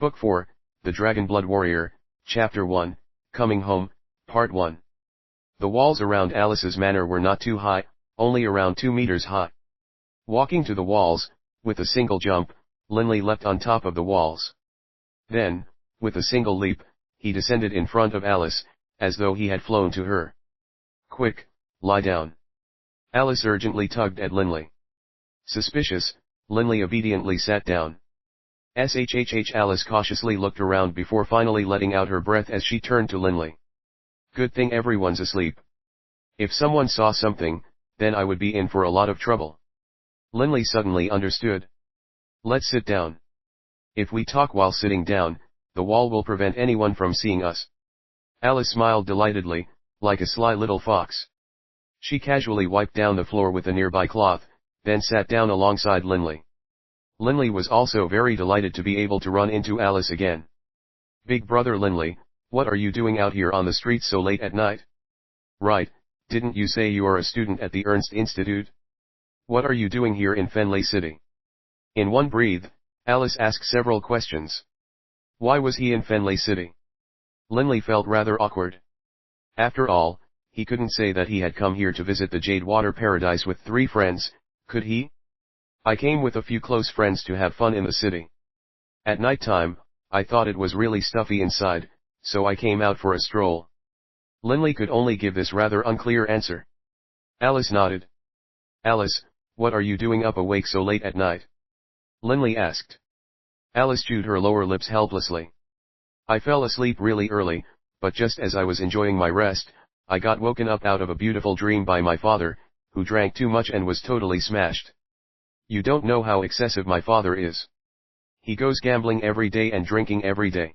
Book 4, The Dragon Blood Warrior, Chapter 1, Coming Home, Part 1. The walls around Alice's manor were not too high, only around 2 meters high. Walking to the walls, with a single jump, Linley leapt on top of the walls. Then, with a single leap, he descended in front of Alice, as though he had flown to her. "Quick, lie down." Alice urgently tugged at Linley. Suspicious, Linley obediently sat down. Alice cautiously looked around before finally letting out her breath as she turned to Linley. "Good thing everyone's asleep. If someone saw something, then I would be in for a lot of trouble." Linley suddenly understood. "Let's sit down. If we talk while sitting down, the wall will prevent anyone from seeing us." Alice smiled delightedly, like a sly little fox. She casually wiped down the floor with a nearby cloth, then sat down alongside Linley. Linley was also very delighted to be able to run into Alice again. "Big brother Linley, what are you doing out here on the streets so late at night?" "Right, didn't you say you are a student at the Ernst Institute? What are you doing here in Fenley City?" In one breath, Alice asked several questions. Why was he in Fenley City? Linley felt rather awkward. After all, he couldn't say that he had come here to visit the Jade Water Paradise with 3 friends, could he? "I came with a few close friends to have fun in the city. At night time, I thought it was really stuffy inside, so I came out for a stroll." Linley could only give this rather unclear answer. Alice nodded. "Alice, what are you doing up awake so late at night?" Linley asked. Alice chewed her lower lips helplessly. "I fell asleep really early, but just as I was enjoying my rest, I got woken up out of a beautiful dream by my father, who drank too much and was totally smashed. You don't know how excessive my father is. He goes gambling every day and drinking every day.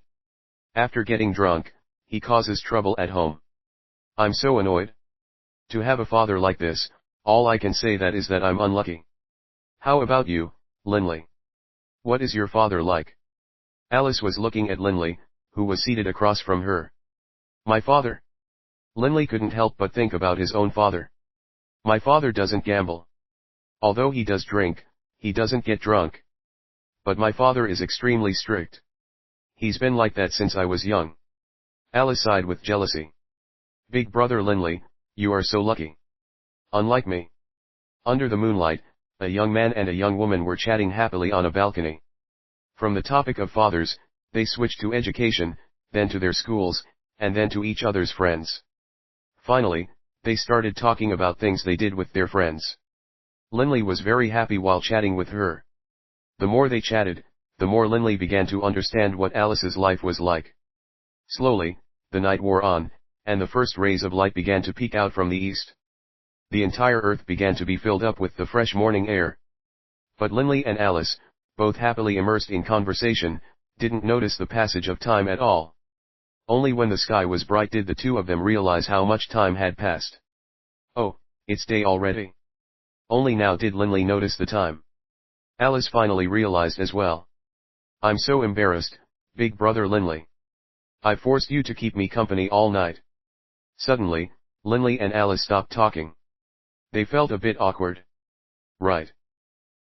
After getting drunk, he causes trouble at home. I'm so annoyed. To have a father like this, all I can say that is that I'm unlucky. How about you, Linley? What is your father like?" Alice was looking at Linley, who was seated across from her. "My father?" Linley couldn't help but think about his own father. "My father doesn't gamble. Although he does drink, he doesn't get drunk. But my father is extremely strict. He's been like that since I was young." Alice sighed with jealousy. "Big brother Linley, you are so lucky. Unlike me." Under the moonlight, a young man and a young woman were chatting happily on a balcony. From the topic of fathers, they switched to education, then to their schools, and then to each other's friends. Finally, they started talking about things they did with their friends. Linley was very happy while chatting with her. The more they chatted, the more Linley began to understand what Alice's life was like. Slowly, the night wore on, and the first rays of light began to peek out from the east. The entire earth began to be filled up with the fresh morning air. But Linley and Alice, both happily immersed in conversation, didn't notice the passage of time at all. Only when the sky was bright did the two of them realize how much time had passed. "Oh, it's day already." Only now did Linley notice the time. Alice finally realized as well. "I'm so embarrassed, big brother Linley. I forced you to keep me company all night." Suddenly, Linley and Alice stopped talking. They felt a bit awkward. "Right.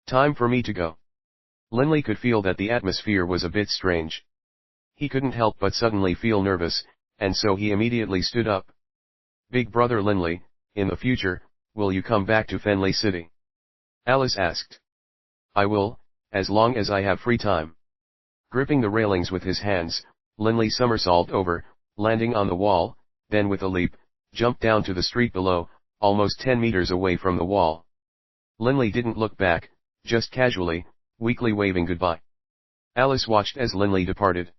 Time for me to go." Linley could feel that the atmosphere was a bit strange. He couldn't help but suddenly feel nervous, and so he immediately stood up. "Big brother Linley, in the future, will you come back to Fenley City?" Alice asked. "I will, as long as I have free time." Gripping the railings with his hands, Linley somersaulted over, landing on the wall, then with a leap, jumped down to the street below, almost 10 meters away from the wall. Linley didn't look back, just casually, weakly waving goodbye. Alice watched as Linley departed.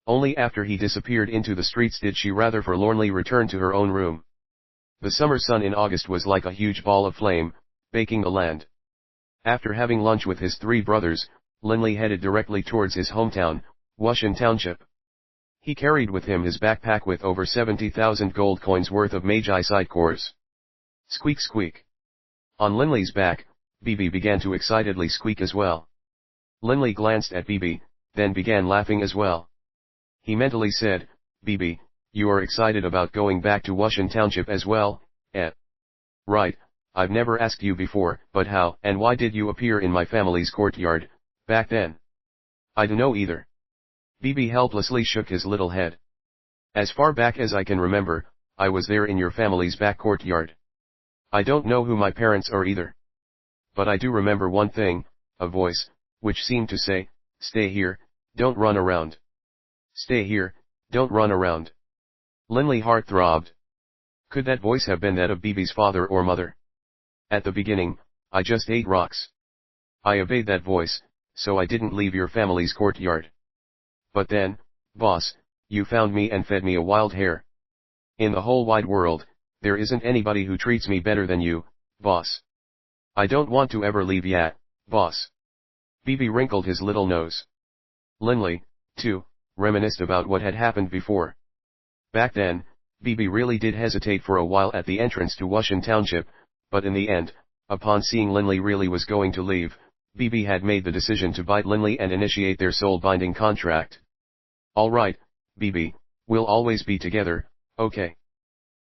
Only after he disappeared into the streets did she rather forlornly return to her own room. The summer sun in August was like a huge ball of flame, baking the land. After having lunch with his 3 brothers, Linley headed directly towards his hometown, Yulan Township. He carried with him his backpack with over 70,000 gold coins worth of Magi Sidecores. Squeak squeak. On Linley's back, Bibi began to excitedly squeak as well. Linley glanced at Bibi, then began laughing as well. He mentally said, "Bibi, you are excited about going back to Yulan Township as well, eh?" "Right, I've never asked you before, but how and why did you appear in my family's courtyard, back then?" "I don't know either. Bibi helplessly shook his little head. As far back as I can remember, I was there in your family's back courtyard. I don't know who my parents are either. But I do remember one thing, a voice, which seemed to say, stay here, don't run around. Stay here, don't run around. Linley's heart throbbed. Could that voice have been that of Bibi's father or mother? At the beginning, I just ate rocks. I obeyed that voice, so I didn't leave your family's courtyard. But then, boss, you found me and fed me a wild hare. In the whole wide world, there isn't anybody who treats me better than you, boss. I don't want to ever leave yet, boss. Bibi wrinkled his little nose. Linley, too, reminisced about what had happened before. Back then, Bibi really did hesitate for a while at the entrance to Yulan Township, but in the end, upon seeing Linley really was going to leave, Bibi had made the decision to bite Linley and initiate their soul-binding contract. All right, Bibi, we'll always be together, okay?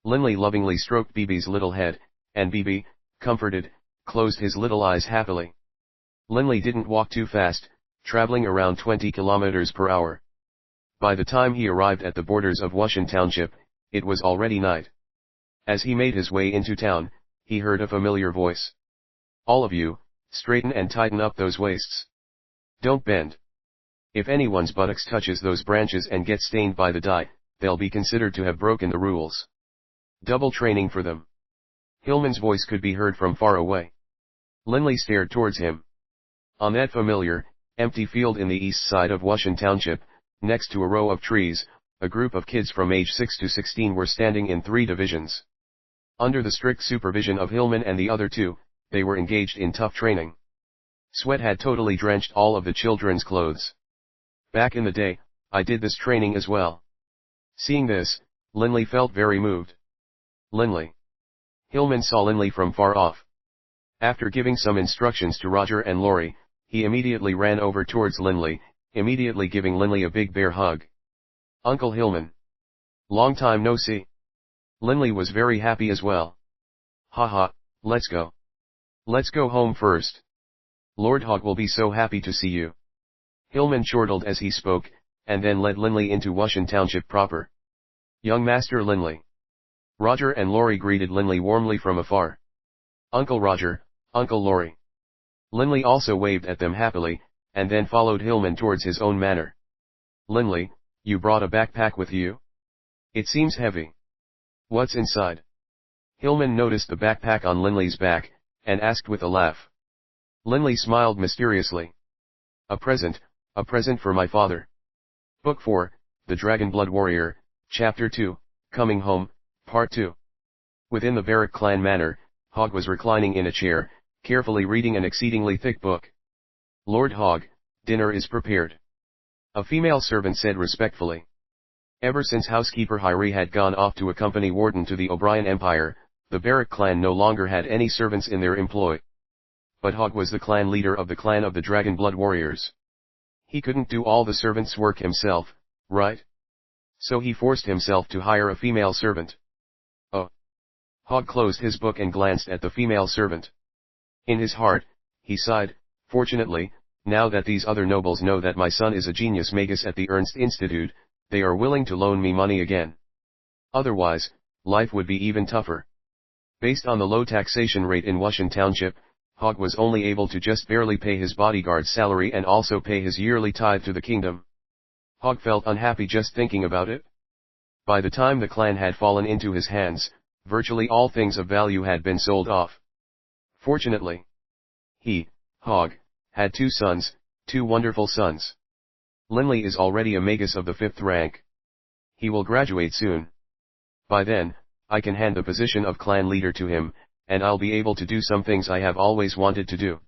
Linley lovingly stroked Bibi's little head, and Bibi, comforted, closed his little eyes happily. Linley didn't walk too fast, traveling around 20 kilometers per hour. By the time he arrived at the borders of Yulan Township, it was already night. As he made his way into town, he heard a familiar voice. All of you, straighten and tighten up those waists. Don't bend. If anyone's buttocks touches those branches and gets stained by the dye, they'll be considered to have broken the rules. Double training for them. Hillman's voice could be heard from far away. Linley stared towards him. On that familiar, empty field in the east side of Yulan Township, next to a row of trees, a group of kids from age 6 to 16 were standing in 3 divisions. Under the strict supervision of Hillman and the other 2, they were engaged in tough training. Sweat had totally drenched all of the children's clothes. Back in the day, I did this training as well. Seeing this, Linley felt very moved. Linley. Hillman saw Linley from far off. After giving some instructions to Roger and Lori, he immediately ran over towards Linley, immediately giving Linley a big bear hug. Uncle Hillman. Long time no see. Linley was very happy as well. Haha, let's go. Let's go home first. Lord Hog will be so happy to see you. Hillman chortled as he spoke, and then led Linley into Yulan Township proper. Young Master Linley. Roger and Lori greeted Linley warmly from afar. Uncle Roger, Uncle Lori. Linley also waved at them happily, and then followed Hillman towards his own manor. Linley, you brought a backpack with you? It seems heavy. What's inside? Hillman noticed the backpack on Linley's back, and asked with a laugh. Linley smiled mysteriously. A present for my father. Book 4, The Dragon Blood Warrior, Chapter 2, Coming Home, Part 2. Within the Baruch clan manor, Hog was reclining in a chair, carefully reading an exceedingly thick book. Lord Hog, dinner is prepared. A female servant said respectfully. Ever since housekeeper Heir had gone off to accompany Warden to the O'Brien Empire, the Baruch clan no longer had any servants in their employ. But Hog was the clan leader of the clan of the Dragon Blood Warriors. He couldn't do all the servants' work himself, right? So he forced himself to hire a female servant. Oh. Hog closed his book and glanced at the female servant. In his heart, he sighed, fortunately, now that these other nobles know that my son is a genius magus at the Ernst Institute, they are willing to loan me money again. Otherwise, life would be even tougher. Based on the low taxation rate in Yulan Township, Hog was only able to just barely pay his bodyguard's salary and also pay his yearly tithe to the kingdom. Hog felt unhappy just thinking about it. By the time the clan had fallen into his hands, virtually all things of value had been sold off. Fortunately, he, Hog, had 2 sons, 2 wonderful sons. Linley is already a magus of the 5th rank. He will graduate soon. By then, I can hand the position of clan leader to him, and I'll be able to do some things I have always wanted to do.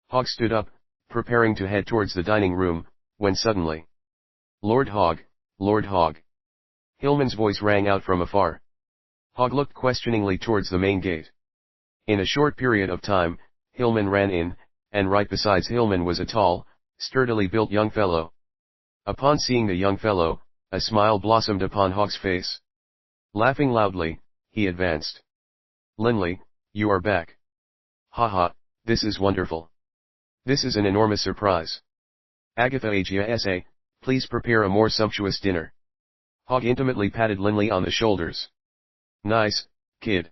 Hog stood up, preparing to head towards the dining room, when suddenly, Lord Hog, Lord Hog. Hillman's voice rang out from afar. Hog looked questioningly towards the main gate. In a short period of time, Hillman ran in, and right beside Hillman was a tall, sturdily built young fellow. Upon seeing the young fellow, a smile blossomed upon Hog's face. Laughing loudly, he advanced. Linley, you are back. Haha, this is wonderful. This is an enormous surprise. Agatha Agia S.A., Please prepare a more sumptuous dinner. Hog intimately patted Linley on the shoulders. Nice, kid.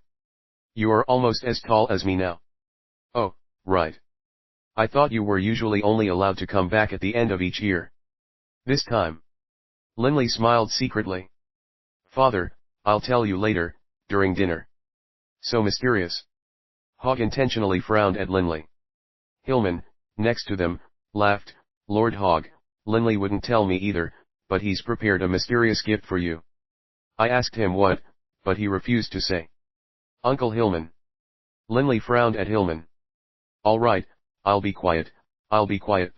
You are almost as tall as me now. Oh, right. I thought you were usually only allowed to come back at the end of each year. This time. Linley smiled secretly. Father, I'll tell you later, during dinner. So mysterious. Hog intentionally frowned at Linley. Hillman, next to them, laughed. Lord Hog, Linley wouldn't tell me either, but he's prepared a mysterious gift for you. I asked him what, but he refused to say. Uncle Hillman. Linley frowned at Hillman. All right, I'll be quiet, I'll be quiet.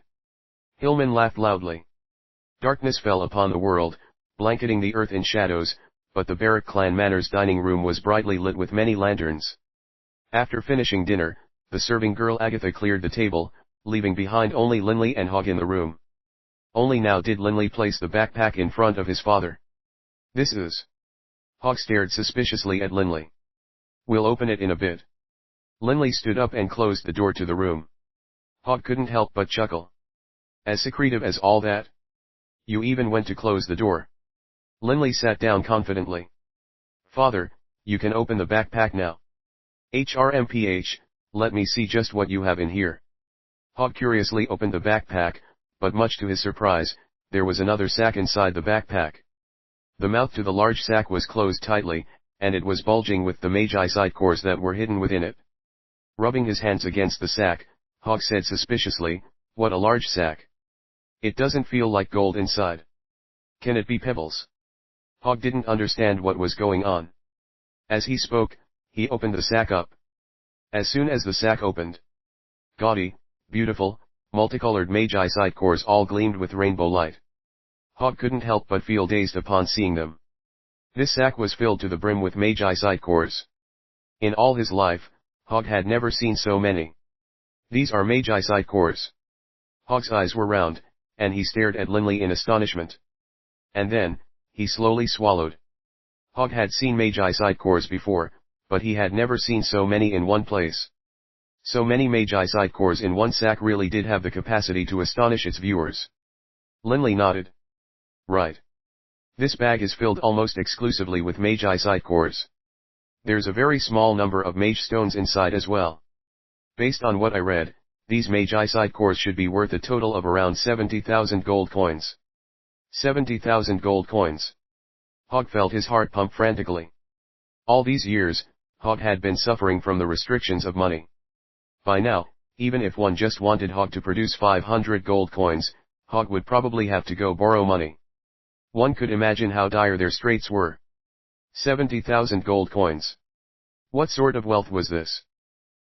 Hillman laughed loudly. Darkness fell upon the world, blanketing the earth in shadows, but the Baruch clan manor's dining room was brightly lit with many lanterns. After finishing dinner, the serving girl Agatha cleared the table, leaving behind only Linley and Hog in the room. Only now did Linley place the backpack in front of his father. This is... Hog stared suspiciously at Linley. We'll open it in a bit. Linley stood up and closed the door to the room. Hog couldn't help but chuckle. As secretive as all that? You even went to close the door. Linley sat down confidently. Father, you can open the backpack now. HRMPH, let me see just what you have in here. Hog curiously opened the backpack, but much to his surprise, there was another sack inside the backpack. The mouth to the large sack was closed tightly, and it was bulging with the magi side cores that were hidden within it. Rubbing his hands against the sack, Hog said suspiciously, what a large sack. It doesn't feel like gold inside. Can it be pebbles? Hog didn't understand what was going on. As he spoke, he opened the sack up. As soon as the sack opened, gaudy, beautiful, multicolored magi side cores all gleamed with rainbow light. Hog couldn't help but feel dazed upon seeing them. This sack was filled to the brim with magi side cores. In all his life, Hog had never seen so many. These are magi side cores. Hog's eyes were round, and he stared at Linley in astonishment. And then, he slowly swallowed. Hog had seen magi side cores before, but he had never seen so many in one place. So many magi side cores in one sack really did have the capacity to astonish its viewers. Linley nodded. Right. This bag is filled almost exclusively with magi side cores. There's a very small number of mage stones inside as well. Based on what I read, these magi side cores should be worth a total of around 70,000 gold coins. 70,000 gold coins. Hog felt his heart pump frantically. All these years, Hog had been suffering from the restrictions of money. By now, even if one just wanted Hog to produce 500 gold coins, Hog would probably have to go borrow money. One could imagine how dire their straits were. 70,000 gold coins. What sort of wealth was this?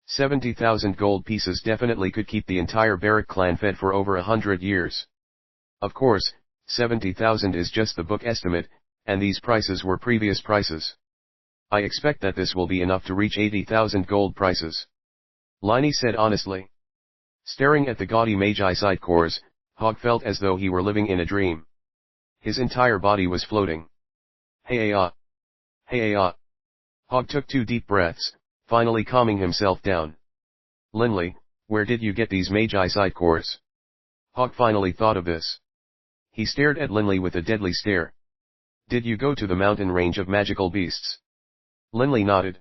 70,000 gold pieces definitely could keep the entire Baruch clan fed for over 100 years. Of course, 70,000 is just the book estimate, and these prices were previous prices. I expect that this will be enough to reach 80,000 gold prices. Liney said honestly. Staring at the gaudy magi side cores, Hog felt as though he were living in a dream. His entire body was floating. Hey-ah. Hey-ah. Hog took 2 deep breaths, finally calming himself down. Linley, where did you get these magi side cores? Hog finally thought of this. He stared at Linley with a deadly stare. Did you go to the mountain range of magical beasts? Linley nodded.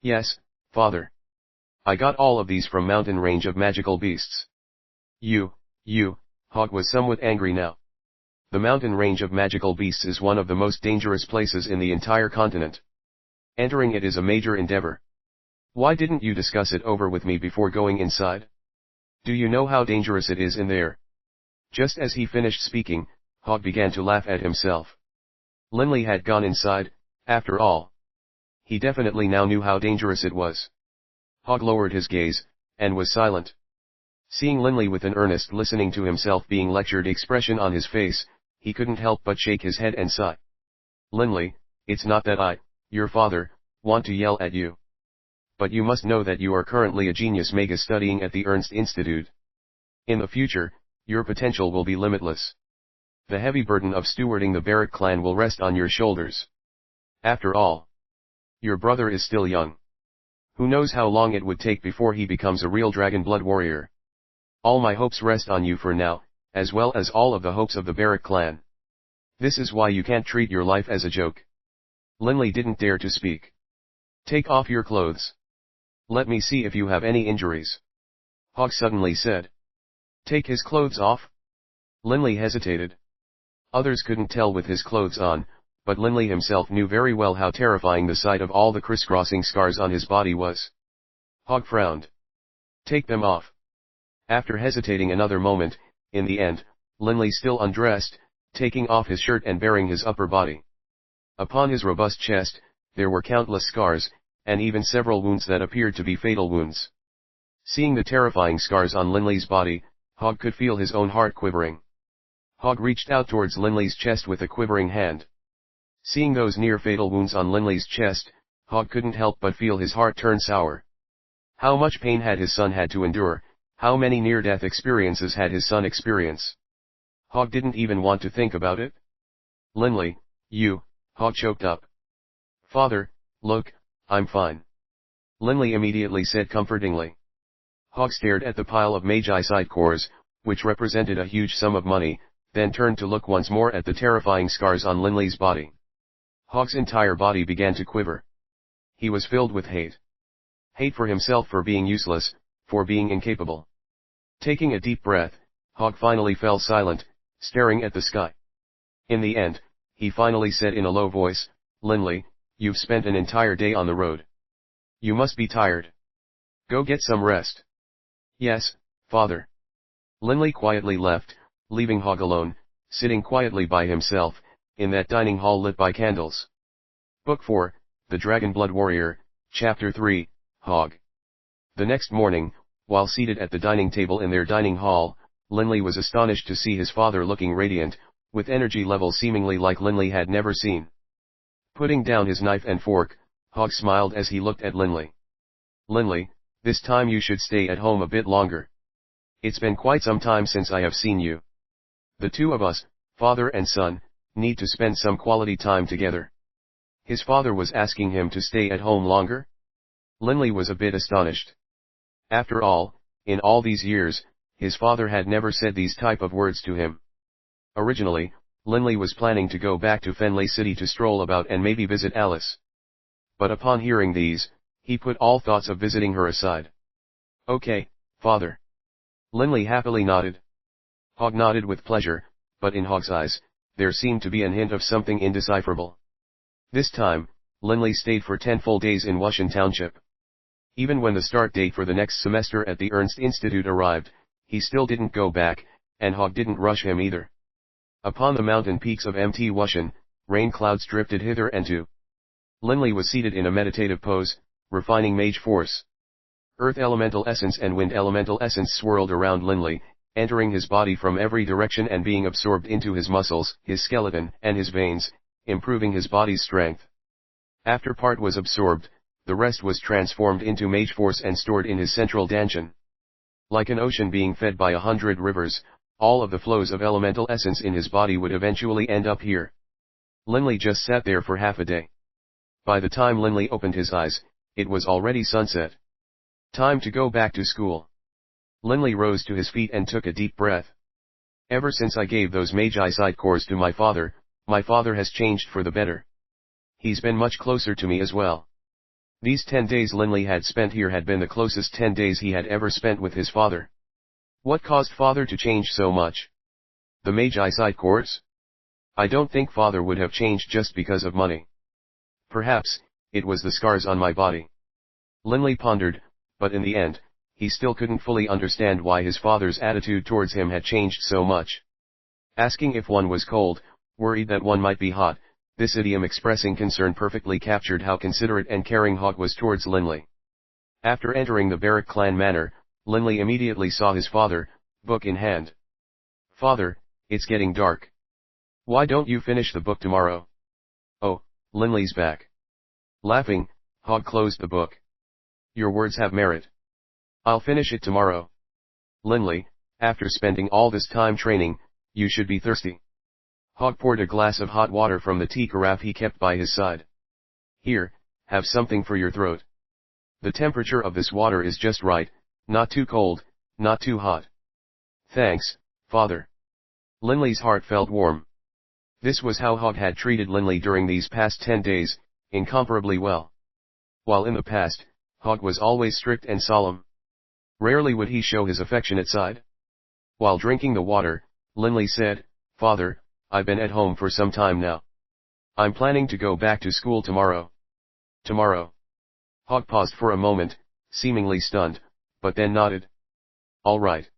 Yes, father. I got all of these from mountain range of magical beasts. Hog was somewhat angry now. The mountain range of magical beasts is one of the most dangerous places in the entire continent. Entering it is a major endeavor. Why didn't you discuss it over with me before going inside? Do you know how dangerous it is in there? Just as he finished speaking, Hog began to laugh at himself. Linley had gone inside, after all. He definitely now knew how dangerous it was. Hog lowered his gaze, and was silent. Seeing Linley with an earnest listening to himself being lectured expression on his face, he couldn't help but shake his head and sigh. Linley, it's not that I, your father, want to yell at you. But you must know that you are currently a genius mega studying at the Ernst Institute. In the future, your potential will be limitless. The heavy burden of stewarding the Baruch clan will rest on your shoulders. After all, your brother is still young. Who knows how long it would take before he becomes a real dragon blood warrior. All my hopes rest on you for now, as well as all of the hopes of the Baruch clan. This is why you can't treat your life as a joke. Linley didn't dare to speak. Take off your clothes. Let me see if you have any injuries. Hog suddenly said. Take his clothes off? Linley hesitated. Others couldn't tell with his clothes on, but Linley himself knew very well how terrifying the sight of all the crisscrossing scars on his body was. Hog frowned. Take them off. After hesitating another moment, in the end, Linley still undressed, taking off his shirt and baring his upper body. Upon his robust chest, there were countless scars, and even several wounds that appeared to be fatal wounds. Seeing the terrifying scars on Linley's body, Hog could feel his own heart quivering. Hog reached out towards Linley's chest with a quivering hand. Seeing those near-fatal wounds on Linley's chest, Hog couldn't help but feel his heart turn sour. How much pain had his son had to endure? How many near-death experiences had his son experienced? Hog didn't even want to think about it. Linley, Hog choked up. Father, look, I'm fine. Linley immediately said comfortingly. Hog stared at the pile of Magi side cores, which represented a huge sum of money, then turned to look once more at the terrifying scars on Linley's body. Hog's entire body began to quiver. He was filled with hate. Hate for himself for being useless, for being incapable. Taking a deep breath, Hog finally fell silent, staring at the sky. In the end, he finally said in a low voice, Linley, you've spent an entire day on the road. You must be tired. Go get some rest. Yes, father. Linley quietly left, leaving Hog alone, sitting quietly by himself, in that dining hall lit by candles. Book 4, The Dragon Blood Warrior, Chapter 3, Hog. The next morning, while seated at the dining table in their dining hall, Linley was astonished to see his father looking radiant, with energy levels seemingly like Linley had never seen. Putting down his knife and fork, Hog smiled as he looked at Linley. Linley, this time you should stay at home a bit longer. It's been quite some time since I have seen you. The two of us, father and son, need to spend some quality time together. His father was asking him to stay at home longer? Linley was a bit astonished. After all, in all these years, his father had never said these type of words to him. Originally, Linley was planning to go back to Fenley City to stroll about and maybe visit Alice. But upon hearing these, he put all thoughts of visiting her aside. Okay, father. Linley happily nodded. Hog nodded with pleasure, but in Hog's eyes, there seemed to be an hint of something indecipherable. This time, Linley stayed for 10 full days in Wushan Township. Even when the start date for the next semester at the Ernst Institute arrived, he still didn't go back, and Hog didn't rush him either. Upon the mountain peaks of Mt. Wushan, rain clouds drifted hither and to. Linley was seated in a meditative pose, refining mage force. Earth elemental essence and wind elemental essence swirled around Linley, entering his body from every direction and being absorbed into his muscles, his skeleton, and his veins, improving his body's strength. After part was absorbed, the rest was transformed into mage force and stored in his central dantian. Like an ocean being fed by 100 rivers, all of the flows of elemental essence in his body would eventually end up here. Linley just sat there for half a day. By the time Linley opened his eyes, it was already sunset. Time to go back to school. Linley rose to his feet and took a deep breath. Ever since I gave those Magi side cores to my father has changed for the better. He's been much closer to me as well. These 10 days Linley had spent here had been the closest 10 days he had ever spent with his father. What caused father to change so much? The Magi side cores? I don't think father would have changed just because of money. Perhaps, it was the scars on my body. Linley pondered, but in the end, he still couldn't fully understand why his father's attitude towards him had changed so much. Asking if one was cold, worried that one might be hot, this idiom expressing concern perfectly captured how considerate and caring Hog was towards Linley. After entering the Baruch clan manor, Linley immediately saw his father, book in hand. Father, it's getting dark. Why don't you finish the book tomorrow? Oh, Linley's back. Laughing, Hog closed the book. Your words have merit. I'll finish it tomorrow. Linley, after spending all this time training, you should be thirsty. Hog poured a glass of hot water from the tea carafe he kept by his side. Here, have something for your throat. The temperature of this water is just right, not too cold, not too hot. Thanks, father. Linley's heart felt warm. This was how Hogg had treated Linley during these past 10 days, incomparably well. While in the past, Hogg was always strict and solemn. Rarely would he show his affectionate side. While drinking the water, Linley said, "Father, I've been at home for some time now. I'm planning to go back to school tomorrow." "Tomorrow?" Hogg paused for a moment, seemingly stunned, but then nodded. "All right.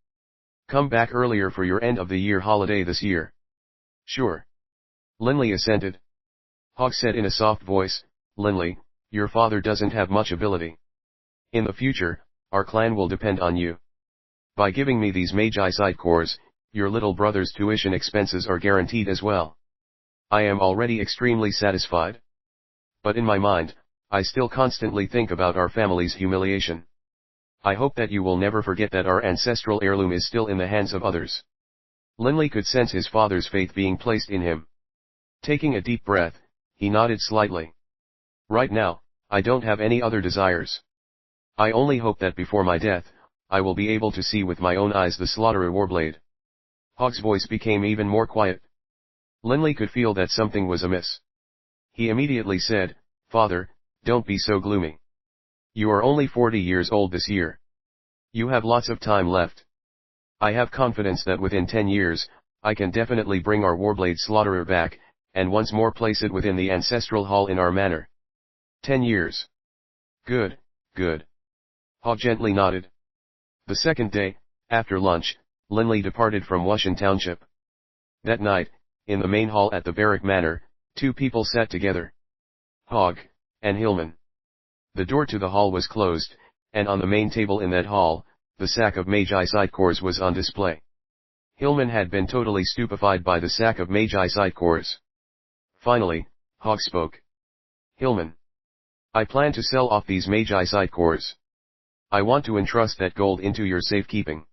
Come back earlier for your end-of-the-year holiday this year." "Sure." Linley assented. Hogg said in a soft voice, "Linley, your father doesn't have much ability. In the future, our clan will depend on you. By giving me these Magi side cores, your little brother's tuition expenses are guaranteed as well. I am already extremely satisfied. But in my mind, I still constantly think about our family's humiliation. I hope that you will never forget that our ancestral heirloom is still in the hands of others." Linley could sense his father's faith being placed in him. Taking a deep breath, he nodded slightly. "Right now, I don't have any other desires. I only hope that before my death, I will be able to see with my own eyes the slaughterer warblade." Hogg's voice became even more quiet. Linley could feel that something was amiss. He immediately said, "Father, don't be so gloomy. You are only 40 years old this year. You have lots of time left. I have confidence that within 10 years, I can definitely bring our warblade slaughterer back, and once more place it within the ancestral hall in our manor. 10 years. Good, good." Hogg gently nodded. The second day, after lunch, Linley departed from Wushan Township. That night, in the main hall at the Baruch Manor, two people sat together. Hogg and Hillman. The door to the hall was closed, and on the main table in that hall, the sack of Magi side cores was on display. Hillman had been totally stupefied by the sack of Magi side cores. Finally, Hogg spoke. "Hillman. I plan to sell off these Magi side cores. I want to entrust that gold into your safekeeping."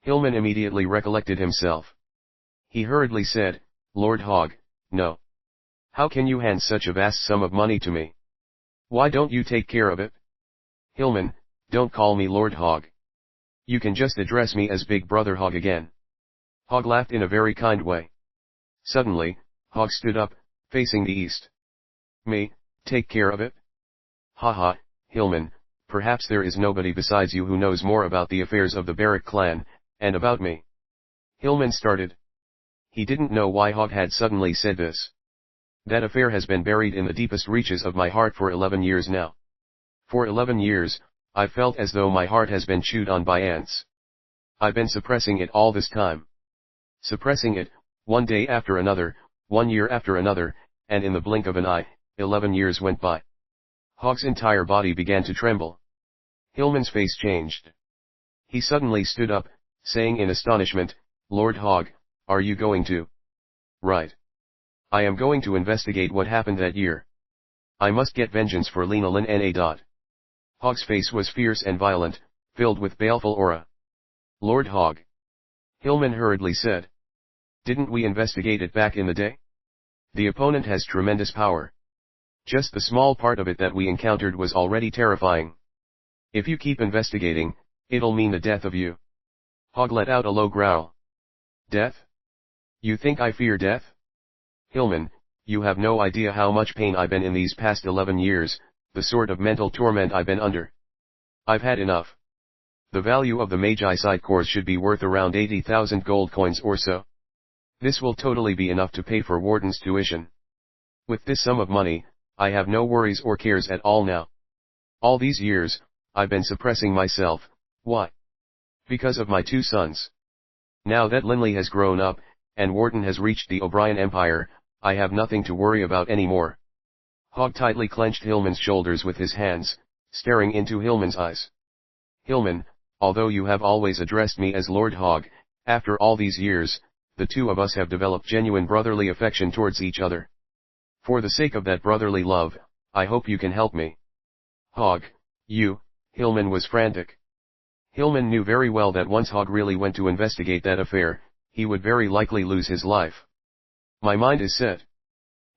Hillman immediately recollected himself. He hurriedly said, "Lord Hogg, no. How can you hand such a vast sum of money to me? Why don't you take care of it?" "Hillman, don't call me Lord Hogg. You can just address me as Big Brother Hogg again." Hogg laughed in a very kind way. Suddenly, Hogg stood up, facing the east. "Me, take care of it? Ha ha, Hillman, perhaps there is nobody besides you who knows more about the affairs of the Baruch clan, and about me." Hillman started. He didn't know why Hogg had suddenly said this. "That affair has been buried in the deepest reaches of my heart for 11 years now. For 11 years, I've felt as though my heart has been chewed on by ants. I've been suppressing it all this time. Suppressing it, one day after another, 1 year after another, and in the blink of an eye, 11 years went by." Hogg's entire body began to tremble. Hillman's face changed. He suddenly stood up, saying in astonishment, "Lord Hogg, are you going to?" "Right. I am going to investigate what happened that year. I must get vengeance for Lena Lin Na. Hogg's face was fierce and violent, filled with baleful aura. "Lord Hogg," Hillman hurriedly said. "Didn't we investigate it back in the day? The opponent has tremendous power. Just the small part of it that we encountered was already terrifying. If you keep investigating, it'll mean the death of you." Hogg let out a low growl. "Death? You think I fear death? Hillman, you have no idea how much pain I've been in these past 11 years, the sort of mental torment I've been under. I've had enough. The value of the Magi side cores should be worth around 80,000 gold coins or so. This will totally be enough to pay for Warden's tuition. With this sum of money, I have no worries or cares at all now. All these years, I've been suppressing myself. Why? Because of my two sons. Now that Linley has grown up, and Warden has reached the O'Brien Empire, I have nothing to worry about anymore." Hogg tightly clenched Hillman's shoulders with his hands, staring into Hillman's eyes. "Hillman, although you have always addressed me as Lord Hogg, after all these years, the two of us have developed genuine brotherly affection towards each other. For the sake of that brotherly love, I hope you can help me." "Hogg, you," Hillman was frantic. Hillman knew very well that once Hogg really went to investigate that affair, he would very likely lose his life. "My mind is set.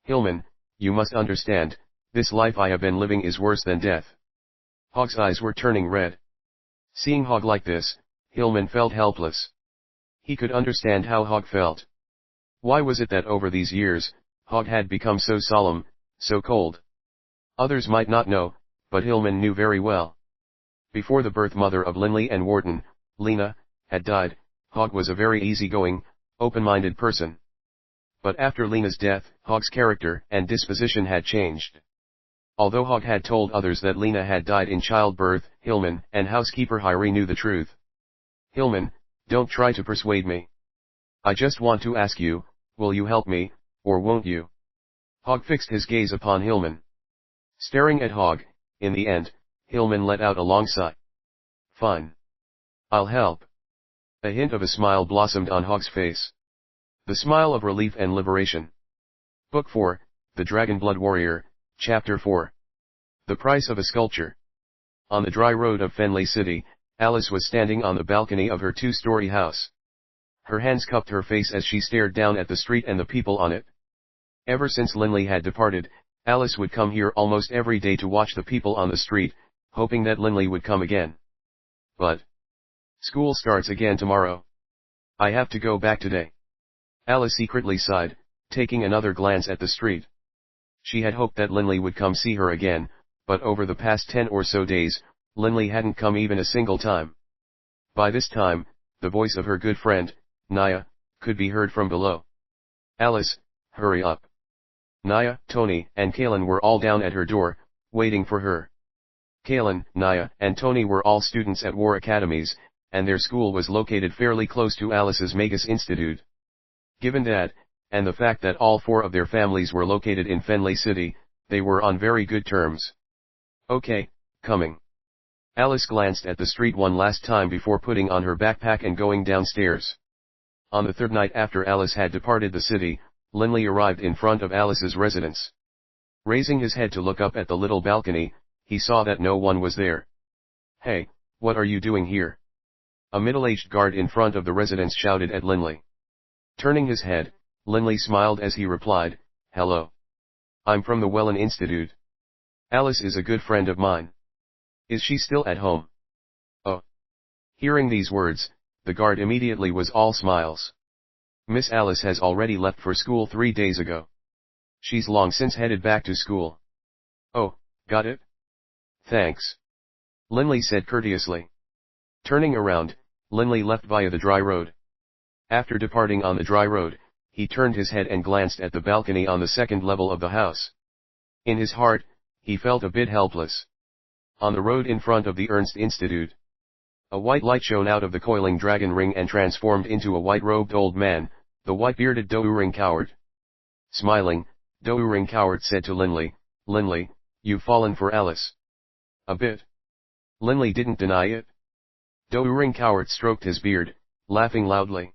Hillman, you must understand, this life I have been living is worse than death." Hogg's eyes were turning red. Seeing Hogg like this, Hillman felt helpless. He could understand how Hogg felt. Why was it that over these years, Hogg had become so solemn, so cold? Others might not know, but Hillman knew very well. Before the birth mother of Linley and Wharton, Lena, had died, Hogg was a very easygoing, open-minded person. But after Lena's death, Hogg's character and disposition had changed. Although Hogg had told others that Lena had died in childbirth, Hillman and housekeeper Heir knew the truth. "Hillman, don't try to persuade me. I just want to ask you, will you help me, or won't you?" Hogg fixed his gaze upon Hillman. Staring at Hogg, in the end, Hillman let out a long sigh. "Fine. I'll help." A hint of a smile blossomed on Hogg's face. The smile of relief and liberation. Book 4, The Dragon Blood Warrior, Chapter 4. The Price of a Sculpture. On the dry road of Fenley City, Alice was standing on the balcony of her two-story house. Her hands cupped her face as she stared down at the street and the people on it. Ever since Linley had departed, Alice would come here almost every day to watch the people on the street, hoping that Linley would come again. But school starts again tomorrow. I have to go back today. Alice secretly sighed, taking another glance at the street. She had hoped that Linley would come see her again, but over the past 10 or so days, Linley hadn't come even a single time. By this time, the voice of her good friend, Naya, could be heard from below. "Alice, hurry up." Naya, Tony, and Kaylin were all down at her door, waiting for her. Kaylin, Naya, and Tony were all students at war academies, and their school was located fairly close to Alice's Magus Institute. Given that, and the fact that all four of their families were located in Fenley City, they were on very good terms. "Okay, coming." Alice glanced at the street one last time before putting on her backpack and going downstairs. On the third night after Alice had departed the city, Linley arrived in front of Alice's residence. Raising his head to look up at the little balcony, he saw that no one was there. "Hey, what are you doing here?" A middle-aged guard in front of the residence shouted at Linley. Turning his head, Linley smiled as he replied, "Hello. I'm from the Yulan Institute. Alice is a good friend of mine. Is she still at home?" "Oh." Hearing these words, the guard immediately was all smiles. "Miss Alice has already left for school 3 days ago. She's long since headed back to school." "Oh, got it. Thanks," Linley said courteously. Turning around, Linley left via the dry road. After departing on the dry road, he turned his head and glanced at the balcony on the second level of the house. In his heart, he felt a bit helpless. On the road in front of the Ernst Institute, a white light shone out of the coiling dragon ring and transformed into a white-robed old man, the white-bearded Doering Coward. Smiling, Doering Coward said to Linley, "Linley, you've fallen for Alice." "A bit." Linley didn't deny it. Doering Coward stroked his beard, laughing loudly.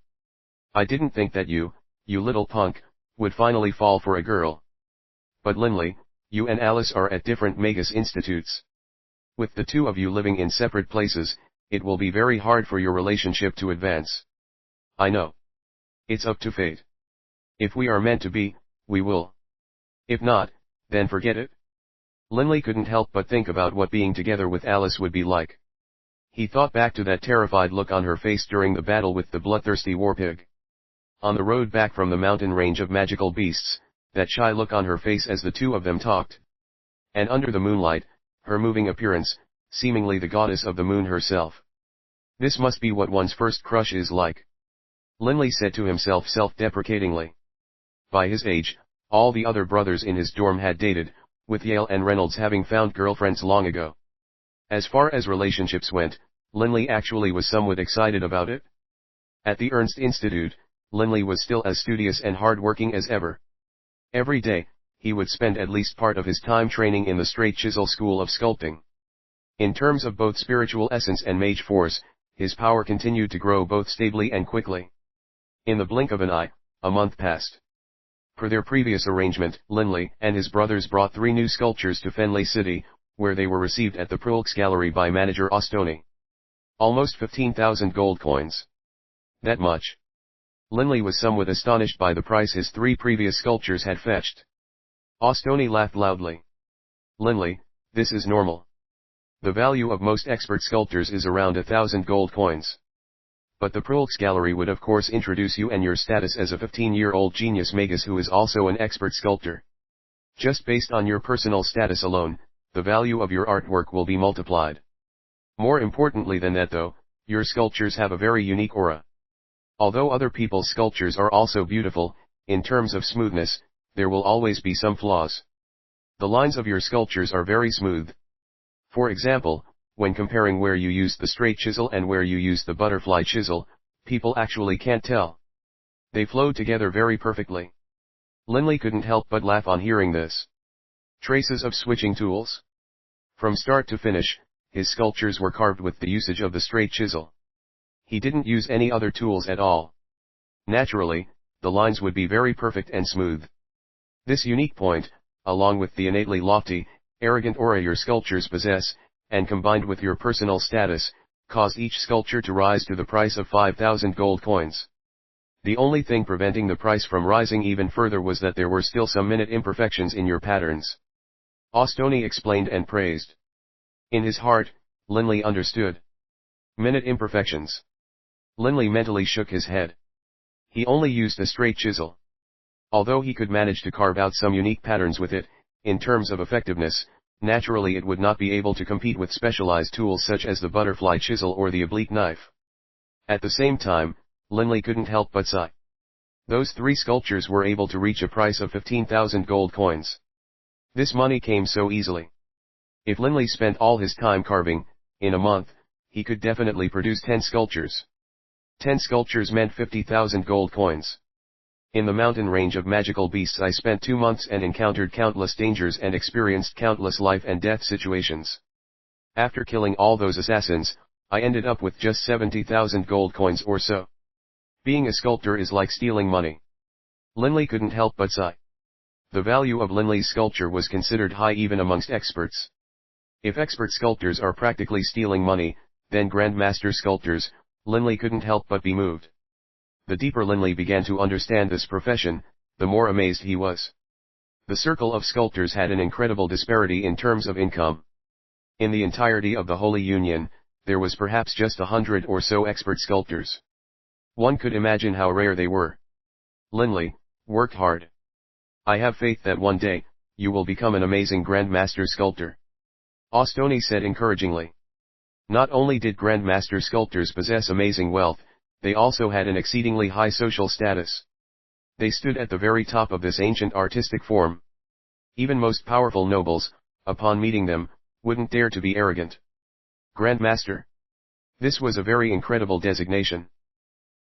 "I didn't think that you little punk, would finally fall for a girl. But Linley, you and Alice are at different Magus Institutes. With the two of you living in separate places, it will be very hard for your relationship to advance. I know. It's up to fate. If we are meant to be, we will. If not, then forget it." Linley couldn't help but think about what being together with Alice would be like. He thought back to that terrified look on her face during the battle with the bloodthirsty warpig. On the road back from the mountain range of magical beasts, that shy look on her face as the two of them talked. And under the moonlight, her moving appearance, seemingly the goddess of the moon herself. This must be what one's first crush is like. Linley said to himself self-deprecatingly. By his age, all the other brothers in his dorm had dated, with Yale and Reynolds having found girlfriends long ago. As far as relationships went, Linley actually was somewhat excited about it. At the Ernst Institute, Linley was still as studious and hard-working as ever. Every day, he would spend at least part of his time training in the Straight Chisel School of Sculpting. In terms of both spiritual essence and mage force, his power continued to grow both stably and quickly. In the blink of an eye, a month passed. Per their previous arrangement, Linley and his brothers brought 3 new sculptures to Fenley City, where they were received at the Prulks Gallery by manager Ostoni. Almost 15,000 gold coins. That much. Linley was somewhat astonished by the price his 3 previous sculptures had fetched. Ostoni laughed loudly. "Linley, this is normal. The value of most expert sculptors is around 1,000 gold coins. But the Prolx Gallery would of course introduce you and your status as a 15-year-old genius magus who is also an expert sculptor. Just based on your personal status alone, the value of your artwork will be multiplied. More importantly than that though, your sculptures have a very unique aura. Although other people's sculptures are also beautiful, in terms of smoothness, there will always be some flaws. The lines of your sculptures are very smooth. For example, when comparing where you used the straight chisel and where you used the butterfly chisel, people actually can't tell. They flow together very perfectly. Linley couldn't help but laugh on hearing this. Traces of switching tools? From start to finish, his sculptures were carved with the usage of the straight chisel. He didn't use any other tools at all. Naturally, the lines would be very perfect and smooth. This unique point, along with the innately lofty, arrogant aura your sculptures possess, and combined with your personal status, caused each sculpture to rise to the price of 5,000 gold coins. The only thing preventing the price from rising even further was that there were still some minute imperfections in your patterns. Ostoni explained and praised. In his heart, Linley understood. Minute imperfections. Linley mentally shook his head. He only used a straight chisel. Although he could manage to carve out some unique patterns with it, in terms of effectiveness, naturally it would not be able to compete with specialized tools such as the butterfly chisel or the oblique knife. At the same time, Linley couldn't help but sigh. Those 3 sculptures were able to reach a price of 15,000 gold coins. This money came so easily. If Linley spent all his time carving, in a month, he could definitely produce 10 sculptures. 10 sculptures meant 50,000 gold coins. In the mountain range of magical beasts I spent 2 months and encountered countless dangers and experienced countless life and death situations. After killing all those assassins, I ended up with just 70,000 gold coins or so. Being a sculptor is like stealing money. Linley couldn't help but sigh. The value of Linley's sculpture was considered high even amongst experts. If expert sculptors are practically stealing money, then grandmaster sculptors, Linley couldn't help but be moved. The deeper Linley began to understand this profession, the more amazed he was. The circle of sculptors had an incredible disparity in terms of income. In the entirety of the Holy Union, there was perhaps just 100 or so expert sculptors. One could imagine how rare they were. Linley worked hard. I have faith that one day, you will become an amazing grandmaster sculptor. Ostoni said encouragingly. Not only did grandmaster sculptors possess amazing wealth, they also had an exceedingly high social status. They stood at the very top of this ancient artistic form. Even most powerful nobles, upon meeting them, wouldn't dare to be arrogant. Grandmaster. This was a very incredible designation.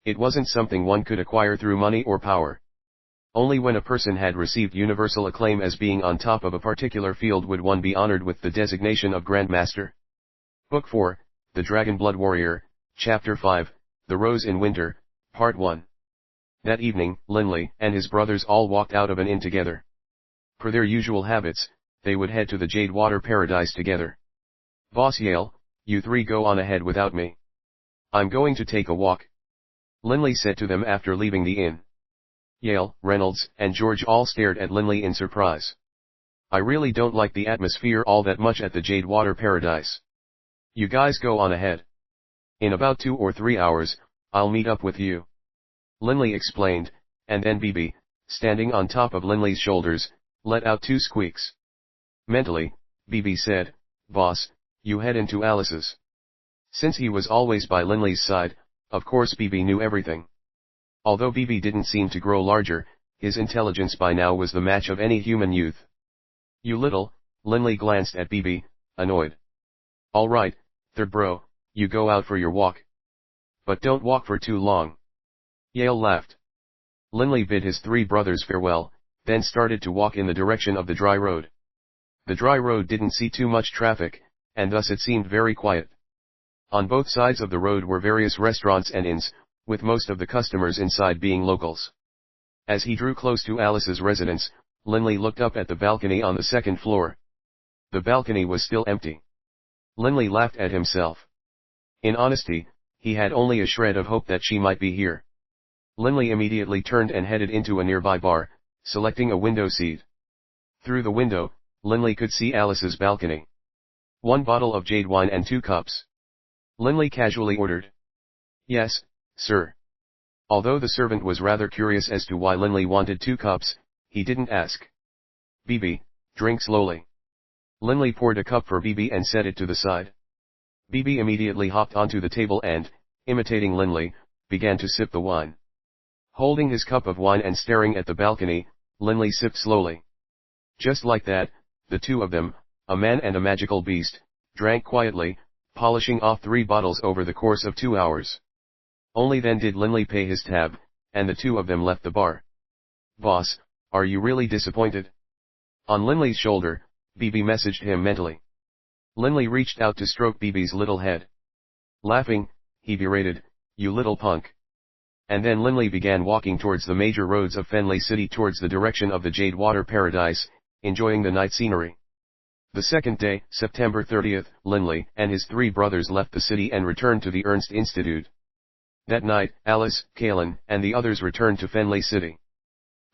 It wasn't something one could acquire through money or power. Only when a person had received universal acclaim as being on top of a particular field would one be honored with the designation of Grandmaster. Book 4, The Dragon Blood Warrior, Chapter 5, The Rose in Winter, Part 1. That evening, Linley and his brothers all walked out of an inn together. Per their usual habits, they would head to the Jade Water Paradise together. Boss Yale, you 3 go on ahead without me. I'm going to take a walk. Linley said to them after leaving the inn. Yale, Reynolds, and George all stared at Linley in surprise. I really don't like the atmosphere all that much at the Jade Water Paradise. You guys go on ahead. In about 2 or 3 hours, I'll meet up with you. Linley explained, and then Bibi, standing on top of Linley's shoulders, let out 2 squeaks. Mentally, Bibi said, Boss, you head into Alice's. Since he was always by Linley's side, of course Bibi knew everything. Although Bibi didn't seem to grow larger, his intelligence by now was the match of any human youth. You little, Linley glanced at Bibi, annoyed. Alright, third bro, you go out for your walk. But don't walk for too long. Yale laughed. Linley bid his 3 brothers farewell, then started to walk in the direction of the dry road. The dry road didn't see too much traffic, and thus it seemed very quiet. On both sides of the road were various restaurants and inns, with most of the customers inside being locals. As he drew close to Alice's residence, Linley looked up at the balcony on the 2nd floor. The balcony was still empty. Linley laughed at himself. In honesty, he had only a shred of hope that she might be here. Linley immediately turned and headed into a nearby bar, selecting a window seat. Through the window, Linley could see Alice's balcony. 1 bottle of jade wine and 2 cups. Linley casually ordered. Yes, sir. Although the servant was rather curious as to why Linley wanted 2 cups, he didn't ask. Bibi, drink slowly. Linley poured a cup for Bibi and set it to the side. Bibi immediately hopped onto the table and, imitating Linley, began to sip the wine. Holding his cup of wine and staring at the balcony, Linley sipped slowly. Just like that, the 2 of them, a man and a magical beast, drank quietly, polishing off 3 bottles over the course of 2 hours. Only then did Linley pay his tab, and the 2 of them left the bar. Boss, are you really disappointed? On Linley's shoulder, Bibi messaged him mentally. Linley reached out to stroke Bibi's little head. Laughing, he berated, "You little punk." And then Linley began walking towards the major roads of Fenley City towards the direction of the Jade Water Paradise, enjoying the night scenery. The second day, September 30th, Linley and his 3 brothers left the city and returned to the Ernst Institute. That night, Alice, Kalen, and the others returned to Fenley City.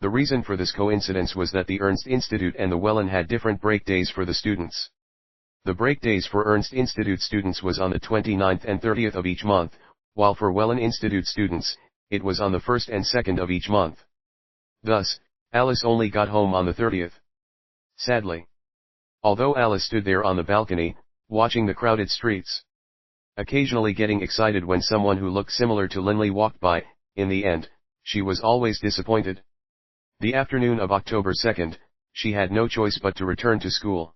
The reason for this coincidence was that the Ernst Institute and the Welland had different break days for the students. The break days for Ernst Institute students was on the 29th and 30th of each month, while for Welland Institute students, it was on the 1st and 2nd of each month. Thus, Alice only got home on the 30th. Sadly. Although Alice stood there on the balcony, watching the crowded streets, occasionally getting excited when someone who looked similar to Linley walked by, in the end, she was always disappointed. The afternoon of October 2nd, she had no choice but to return to school.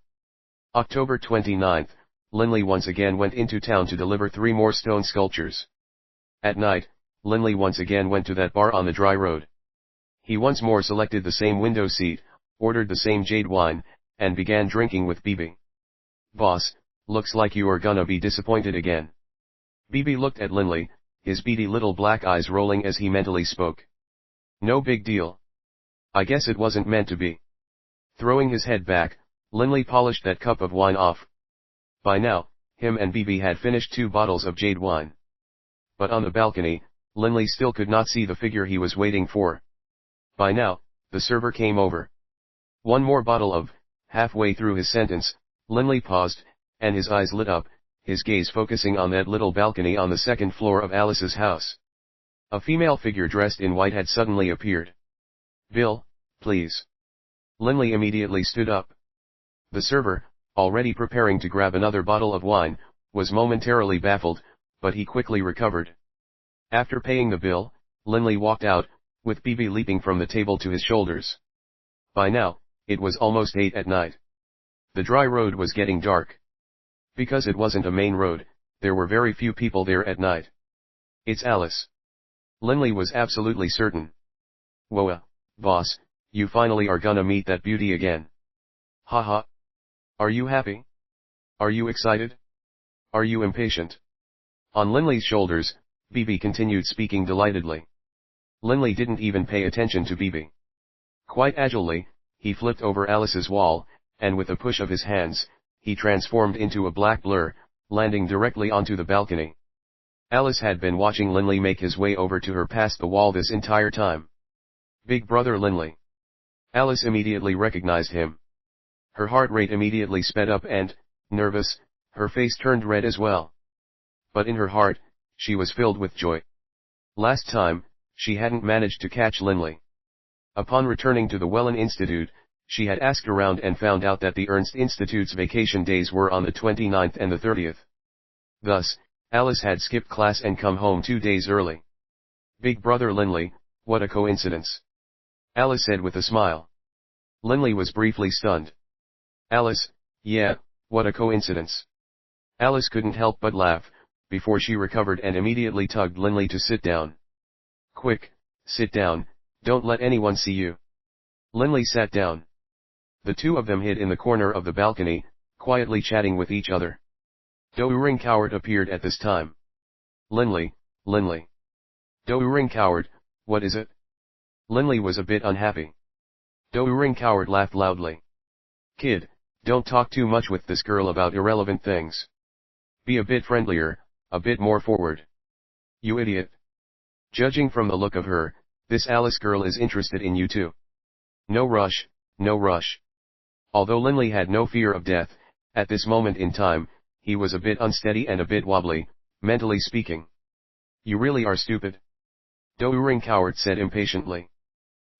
October 29th, Linley once again went into town to deliver 3 more stone sculptures. At night, Linley once again went to that bar on the dry road. He once more selected the same window seat, ordered the same jade wine, and began drinking with Bibi. "Boss, looks like you are gonna be disappointed again." Bibi looked at Linley, his beady little black eyes rolling as he mentally spoke. "No big deal. I guess it wasn't meant to be." Throwing his head back, Linley polished that cup of wine off. By now, him and Bibi had finished 2 bottles of jade wine. But on the balcony, Linley still could not see the figure he was waiting for. By now, the server came over. "1 more bottle of," halfway through his sentence, Linley paused, and his eyes lit up, his gaze focusing on that little balcony on the 2nd floor of Alice's house. A female figure dressed in white had suddenly appeared. "Bill, please." Linley immediately stood up. The server, already preparing to grab another bottle of wine, was momentarily baffled, but he quickly recovered. After paying the bill, Linley walked out, with Bibi leaping from the table to his shoulders. By now, it was almost 8 at night. The dry road was getting dark. Because it wasn't a main road, there were very few people there at night. "It's Alice." Linley was absolutely certain. "Whoa, boss, you finally are gonna meet that beauty again." "Haha. Are you happy? Are you excited? Are you impatient?" On Linley's shoulders, Bibi continued speaking delightedly. Linley didn't even pay attention to Bibi. Quite agilely, he flipped over Alice's wall, and with a push of his hands, he transformed into a black blur, landing directly onto the balcony. Alice had been watching Linley make his way over to her past the wall this entire time. "Big brother Linley." Alice immediately recognized him. Her heart rate immediately sped up and, nervous, her face turned red as well. But in her heart, she was filled with joy. Last time, she hadn't managed to catch Linley. Upon returning to the Welland Institute, she had asked around and found out that the Ernst Institute's vacation days were on the 29th and the 30th. Thus, Alice had skipped class and come home 2 days early. "Big brother Linley, what a coincidence," Alice said with a smile. Linley was briefly stunned. "Alice, yeah, what a coincidence." Alice couldn't help but laugh, before she recovered and immediately tugged Linley to sit down. "Quick, sit down, don't let anyone see you." Linley sat down. The 2 of them hid in the corner of the balcony, quietly chatting with each other. Doering Coward appeared at this time. "Linley, Linley." "Doering Coward, what is it?" Linley was a bit unhappy. Doering Coward laughed loudly. "Kid, don't talk too much with this girl about irrelevant things. Be a bit friendlier, a bit more forward. You idiot. Judging from the look of her, this Alice girl is interested in you too. No rush, no rush." Although Linley had no fear of death, at this moment in time, he was a bit unsteady and a bit wobbly, mentally speaking. You really are stupid. Doering Cowart said impatiently.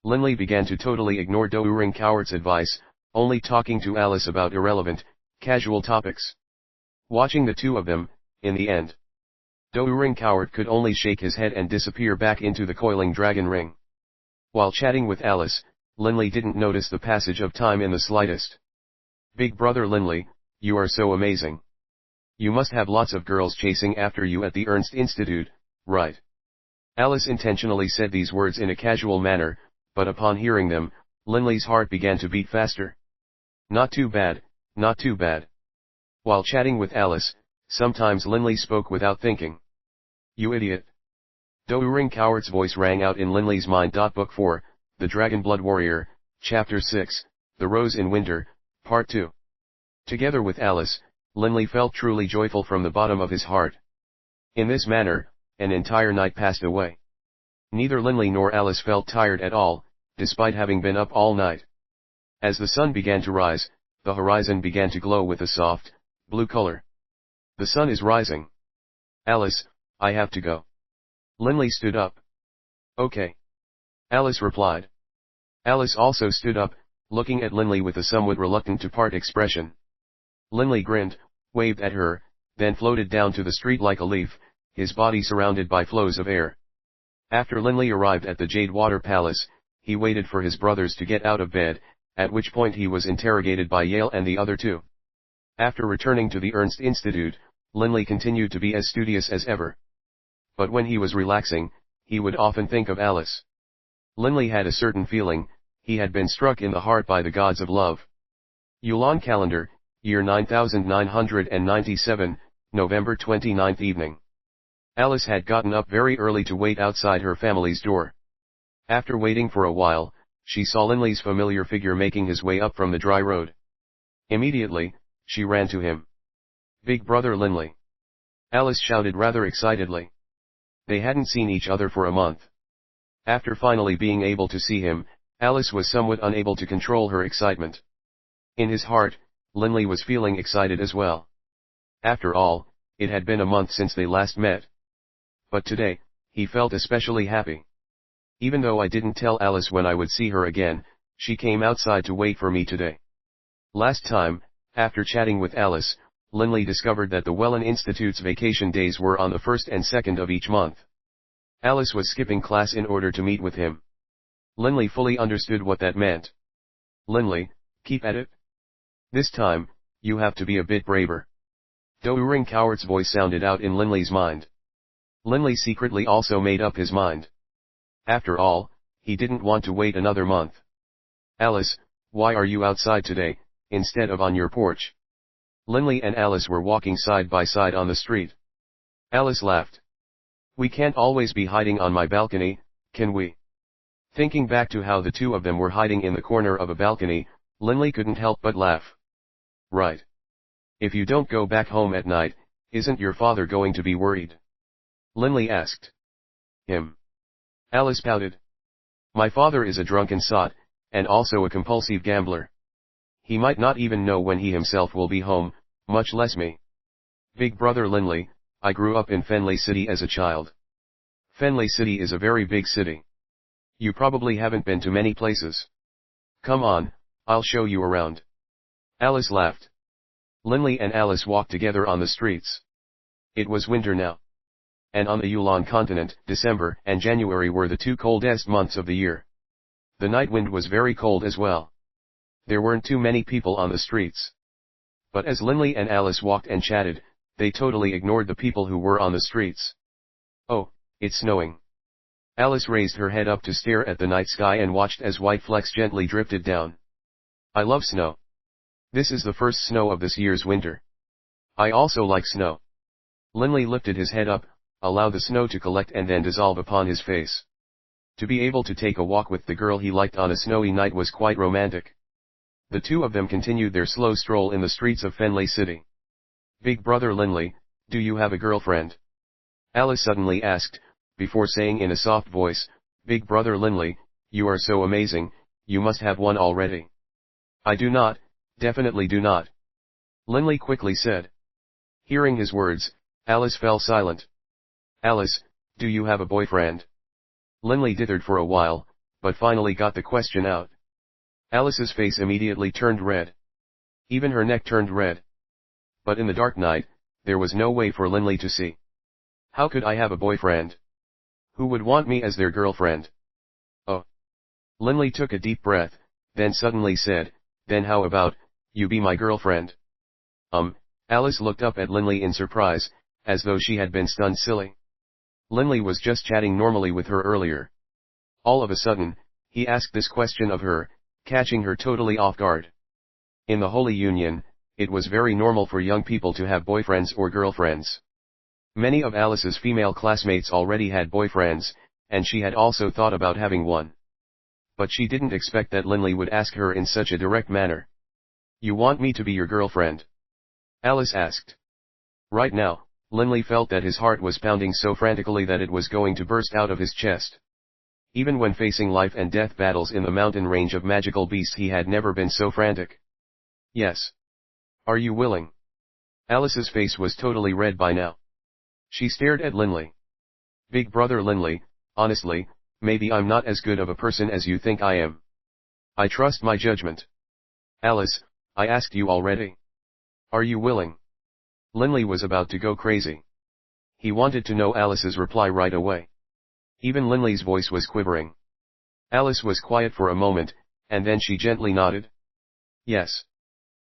Linley began to totally ignore Doering Cowart's advice, only talking to Alice about irrelevant, casual topics. Watching the two of them, in the end, Doering Cowart could only shake his head and disappear back into the coiling dragon ring. While chatting with Alice, Linley didn't notice the passage of time in the slightest. Big brother Linley, you are so amazing. You must have lots of girls chasing after you at the Ernst Institute, right? Alice intentionally said these words in a casual manner, but upon hearing them, Linley's heart began to beat faster. Not too bad, not too bad. While chatting with Alice, sometimes Linley spoke without thinking. You idiot. Doering Cowart's voice rang out in Linley's mind. Book 4, The Dragon Blood Warrior, Chapter 6, The Rose in Winter, Part 2. Together with Alice, Linley felt truly joyful from the bottom of his heart. In this manner, an entire night passed away. Neither Linley nor Alice felt tired at all, despite having been up all night. As the sun began to rise, the horizon began to glow with a soft, blue color. The sun is rising. Alice, I have to go. Linley stood up. Okay. Alice replied. Alice also stood up, looking at Linley with a somewhat reluctant to part expression. Linley grinned, waved at her, then floated down to the street like a leaf, his body surrounded by flows of air. After Linley arrived at the Jade Water Palace, he waited for his brothers to get out of bed, at which point he was interrogated by Yale and the other two. After returning to the Ernst Institute, Linley continued to be as studious as ever. But when he was relaxing, he would often think of Alice. Linley had a certain feeling, he had been struck in the heart by the gods of love. Yulan Calendar, year 9997, November 29th evening. Alice had gotten up very early to wait outside her family's door. After waiting for a while, she saw Linley's familiar figure making his way up from the dry road. Immediately, she ran to him. Big brother Linley. Alice shouted rather excitedly. They hadn't seen each other for a month. After finally being able to see him, Alice was somewhat unable to control her excitement. In his heart, Linley was feeling excited as well. After all, it had been a month since they last met. But today, he felt especially happy. Even though I didn't tell Alice when I would see her again, she came outside to wait for me today. Last time, after chatting with Alice, Linley discovered that the Yulan Institute's vacation days were on the 1st and 2nd of each month. Alice was skipping class in order to meet with him. Linley fully understood what that meant. Linley, keep at it. This time, you have to be a bit braver. Doering Cowart's voice sounded out in Linley's mind. Linley secretly also made up his mind. After all, he didn't want to wait another month. Alice, why are you outside today, instead of on your porch? Linley and Alice were walking side by side on the street. Alice laughed. We can't always be hiding on my balcony, can we? Thinking back to how the two of them were hiding in the corner of a balcony, Linley couldn't help but laugh. Right. If you don't go back home at night, isn't your father going to be worried? Linley asked. Him. Alice pouted. My father is a drunken sot, and also a compulsive gambler. He might not even know when he himself will be home, much less me. Big brother Linley, I grew up in Fenley City as a child. Fenley City is a very big city. You probably haven't been to many places. Come on, I'll show you around. Alice laughed. Linley and Alice walked together on the streets. It was winter now. And on the Yulan Continent, December and January were the two coldest months of the year. The night wind was very cold as well. There weren't too many people on the streets. But as Linley and Alice walked and chatted, they totally ignored the people who were on the streets. Oh, it's snowing. Alice raised her head up to stare at the night sky and watched as white flecks gently drifted down. I love snow. This is the first snow of this year's winter. I also like snow. Linley lifted his head up, allowed the snow to collect and then dissolve upon his face. To be able to take a walk with the girl he liked on a snowy night was quite romantic. The two of them continued their slow stroll in the streets of Fenley City. Big brother Linley, do you have a girlfriend? Alice suddenly asked, before saying in a soft voice, Big brother Linley, you are so amazing, you must have one already. I do not, definitely do not. Linley quickly said. Hearing his words, Alice fell silent. Alice, Do you have a boyfriend? Linley dithered for a while, but finally got the question out. Alice's face immediately turned red. Even her neck turned red. But in the dark night, there was no way for Linley to see. How could I have a boyfriend? Who would want me as their girlfriend? Oh. Linley took a deep breath, then suddenly said, then how about, you be my girlfriend? Alice looked up at Linley in surprise, as though she had been stunned silly. Linley was just chatting normally with her earlier. All of a sudden, he asked this question of her, catching her totally off guard. In the Holy Union, it was very normal for young people to have boyfriends or girlfriends. Many of Alice's female classmates already had boyfriends, and she had also thought about having one. But she didn't expect that Linley would ask her in such a direct manner. You want me to be your girlfriend? Alice asked. Right now, Linley felt that his heart was pounding so frantically that it was going to burst out of his chest. Even when facing life and death battles in the mountain range of magical beasts, he had never been so frantic. Yes. Are you willing? Alice's face was totally red by now. She stared at Linley. Big brother Linley, honestly, maybe I'm not as good of a person as you think I am. I trust my judgment. Alice, I asked you already. Are you willing? Linley was about to go crazy. He wanted to know Alice's reply right away. Even Linley's voice was quivering. Alice was quiet for a moment, and then she gently nodded. Yes.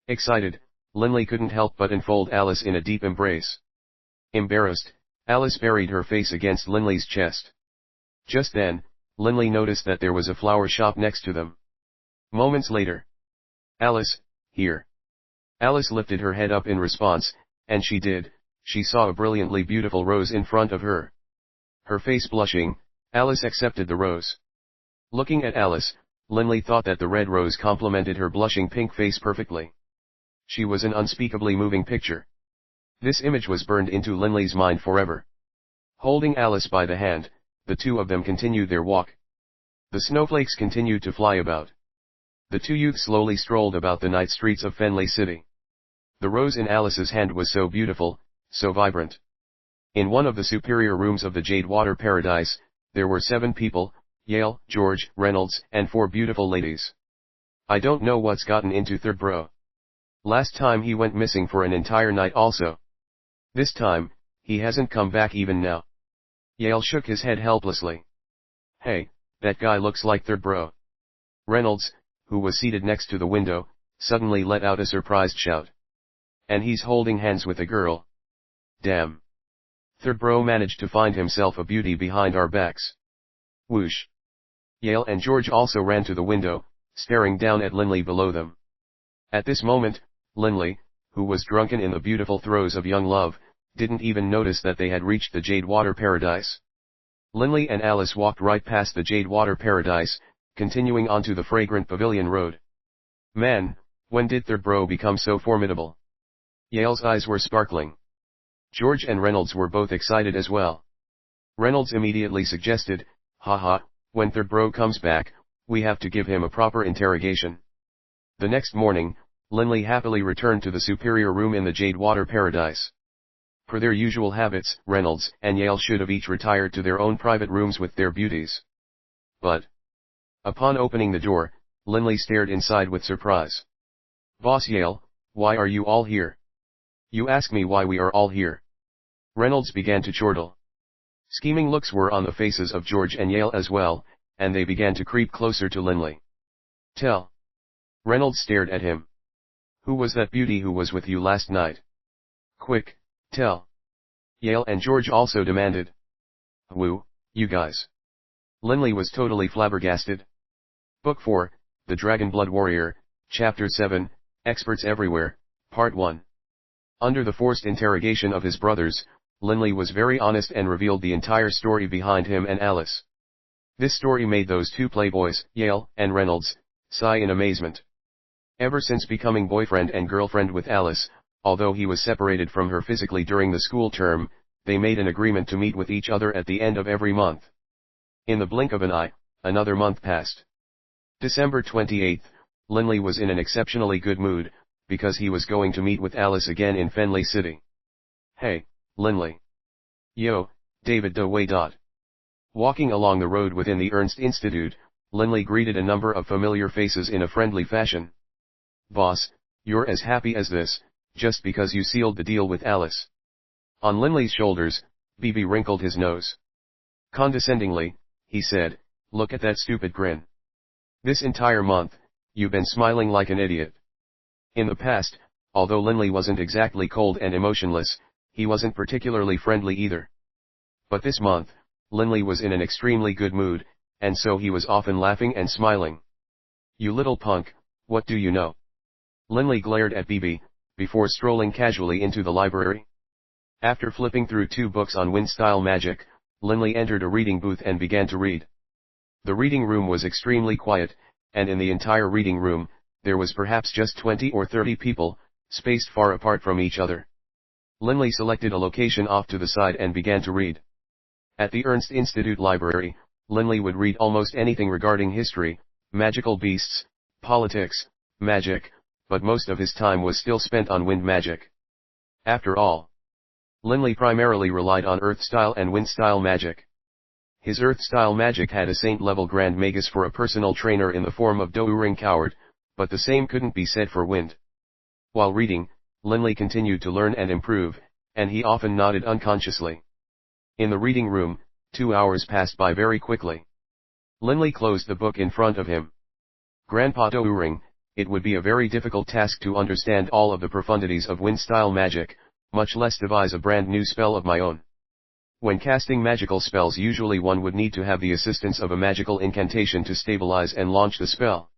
Excited, Linley couldn't help but enfold Alice in a deep embrace. Embarrassed, Alice buried her face against Linley's chest. Just then, Linley noticed that there was a flower shop next to them. Moments later. Alice, here. Alice lifted her head up in response, and she did, she saw a brilliantly beautiful rose in front of her. Her face blushing, Alice accepted the rose. Looking at Alice, Linley thought that the red rose complemented her blushing pink face perfectly. She was an unspeakably moving picture. This image was burned into Linley's mind forever. Holding Alice by the hand, the two of them continued their walk. The snowflakes continued to fly about. The two youths slowly strolled about the night streets of Fenley City. The rose in Alice's hand was so beautiful, so vibrant. In one of the superior rooms of the Jade Water Paradise, there were 7 people, Yale, George, Reynolds, and 4 beautiful ladies. I don't know what's gotten into third bro. Last time he went missing for an entire night also. This time, he hasn't come back even now. Yale shook his head helplessly. Hey, that guy looks like third bro. Reynolds, who was seated next to the window, suddenly let out a surprised shout. And he's holding hands with a girl. Damn. Third bro managed to find himself a beauty behind our backs. Whoosh. Yale and George also ran to the window, staring down at Linley below them. At this moment, Linley, who was drunken in the beautiful throes of young love, didn't even notice that they had reached the Jade Water Paradise. Linley and Alice walked right past the Jade Water Paradise, continuing onto the fragrant Pavilion Road. Man, when did third bro become so formidable? Yale's eyes were sparkling. George and Reynolds were both excited as well. Reynolds immediately suggested, haha, when third bro comes back, we have to give him a proper interrogation. The next morning, Linley happily returned to the superior room in the Jade Water Paradise. Per their usual habits, Reynolds and Yale should have each retired to their own private rooms with their beauties. But, upon opening the door, Linley stared inside with surprise. Boss Yale, why are you all here? You ask me why we are all here. Reynolds began to chortle. Scheming looks were on the faces of George and Yale as well, and they began to creep closer to Linley. Tell. Reynolds stared at him. Who was that beauty who was with you last night? Quick, tell. Yale and George also demanded. Woo, you guys. Linley was totally flabbergasted. Book 4, The Dragon Blood Warrior, Chapter 7, Experts Everywhere, Part 1. Under the forced interrogation of his brothers, Linley was very honest and revealed the entire story behind him and Alice. This story made those two playboys, Yale and Reynolds, sigh in amazement. Ever since becoming boyfriend and girlfriend with Alice, although he was separated from her physically during the school term, they made an agreement to meet with each other at the end of every month. In the blink of an eye, another month passed. December 28th, Linley was in an exceptionally good mood, because he was going to meet with Alice again in Fenley City. Hey, Linley. Yo, David De Wei. Walking along the road within the Ernst Institute, Linley greeted a number of familiar faces in a friendly fashion. "Boss, you're as happy as this, just because you sealed the deal with Alice." On Linley's shoulders, Bibi wrinkled his nose. Condescendingly, he said, "Look at that stupid grin. This entire month, you've been smiling like an idiot." In the past, although Linley wasn't exactly cold and emotionless, he wasn't particularly friendly either. But this month, Linley was in an extremely good mood, and so he was often laughing and smiling. "You little punk, what do you know?" Linley glared at Bibi, before strolling casually into the library. After flipping through 2 books on wind-style magic, Linley entered a reading booth and began to read. The reading room was extremely quiet, and in the entire reading room, there was perhaps just 20 or 30 people, spaced far apart from each other. Linley selected a location off to the side and began to read. At the Ernst Institute Library, Linley would read almost anything regarding history, magical beasts, politics, magic, but most of his time was still spent on wind magic. After all, Linley primarily relied on earth-style and wind-style magic. His earth-style magic had a saint-level Grand Magus for a personal trainer in the form of Do-Ring Coward, but the same couldn't be said for wind. While reading, Linley continued to learn and improve, and he often nodded unconsciously. In the reading room, 2 hours passed by very quickly. Linley closed the book in front of him. "Grandpa Do-Ring, it would be a very difficult task to understand all of the profundities of wind-style magic, much less devise a brand new spell of my own. When casting magical spells, usually one would need to have the assistance of a magical incantation to stabilize and launch the spell.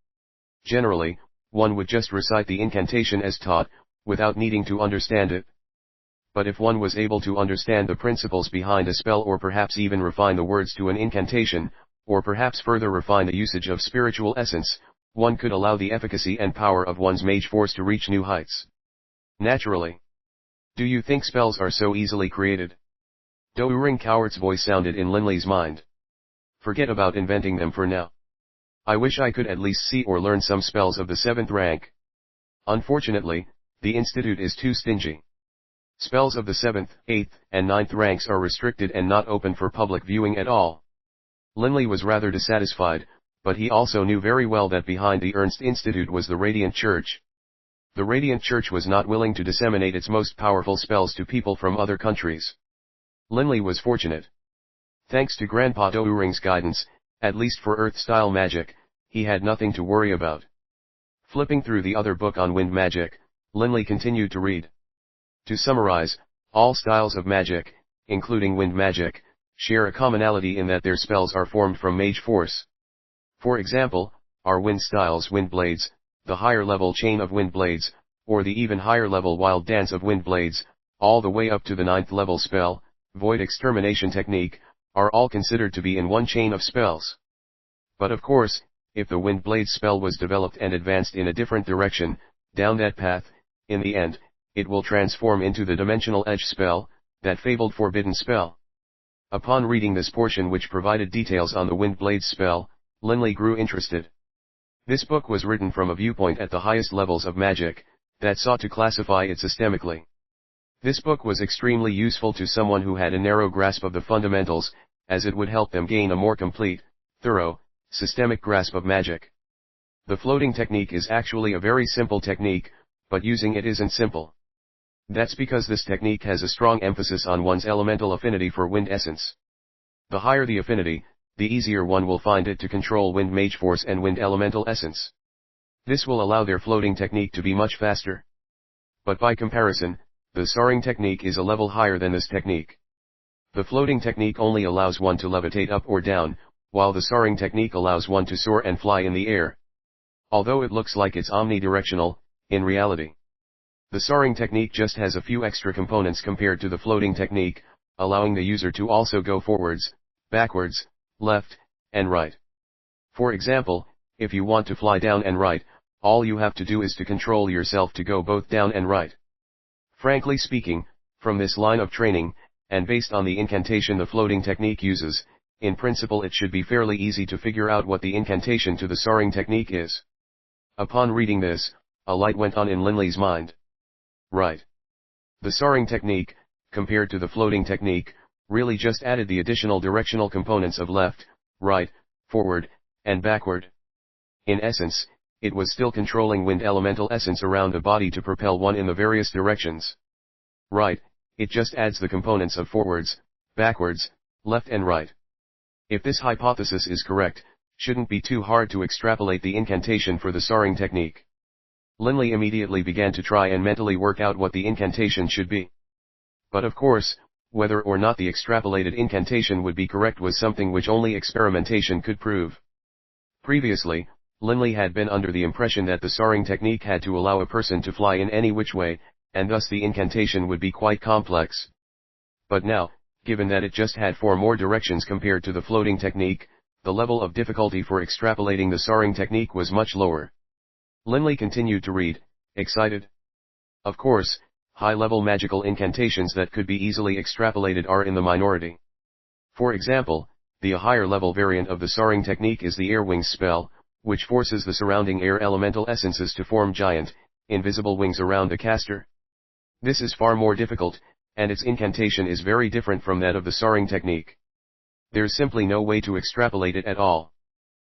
Generally, one would just recite the incantation as taught, without needing to understand it. But if one was able to understand the principles behind a spell, or perhaps even refine the words to an incantation, or perhaps further refine the usage of spiritual essence, one could allow the efficacy and power of one's mage force to reach new heights. Naturally. Do you think spells are so easily created?" Do-Ring Coward's voice sounded in Linley's mind. "Forget about inventing them for now. I wish I could at least see or learn some spells of the 7th rank. Unfortunately, the Institute is too stingy. Spells of the 7th, 8th, and 9th ranks are restricted and not open for public viewing at all." Linley was rather dissatisfied, but he also knew very well that behind the Ernst Institute was the Radiant Church. The Radiant Church was not willing to disseminate its most powerful spells to people from other countries. Linley was fortunate. Thanks to Grandpa Do-Ring's guidance, at least for earth-style magic, he had nothing to worry about. Flipping through the other book on wind magic, Linley continued to read. To summarize, all styles of magic, including wind magic, share a commonality in that their spells are formed from mage force. For example, our wind styles wind blades, the higher level chain of wind blades, or the even higher level wild dance of wind blades, all the way up to the 9th level spell, void extermination technique, are all considered to be in one chain of spells. But of course, if the wind blade spell was developed and advanced in a different direction, down that path, in the end, it will transform into the dimensional edge spell, that fabled forbidden spell. Upon reading this portion, which provided details on the wind blade spell, Linley grew interested. This book was written from a viewpoint at the highest levels of magic, that sought to classify it systemically. This book was extremely useful to someone who had a narrow grasp of the fundamentals, as it would help them gain a more complete, thorough, systemic grasp of magic. The floating technique is actually a very simple technique, but using it isn't simple. That's because this technique has a strong emphasis on one's elemental affinity for wind essence. The higher the affinity, the easier one will find it to control wind mage force and wind elemental essence. This will allow their floating technique to be much faster. But by comparison, the soaring technique is a level higher than this technique. The floating technique only allows one to levitate up or down, while the soaring technique allows one to soar and fly in the air. Although it looks like it's omnidirectional, in reality, the soaring technique just has a few extra components compared to the floating technique, allowing the user to also go forwards, backwards, left, and right. For example, if you want to fly down and right, all you have to do is to control yourself to go both down and right. Frankly speaking, from this line of training, and based on the incantation the floating technique uses, in principle it should be fairly easy to figure out what the incantation to the soaring technique is. Upon reading this, a light went on in Linley's mind. Right. The soaring technique, compared to the floating technique, really just added the additional directional components of left, right, forward, and backward. In essence, it was still controlling wind elemental essence around the body to propel one in the various directions. Right, it just adds the components of forwards, backwards, left and right. If this hypothesis is correct, shouldn't be too hard to extrapolate the incantation for the soaring technique. Linley immediately began to try and mentally work out what the incantation should be. But of course, whether or not the extrapolated incantation would be correct was something which only experimentation could prove. Previously, Linley had been under the impression that the soaring technique had to allow a person to fly in any which way, and thus the incantation would be quite complex. But now, given that it just had 4 more directions compared to the floating technique, the level of difficulty for extrapolating the soaring technique was much lower. Linley continued to read, excited. Of course, high-level magical incantations that could be easily extrapolated are in the minority. For example, the higher-level variant of the soaring technique is the air wings spell, which forces the surrounding air elemental essences to form giant, invisible wings around the caster. This is far more difficult, and its incantation is very different from that of the soaring technique. There's simply no way to extrapolate it at all.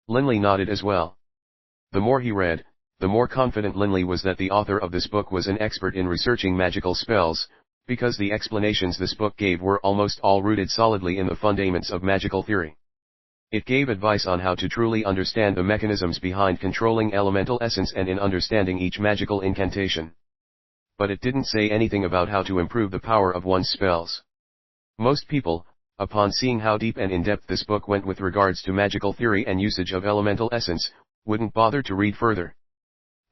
Linley nodded as well. The more he read, the more confident Linley was that the author of this book was an expert in researching magical spells, because the explanations this book gave were almost all rooted solidly in the fundaments of magical theory. It gave advice on how to truly understand the mechanisms behind controlling elemental essence and in understanding each magical incantation. But it didn't say anything about how to improve the power of one's spells. Most people, upon seeing how deep and in-depth this book went with regards to magical theory and usage of elemental essence, wouldn't bother to read further.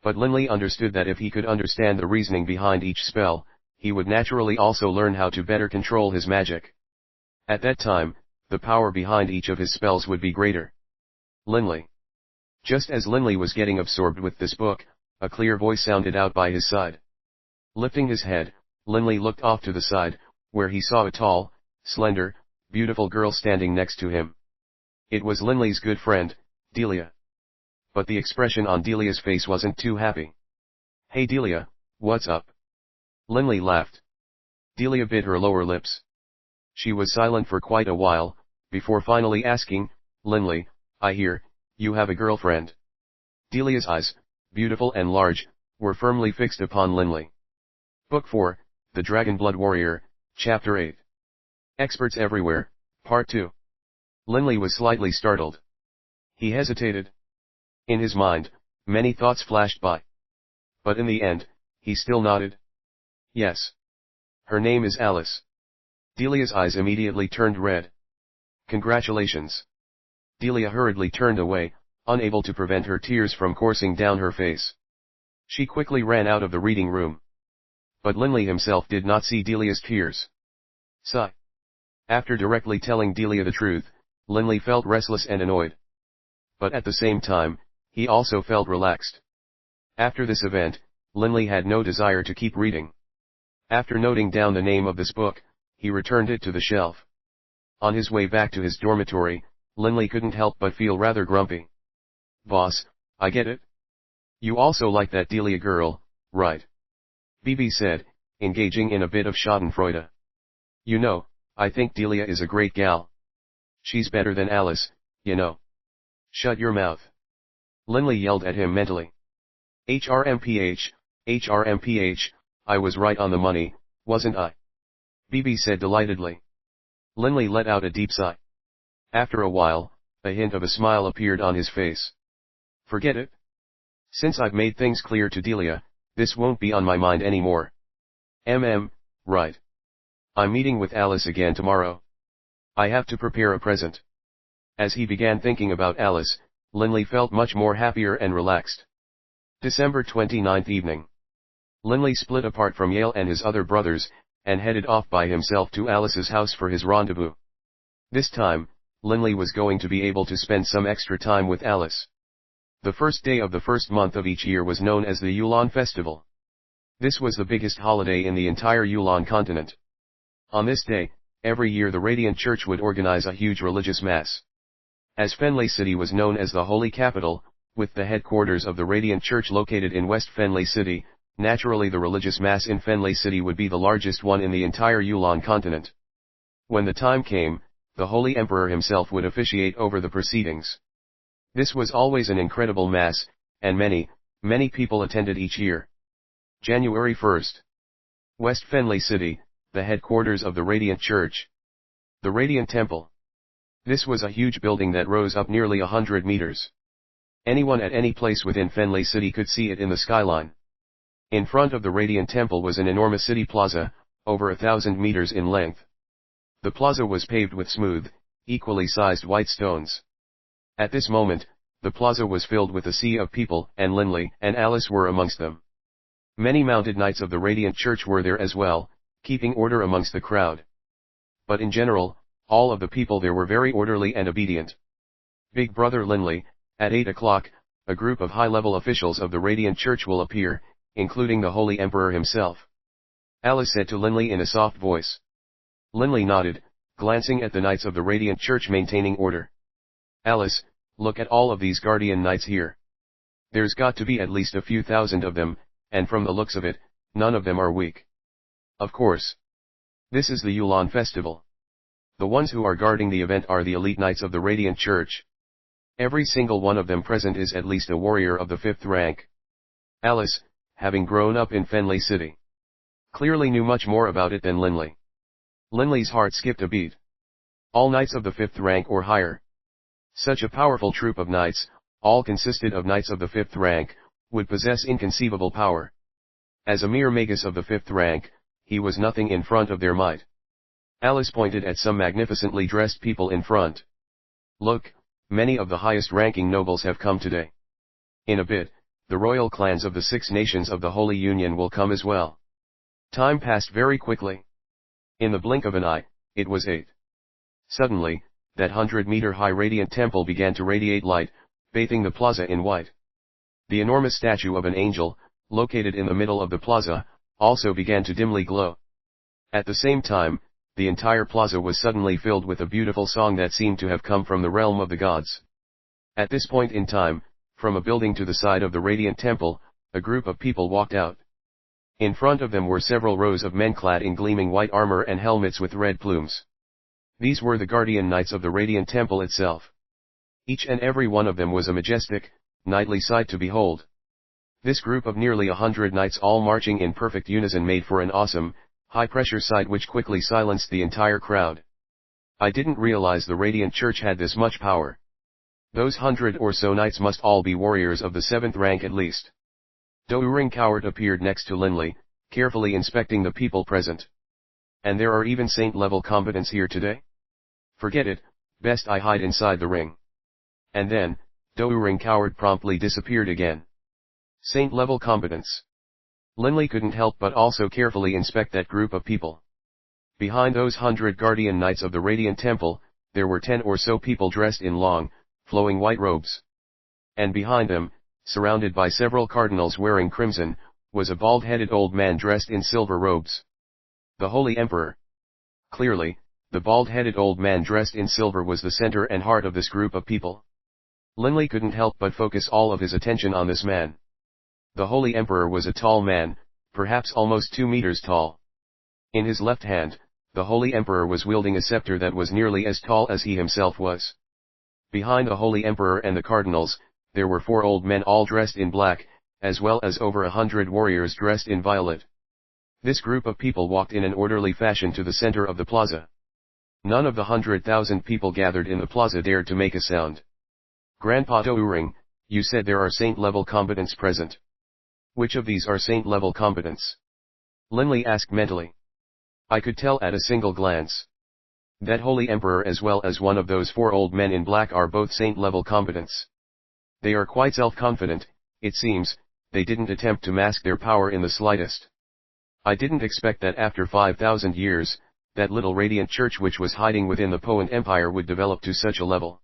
But Linley understood that if he could understand the reasoning behind each spell, he would naturally also learn how to better control his magic. At that time, the power behind each of his spells would be greater. Linley. Just as Linley was getting absorbed with this book, a clear voice sounded out by his side. Lifting his head, Linley looked off to the side, where he saw a tall, slender, beautiful girl standing next to him. It was Linley's good friend, Delia. But the expression on Delia's face wasn't too happy. Hey Delia, what's up? Linley laughed. Delia bit her lower lips. She was silent for quite a while, before finally asking, Linley, I hear, you have a girlfriend. Delia's eyes, beautiful and large, were firmly fixed upon Linley. Book 4, The Dragon Blood Warrior, Chapter 8. Experts Everywhere, Part 2. Linley was slightly startled. He hesitated. In his mind, many thoughts flashed by. But in the end, he still nodded. Yes. Her name is Alice. Delia's eyes immediately turned red. Congratulations. Delia hurriedly turned away, unable to prevent her tears from coursing down her face. She quickly ran out of the reading room. But Linley himself did not see Delia's tears. Sigh. After directly telling Delia the truth, Linley felt restless and annoyed. But at the same time, he also felt relaxed. After this event, Linley had no desire to keep reading. After noting down the name of this book, he returned it to the shelf. On his way back to his dormitory, Linley couldn't help but feel rather grumpy. Boss, I get it. You also like that Delia girl, right? Bibi said, engaging in a bit of schadenfreude. You know, I think Delia is a great gal. She's better than Alice, you know. Shut your mouth. Linley yelled at him mentally. HRMPH, HRMPH, I was right on the money, wasn't I? Bibi said delightedly. Linley let out a deep sigh. After a while, a hint of a smile appeared on his face. Forget it. Since I've made things clear to Delia, this won't be on my mind anymore. Right. I'm meeting with Alice again tomorrow. I have to prepare a present. As he began thinking about Alice, Linley felt much more happier and relaxed. December 29th evening. Linley split apart from Yale and his other brothers, and headed off by himself to Alice's house for his rendezvous. This time, Linley was going to be able to spend some extra time with Alice. The first day of the first month of each year was known as the Yulan Festival. This was the biggest holiday in the entire Yulan Continent. On this day, every year the Radiant Church would organize a huge religious mass. As Fenley City was known as the Holy Capital, with the headquarters of the Radiant Church located in West Fenley City, naturally the religious mass in Fenley City would be the largest one in the entire Yulan Continent. When the time came, the Holy Emperor himself would officiate over the proceedings. This was always an incredible mass, and many people attended each year. January 1st. West Fenley City, the headquarters of the Radiant Church. The Radiant Temple. This was a huge building that rose up nearly 100 meters. Anyone at any place within Fenley City could see it in the skyline. In front of the Radiant Temple was an enormous city plaza, over 1,000 meters in length. The plaza was paved with smooth, equally sized white stones. At this moment, the plaza was filled with a sea of people, and Linley and Alice were amongst them. Many mounted knights of the Radiant Church were there as well, keeping order amongst the crowd. But in general, all of the people there were very orderly and obedient. Big Brother Linley, at 8 o'clock, a group of high-level officials of the Radiant Church will appear, including the Holy Emperor himself. Alice said to Linley in a soft voice. Linley nodded, glancing at the knights of the Radiant Church maintaining order. Alice, look at all of these guardian knights here. There's got to be at least a few thousand of them, and from the looks of it, none of them are weak. Of course. This is the Yulan festival. The ones who are guarding the event are the elite knights of the Radiant Church. Every single one of them present is at least a warrior of the 5th rank. Alice, having grown up in Fenley City, clearly knew much more about it than Linley. Linley's heart skipped a beat. All knights of the 5th rank or higher. Such a powerful troop of knights, all consisted of knights of the 5th rank, would possess inconceivable power. As a mere magus of the 5th rank, he was nothing in front of their might. Alice pointed at some magnificently dressed people in front. Look, many of the highest-ranking nobles have come today. In a bit, the royal clans of the 6 nations of the Holy Union will come as well. Time passed very quickly. In the blink of an eye, it was 8. Suddenly, that 100-meter-high radiant temple began to radiate light, bathing the plaza in white. The enormous statue of an angel, located in the middle of the plaza, also began to dimly glow. At the same time, the entire plaza was suddenly filled with a beautiful song that seemed to have come from the realm of the gods. At this point in time, from a building to the side of the radiant temple, a group of people walked out. In front of them were several rows of men clad in gleaming white armor and helmets with red plumes. These were the guardian knights of the radiant temple itself. Each and every one of them was a majestic, knightly sight to behold. This group of nearly 100 knights all marching in perfect unison made for an awesome, high-pressure sight which quickly silenced the entire crowd. I didn't realize the Radiant Church had this much power. Those 100 or so knights must all be warriors of the 7th rank at least. Douring Coward appeared next to Linley, carefully inspecting the people present. And there are even saint-level combatants here today? Forget it, best I hide inside the ring. And then, Douring Coward promptly disappeared again. Saint-level combatants. Linley couldn't help but also carefully inspect that group of people. Behind those 100 guardian knights of the Radiant Temple, there were 10 or so people dressed in long, flowing white robes. And behind them, surrounded by several cardinals wearing crimson, was a bald-headed old man dressed in silver robes. The Holy Emperor. Clearly, the bald-headed old man dressed in silver was the center and heart of this group of people. Linley couldn't help but focus all of his attention on this man. The Holy Emperor was a tall man, perhaps almost 2 meters tall. In his left hand, the Holy Emperor was wielding a scepter that was nearly as tall as he himself was. Behind the Holy Emperor and the cardinals, there were 4 old men all dressed in black, as well as over 100 warriors dressed in violet. This group of people walked in an orderly fashion to the center of the plaza. None of the 100,000 people gathered in the plaza dared to make a sound. Grandpa Douring, you said there are saint-level combatants present. Which of these are saint-level combatants? Linley asked mentally. I could tell at a single glance. That Holy Emperor as well as one of those 4 old men in black are both saint-level combatants. They are quite self-confident, it seems, they didn't attempt to mask their power in the slightest. I didn't expect that after 5,000 years, that little radiant church which was hiding within the Poan Empire would develop to such a level.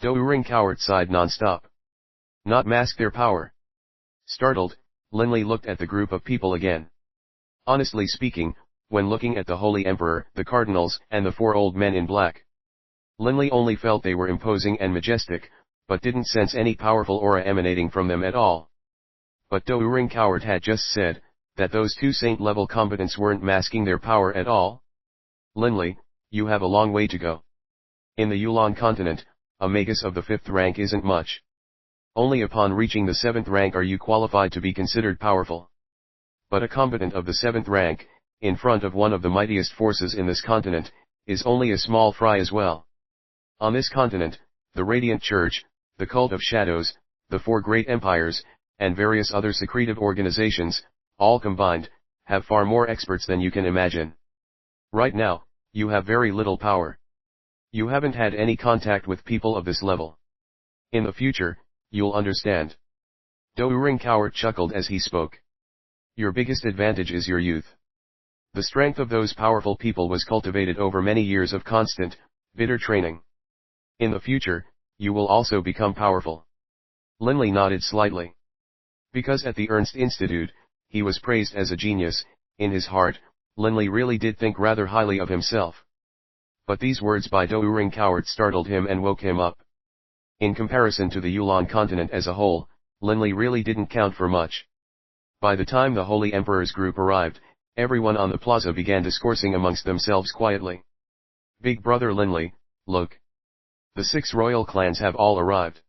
Douring Coward sighed non-stop. Not mask their power. Startled, Linley looked at the group of people again. Honestly speaking, when looking at the Holy Emperor, the cardinals, and the 4 old men in black, Linley only felt they were imposing and majestic, but didn't sense any powerful aura emanating from them at all. But Douring Coward had just said, that those 2 saint-level combatants weren't masking their power at all. Linley, you have a long way to go. In the Yulan Continent, a magus of the 5th rank isn't much. Only upon reaching the 7th rank are you qualified to be considered powerful. But a combatant of the 7th rank, in front of one of the mightiest forces in this continent, is only a small fry as well. On this continent, the Radiant Church, the Cult of Shadows, the 4 great empires, and various other secretive organizations, all combined, have far more experts than you can imagine. Right now, you have very little power. You haven't had any contact with people of this level. In the future, you'll understand. Douring Coward chuckled as he spoke. Your biggest advantage is your youth. The strength of those powerful people was cultivated over many years of constant, bitter training. In the future, you will also become powerful. Linley nodded slightly. Because at the Ernst Institute, he was praised as a genius, in his heart, Linley really did think rather highly of himself. But these words by Douring Coward startled him and woke him up. In comparison to the Yulan Continent as a whole, Linley really didn't count for much. By the time the Holy Emperor's group arrived, everyone on the plaza began discoursing amongst themselves quietly. Big brother Linley, look. The 6 royal clans have all arrived.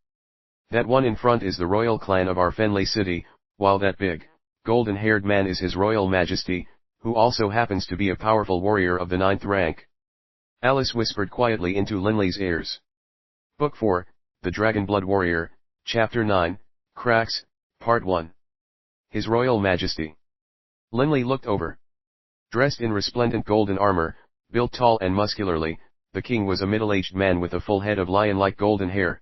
That one in front is the royal clan of our Fenley city, while that big, golden-haired man is His Royal Majesty, who also happens to be a powerful warrior of the 9th rank. Alice whispered quietly into Linley's ears. Book 4, The Dragon Blood Warrior, Chapter 9, Cracks, Part 1. His Royal Majesty. Linley looked over. Dressed in resplendent golden armor, built tall and muscularly, the king was a middle-aged man with a full head of lion-like golden hair.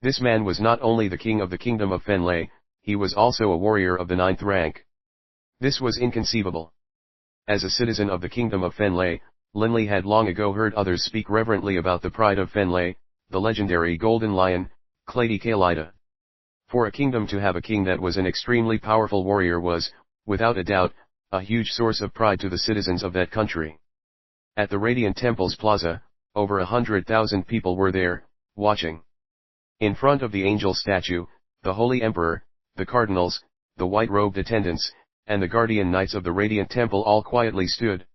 This man was not only the king of the kingdom of Fenley, he was also a warrior of the 9th rank. This was inconceivable. As a citizen of the kingdom of Fenley, Linley had long ago heard others speak reverently about the pride of Fenley, the legendary golden lion, Clady Kalida. For a kingdom to have a king that was an extremely powerful warrior was, without a doubt, a huge source of pride to the citizens of that country. At the Radiant Temple's plaza, over 100,000 people were there, watching. In front of the angel statue, the Holy Emperor, the cardinals, the white-robed attendants, and the guardian knights of the Radiant Temple all quietly stood.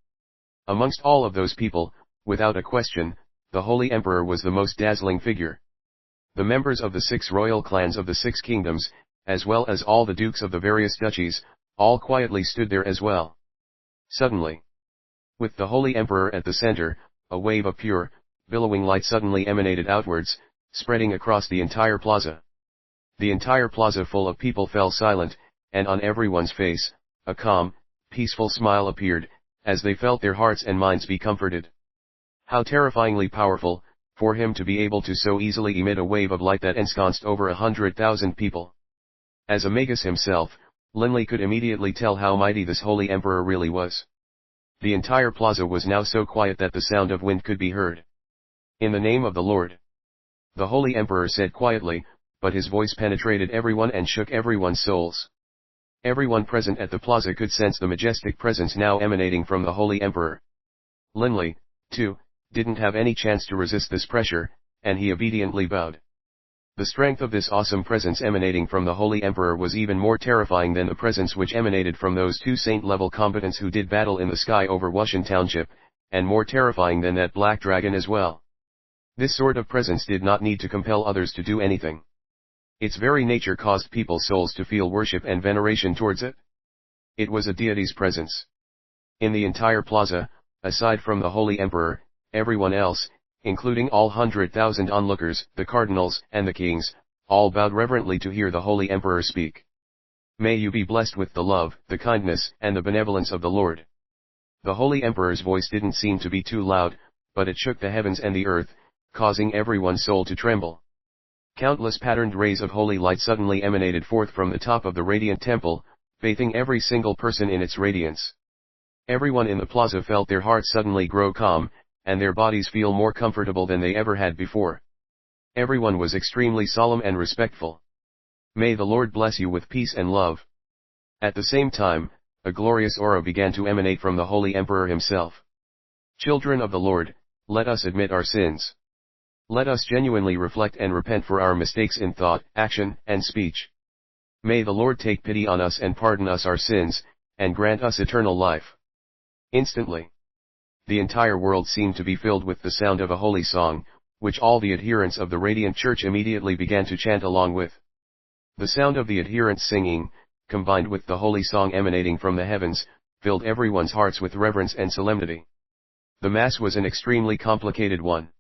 Amongst all of those people, without a question, the Holy Emperor was the most dazzling figure. The members of the 6 royal clans of the 6 kingdoms, as well as all the dukes of the various duchies, all quietly stood there as well. Suddenly, with the Holy Emperor at the center, a wave of pure, billowing light suddenly emanated outwards, spreading across the entire plaza. The entire plaza full of people fell silent, and on everyone's face, a calm, peaceful smile appeared, as they felt their hearts and minds be comforted. How terrifyingly powerful, for him to be able to so easily emit a wave of light that ensconced over 100,000 people. As a magus himself, Linley could immediately tell how mighty this Holy Emperor really was. The entire plaza was now so quiet that the sound of wind could be heard. In the name of the Lord. The Holy Emperor said quietly, but his voice penetrated everyone and shook everyone's souls. Everyone present at the plaza could sense the majestic presence now emanating from the Holy Emperor. Linley, too, didn't have any chance to resist this pressure, and he obediently bowed. The strength of this awesome presence emanating from the Holy Emperor was even more terrifying than the presence which emanated from those 2 saint-level combatants who did battle in the sky over Wushan Township, and more terrifying than that black dragon as well. This sort of presence did not need to compel others to do anything. Its very nature caused people's souls to feel worship and veneration towards it. It was a deity's presence. In the entire plaza, aside from the Holy Emperor, everyone else, including all 100,000 onlookers, the cardinals, and the kings, all bowed reverently to hear the Holy Emperor speak. May you be blessed with the love, the kindness, and the benevolence of the Lord. The Holy Emperor's voice didn't seem to be too loud, but it shook the heavens and the earth, causing everyone's soul to tremble. Countless patterned rays of holy light suddenly emanated forth from the top of the Radiant Temple, bathing every single person in its radiance. Everyone in the plaza felt their hearts suddenly grow calm, and their bodies feel more comfortable than they ever had before. Everyone was extremely solemn and respectful. May the Lord bless you with peace and love. At the same time, a glorious aura began to emanate from the Holy Emperor himself. Children of the Lord, let us admit our sins. Let us genuinely reflect and repent for our mistakes in thought, action, and speech. May the Lord take pity on us and pardon us our sins, and grant us eternal life. Instantly, the entire world seemed to be filled with the sound of a holy song, which all the adherents of the Radiant Church immediately began to chant along with. The sound of the adherents singing, combined with the holy song emanating from the heavens, filled everyone's hearts with reverence and solemnity. The Mass was an extremely complicated one.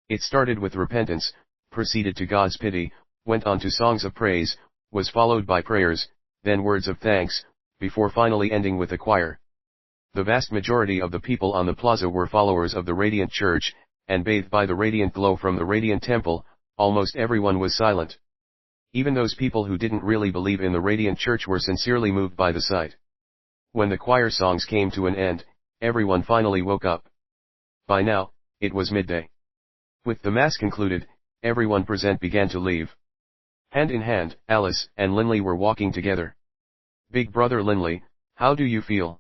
It started with repentance, proceeded to God's pity, went on to songs of praise, was followed by prayers, then words of thanks, before finally ending with a choir. The vast majority of the people on the plaza were followers of the Radiant Church, and bathed by the radiant glow from the Radiant Temple, almost everyone was silent. Even those people who didn't really believe in the Radiant Church were sincerely moved by the sight. When the choir songs came to an end, everyone finally woke up. By now, it was midday. With the Mass concluded, everyone present began to leave. Hand in hand, Alice and Linley were walking together. "Big brother Linley, how do you feel?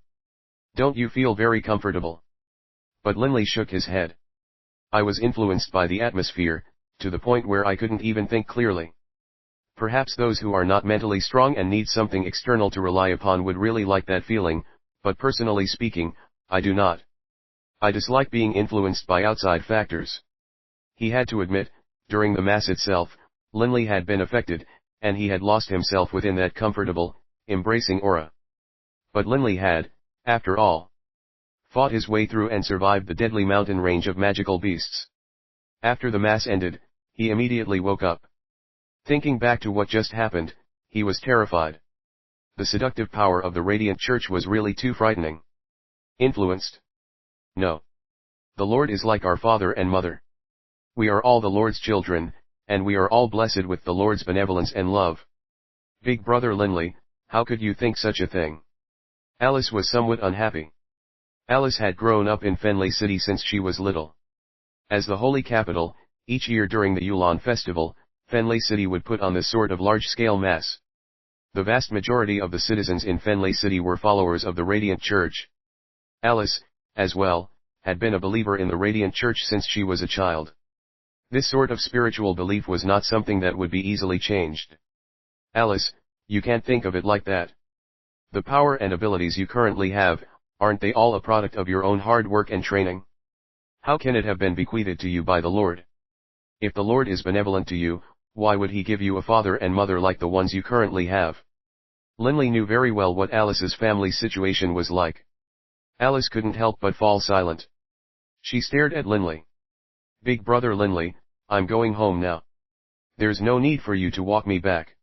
Don't you feel very comfortable?" But Linley shook his head. "I was influenced by the atmosphere, to the point where I couldn't even think clearly. Perhaps those who are not mentally strong and need something external to rely upon would really like that feeling, but personally speaking, I do not. I dislike being influenced by outside factors." He had to admit, during the Mass itself, Linley had been affected, and he had lost himself within that comfortable, embracing aura. But Linley had, after all, fought his way through and survived the deadly mountain range of magical beasts. After the Mass ended, he immediately woke up. Thinking back to what just happened, he was terrified. The seductive power of the Radiant Church was really too frightening. Influenced? No. The Lord is like our father and mother. We are all the Lord's children, and we are all blessed with the Lord's benevolence and love. Big brother Linley, how could you think such a thing? Alice was somewhat unhappy. Alice had grown up in Fenley City since she was little. As the holy capital, each year during the Yulan festival, Fenley City would put on this sort of large-scale Mass. The vast majority of the citizens in Fenley City were followers of the Radiant Church. Alice, as well, had been a believer in the Radiant Church since she was a child. This sort of spiritual belief was not something that would be easily changed. "Alice, you can't think of it like that. The power and abilities you currently have, aren't they all a product of your own hard work and training? How can it have been bequeathed to you by the Lord? If the Lord is benevolent to you, why would he give you a father and mother like the ones you currently have?" Linley knew very well what Alice's family situation was like. Alice couldn't help but fall silent. She stared at Linley. "Big brother Linley, I'm going home now. There's no need for you to walk me back."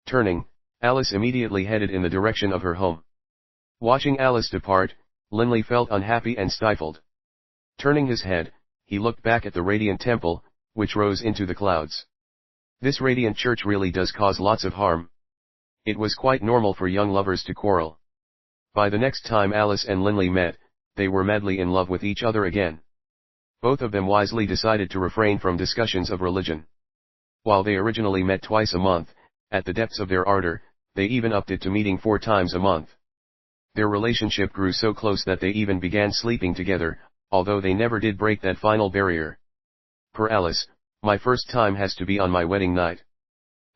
Turning, Alice immediately headed in the direction of her home. Watching Alice depart, Linley felt unhappy and stifled. Turning his head, he looked back at the Radiant Temple, which rose into the clouds. This Radiant Church really does cause lots of harm. It was quite normal for young lovers to quarrel. By the next time Alice and Linley met, they were madly in love with each other again. Both of them wisely decided to refrain from discussions of religion. While they originally met twice a month, at the depths of their ardor, they even upped it to meeting 4 times a month. Their relationship grew so close that they even began sleeping together, although they never did break that final barrier. Per Alice, "My first time has to be on my wedding night."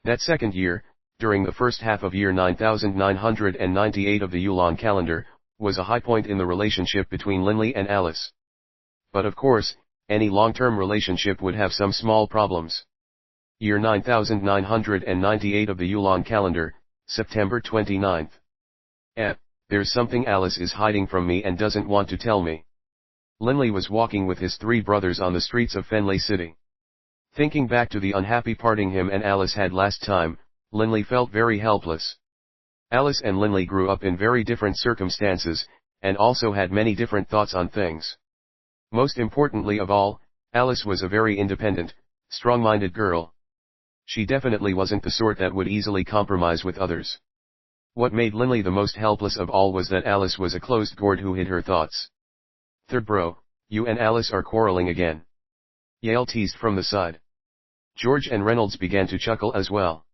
That second year, during the first half of year 9998 of the Yulan calendar, was a high point in the relationship between Linley and Alice. But of course, any long-term relationship would have some small problems. Year 9998 of the Yulan calendar, September 29th. There's something Alice is hiding from me and doesn't want to tell me. Linley was walking with his 3 brothers on the streets of Fenley City. Thinking back to the unhappy parting him and Alice had last time, Linley felt very helpless. Alice and Linley grew up in very different circumstances, and also had many different thoughts on things. Most importantly of all, Alice was a very independent, strong-minded girl. She definitely wasn't the sort that would easily compromise with others. What made Linley the most helpless of all was that Alice was a closed gourd who hid her thoughts. "Third bro, you and Alice are quarreling again," Yale teased from the side. George and Reynolds began to chuckle as well.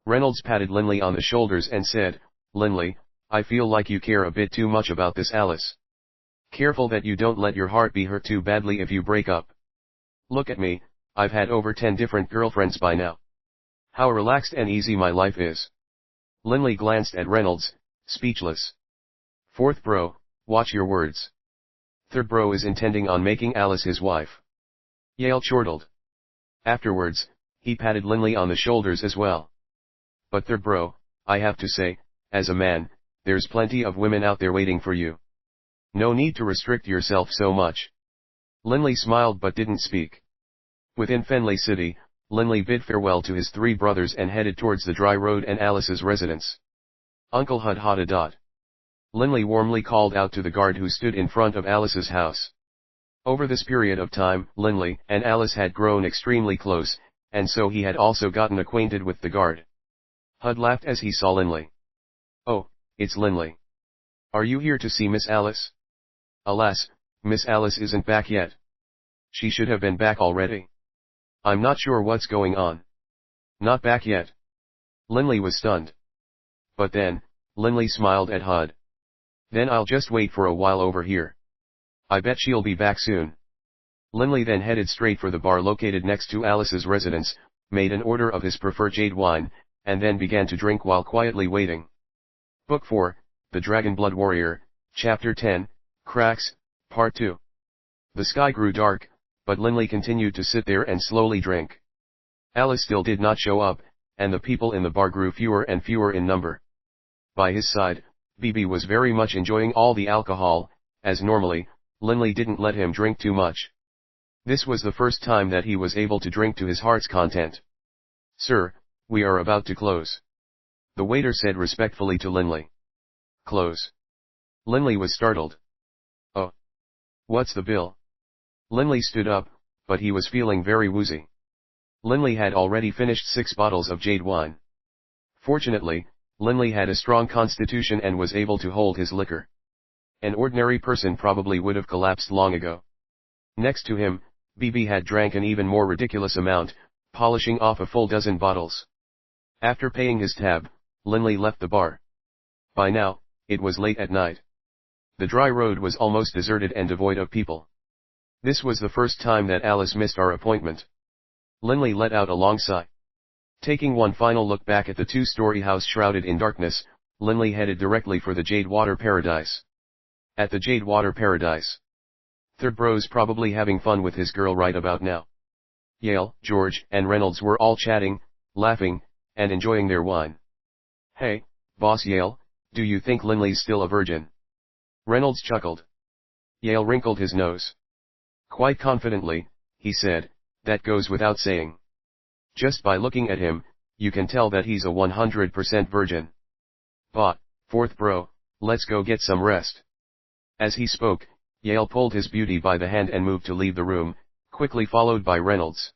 Reynolds patted Linley on the shoulders and said, "Linley, I feel like you care a bit too much about this Alice. Careful that you don't let your heart be hurt too badly if you break up. Look at me, I've had over 10 different girlfriends by now. How relaxed and easy my life is." Linley glanced at Reynolds, speechless. "Fourth bro, watch your words. Third bro is intending on making Alice his wife. Yale chortled. Afterwards, he patted Linley on the shoulders as well. But third bro, I have to say, as a man, there's plenty of women out there waiting for you. No need to restrict yourself so much. Linley smiled but didn't speak. Within Fenley City, Linley bid farewell to his 3 brothers and headed towards the dry road and Alice's residence. Uncle Hud Hada dot. Linley warmly called out to the guard who stood in front of Alice's house. Over this period of time, Linley and Alice had grown extremely close, and so he had also gotten acquainted with the guard. Hud laughed as he saw Linley. Oh, it's Linley. Are you here to see Miss Alice? Alas, Miss Alice isn't back yet. She should have been back already. I'm not sure what's going on. Not back yet. Linley was stunned. But then, Linley smiled at Hud. Then I'll just wait for a while over here. I bet she'll be back soon. Linley then headed straight for the bar located next to Alice's residence, made an order of his preferred jade wine, and then began to drink while quietly waiting. Book 4, The Dragon Blood Warrior, Chapter 10, Cracks, Part 2. The sky grew dark, but Linley continued to sit there and slowly drink. Alice still did not show up, and the people in the bar grew fewer and fewer in number. By his side, Bibi was very much enjoying all the alcohol, as normally, Linley didn't let him drink too much. This was the first time that he was able to drink to his heart's content. Sir, we are about to close. The waiter said respectfully to Linley. Close. Linley was startled. Oh. What's the bill? Linley stood up, but he was feeling very woozy. Linley had already finished 6 bottles of jade wine. Fortunately, Linley had a strong constitution and was able to hold his liquor. An ordinary person probably would have collapsed long ago. Next to him, Bibi had drank an even more ridiculous amount, polishing off a full dozen bottles. After paying his tab, Linley left the bar. By now, it was late at night. The dry road was almost deserted and devoid of people. This was the first time that Alice missed our appointment. Linley let out a long sigh. Taking one final look back at the 2-story house shrouded in darkness, Linley headed directly for the Jade Water Paradise. At the Jade Water Paradise, Third bro's probably having fun with his girl right about now. Yale, George, and Reynolds were all chatting, laughing, and enjoying their wine. Hey, boss Yale, do you think Linley's still a virgin? Reynolds chuckled. Yale wrinkled his nose. Quite confidently, he said, that goes without saying. Just by looking at him, you can tell that he's a 100% virgin. But, fourth bro, let's go get some rest. As he spoke, Yale pulled his beauty by the hand and moved to leave the room, quickly followed by Reynolds.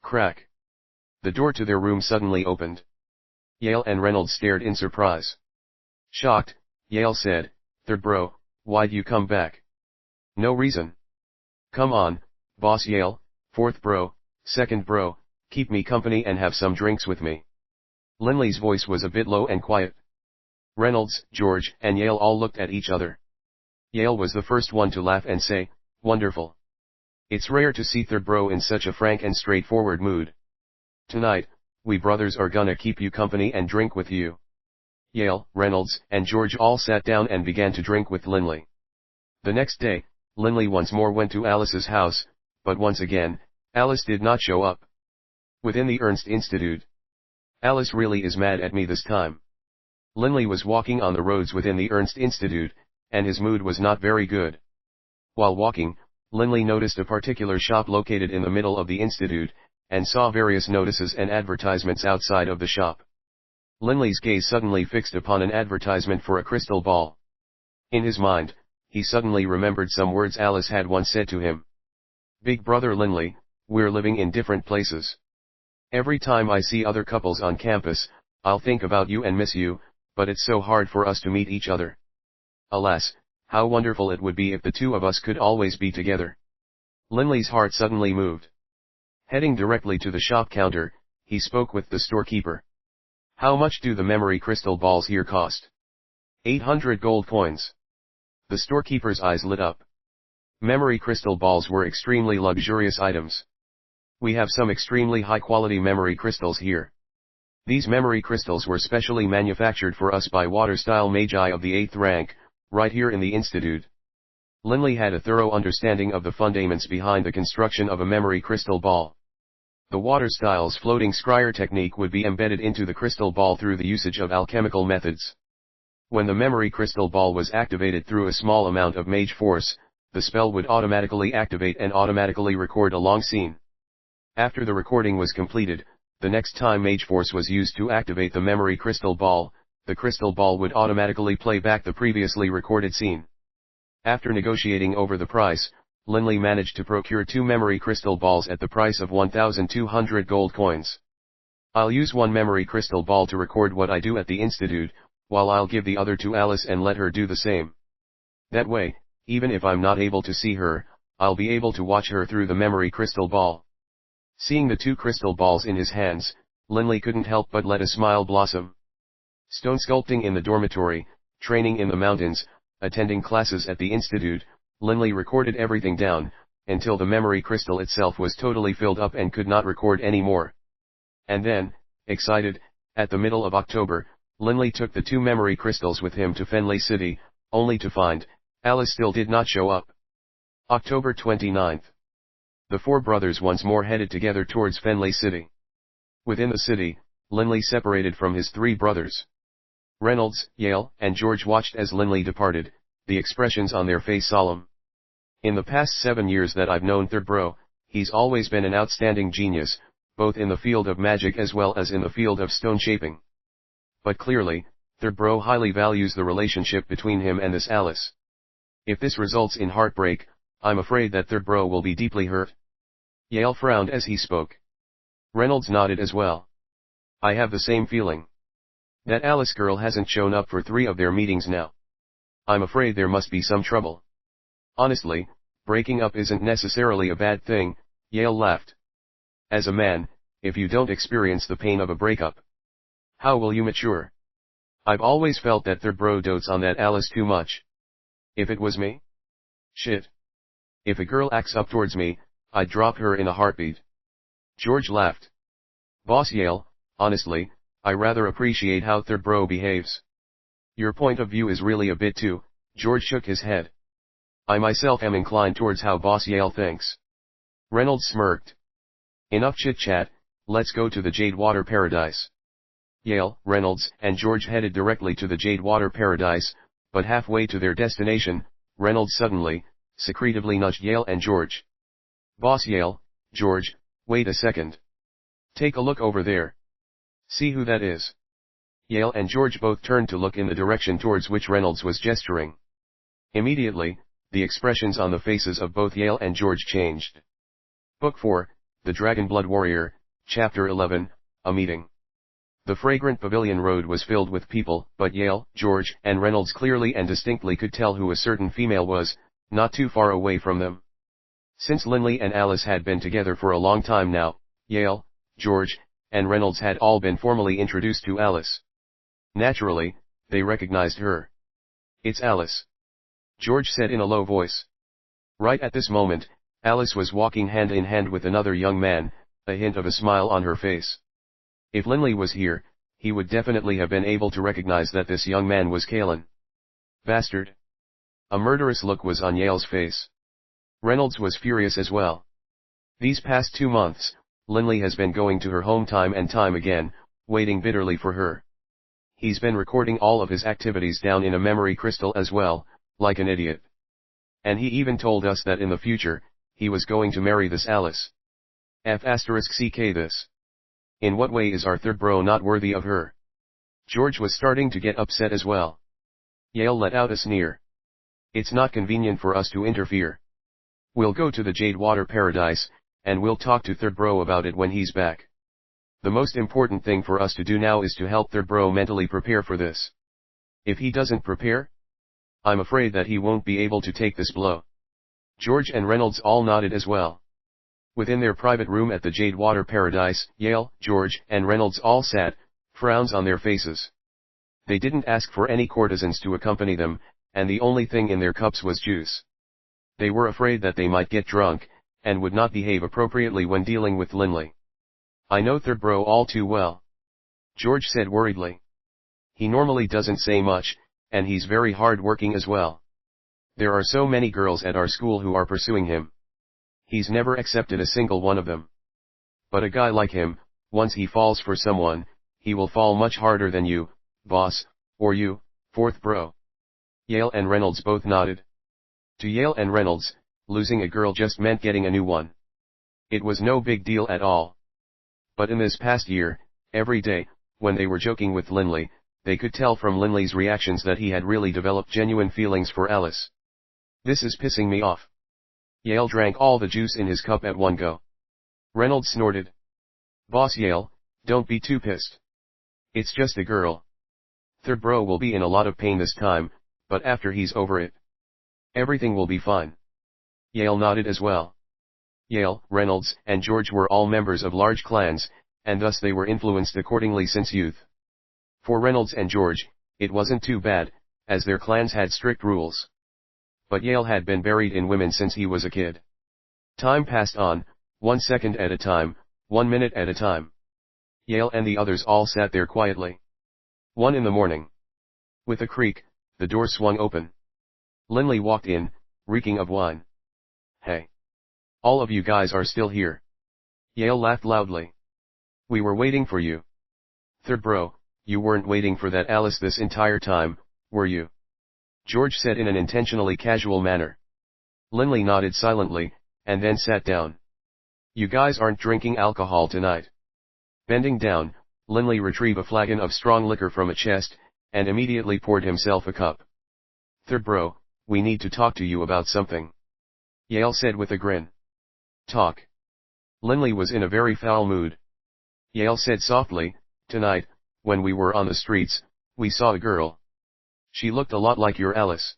Crack. The door to their room suddenly opened. Yale and Reynolds stared in surprise. Shocked, Yale said, Third bro, why'd you come back? No reason. Come on, boss Yale, fourth bro, second bro, keep me company and have some drinks with me. Linley's voice was a bit low and quiet. Reynolds, George, and Yale all looked at each other. Yale was the first one to laugh and say, wonderful. It's rare to see third bro in such a frank and straightforward mood. Tonight, we brothers are gonna keep you company and drink with you. Yale, Reynolds, and George all sat down and began to drink with Linley. The next day, Linley once more went to Alice's house, but once again, Alice did not show up. Within the Ernst Institute. Alice really is mad at me this time. Linley was walking on the roads within the Ernst Institute, and his mood was not very good. While walking, Linley noticed a particular shop located in the middle of the institute, and saw various notices and advertisements outside of the shop. Linley's gaze suddenly fixed upon an advertisement for a crystal ball. In his mind, he suddenly remembered some words Alice had once said to him. Big brother Linley, we're living in different places. Every time I see other couples on campus, I'll think about you and miss you, but it's so hard for us to meet each other. Alas, how wonderful it would be if the two of us could always be together. Linley's heart suddenly moved. Heading directly to the shop counter, he spoke with the storekeeper. How much do the memory crystal balls here cost? 800 gold coins. The storekeeper's eyes lit up. Memory crystal balls were extremely luxurious items. We have some extremely high-quality memory crystals here. These memory crystals were specially manufactured for us by water-style magi of the 8th rank, right here in the institute. Linley had a thorough understanding of the fundamentals behind the construction of a memory crystal ball. The water-styles floating scryer technique would be embedded into the crystal ball through the usage of alchemical methods. When the memory crystal ball was activated through a small amount of mage force, the spell would automatically activate and automatically record a long scene. After the recording was completed, the next time mage force was used to activate the memory crystal ball, the crystal ball would automatically play back the previously recorded scene. After negotiating over the price, Linley managed to procure 2 memory crystal balls at the price of 1,200 gold coins. I'll use one memory crystal ball to record what I do at the institute, while I'll give the other to Alice and let her do the same. That way, even if I'm not able to see her, I'll be able to watch her through the memory crystal ball. Seeing the 2 crystal balls in his hands, Linley couldn't help but let a smile blossom. Stone sculpting in the dormitory, training in the mountains, attending classes at the institute, Linley recorded everything down, until the memory crystal itself was totally filled up and could not record any more. And then, excited, at the middle of October, Linley took the 2 memory crystals with him to Fenley City, only to find, Alice still did not show up. October 29th. The 4 brothers once more headed together towards Fenley City. Within the city, Linley separated from his 3 brothers. Reynolds, Yale, and George watched as Linley departed, the expressions on their face solemn. In the past 7 years that I've known Third Bro, he's always been an outstanding genius, both in the field of magic as well as in the field of stone shaping. But clearly, Third Bro highly values the relationship between him and this Alice. If this results in heartbreak, I'm afraid that Third Bro will be deeply hurt. Yale frowned as he spoke. Reynolds nodded as well. I have the same feeling. That Alice girl hasn't shown up for 3 of their meetings now. I'm afraid there must be some trouble. Honestly, breaking up isn't necessarily a bad thing, Yale laughed. As a man, if you don't experience the pain of a breakup, how will you mature? I've always felt that Third Bro dotes on that Alice too much. If it was me? Shit. If a girl acts up towards me, I'd drop her in a heartbeat. George laughed. Boss Yale, honestly, I rather appreciate how Third Bro behaves. Your point of view is really a bit too. George shook his head. I myself am inclined towards how Boss Yale thinks. Reynolds smirked. Enough chit-chat, let's go to the Jade Water Paradise. Yale, Reynolds, and George headed directly to the Jade Water Paradise, but halfway to their destination, Reynolds suddenly, secretively nudged Yale and George. Boss Yale, George, wait a second. Take a look over there. See who that is. Yale and George both turned to look in the direction towards which Reynolds was gesturing. Immediately, the expressions on the faces of both Yale and George changed. Book 4, The Dragon Blood Warrior, Chapter 11, A Meeting. The fragrant pavilion road was filled with people, but Yale, George, and Reynolds clearly and distinctly could tell who a certain female was, not too far away from them. Since Linley and Alice had been together for a long time now, Yale, George, and Reynolds had all been formally introduced to Alice. Naturally, they recognized her. It's Alice. George said in a low voice. Right at this moment, Alice was walking hand in hand with another young man, a hint of a smile on her face. If Linley was here, he would definitely have been able to recognize that this young man was Kalen. Bastard. A murderous look was on Yale's face. Reynolds was furious as well. These past 2 months, Linley has been going to her home time and time again, waiting bitterly for her. He's been recording all of his activities down in a memory crystal as well, like an idiot. And he even told us that in the future, he was going to marry this Alice. *CK this. In what way is our Third Bro not worthy of her? George was starting to get upset as well. Yale let out a sneer. It's not convenient for us to interfere. We'll go to the Jade Water Paradise, and we'll talk to Third Bro about it when he's back. The most important thing for us to do now is to help Third Bro mentally prepare for this. If he doesn't prepare, I'm afraid that he won't be able to take this blow. George and Reynolds all nodded as well. Within their private room at the Jade Water Paradise, Yale, George, and Reynolds all sat, frowns on their faces. They didn't ask for any courtesans to accompany them, and the only thing in their cups was juice. They were afraid that they might get drunk, and would not behave appropriately when dealing with Linley. I know Third Bro all too well. George said worriedly. He normally doesn't say much, and he's very hard-working as well. There are so many girls at our school who are pursuing him. He's never accepted a single one of them. But a guy like him, once he falls for someone, he will fall much harder than you, boss, or you, fourth bro. Yale and Reynolds both nodded. To Yale and Reynolds, losing a girl just meant getting a new one. It was no big deal at all. But in this past year, every day, when they were joking with Linley, they could tell from Linley's reactions that he had really developed genuine feelings for Alice. This is pissing me off. Yale drank all the juice in his cup at one go. Reynolds snorted. Boss Yale, don't be too pissed. It's just a girl. Third bro will be in a lot of pain this time, but after he's over it, everything will be fine. Yale nodded as well. Yale, Reynolds, and George were all members of large clans, and thus they were influenced accordingly since youth. For Reynolds and George, it wasn't too bad, as their clans had strict rules. But Yale had been buried in women since he was a kid. Time passed on, 1 second at a time, 1 minute at a time. Yale and the others all sat there quietly. 1 in the morning. With a creak, the door swung open. Linley walked in, reeking of wine. Hey. All of you guys are still here. Yale laughed loudly. We were waiting for you. Third bro, you weren't waiting for that Alice this entire time, were you? George said in an intentionally casual manner. Linley nodded silently, and then sat down. You guys aren't drinking alcohol tonight. Bending down, Linley retrieved a flagon of strong liquor from a chest, and immediately poured himself a cup. Third bro, we need to talk to you about something. Yale said with a grin. Talk. Linley was in a very foul mood. Yale said softly, tonight, when we were on the streets, we saw a girl. She looked a lot like your Alice.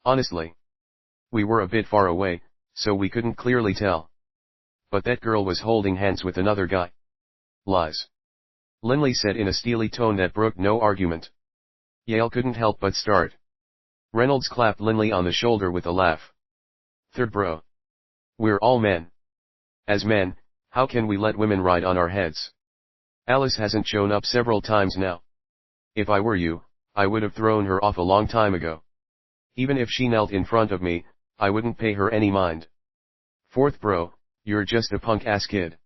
Honestly. We were a bit far away, so we couldn't clearly tell. But that girl was holding hands with another guy. Lies. Linley said in a steely tone that brooked no argument. Yale couldn't help but start. Reynolds clapped Linley on the shoulder with a laugh. Third bro. We're all men. As men, how can we let women ride on our heads? Alice hasn't shown up several times now. If I were you, I would have thrown her off a long time ago. Even if she knelt in front of me, I wouldn't pay her any mind. Fourth bro, you're just a punk-ass kid.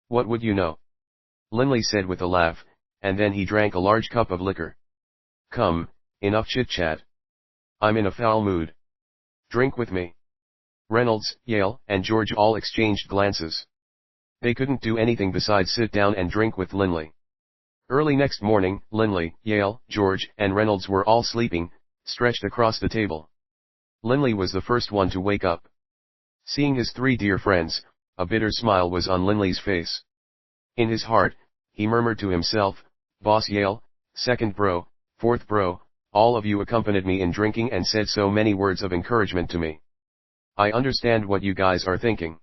What would you know? Linley said with a laugh, and then he drank a large cup of liquor. Come, enough chit-chat. I'm in a foul mood. Drink with me. Reynolds, Yale, and George all exchanged glances. They couldn't do anything besides sit down and drink with Linley. Early next morning, Linley, Yale, George, and Reynolds were all sleeping, stretched across the table. Linley was the first one to wake up. Seeing his 3 dear friends, a bitter smile was on Linley's face. In his heart, he murmured to himself, Boss Yale, second bro, fourth bro, all of you accompanied me in drinking and said so many words of encouragement to me. I understand what you guys are thinking.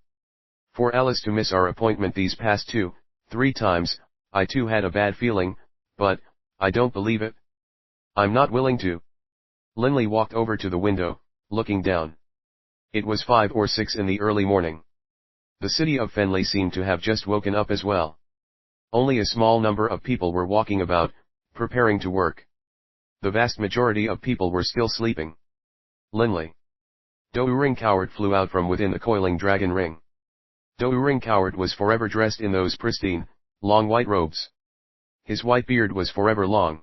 For Alice to miss our appointment these past 2-3 times, I too had a bad feeling, but, I don't believe it. I'm not willing to. Linley walked over to the window, looking down. It was 5 or 6 in the early morning. The city of Fenley seemed to have just woken up as well. Only a small number of people were walking about, preparing to work. The vast majority of people were still sleeping. Linley. Do-Ring Coward flew out from within the coiling dragon ring. Do-Ring Coward was forever dressed in those pristine, long white robes. His white beard was forever long.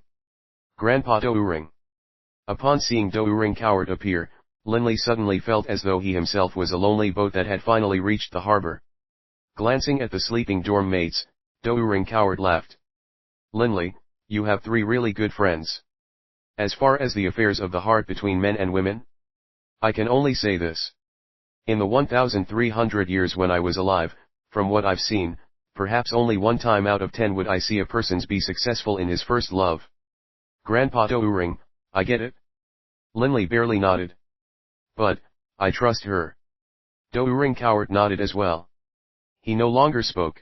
Grandpa Do-Ring. Upon seeing Do-Ring Coward appear, Linley suddenly felt as though he himself was a lonely boat that had finally reached the harbor. Glancing at the sleeping dorm mates, Do-Ring Coward laughed. Linley, you have 3 really good friends. As far as the affairs of the heart between men and women, I can only say this. In the 1,300 years when I was alive, from what I've seen, perhaps only 1 time out of 10 would I see a person be successful in his first love. Grandpa Do-Ring, I get it. Linley barely nodded. But, I trust her. Do-Ring Coward nodded as well. He no longer spoke.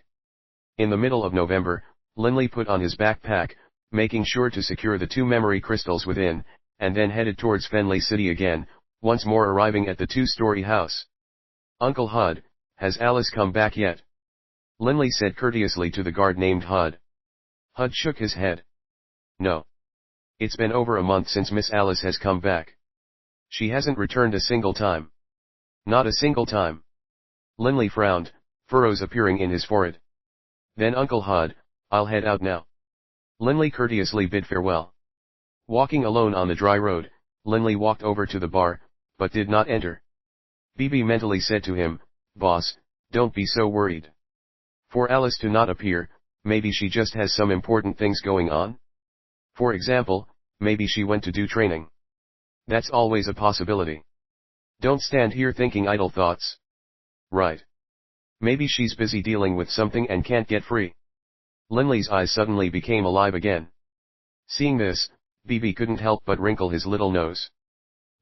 In the middle of November, Linley put on his backpack, making sure to secure the 2 memory crystals within, and then headed towards Fenley City again, once more arriving at the 2-story house. Uncle Hud, has Alice come back yet? Linley said courteously to the guard named Hud. Hud shook his head. No. It's been over a month since Miss Alice has come back. She hasn't returned a single time. Not a single time. Linley frowned, furrows appearing in his forehead. Then Uncle Hod, I'll head out now. Linley courteously bid farewell. Walking alone on the dry road, Linley walked over to the bar, but did not enter. Bibi mentally said to him, "Boss, don't be so worried. For Alice to not appear, maybe she just has some important things going on. For example, maybe she went to do training. That's always a possibility. Don't stand here thinking idle thoughts. Right. Maybe she's busy dealing with something and can't get free." Linley's eyes suddenly became alive again. Seeing this, Bibi couldn't help but wrinkle his little nose.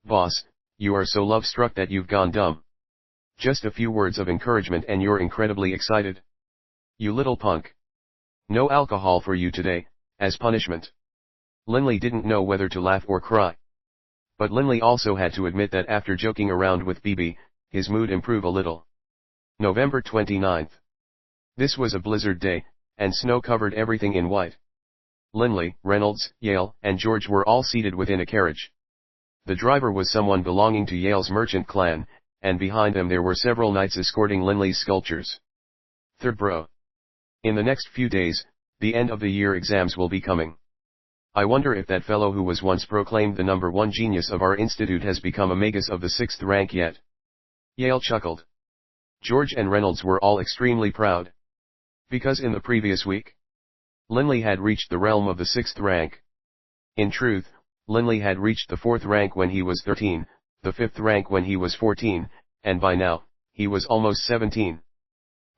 "Boss, you are so love-struck that you've gone dumb. Just a few words of encouragement and you're incredibly excited. You little punk. No alcohol for you today, as punishment." Linley didn't know whether to laugh or cry. But Linley also had to admit that after joking around with Bibi, his mood improved a little. November 29th. This was a blizzard day, and snow covered everything in white. Linley, Reynolds, Yale, and George were all seated within a carriage. The driver was someone belonging to Yale's merchant clan, and behind them there were several knights escorting Linley's sculptures. Third bro. In the next few days, the end of the year exams will be coming. I wonder if that fellow who was once proclaimed the #1 genius of our institute has become a magus of the 6th rank yet. Yale chuckled. George and Reynolds were all extremely proud. Because in the previous week, Linley had reached the realm of the 6th rank. In truth, Linley had reached the 4th rank when he was 13, the 5th rank when he was 14, and by now, he was almost 17.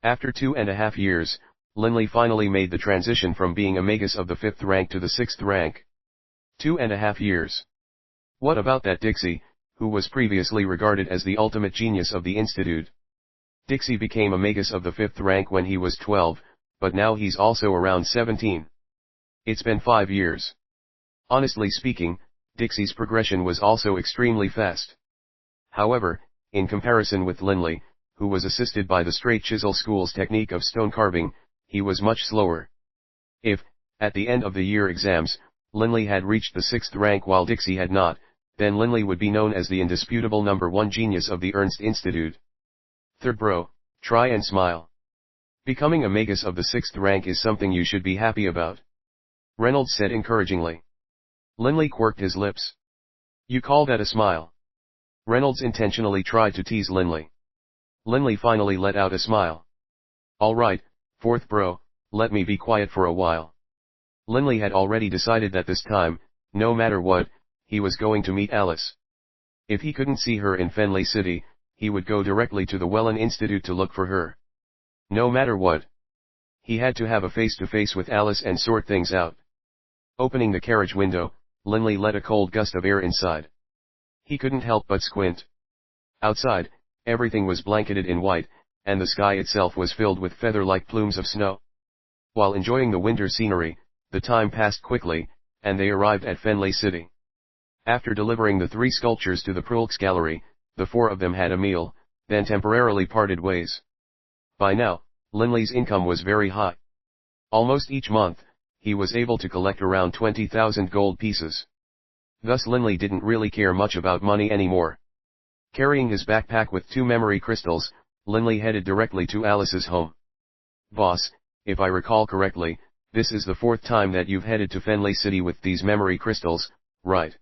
After 2.5 years, Linley finally made the transition from being a magus of the 5th rank to the 6th rank. 2.5 years. What about that Dixie, who was previously regarded as the ultimate genius of the institute? Dixie became a magus of the 5th rank when he was 12, but now he's also around 17. It's been 5 years. Honestly speaking, Dixie's progression was also extremely fast. However, in comparison with Linley, who was assisted by the straight chisel school's technique of stone carving, he was much slower. If, at the end of the year exams, Linley had reached the 6th rank while Dixie had not, then Linley would be known as the indisputable #1 genius of the Ernst Institute. Third bro, try and smile. Becoming a magus of the 6th rank is something you should be happy about. Reynolds said encouragingly. Linley quirked his lips. You call that a smile? Reynolds intentionally tried to tease Linley. Linley finally let out a smile. All right, 4th bro, let me be quiet for a while. Linley had already decided that this time, no matter what, he was going to meet Alice. If he couldn't see her in Fenley City, he would go directly to the Yulan Institute to look for her. No matter what. He had to have a face-to-face with Alice and sort things out. Opening the carriage window, Linley let a cold gust of air inside. He couldn't help but squint. Outside, everything was blanketed in white, and the sky itself was filled with feather-like plumes of snow. While enjoying the winter scenery, the time passed quickly, and they arrived at Fenley City. After delivering the 3 sculptures to the Prulks Gallery, the 4 of them had a meal, then temporarily parted ways. By now, Linley's income was very high. Almost each month, he was able to collect around 20,000 gold pieces. Thus Linley didn't really care much about money anymore. Carrying his backpack with 2 memory crystals, Linley headed directly to Alice's home. Boss, if I recall correctly, this is the 4th time that you've headed to Fenley City with these memory crystals, right?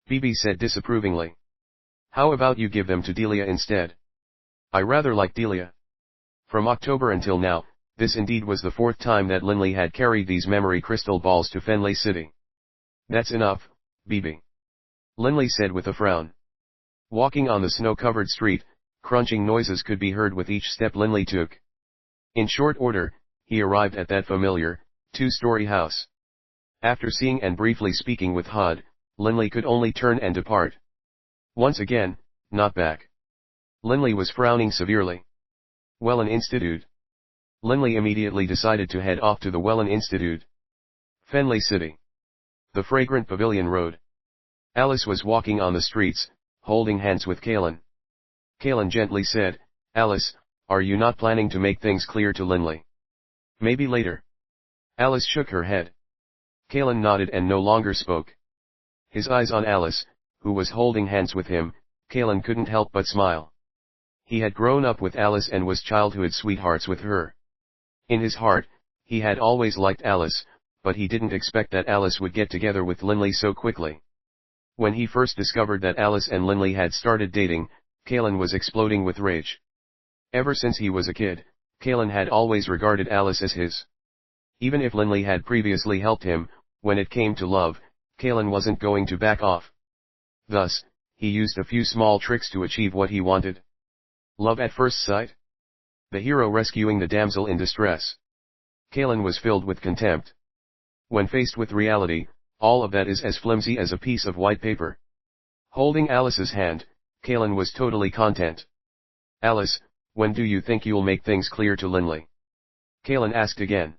Bibi said disapprovingly. How about you give them to Delia instead? I rather like Delia. From October until now, this indeed was the 4th time that Linley had carried these memory crystal balls to Fenley City. That's enough, Bibi. Linley said with a frown. Walking on the snow-covered street, crunching noises could be heard with each step Linley took. In short order, he arrived at that familiar, 2-story house. After seeing and briefly speaking with Hod, Linley could only turn and depart. Once again, not back. Linley was frowning severely. Yulan Institute. Linley immediately decided to head off to the Yulan Institute. Fenley City. The fragrant pavilion road. Alice was walking on the streets, holding hands with Kalen. Kalen gently said, Alice, are you not planning to make things clear to Linley? Maybe later. Alice shook her head. Kalen nodded and no longer spoke. His eyes on Alice, who was holding hands with him, Coiling couldn't help but smile. He had grown up with Alice and was childhood sweethearts with her. In his heart, he had always liked Alice, but he didn't expect that Alice would get together with Linley so quickly. When he first discovered that Alice and Linley had started dating, Coiling was exploding with rage. Ever since he was a kid, Coiling had always regarded Alice as his. Even if Linley had previously helped him, when it came to love, Coiling wasn't going to back off. Thus, he used a few small tricks to achieve what he wanted. Love at first sight? The hero rescuing the damsel in distress. Coiling was filled with contempt. When faced with reality, all of that is as flimsy as a piece of white paper. Holding Alice's hand, Coiling was totally content. Alice, when do you think you'll make things clear to Linley? Coiling asked again.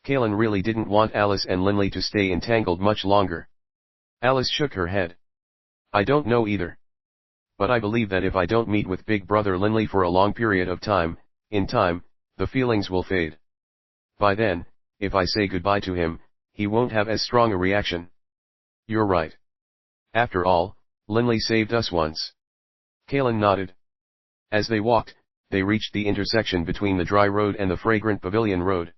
Coiling really didn't want Alice and Linley to stay entangled much longer. Alice shook her head. I don't know either. But I believe that if I don't meet with Big Brother Linley for a long period of time, in time, the feelings will fade. By then, if I say goodbye to him, he won't have as strong a reaction. You're right. After all, Linley saved us once. Coiling nodded. As they walked, they reached the intersection between the dry road and the fragrant pavilion road.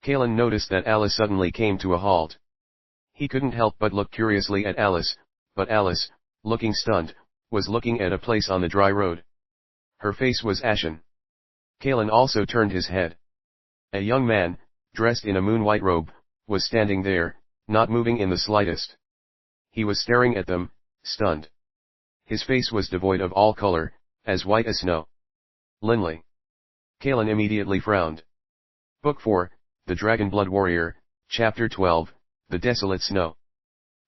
Coiling noticed that Alice suddenly came to a halt. He couldn't help but look curiously at Alice, but Alice, looking stunned, was looking at a place on the dry road. Her face was ashen. Coiling also turned his head. A young man, dressed in a moon-white robe, was standing there, not moving in the slightest. He was staring at them, stunned. His face was devoid of all color, as white as snow. Linley. Coiling immediately frowned. Book 4, The Dragon Blood Warrior, Chapter 12, The Desolate Snow.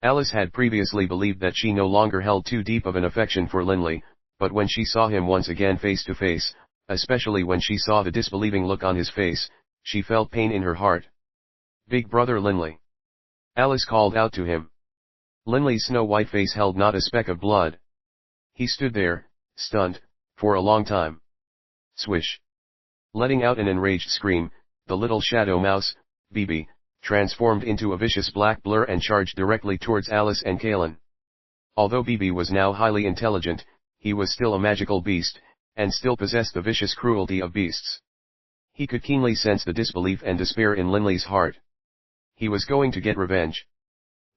Alice had previously believed that she no longer held too deep of an affection for Linley, but when she saw him once again face to face, especially when she saw the disbelieving look on his face, she felt pain in her heart. Big Brother Linley. Alice called out to him. Linley's snow-white face held not a speck of blood. He stood there, stunned, for a long time. Swish. Letting out an enraged scream, the little shadow mouse, Bibi, transformed into a vicious black blur and charged directly towards Alice and Coiling. Although Bibi was now highly intelligent, he was still a magical beast, and still possessed the vicious cruelty of beasts. He could keenly sense the disbelief and despair in Linley's heart. He was going to get revenge.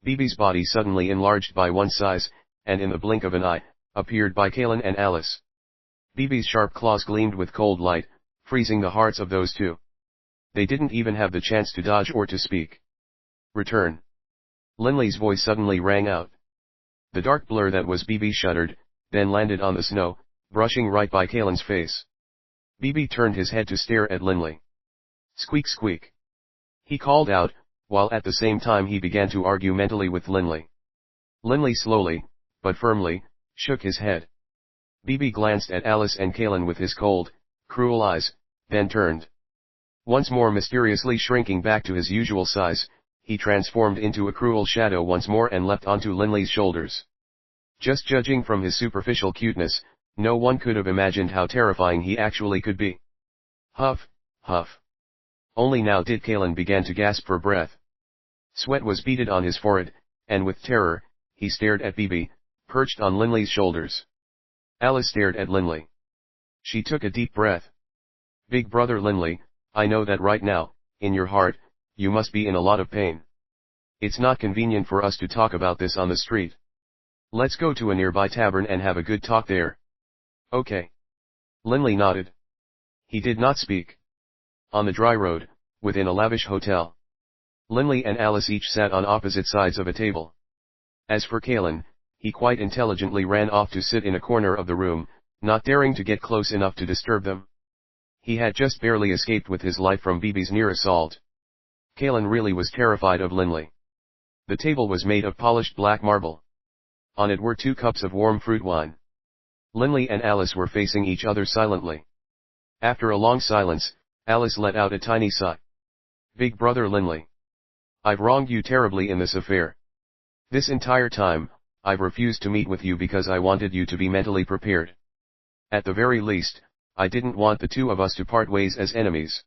Bibi's body suddenly enlarged by one size, and in the blink of an eye, appeared by Coiling and Alice. Bibi's sharp claws gleamed with cold light, freezing the hearts of those two. They didn't even have the chance to dodge or to speak. Return. Linley's voice suddenly rang out. The dark blur that was Bibi shuddered, then landed on the snow, brushing right by Coiling's face. Bibi turned his head to stare at Linley. Squeak squeak. He called out, while at the same time he began to argue mentally with Linley. Linley slowly, but firmly, shook his head. Bibi glanced at Alice and Coiling with his cold, cruel eyes, then turned. Once more mysteriously shrinking back to his usual size, he transformed into a cruel shadow once more and leapt onto Linley's shoulders. Just judging from his superficial cuteness, no one could have imagined how terrifying he actually could be. Huff, huff. Only now did Coiling begin to gasp for breath. Sweat was beaded on his forehead, and with terror, he stared at Bibi, perched on Linley's shoulders. Alice stared at Linley. She took a deep breath. Big Brother Linley, I know that right now, in your heart, you must be in a lot of pain. It's not convenient for us to talk about this on the street. Let's go to a nearby tavern and have a good talk there. Okay. Linley nodded. He did not speak. On the dry road, within a lavish hotel, Linley and Alice each sat on opposite sides of a table. As for Coiling, he quite intelligently ran off to sit in a corner of the room, not daring to get close enough to disturb them. He had just barely escaped with his life from Bibi's near assault. Coiling really was terrified of Linley. The table was made of polished black marble. On it were 2 cups of warm fruit wine. Linley and Alice were facing each other silently. After a long silence, Alice let out a tiny sigh. Big Brother Linley. I've wronged you terribly in this affair. This entire time, I've refused to meet with you because I wanted you to be mentally prepared. At the very least, I didn't want the two of us to part ways as enemies.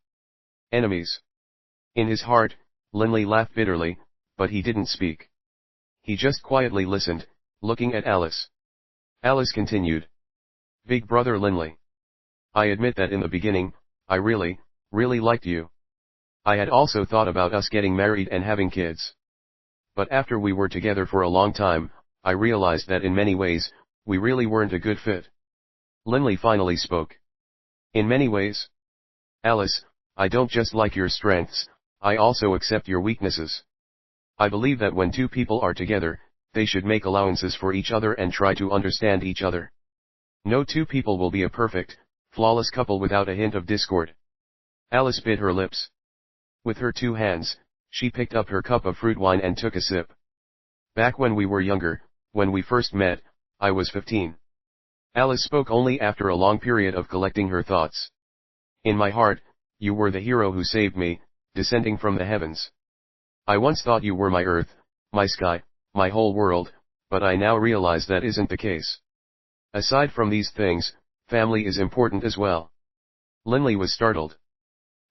Enemies. In his heart, Linley laughed bitterly, but he didn't speak. He just quietly listened, looking at Alice. Alice continued. Big brother Linley. I admit that in the beginning, I really liked you. I had also thought about us getting married and having kids. But after we were together for a long time, I realized that in many ways, we really weren't a good fit. Linley finally spoke. In many ways? Alice, I don't just like your strengths, I also accept your weaknesses. I believe that when two people are together, they should make allowances for each other and try to understand each other. No two people will be a perfect, flawless couple without a hint of discord. Alice bit her lips. With her two hands, she picked up her cup of fruit wine and took a sip. Back when we were younger, when we first met, I was 15. Alice spoke only after a long period of collecting her thoughts. In my heart, you were the hero who saved me, descending from the heavens. I once thought you were my earth, my sky, my whole world, but I now realize that isn't the case. Aside from these things, family is important as well. Linley was startled.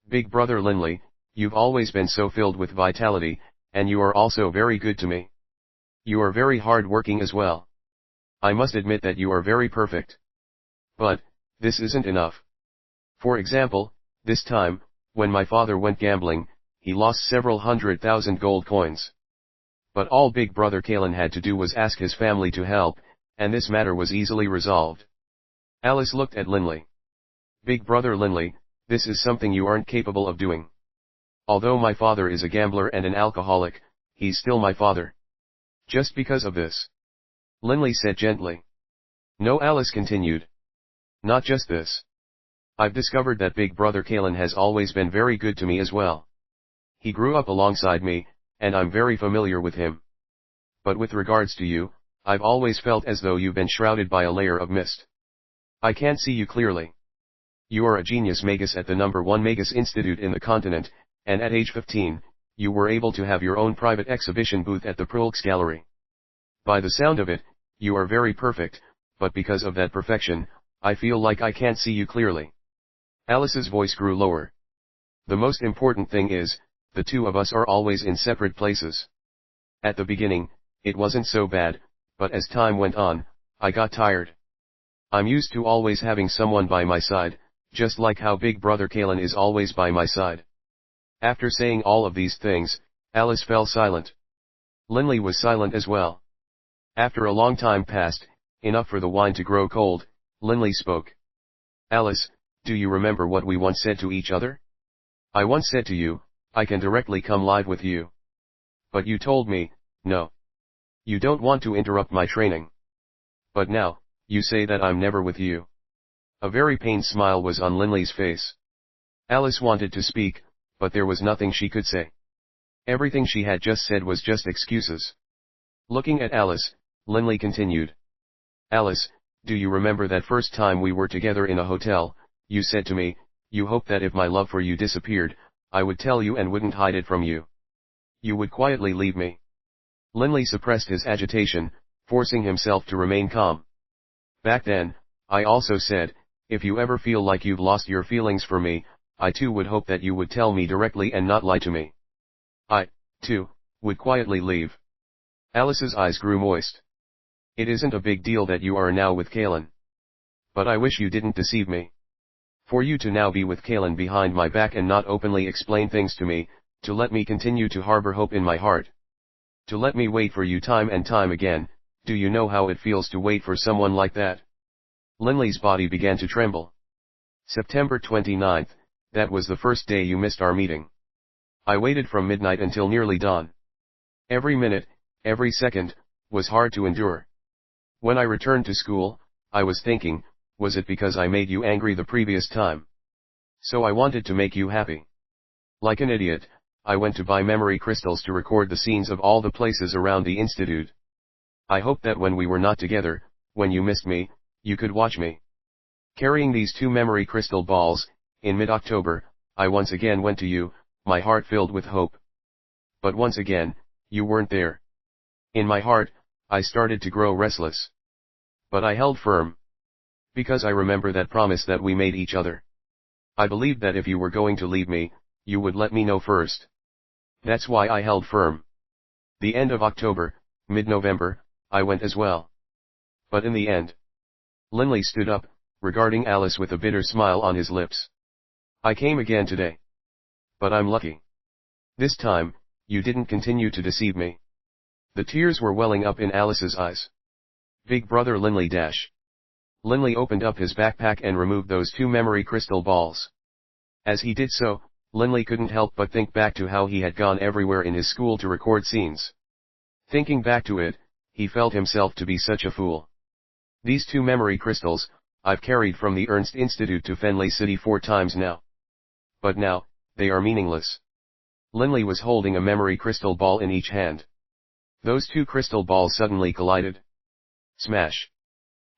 Big brother Linley, you've always been so filled with vitality, and you are also very good to me. You are very hard-working as well. I must admit that you are very perfect. But, this isn't enough. For example, this time, when my father went gambling, he lost several 100,000 gold coins. But all Big Brother Kalen had to do was ask his family to help, and this matter was easily resolved. Alice looked at Linley. Big brother Linley, this is something you aren't capable of doing. Although my father is a gambler and an alcoholic, he's still my father. Just because of this. Linley said gently. No, Alice continued. Not just this. I've discovered that Big Brother Kalen has always been very good to me as well. He grew up alongside me, and I'm very familiar with him. But with regards to you, I've always felt as though you've been shrouded by a layer of mist. I can't see you clearly. You are a genius magus at the #1 Magus Institute in the continent, and at age 15, you were able to have your own private exhibition booth at the Prolx Gallery. By the sound of it, you are very perfect, but because of that perfection, I feel like I can't see you clearly. Alice's voice grew lower. The most important thing is, the two of us are always in separate places. At the beginning, it wasn't so bad, but as time went on, I got tired. I'm used to always having someone by my side, just like how Big Brother Kalen is always by my side. After saying all of these things, Alice fell silent. Linley was silent as well. After a long time passed, enough for the wine to grow cold, Linley spoke. Alice, do you remember what we once said to each other? I once said to you, I can directly come live with you. But you told me, no. You don't want to interrupt my training. But now, you say that I'm never with you. A very pained smile was on Linley's face. Alice wanted to speak, but there was nothing she could say. Everything she had just said was just excuses. Looking at Alice, Linley continued. Alice, do you remember that first time we were together in a hotel, you said to me, you hoped that if my love for you disappeared, I would tell you and wouldn't hide it from you. You would quietly leave me. Linley suppressed his agitation, forcing himself to remain calm. Back then, I also said, if you ever feel like you've lost your feelings for me, I too would hope that you would tell me directly and not lie to me. I, too, would quietly leave. Alice's eyes grew moist. It isn't a big deal that you are now with Kalen. But I wish you didn't deceive me. For you to now be with Kalen behind my back and not openly explain things to me, to let me continue to harbor hope in my heart. To let me wait for you time and time again, do you know how it feels to wait for someone like that? Linley's body began to tremble. September 29th, that was the first day you missed our meeting. I waited from midnight until nearly dawn. Every minute, every second, was hard to endure. When I returned to school, I was thinking, was it because I made you angry the previous time? So I wanted to make you happy. Like an idiot, I went to buy memory crystals to record the scenes of all the places around the institute. I hoped that when we were not together, when you missed me, you could watch me. Carrying these 2 memory crystal balls, in mid-October, I once again went to you, my heart filled with hope. But once again, you weren't there. In my heart, I started to grow restless. But I held firm. Because I remember that promise that we made each other. I believed that if you were going to leave me, you would let me know first. That's why I held firm. The end of October, mid-November, I went as well. But in the end. Linley stood up, regarding Alice with a bitter smile on his lips. I came again today. But I'm lucky. This time, you didn't continue to deceive me. The tears were welling up in Alice's eyes. Big brother Linley dash. Linley opened up his backpack and removed those 2 memory crystal balls. As he did so, Linley couldn't help but think back to how he had gone everywhere in his school to record scenes. Thinking back to it, he felt himself to be such a fool. These 2 memory crystals, I've carried from the Ernst Institute to Fenley City 4 times now. But now, they are meaningless. Linley was holding a memory crystal ball in each hand. Those 2 crystal balls suddenly collided. Smash!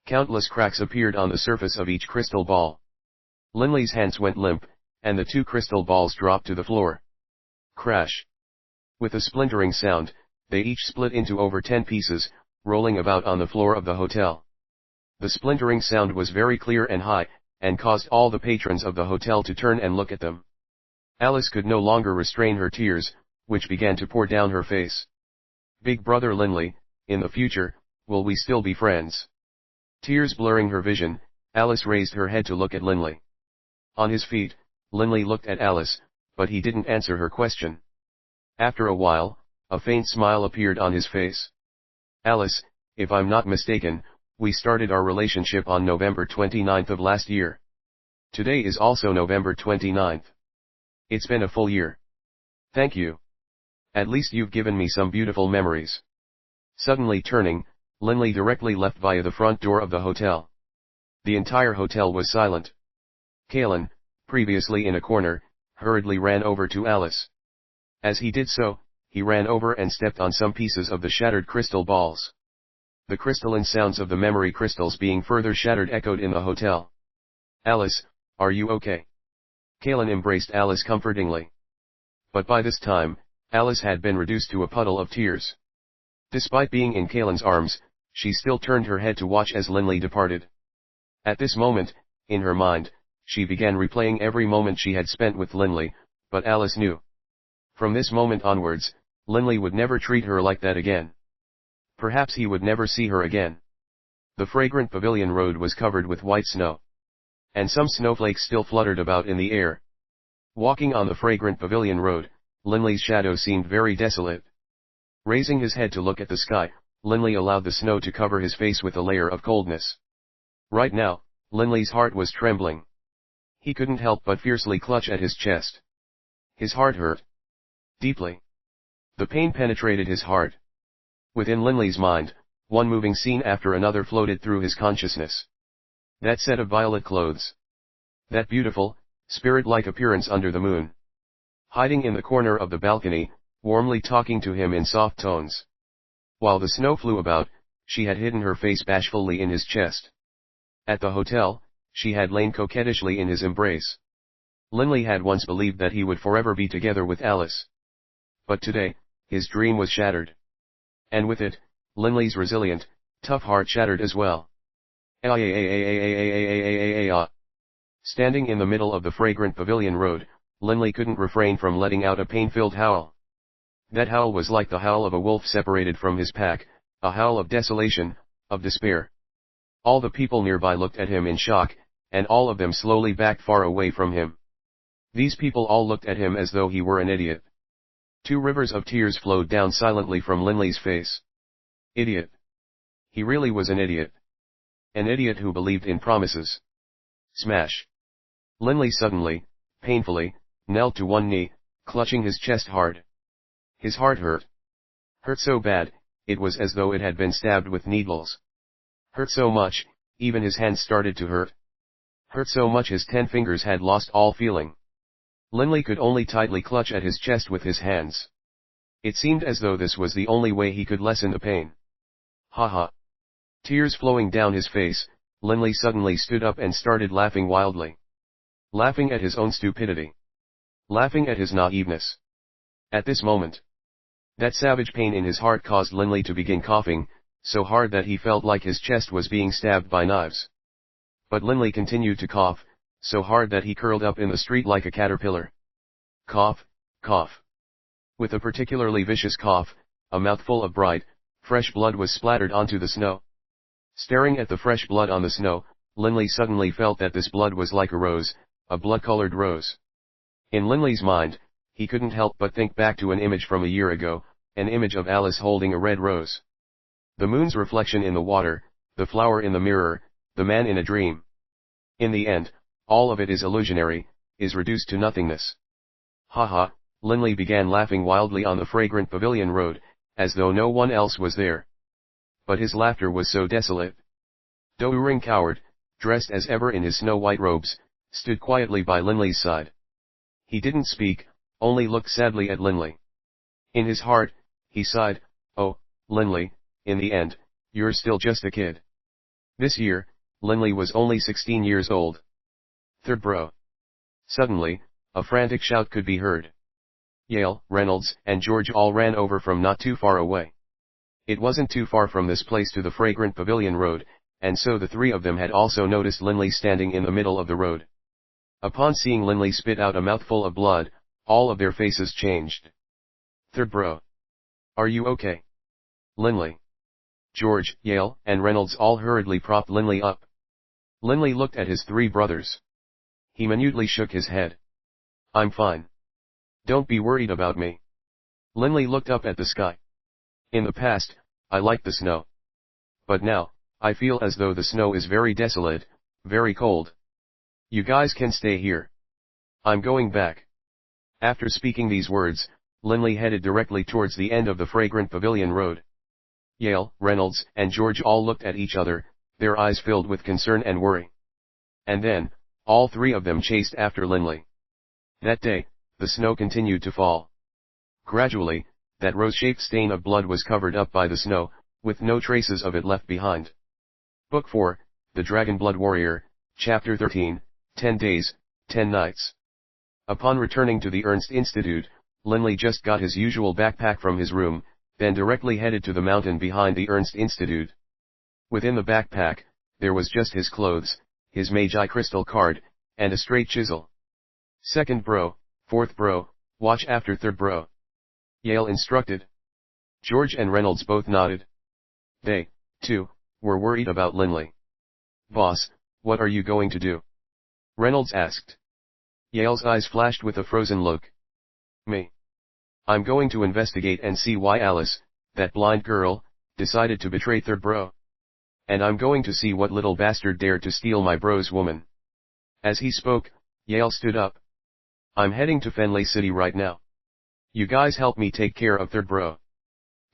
Countless cracks appeared on the surface of each crystal ball. Linley's hands went limp, and the 2 crystal balls dropped to the floor. Crash! With a splintering sound, they each split into over 10 pieces, rolling about on the floor of the hotel. The splintering sound was very clear and high, and caused all the patrons of the hotel to turn and look at them. Alice could no longer restrain her tears, which began to pour down her face. Big brother Linley, in the future, will we still be friends? Tears blurring her vision, Alice raised her head to look at Linley. On his feet, Linley looked at Alice, but he didn't answer her question. After a while, a faint smile appeared on his face. Alice, if I'm not mistaken, we started our relationship on November 29th of last year. Today is also November 29th. It's been a full year. Thank you. At least you've given me some beautiful memories. Suddenly turning, Linley directly left via the front door of the hotel. The entire hotel was silent. Kalen, previously in a corner, hurriedly ran over to Alice. As he did so, he ran over and stepped on some pieces of the shattered crystal balls. The crystalline sounds of the memory crystals being further shattered echoed in the hotel. Alice, are you okay? Kalen embraced Alice comfortingly. But by this time, Alice had been reduced to a puddle of tears. Despite being in Kalen's arms, she still turned her head to watch as Linley departed. At this moment, in her mind, she began replaying every moment she had spent with Linley, but Alice knew. From this moment onwards, Linley would never treat her like that again. Perhaps he would never see her again. The fragrant pavilion road was covered with white snow. And some snowflakes still fluttered about in the air. Walking on the fragrant pavilion road, Linley's shadow seemed very desolate. Raising his head to look at the sky, Linley allowed the snow to cover his face with a layer of coldness. Right now, Linley's heart was trembling. He couldn't help but fiercely clutch at his chest. His heart hurt. Deeply. The pain penetrated his heart. Within Linley's mind, one moving scene after another floated through his consciousness. That set of violet clothes. That beautiful, spirit-like appearance under the moon. Hiding in the corner of the balcony, warmly talking to him in soft tones. While the snow flew about, she had hidden her face bashfully in his chest. At the hotel, she had lain coquettishly in his embrace. Linley had once believed that he would forever be together with Alice. But today, his dream was shattered. And with it, Linley's resilient, tough heart shattered as well. Standing in the middle of the fragrant pavilion road, Linley couldn't refrain from letting out a pain-filled howl. That howl was like the howl of a wolf separated from his pack, a howl of desolation, of despair. All the people nearby looked at him in shock, and all of them slowly backed far away from him. These people all looked at him as though he were an idiot. 2 rivers of tears flowed down silently from Linley's face. Idiot. He really was an idiot. An idiot who believed in promises. Smash. Linley suddenly, painfully, knelt to one knee, clutching his chest hard. His heart hurt. Hurt so bad, it was as though it had been stabbed with needles. Hurt so much, even his hands started to hurt. Hurt so much his 10 fingers had lost all feeling. Linley could only tightly clutch at his chest with his hands. It seemed as though this was the only way he could lessen the pain. Ha ha. Tears flowing down his face, Linley suddenly stood up and started laughing wildly. Laughing at his own stupidity. Laughing at his naiveness. At this moment, that savage pain in his heart caused Linley to begin coughing, so hard that he felt like his chest was being stabbed by knives. But Linley continued to cough, so hard that he curled up in the street like a caterpillar. Cough, cough. With a particularly vicious cough, a mouthful of bright, Fresh blood was splattered onto the snow. Staring at the fresh blood on the snow, Linley suddenly felt that this blood was like a rose, a blood-colored rose. In Linley's mind, he couldn't help but think back to an image from a year ago, an image of Alice holding a red rose. The moon's reflection in the water, the flower in the mirror, the man in a dream. In the end, all of it is illusionary, is reduced to nothingness. Ha ha, Linley began laughing wildly on the fragrant pavilion road, as though no one else was there. But his laughter was so desolate. Douring coward, dressed as ever in his snow-white robes, stood quietly by Linley's side. He didn't speak, only looked sadly at Linley. In his heart, he sighed, "Oh, Linley, in the end, you're still just a kid." This year, Linley was only 16 years old. Third bro. Suddenly, a frantic shout could be heard. Yale, Reynolds, and George all ran over from not too far away. It wasn't too far from this place to the fragrant pavilion road, and so the three of them had also noticed Linley standing in the middle of the road. Upon seeing Linley spit out a mouthful of blood, all of their faces changed. Third bro. Are you okay? Linley. George, Yale, and Reynolds all hurriedly propped Linley up. Linley looked at his three brothers. He minutely shook his head. I'm fine. Don't be worried about me. Linley looked up at the sky. In the past, I liked the snow. But now, I feel as though the snow is very desolate, very cold. You guys can stay here. I'm going back. After speaking these words, Linley headed directly towards the end of the fragrant pavilion road. Yale, Reynolds, and George all looked at each other, their eyes filled with concern and worry. And then, all three of them chased after Linley. That day, the snow continued to fall. Gradually, that rose-shaped stain of blood was covered up by the snow, with no traces of it left behind. Book 4, The Dragon Blood Warrior, Chapter 13, 10 Days, 10 Nights. Upon returning to the Ernst Institute, Linley just got his usual backpack from his room, then directly headed to the mountain behind the Ernst Institute. Within the backpack, there was just his clothes, his Magi crystal card, and a straight chisel. Second bro, fourth bro, watch after third bro. Yale instructed. George and Reynolds both nodded. They, too, were worried about Linley. Boss, what are you going to do? Reynolds asked. Yale's eyes flashed with a frozen look. Me. I'm going to investigate and see why Alice, that blind girl, decided to betray third bro. And I'm going to see what little bastard dared to steal my bro's woman. As he spoke, Yale stood up. I'm heading to Fenley City right now. You guys help me take care of third bro.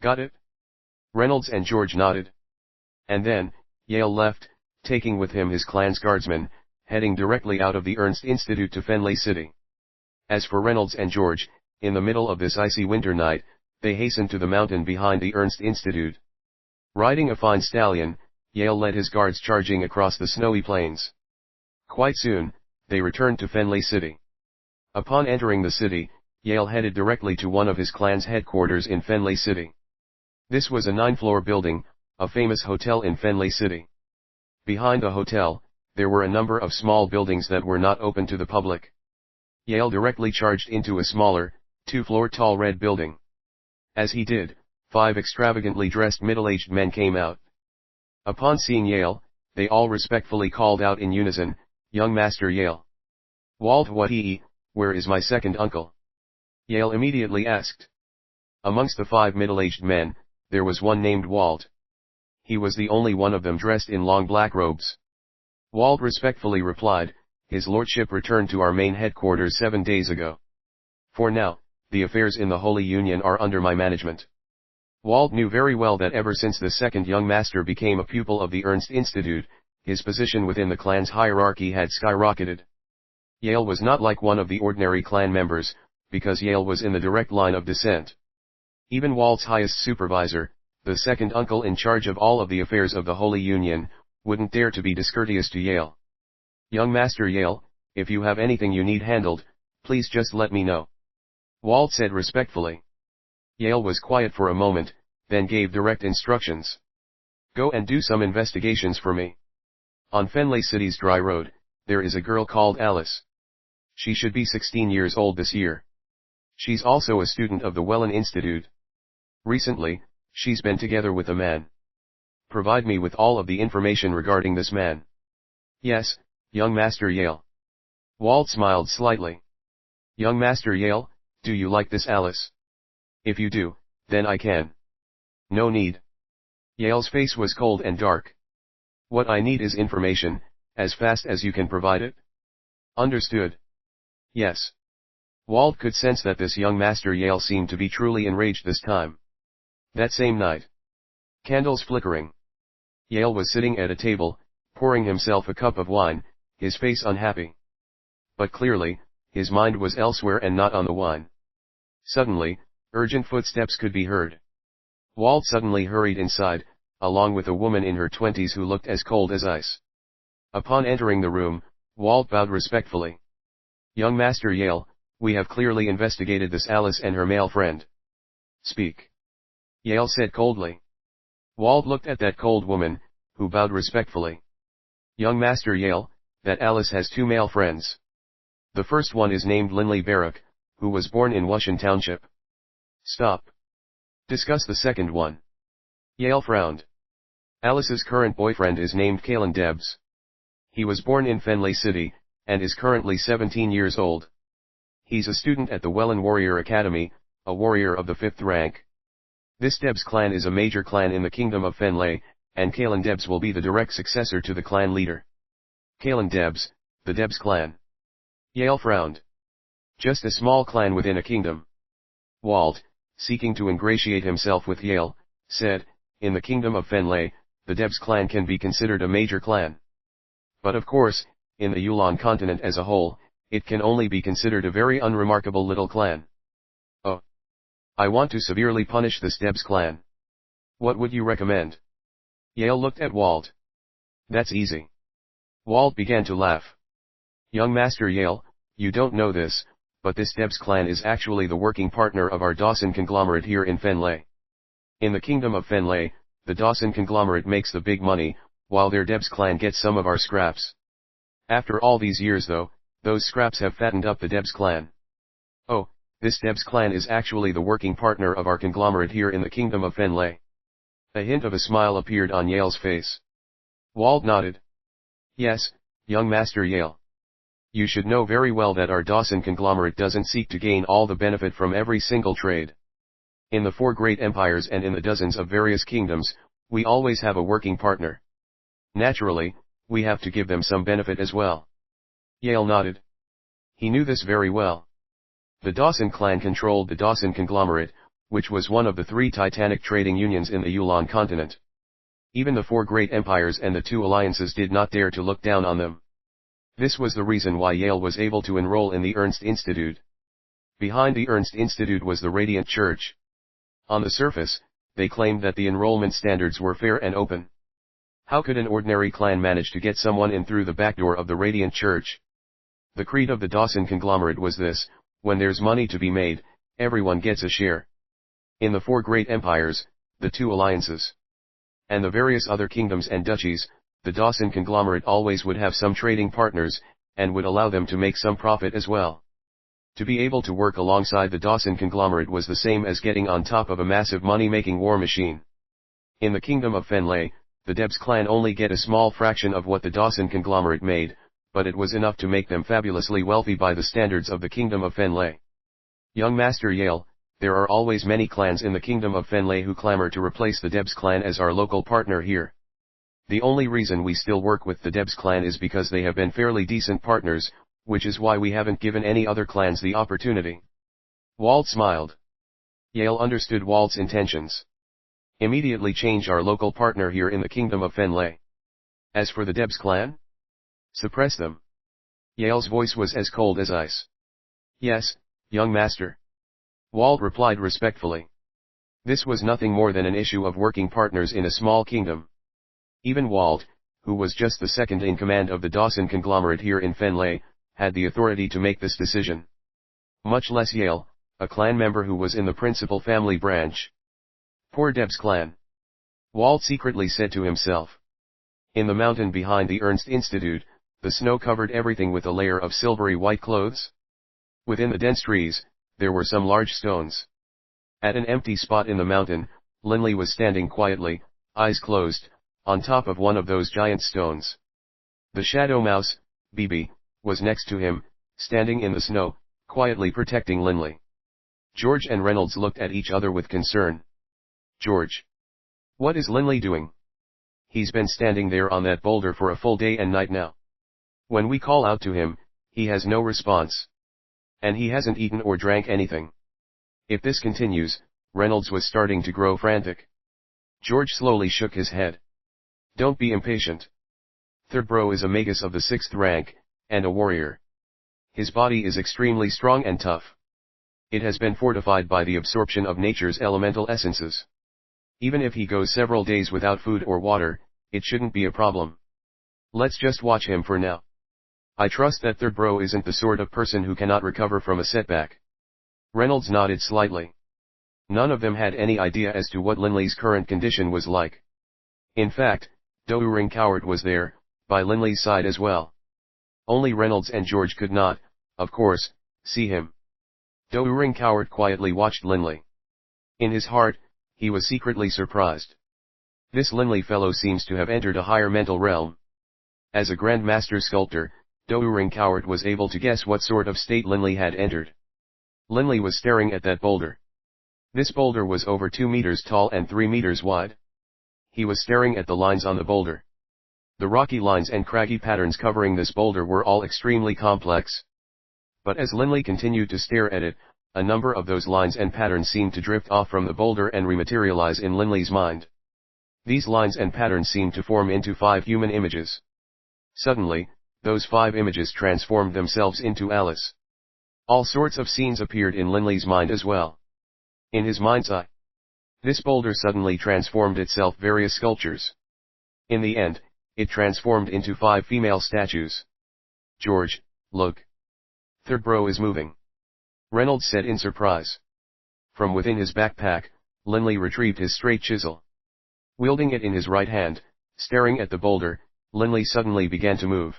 Got it? Reynolds and George nodded. And then, Yale left, taking with him his clan's guardsmen, heading directly out of the Ernst Institute to Fenley City. As for Reynolds and George, in the middle of this icy winter night, they hastened to the mountain behind the Ernst Institute. Riding a fine stallion, Yale led his guards charging across the snowy plains. Quite soon, they returned to Fenley City. Upon entering the city, Yale headed directly to one of his clan's headquarters in Fenley City. This was a 9-floor building, a famous hotel in Fenley City. Behind the hotel, there were a number of small buildings that were not open to the public. Yale directly charged into a smaller, 2-floor tall red building. As he did, 5 extravagantly dressed middle-aged men came out. Upon seeing Yale, they all respectfully called out in unison, "Young Master Yale." "Walt Wahee, where is my second uncle?" Yale immediately asked. Amongst the 5 middle-aged men, there was one named Walt. He was the only one of them dressed in long black robes. Walt respectfully replied, "His lordship returned to our main headquarters 7 days ago. For now, the affairs in the Holy Union are under my management." Walt knew very well that ever since the second young master became a pupil of the Ernst Institute, his position within the clan's hierarchy had skyrocketed. Yale was not like one of the ordinary clan members, because Yale was in the direct line of descent. Even Walt's highest supervisor, the second uncle in charge of all of the affairs of the Holy Union, wouldn't dare to be discourteous to Yale. "Young Master Yale, if you have anything you need handled, please just let me know," Walt said respectfully. Yale was quiet for a moment, then gave direct instructions. "Go and do some investigations for me. On Fenley City's dry road, there is a girl called Alice. She should be 16 years old this year. She's also a student of the Yulan Institute. Recently, She's been together with a man. Provide me with all of the information regarding this man. Yes, young Master Yale. Walt smiled slightly. Young Master Yale, do you like this Alice? If you do, then I can. No need. Yale's face was cold and dark. What I need is information, as fast as you can provide it. Understood. Yes. Walt could sense that this young Master Yale seemed to be truly enraged this time. That same night. Candles flickering. Yale was sitting at a table, pouring himself a cup of wine, his face unhappy. But clearly, his mind was elsewhere and not on the wine. Suddenly, urgent footsteps could be heard. Walt suddenly hurried inside, along with a woman in her 20s who looked as cold as ice. Upon entering the room, Walt bowed respectfully. Young Master Yale, we have clearly investigated this Alice and her male friend. Speak. Yale said coldly. Walt looked at that cold woman, who bowed respectfully. Young Master Yale, that Alice has two male friends. The first one is named Linley Baruch, who was born in Washington Township. Stop. Discuss the second one. Yale frowned. Alice's current boyfriend is named Kalen Debs. He was born in Fenley City, and is currently 17 years old. He's a student at the Welland Warrior Academy, a warrior of the 5th rank. This Debs clan is a major clan in the Kingdom of Fenley, and Kalen Debs will be the direct successor to the clan leader. Kalen Debs, the Debs clan. Yale frowned. Just a small clan within a kingdom. Walt, seeking to ingratiate himself with Yale, said, in the Kingdom of Fenley, the Debs clan can be considered a major clan. But of course, in the Yulan Continent as a whole, it can only be considered a very unremarkable little clan. Oh. I want to severely punish this Debs clan. What would you recommend? Yale looked at Walt. That's easy. Walt began to laugh. Young Master Yale, you don't know this, but this Debs clan is actually the working partner of our Dawson conglomerate here in Fenley. In the Kingdom of Fenley, the Dawson conglomerate makes the big money, while their Debs clan gets some of our scraps. After all these years though, those scraps have fattened up the Debs clan. Oh, this Debs clan is actually the working partner of our conglomerate here in the Kingdom of Fenley. A hint of a smile appeared on Yale's face. Walt nodded. Yes, young Master Yale. You should know very well that our Dawson conglomerate doesn't seek to gain all the benefit from every single trade. In the 4 great empires and in the dozens of various kingdoms, we always have a working partner. Naturally, we have to give them some benefit as well. Yale nodded. He knew this very well. The Dawson clan controlled the Dawson conglomerate, which was one of the 3 titanic trading unions in the Yulan Continent. Even the 4 great empires and the 2 alliances did not dare to look down on them. This was the reason why Yale was able to enroll in the Ernst Institute. Behind the Ernst Institute was the Radiant Church. On the surface, they claimed that the enrollment standards were fair and open. How could an ordinary clan manage to get someone in through the back door of the Radiant Church? The creed of the Dawson conglomerate was this: when there's money to be made, everyone gets a share. In the 4 great empires, the 2 alliances, and the various other kingdoms and duchies, the Dawson conglomerate always would have some trading partners, and would allow them to make some profit as well. To be able to work alongside the Dawson conglomerate was the same as getting on top of a massive money-making war machine. In the Kingdom of Fenley, the Debs clan only get a small fraction of what the Dawson conglomerate made, but it was enough to make them fabulously wealthy by the standards of the Kingdom of Fenley. Young Master Yale, there are always many clans in the Kingdom of Fenley who clamor to replace the Debs clan as our local partner here. The only reason we still work with the Debs clan is because they have been fairly decent partners, which is why we haven't given any other clans the opportunity. Walt smiled. Yale understood Walt's intentions. Immediately change our local partner here in the Kingdom of Fenley. As for the Debs clan? Suppress them. Yale's voice was as cold as ice. Yes, young master. Walt replied respectfully. This was nothing more than an issue of working partners in a small kingdom. Even Walt, who was just the second in command of the Dawson conglomerate here in Fenley, had the authority to make this decision. Much less Yale, a clan member who was in the principal family branch. Poor Debs clan. Walt secretly said to himself. In the mountain behind the Ernst Institute, the snow covered everything with a layer of silvery white clothes. Within the dense trees, there were some large stones. At an empty spot in the mountain, Linley was standing quietly, eyes closed, on top of one of those giant stones. The shadow mouse, BB, was next to him, standing in the snow, quietly protecting Linley. George and Reynolds looked at each other with concern. George. What is Linley doing? He's been standing there on that boulder for a full day and night now. When we call out to him, he has no response. And he hasn't eaten or drank anything. If this continues, Reynolds was starting to grow frantic. George slowly shook his head. Don't be impatient. Third bro is a magus of the 6th rank, and a warrior. His body is extremely strong and tough. It has been fortified by the absorption of nature's elemental essences. Even if he goes several days without food or water, it shouldn't be a problem. Let's just watch him for now. I trust that third bro isn't the sort of person who cannot recover from a setback. Reynolds nodded slightly. None of them had any idea as to what Linley's current condition was like. In fact, Doering Coward was there, by Linley's side as well. Only Reynolds and George could not, of course, see him. Doering Coward quietly watched Linley. In his heart, he was secretly surprised. This Linley fellow seems to have entered a higher mental realm. As a Grand Master Sculptor, Doering Coward was able to guess what sort of state Linley had entered. Linley was staring at that boulder. This boulder was over 2 meters tall and 3 meters wide. He was staring at the lines on the boulder. The rocky lines and craggy patterns covering this boulder were all extremely complex. But as Linley continued to stare at it, a number of those lines and patterns seemed to drift off from the boulder and rematerialize in Linley's mind. These lines and patterns seemed to form into 5 human images. Suddenly, those 5 images transformed themselves into Alice. All sorts of scenes appeared in Linley's mind as well. In his mind's eye, this boulder suddenly transformed itself various sculptures. In the end, it transformed into 5 female statues. George, look. Third bro is moving. Reynolds said in surprise. From within his backpack, Linley retrieved his straight chisel. Wielding it in his right hand, staring at the boulder, Linley suddenly began to move.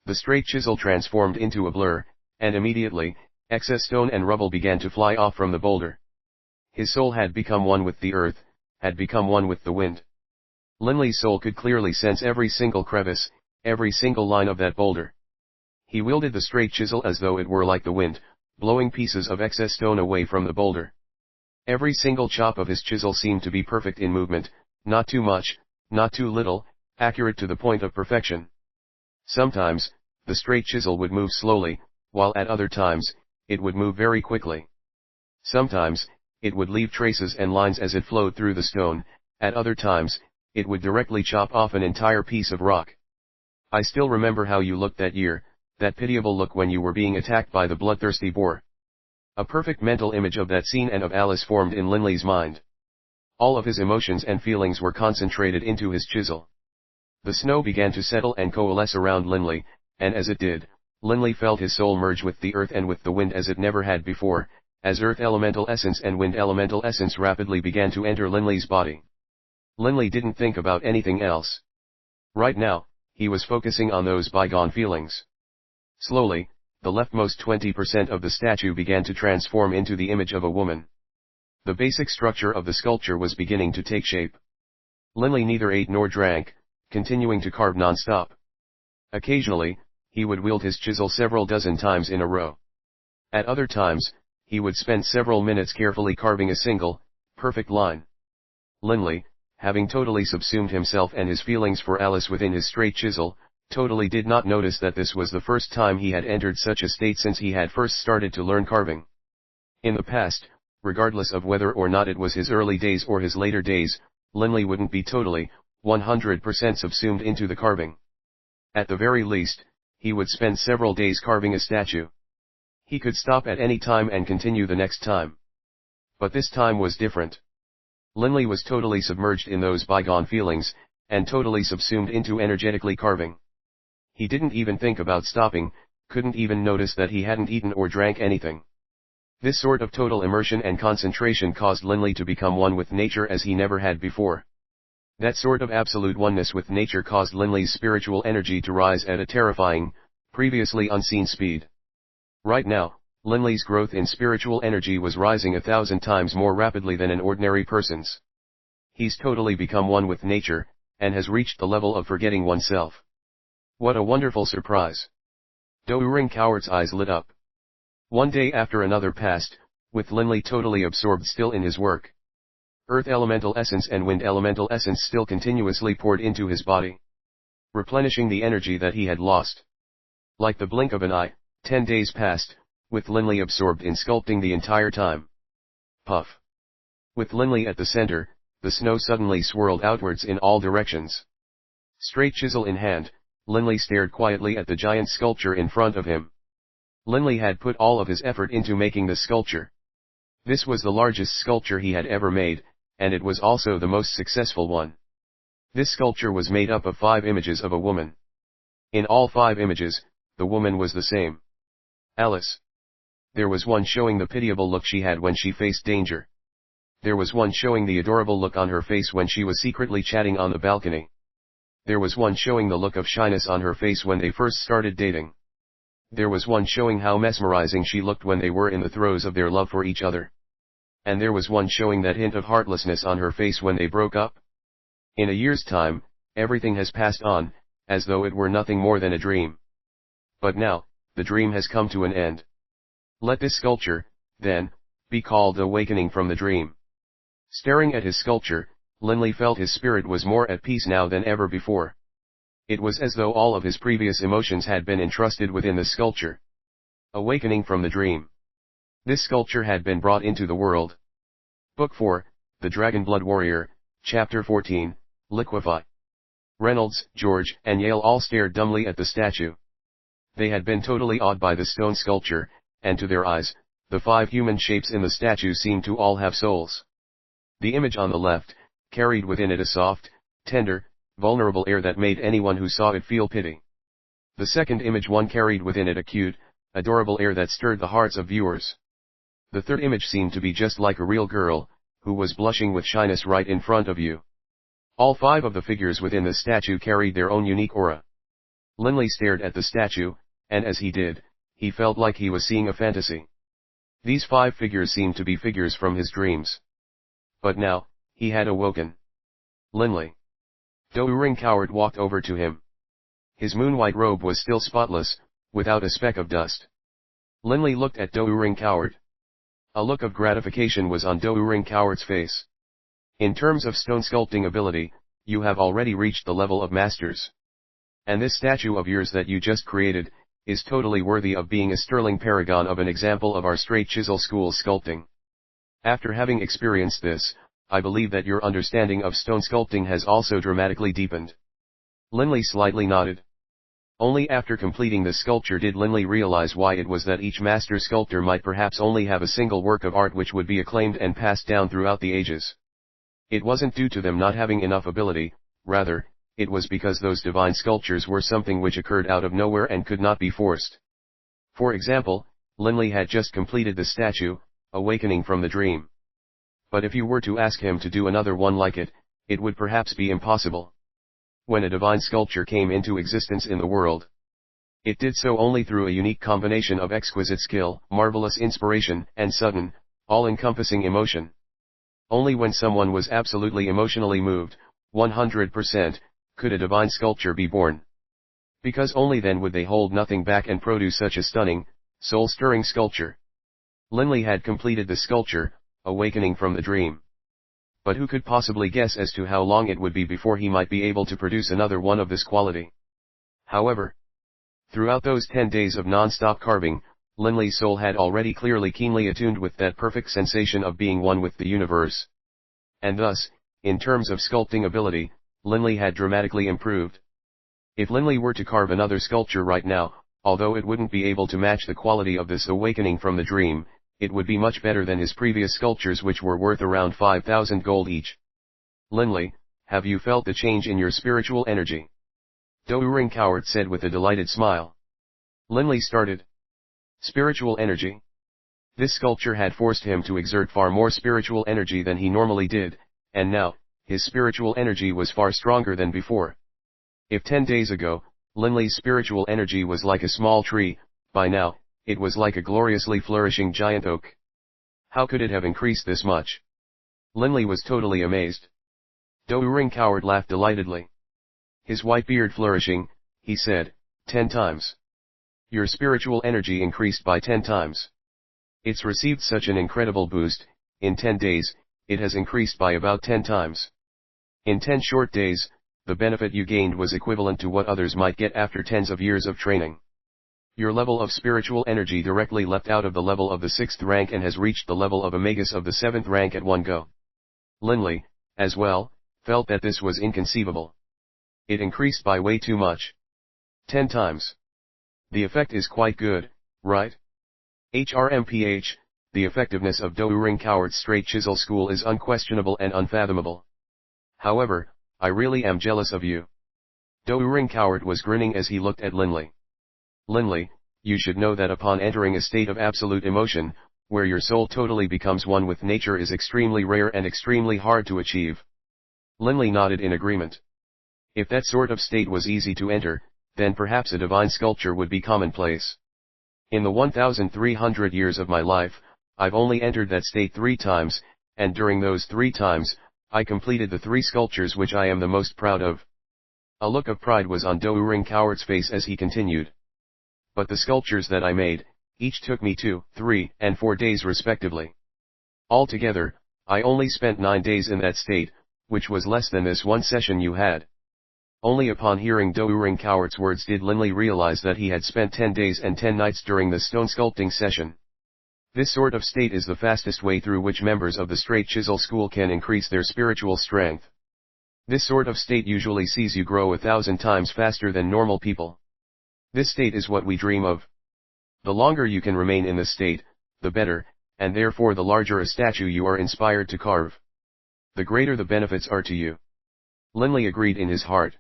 The straight chisel transformed into a blur, and immediately, excess stone and rubble began to fly off from the boulder. His soul had become one with the earth, had become one with the wind. Linley's soul could clearly sense every single crevice, every single line of that boulder. He wielded the straight chisel as though it were like the wind, blowing pieces of excess stone away from the boulder. Every single chop of his chisel seemed to be perfect in movement, not too much, not too little, accurate to the point of perfection. Sometimes, the straight chisel would move slowly, while at other times, it would move very quickly. Sometimes, it would leave traces and lines as it flowed through the stone, at other times, it would directly chop off an entire piece of rock. I still remember how you looked that year, that pitiable look when you were being attacked by the bloodthirsty boar. A perfect mental image of that scene and of Alice formed in Linley's mind. All of his emotions and feelings were concentrated into his chisel. The snow began to settle and coalesce around Linley, and as it did, Linley felt his soul merge with the earth and with the wind as it never had before, as earth elemental essence and wind elemental essence rapidly began to enter Linley's body. Linley didn't think about anything else. Right now, he was focusing on those bygone feelings. Slowly, the leftmost 20% of the statue began to transform into the image of a woman. The basic structure of the sculpture was beginning to take shape. Linley neither ate nor drank, continuing to carve non-stop. Occasionally, he would wield his chisel several dozen times in a row. At other times, he would spend several minutes carefully carving a single, perfect line. Linley, having totally subsumed himself and his feelings for Alice within his straight chisel, totally did not notice that this was the first time he had entered such a state since he had first started to learn carving. In the past, regardless of whether or not it was his early days or his later days, Linley wouldn't be totally, 100% subsumed into the carving. At the very least, he would spend several days carving a statue. He could stop at any time and continue the next time. But this time was different. Linley was totally submerged in those bygone feelings, and totally subsumed into energetically carving. He didn't even think about stopping, couldn't even notice that he hadn't eaten or drank anything. This sort of total immersion and concentration caused Linley to become one with nature as he never had before. That sort of absolute oneness with nature caused Linley's spiritual energy to rise at a terrifying, previously unseen speed. Right now, Linley's growth in spiritual energy was rising 1,000 times more rapidly than an ordinary person's. He's totally become one with nature, and has reached the level of forgetting oneself. What a wonderful surprise. Douyuring Coward's eyes lit up. One day after another passed, with Linley totally absorbed still in his work. Earth elemental essence and wind elemental essence still continuously poured into his body, replenishing the energy that he had lost. Like the blink of an eye, 10 days passed, with Linley absorbed in sculpting the entire time. Puff. With Linley at the center, the snow suddenly swirled outwards in all directions. Straight chisel in hand, Linley stared quietly at the giant sculpture in front of him. Linley had put all of his effort into making the sculpture. This was the largest sculpture he had ever made, and it was also the most successful one. This sculpture was made up of 5 images of a woman. In all 5 images, the woman was the same. Alice. There was one showing the pitiable look she had when she faced danger. There was one showing the adorable look on her face when she was secretly chatting on the balcony. There was one showing the look of shyness on her face when they first started dating. There was one showing how mesmerizing she looked when they were in the throes of their love for each other. And there was one showing that hint of heartlessness on her face when they broke up. In a year's time, everything has passed on, as though it were nothing more than a dream. But now, the dream has come to an end. Let this sculpture, then, be called awakening from the dream. Staring at his sculpture, Linley felt his spirit was more at peace now than ever before. It was as though all of his previous emotions had been entrusted within the sculpture. Awakening from the dream. This sculpture had been brought into the world. Book 4, The Dragon Blood Warrior, Chapter 14, Liquefy. Reynolds, George, and Yale all stared dumbly at the statue. They had been totally awed by the stone sculpture, and to their eyes, the 5 human shapes in the statue seemed to all have souls. The image on the left, carried within it a soft, tender, vulnerable air that made anyone who saw it feel pity. The second image one carried within it a cute, adorable air that stirred the hearts of viewers. The third image seemed to be just like a real girl, who was blushing with shyness right in front of you. All 5 of the figures within the statue carried their own unique aura. Linley stared at the statue, and as he did, he felt like he was seeing a fantasy. These 5 figures seemed to be figures from his dreams. But now, he had awoken. Linley. Douyuring Coward walked over to him. His moon-white robe was still spotless, without a speck of dust. Linley looked at Douyuring Coward. A look of gratification was on Douyuring Coward's face. In terms of stone sculpting ability, you have already reached the level of masters. And this statue of yours that you just created, is totally worthy of being a sterling paragon of an example of our straight chisel school sculpting. After having experienced this, I believe that your understanding of stone sculpting has also dramatically deepened. Linley slightly nodded. Only after completing the sculpture did Linley realize why it was that each master sculptor might perhaps only have a single work of art which would be acclaimed and passed down throughout the ages. It wasn't due to them not having enough ability, rather, it was because those divine sculptures were something which occurred out of nowhere and could not be forced. For example, Linley had just completed the statue, awakening from the dream. But if you were to ask him to do another one like it, it would perhaps be impossible. When a divine sculpture came into existence in the world, it did so only through a unique combination of exquisite skill, marvelous inspiration, and sudden, all-encompassing emotion. Only when someone was absolutely emotionally moved, 100%, could a divine sculpture be born. Because only then would they hold nothing back and produce such a stunning, soul-stirring sculpture. Linley had completed the sculpture, awakening from the dream. But who could possibly guess as to how long it would be before he might be able to produce another one of this quality? However, throughout those 10 days of non-stop carving, Linley's soul had already clearly keenly attuned with that perfect sensation of being one with the universe. And thus, in terms of sculpting ability, Linley had dramatically improved. If Linley were to carve another sculpture right now, although it wouldn't be able to match the quality of this awakening from the dream, it would be much better than his previous sculptures which were worth around 5,000 gold each. Linley, have you felt the change in your spiritual energy? Douyuring Coward said with a delighted smile. Linley started. Spiritual energy? This sculpture had forced him to exert far more spiritual energy than he normally did, and now, his spiritual energy was far stronger than before. If 10 days ago, Linley's spiritual energy was like a small tree, by now, it was like a gloriously flourishing giant oak. How could it have increased this much? Linley was totally amazed. Ring Coward laughed delightedly. His white beard flourishing, he said, 10 times. Your spiritual energy increased by 10 times. It's received such an incredible boost, in 10 days, it has increased by about 10 times. In 10 short days, the benefit you gained was equivalent to what others might get after tens of years of training. Your level of spiritual energy directly leapt out of the level of the 6th rank and has reached the level of a magus of the 7th rank at one go. Linley, as well, felt that this was inconceivable. It increased by way too much. 10 times. The effect is quite good, right? HRMPH, the effectiveness of Ring Coward's straight chisel school is unquestionable and unfathomable. However, I really am jealous of you. Ring Coward was grinning as he looked at Linley. Linley, you should know that upon entering a state of absolute emotion, where your soul totally becomes one with nature is extremely rare and extremely hard to achieve. Linley nodded in agreement. If that sort of state was easy to enter, then perhaps a divine sculpture would be commonplace. In the 1,300 years of my life, I've only entered that state 3 times, and during those 3 times, I completed the 3 sculptures which I am the most proud of. A look of pride was on Ring Coward's face as he continued. But the sculptures that I made, each took me 2, 3, and 4 days respectively. Altogether, I only spent 9 days in that state, which was less than this one session you had. Only upon hearing Ring Coward's words did Linley realize that he had spent 10 days and 10 nights during the stone sculpting session. This sort of state is the fastest way through which members of the straight chisel school can increase their spiritual strength. This sort of state usually sees you grow 1,000 times faster than normal people. This state is what we dream of. The longer you can remain in this state, the better, and therefore the larger a statue you are inspired to carve. The greater the benefits are to you. Linley agreed in his heart.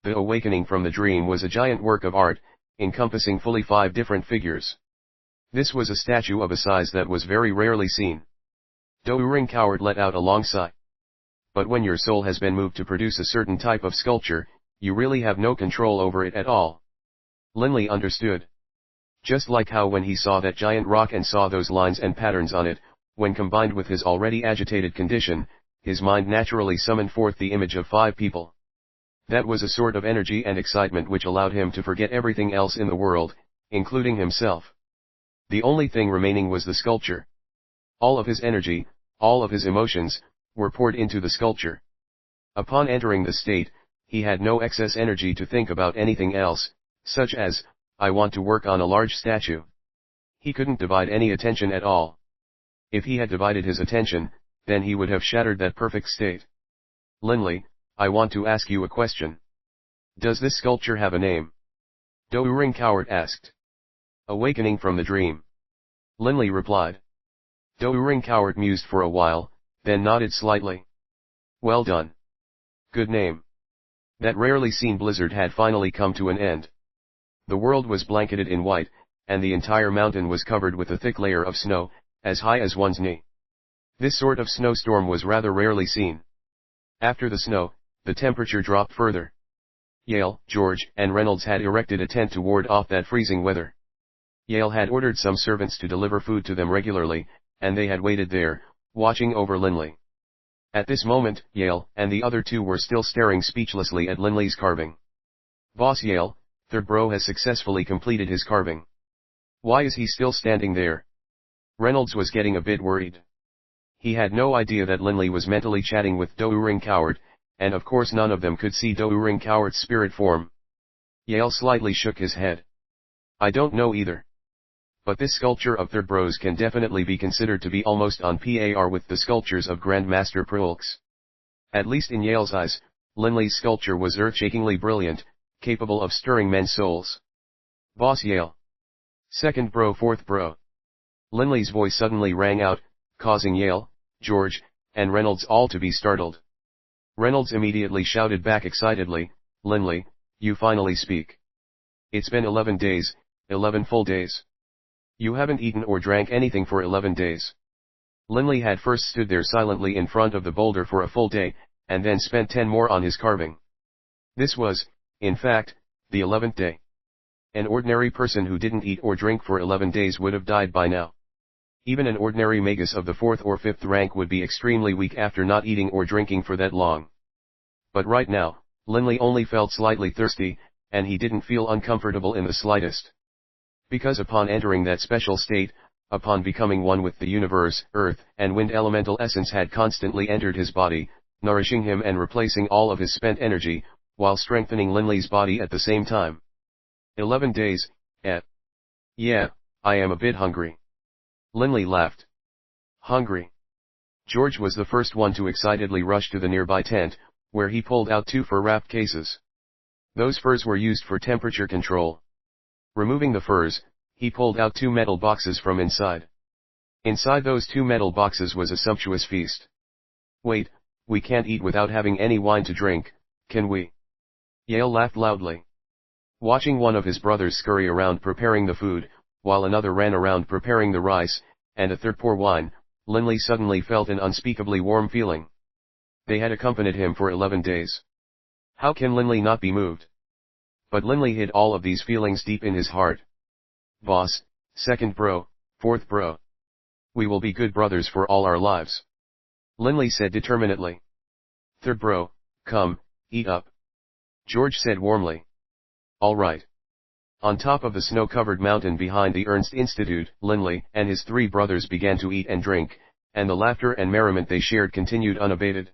The awakening from the dream was a giant work of art, encompassing fully 5 different figures. This was a statue of a size that was very rarely seen. Ring Coward let out a long sigh. But when your soul has been moved to produce a certain type of sculpture, you really have no control over it at all. Linley understood. Just like how when he saw that giant rock and saw those lines and patterns on it, when combined with his already agitated condition, his mind naturally summoned forth the image of 5 people. That was a sort of energy and excitement which allowed him to forget everything else in the world, including himself. The only thing remaining was the sculpture. All of his energy, all of his emotions, were poured into the sculpture. Upon entering the state, he had no excess energy to think about anything else, such as, I want to work on a large statue. He couldn't divide any attention at all. If he had divided his attention, then he would have shattered that perfect state. Linley, I want to ask you a question. Does this sculpture have a name? Ring Coward asked. Awakening from the dream. Linley replied. Ring Coward mused for a while, then nodded slightly. Well done. Good name. That rarely seen blizzard had finally come to an end. The world was blanketed in white, and the entire mountain was covered with a thick layer of snow, as high as one's knee. This sort of snowstorm was rather rarely seen. After the snow, the temperature dropped further. Yale, George, and Reynolds had erected a tent to ward off that freezing weather. Yale had ordered some servants to deliver food to them regularly, and they had waited there, watching over Linley. At this moment, Yale and the other 2 were still staring speechlessly at Linley's carving. Boss Yale, 3rd bro has successfully completed his carving. Why is he still standing there? Reynolds was getting a bit worried. He had no idea that Linley was mentally chatting with Ring Coward, and of course none of them could see Ring Coward's spirit form. Yale slightly shook his head. I don't know either. But this sculpture of 3rd bros can definitely be considered to be almost on par with the sculptures of Grandmaster Prolx. At least in Yale's eyes, Linley's sculpture was earth-shakingly brilliant, capable of stirring men's souls. Boss Yale. 2nd bro, 4th bro. Linley's voice suddenly rang out, causing Yale, George, and Reynolds all to be startled. Reynolds immediately shouted back excitedly, Linley, you finally speak. It's been 11 days, 11 full days. You haven't eaten or drank anything for 11 days. Linley had first stood there silently in front of the boulder for a full day, and then spent 10 more on his carving. This was, in fact, the 11th day. An ordinary person who didn't eat or drink for 11 days would have died by now. Even an ordinary magus of the 4th or 5th rank would be extremely weak after not eating or drinking for that long. But right now, Linley only felt slightly thirsty, and he didn't feel uncomfortable in the slightest. Because upon entering that special state, upon becoming one with the universe, earth and wind elemental essence had constantly entered his body, nourishing him and replacing all of his spent energy, while strengthening Linley's body at the same time. 11 days, Yeah, I am a bit hungry. Linley laughed. Hungry? George was the first one to excitedly rush to the nearby tent, where he pulled out 2 fur-wrapped cases. Those furs were used for temperature control. Removing the furs, he pulled out 2 metal boxes from inside. Inside those 2 metal boxes was a sumptuous feast. Wait, we can't eat without having any wine to drink, can we? Yale laughed loudly. Watching one of his brothers scurry around preparing the food, while another ran around preparing the rice, and a third pour wine, Linley suddenly felt an unspeakably warm feeling. They had accompanied him for 11 days. How can Linley not be moved? But Linley hid all of these feelings deep in his heart. Boss, second bro, fourth bro. We will be good brothers for all our lives. Linley said determinedly. Third bro, come, eat up. George said warmly. All right. On top of the snow-covered mountain behind the Ernst Institute, Linley and his 3 brothers began to eat and drink, and the laughter and merriment they shared continued unabated.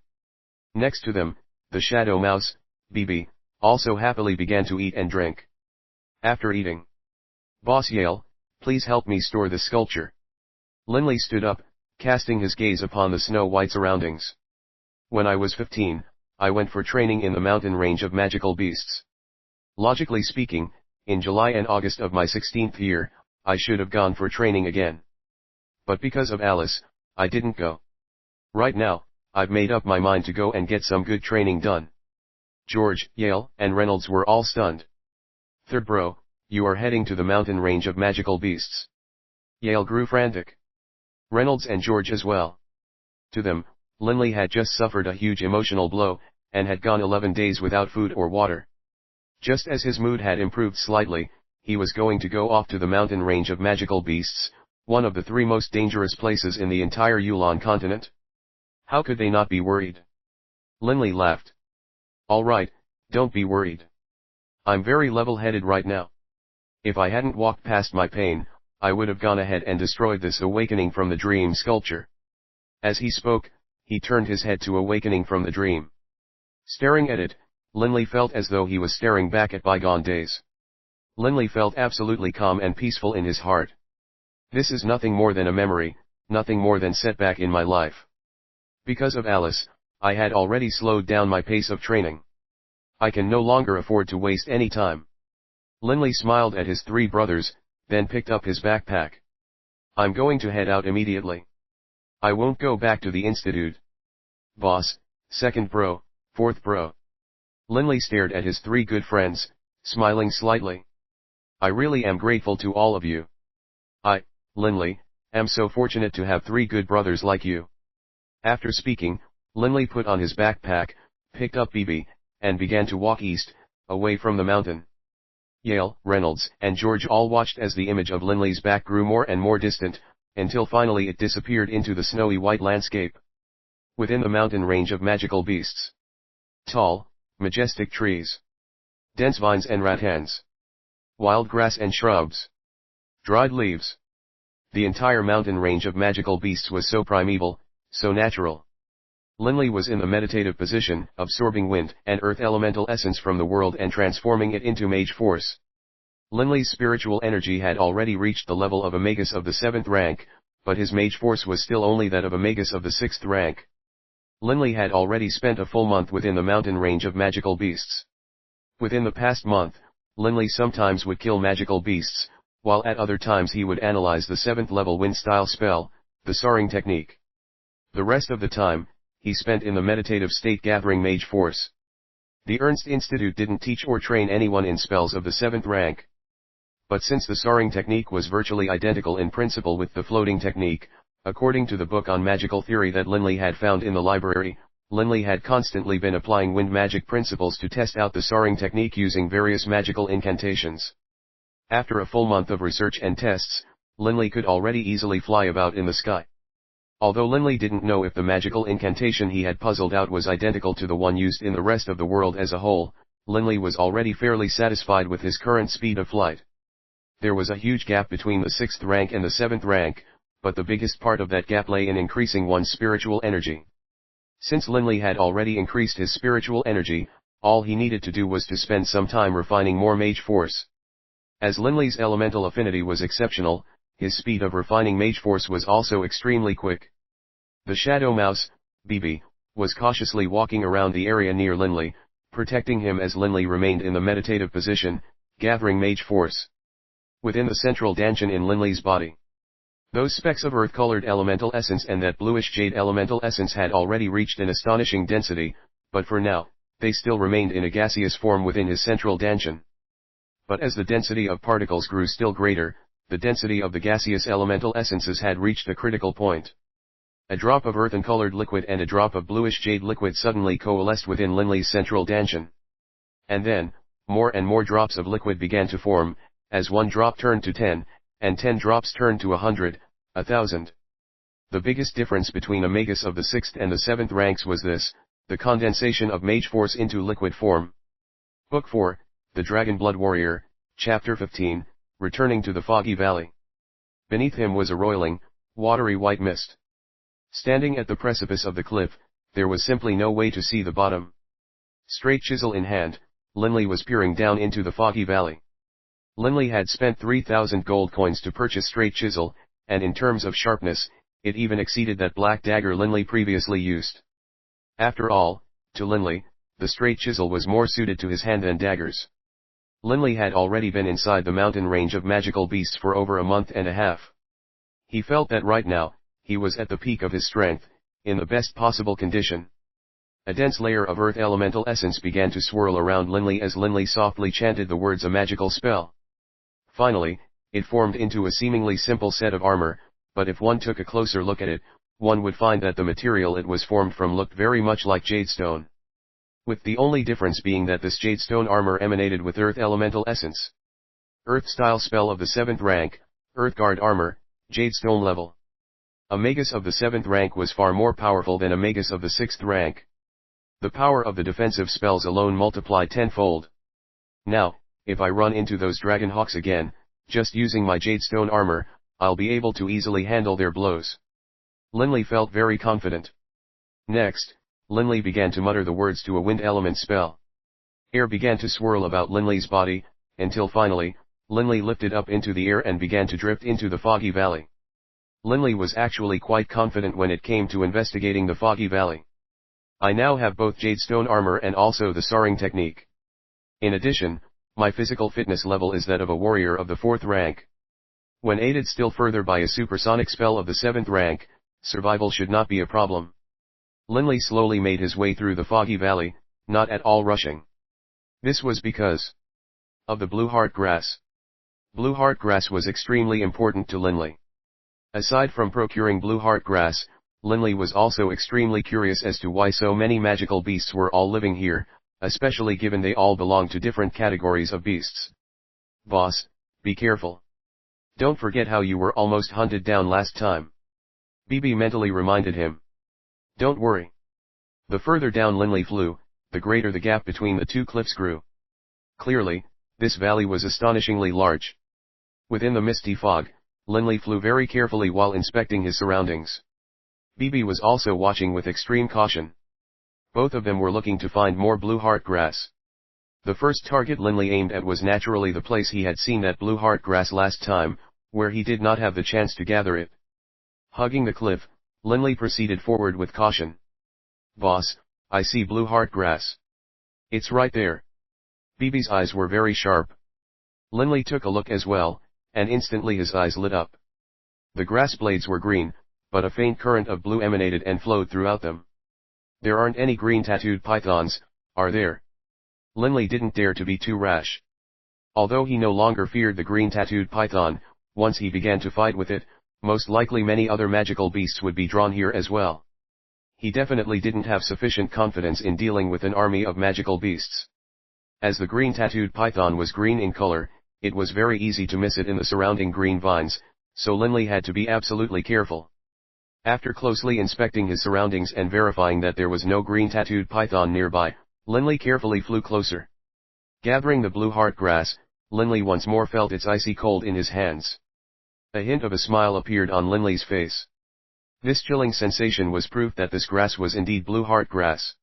Next to them, the shadow mouse, BB, also happily began to eat and drink. After eating, Boss Yale, please help me store this sculpture. Linley stood up, casting his gaze upon the snow-white surroundings. When I was 15, I went for training in the mountain range of magical beasts. Logically speaking, in July and August of my 16th year, I should have gone for training again. But because of Alice, I didn't go. Right now, I've made up my mind to go and get some good training done. George, Yale, and Reynolds were all stunned. Third bro, you are heading to the mountain range of magical beasts. Yale grew frantic. Reynolds and George as well. To them, Linley had just suffered a huge emotional blow, and had gone 11 days without food or water. Just as his mood had improved slightly, he was going to go off to the mountain range of magical beasts, one of the 3 most dangerous places in the entire Yulan Continent. How could they not be worried? Linley laughed. All right, don't be worried. I'm very level-headed right now. If I hadn't walked past my pain, I would have gone ahead and destroyed this awakening from the dream sculpture. As he spoke, he turned his head to awakening from the dream. Staring at it, Linley felt as though he was staring back at bygone days. Linley felt absolutely calm and peaceful in his heart. This is nothing more than a memory, nothing more than setback in my life. Because of Alice, I had already slowed down my pace of training. I can no longer afford to waste any time. Linley smiled at his 3 brothers, then picked up his backpack. I'm going to head out immediately. I won't go back to the institute. Boss, second bro, fourth bro. Linley stared at his 3 good friends, smiling slightly. I really am grateful to all of you. I, Linley, am so fortunate to have 3 good brothers like you. After speaking, Linley put on his backpack, picked up BB, and began to walk east, away from the mountain. Yale, Reynolds, and George all watched as the image of Linley's back grew more and more distant, until finally it disappeared into the snowy white landscape. Within the mountain range of magical beasts. Tall, majestic trees. Dense vines and rattans. Wild grass and shrubs. Dried leaves. The entire mountain range of magical beasts was so primeval, so natural. Linley was in the meditative position, absorbing wind and earth elemental essence from the world and transforming it into mage force. Linley's spiritual energy had already reached the level of a magus of the 7th rank, but his mage force was still only that of a magus of the 6th rank. Linley had already spent a full month within the mountain range of magical beasts. Within the past month, Linley sometimes would kill magical beasts, while at other times he would analyze the 7th level wind-style spell, the soaring technique. The rest of the time, he spent in the meditative state gathering mage force. The Ernst Institute didn't teach or train anyone in spells of the 7th rank. But since the soaring technique was virtually identical in principle with the floating technique, according to the book on magical theory that Linley had found in the library, Linley had constantly been applying wind magic principles to test out the soaring technique using various magical incantations. After a full month of research and tests, Linley could already easily fly about in the sky. Although Linley didn't know if the magical incantation he had puzzled out was identical to the one used in the rest of the world as a whole, Linley was already fairly satisfied with his current speed of flight. There was a huge gap between the 6th rank and the 7th rank, but the biggest part of that gap lay in increasing one's spiritual energy. Since Linley had already increased his spiritual energy, all he needed to do was to spend some time refining more mage force. As Linley's elemental affinity was exceptional, his speed of refining mage force was also extremely quick. The Shadow Mouse, BB, was cautiously walking around the area near Linley, protecting him as Linley remained in the meditative position, gathering mage force. Within the central dantian in Linley's body, those specks of earth-colored elemental essence and that bluish jade elemental essence had already reached an astonishing density, but for now, they still remained in a gaseous form within his central dantian. But as the density of particles grew still greater, the density of the gaseous elemental essences had reached a critical point. A drop of earthen-colored liquid and a drop of bluish jade liquid suddenly coalesced within Linley's central dantian. And then, more and more drops of liquid began to form, as one drop turned to 10, and 10 drops turned to 100, 1,000. The biggest difference between a magus of the 6th and the 7th ranks was this, the condensation of mage force into liquid form. Book 4, The Dragon Blood Warrior, Chapter 15, Returning to the Foggy Valley. Beneath him was a roiling, watery white mist. Standing at the precipice of the cliff, there was simply no way to see the bottom. Straight chisel in hand, Linley was peering down into the foggy valley. Linley had spent 3,000 gold coins to purchase straight chisel, and in terms of sharpness, it even exceeded that black dagger Linley previously used. After all, to Linley, the straight chisel was more suited to his hand than daggers. Linley had already been inside the mountain range of magical beasts for over a month and a half. He felt that right now, he was at the peak of his strength, in the best possible condition. A dense layer of earth elemental essence began to swirl around Linley as Linley softly chanted the words a magical spell. Finally, it formed into a seemingly simple set of armor, but if one took a closer look at it, one would find that the material it was formed from looked very much like jadestone. With the only difference being that this jadestone armor emanated with earth elemental essence. Earth-style spell of the 7th rank, Earthguard armor, jadestone level. A magus of the 7th rank was far more powerful than a magus of the 6th rank. The power of the defensive spells alone multiplied tenfold. Now, if I run into those dragon hawks again, just using my jadestone armor, I'll be able to easily handle their blows. Linley felt very confident. Next, Linley began to mutter the words to a wind element spell. Air began to swirl about Linley's body, until finally, Linley lifted up into the air and began to drift into the foggy valley. Linley was actually quite confident when it came to investigating the foggy valley. I now have both jadestone armor and also the soaring technique. In addition, my physical fitness level is that of a warrior of the 4th rank. When aided still further by a supersonic spell of the 7th rank, survival should not be a problem. Linley slowly made his way through the foggy valley, not at all rushing. This was because of the blue heart grass. Blue heart grass was extremely important to Linley. Aside from procuring blue heart grass, Linley was also extremely curious as to why so many magical beasts were all living here, especially given they all belong to different categories of beasts. Boss, be careful. Don't forget how you were almost hunted down last time. BB mentally reminded him. Don't worry. The further down Linley flew, the greater the gap between the two cliffs grew. Clearly, this valley was astonishingly large. Within the misty fog, Linley flew very carefully while inspecting his surroundings. BB was also watching with extreme caution. Both of them were looking to find more blue heart grass. The first target Linley aimed at was naturally the place he had seen that blue heart grass last time, where he did not have the chance to gather it. Hugging the cliff, Linley proceeded forward with caution. Boss, I see blue heart grass. It's right there. BB's eyes were very sharp. Linley took a look as well, and instantly his eyes lit up. The grass blades were green, but a faint current of blue emanated and flowed throughout them. There aren't any green tattooed pythons, are there? Linley didn't dare to be too rash. Although he no longer feared the green tattooed python, once he began to fight with it, most likely many other magical beasts would be drawn here as well. He definitely didn't have sufficient confidence in dealing with an army of magical beasts. As the green tattooed python was green in color, it was very easy to miss it in the surrounding green vines, so Linley had to be absolutely careful. After closely inspecting his surroundings and verifying that there was no green tattooed python nearby, Linley carefully flew closer. Gathering the blue heart grass, Linley once more felt its icy cold in his hands. A hint of a smile appeared on Linley's face. This chilling sensation was proof that this grass was indeed blue heart grass.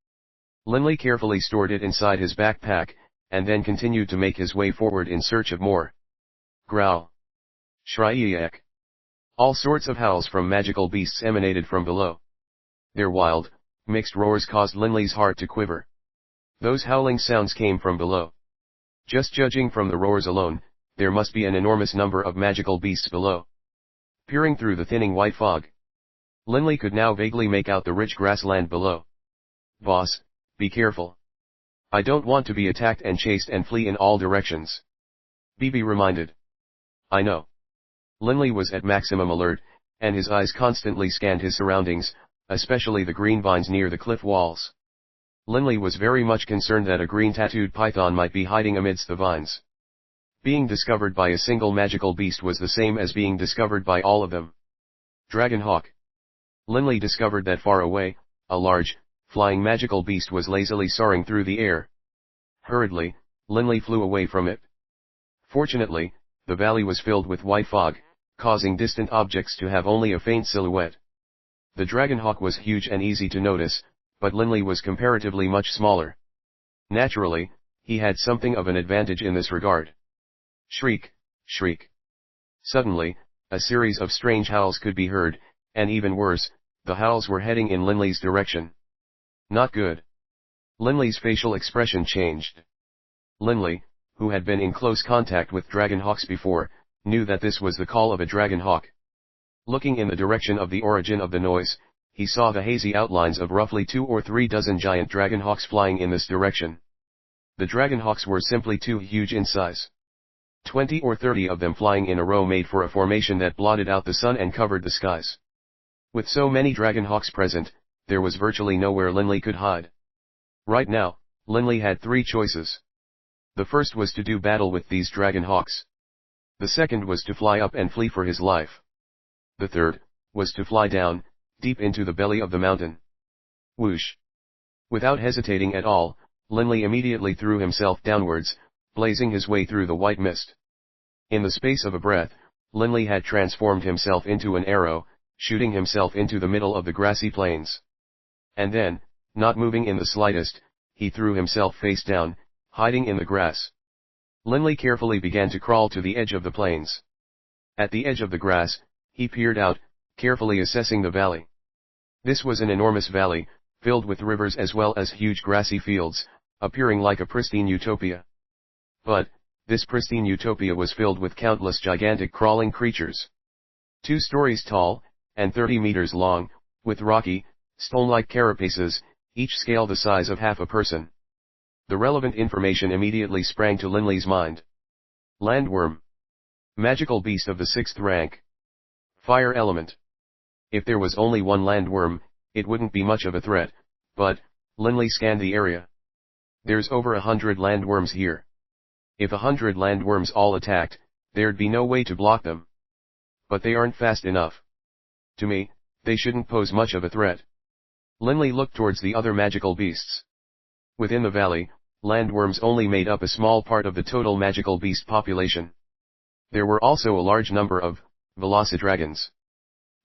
Linley carefully stored it inside his backpack, and then continued to make his way forward in search of more. Growl. Shriek. All sorts of howls from magical beasts emanated from below. Their wild, mixed roars caused Linley's heart to quiver. Those howling sounds came from below. Just judging from the roars alone, there must be an enormous number of magical beasts below. Peering through the thinning white fog, Linley could now vaguely make out the rich grassland below. Boss, be careful. I don't want to be attacked and chased and flee in all directions. Bibi reminded. I know. Linley was at maximum alert, and his eyes constantly scanned his surroundings, especially the green vines near the cliff walls. Linley was very much concerned that a green tattooed python might be hiding amidst the vines. Being discovered by a single magical beast was the same as being discovered by all of them. Dragon Hawk. Linley discovered that far away, a large, flying magical beast was lazily soaring through the air. Hurriedly, Linley flew away from it. Fortunately, the valley was filled with white fog, causing distant objects to have only a faint silhouette. The dragon hawk was huge and easy to notice, but Linley was comparatively much smaller. Naturally, he had something of an advantage in this regard. Shriek, shriek. Suddenly, a series of strange howls could be heard, and even worse, the howls were heading in Linley's direction. Not good. Linley's facial expression changed. Linley, who had been in close contact with dragon hawks before, knew that this was the call of a dragon hawk. Looking in the direction of the origin of the noise, he saw the hazy outlines of roughly 2 or 3 dozen giant dragon hawks flying in this direction. The dragon hawks were simply too huge in size. 20 or 30 of them flying in a row made for a formation that blotted out the sun and covered the skies. With so many dragon hawks present, there was virtually nowhere Linley could hide. Right now, Linley had 3 choices. The first was to do battle with these dragon hawks. The second was to fly up and flee for his life. The third was to fly down, deep into the belly of the mountain. Whoosh! Without hesitating at all, Linley immediately threw himself downwards, blazing his way through the white mist. In the space of a breath, Linley had transformed himself into an arrow, shooting himself into the middle of the grassy plains. And then, not moving in the slightest, he threw himself face down, hiding in the grass. Linley carefully began to crawl to the edge of the plains. At the edge of the grass, he peered out, carefully assessing the valley. This was an enormous valley, filled with rivers as well as huge grassy fields, appearing like a pristine utopia. But, this pristine utopia was filled with countless gigantic crawling creatures. 2 stories tall, and 30 meters long, with rocky, stone-like carapaces, each scale the size of half a person. The relevant information immediately sprang to Linley's mind. Landworm. Magical beast of the 6th rank. Fire element. If there was only one landworm, it wouldn't be much of a threat, but, Linley scanned the area. There's over 100 landworms here. If 100 landworms all attacked, there'd be no way to block them. But they aren't fast enough. To me, they shouldn't pose much of a threat. Linley looked towards the other magical beasts. Within the valley, landworms only made up a small part of the total magical beast population. There were also a large number of velocidragons.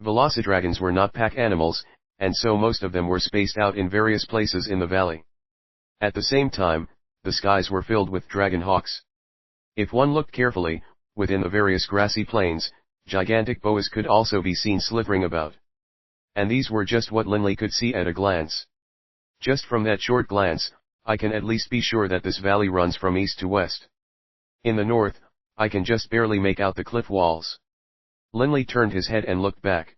Velocidragons were not pack animals, and so most of them were spaced out in various places in the valley. At the same time, the skies were filled with dragon hawks. If one looked carefully, within the various grassy plains, gigantic boas could also be seen slithering about. And these were just what Linley could see at a glance. Just from that short glance, I can at least be sure that this valley runs from east to west. In the north, I can just barely make out the cliff walls. Linley turned his head and looked back.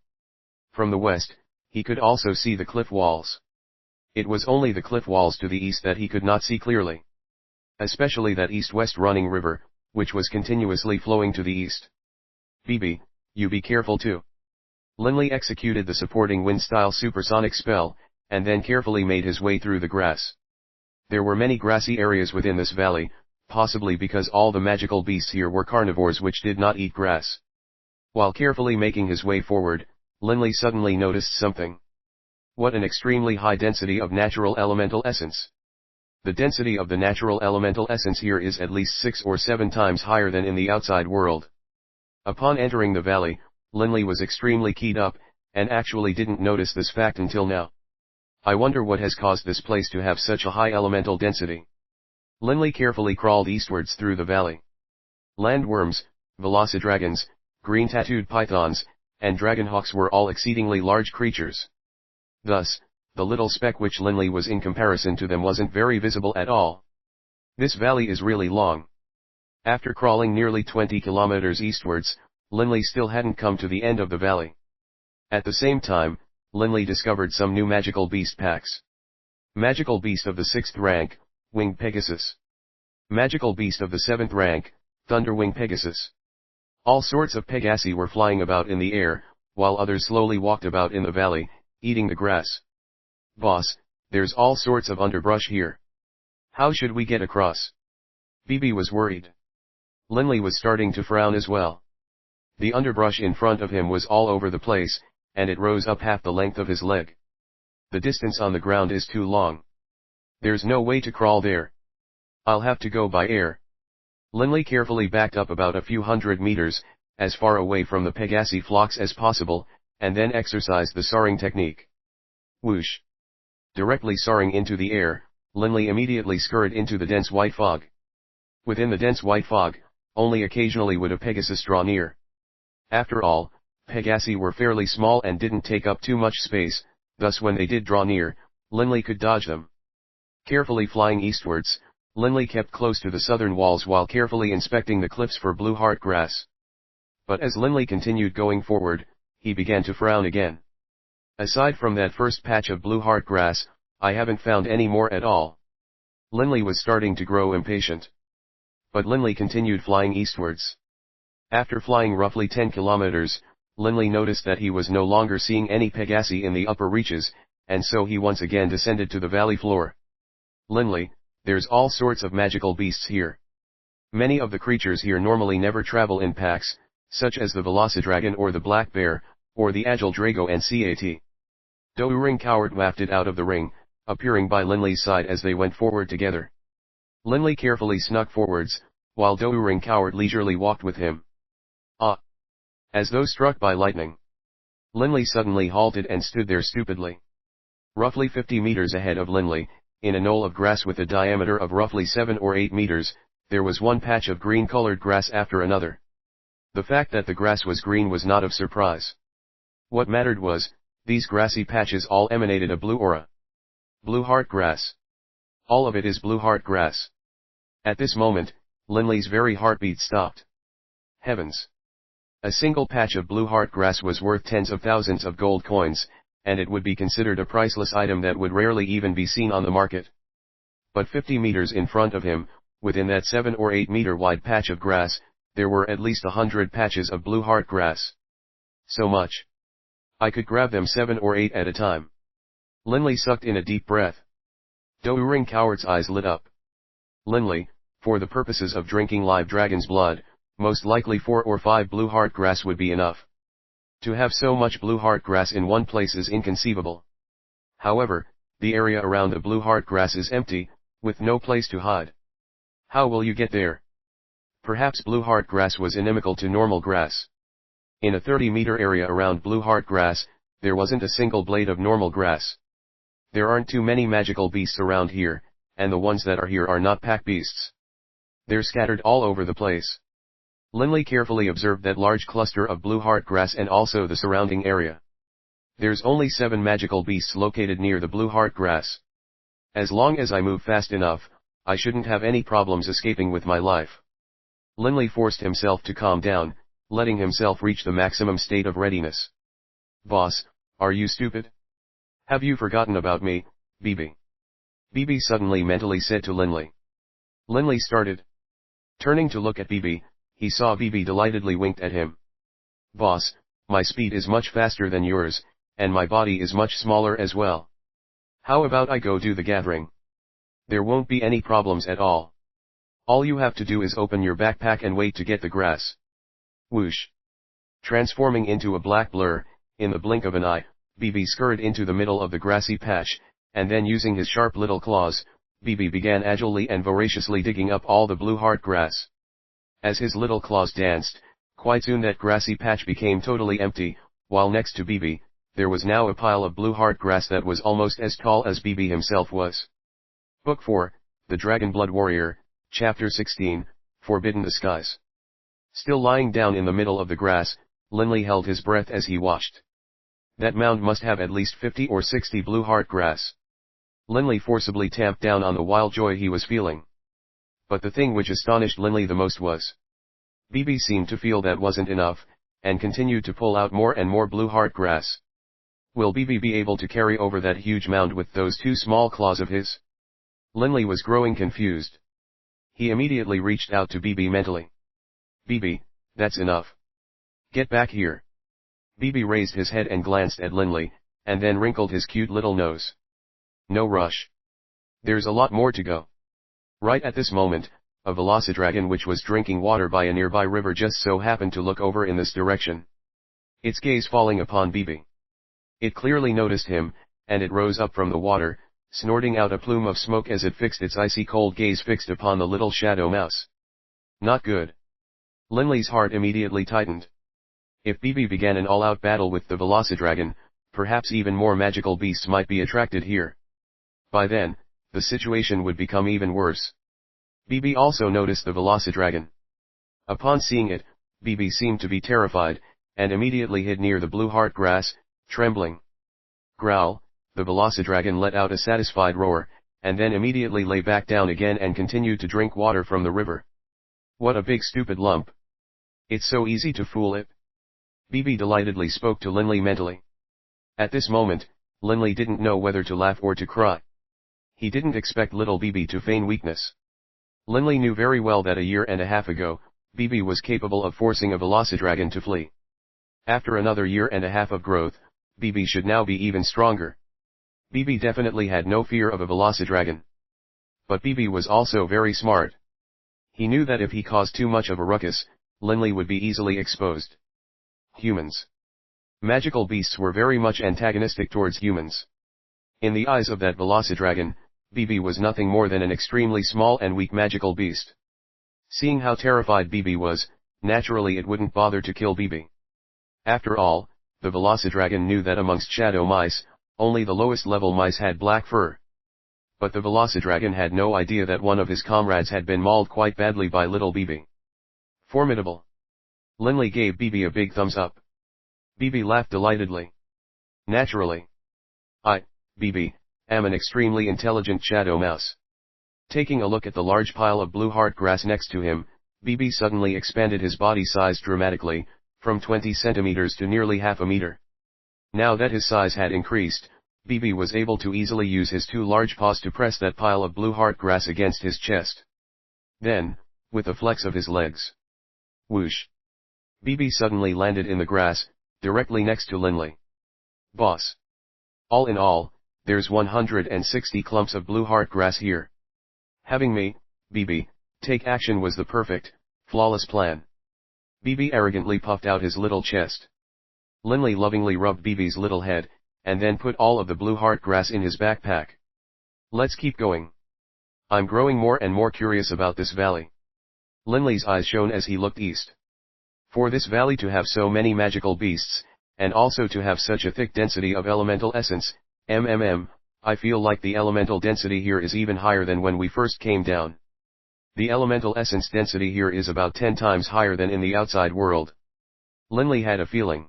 From the west, he could also see the cliff walls. It was only the cliff walls to the east that he could not see clearly. Especially that east-west running river, which was continuously flowing to the east. Bibi, you be careful too. Linley executed the supporting wind-style supersonic spell, and then carefully made his way through the grass. There were many grassy areas within this valley, possibly because all the magical beasts here were carnivores which did not eat grass. While carefully making his way forward, Linley suddenly noticed something. What an extremely high density of natural elemental essence. The density of the natural elemental essence here is at least 6 or 7 times higher than in the outside world. Upon entering the valley, Linley was extremely keyed up, and actually didn't notice this fact until now. I wonder what has caused this place to have such a high elemental density. Linley carefully crawled eastwards through the valley. Landworms, velocidragons, green-tattooed pythons, and dragonhawks were all exceedingly large creatures. Thus, the little speck which Linley was in comparison to them wasn't very visible at all. This valley is really long. After crawling nearly 20 kilometers eastwards, Linley still hadn't come to the end of the valley. At the same time, Linley discovered some new magical beast packs. Magical beast of the 6th rank, Winged Pegasus. Magical beast of the 7th rank, Thunderwing Pegasus. All sorts of Pegasi were flying about in the air, while others slowly walked about in the valley, eating the grass. Boss, there's all sorts of underbrush here. How should we get across? Bibi was worried. Linley was starting to frown as well. The underbrush in front of him was all over the place, and it rose up half the length of his leg. The distance on the ground is too long. There's no way to crawl there. I'll have to go by air. Linley carefully backed up about a few hundred meters, as far away from the Pegasi flocks as possible, and then exercised the soaring technique. Whoosh! Directly soaring into the air, Linley immediately scurried into the dense white fog. Within the dense white fog, only occasionally would a Pegasus draw near. After all, Pegasi were fairly small and didn't take up too much space, thus when they did draw near, Linley could dodge them. Carefully flying eastwards, Linley kept close to the southern walls while carefully inspecting the cliffs for blue heart grass. But as Linley continued going forward, he began to frown again. Aside from that first patch of blue heart grass, I haven't found any more at all. Linley was starting to grow impatient. But Linley continued flying eastwards. After flying roughly 10 kilometers, Linley noticed that he was no longer seeing any Pegasi in the upper reaches, and so he once again descended to the valley floor. Linley, there's all sorts of magical beasts here. Many of the creatures here normally never travel in packs, such as the Velocidragon or the Black Bear, or the Agile Drago and Cat. Douring Coward wafted out of the ring, appearing by Linley's side as they went forward together. Linley carefully snuck forwards, while Douring Coward leisurely walked with him. Ah! As though struck by lightning. Linley suddenly halted and stood there stupidly. Roughly 50 meters ahead of Linley, in a knoll of grass with a diameter of roughly 7 or 8 meters, there was one patch of green-colored grass after another. The fact that the grass was green was not of surprise. What mattered was, these grassy patches all emanated a blue aura. Blue heart grass. All of it is blue heart grass. At this moment, Linley's very heartbeat stopped. Heavens! A single patch of blue heart grass was worth tens of thousands of gold coins, and it would be considered a priceless item that would rarely even be seen on the market. But 50 meters in front of him, within that 7 or 8 meter wide patch of grass, there were at least 100 patches of blue heart grass. So much. I could grab them 7 or 8 at a time. Linley sucked in a deep breath. Douring Coward's eyes lit up. Linley, for the purposes of drinking live dragon's blood, most likely 4 or 5 blue heart grass would be enough. To have so much blue heart grass in one place is inconceivable. However, the area around the blue heart grass is empty, with no place to hide. How will you get there? Perhaps blue heart grass was inimical to normal grass. In a 30-meter area around blue heart grass, there wasn't a single blade of normal grass. There aren't too many magical beasts around here, and the ones that are here are not pack beasts. They're scattered all over the place. Linley carefully observed that large cluster of blue heart grass and also the surrounding area. There's only 7 magical beasts located near the blue heart grass. As long as I move fast enough, I shouldn't have any problems escaping with my life. Linley forced himself to calm down, letting himself reach the maximum state of readiness. Boss, are you stupid? Have you forgotten about me, Bibi? Bibi suddenly mentally said to Linley. Linley started. Turning to look at Bibi, he saw Bibi delightedly winked at him. Boss, my speed is much faster than yours, and my body is much smaller as well. How about I go do the gathering? There won't be any problems at all. All you have to do is open your backpack and wait to get the grass. Whoosh! Transforming into a black blur, in the blink of an eye, BB scurried into the middle of the grassy patch, and then using his sharp little claws, BB began agilely and voraciously digging up all the blue heart grass. As his little claws danced, quite soon that grassy patch became totally empty, while next to BB, there was now a pile of blue heart grass that was almost as tall as BB himself was. Book 4, The Dragon Blood Warrior, Chapter 16, Forbidden Skies. Still lying down in the middle of the grass, Linley held his breath as he watched. That mound must have at least 50 or 60 blue heart grass. Linley forcibly tamped down on the wild joy he was feeling. But the thing which astonished Linley the most was, BB seemed to feel that wasn't enough, and continued to pull out more and more blue heart grass. Will BB be able to carry over that huge mound with those two small claws of his? Linley was growing confused. He immediately reached out to BB mentally. BB, that's enough. Get back here. BB raised his head and glanced at Linley, and then wrinkled his cute little nose. No rush. There's a lot more to go. Right at this moment, a velocidragon which was drinking water by a nearby river just so happened to look over in this direction. Its gaze falling upon BB. It clearly noticed him, and it rose up from the water, snorting out a plume of smoke as it fixed its icy cold gaze fixed upon the little shadow mouse. Not good. Linley's heart immediately tightened. If BB began an all-out battle with the velocidragon, perhaps even more magical beasts might be attracted here. By then, the situation would become even worse. BB also noticed the velocidragon. Upon seeing it, BB seemed to be terrified, and immediately hid near the blue heart grass, trembling. Growl, the velocidragon let out a satisfied roar, and then immediately lay back down again and continued to drink water from the river. What a big stupid lump. It's so easy to fool it. BB delightedly spoke to Linley mentally. At this moment, Linley didn't know whether to laugh or to cry. He didn't expect little BB to feign weakness. Linley knew very well that a year and a half ago, BB was capable of forcing a velocidragon to flee. After another year and a half of growth, BB should now be even stronger. BB definitely had no fear of a velocidragon. But BB was also very smart. He knew that if he caused too much of a ruckus, Linley would be easily exposed. Humans. Magical beasts were very much antagonistic towards humans. In the eyes of that velocidragon, BB was nothing more than an extremely small and weak magical beast. Seeing how terrified BB was, naturally it wouldn't bother to kill BB. After all, the velocidragon knew that amongst shadow mice, only the lowest level mice had black fur. But the velocidragon had no idea that one of his comrades had been mauled quite badly by little BB. Formidable. Linley gave BB a big thumbs up. BB laughed delightedly. Naturally. I, BB, am an extremely intelligent shadow mouse. Taking a look at the large pile of blue heart grass next to him, BB suddenly expanded his body size dramatically, from 20 centimeters to nearly half a meter. Now that his size had increased, BB was able to easily use his two large paws to press that pile of blue heart grass against his chest. Then, with a flex of his legs, whoosh! BB suddenly landed in the grass, directly next to Linley. Boss. All in all, there's 160 clumps of blue heart grass here. Having me, BB, take action was the perfect, flawless plan. BB arrogantly puffed out his little chest. Linley lovingly rubbed BB's little head, and then put all of the blue heart grass in his backpack. Let's keep going. I'm growing more and more curious about this valley. Linley's eyes shone as he looked east. For this valley to have so many magical beasts, and also to have such a thick density of elemental essence, I feel like the elemental density here is even higher than when we first came down. The elemental essence density here is about 10 times higher than in the outside world. Linley had a feeling.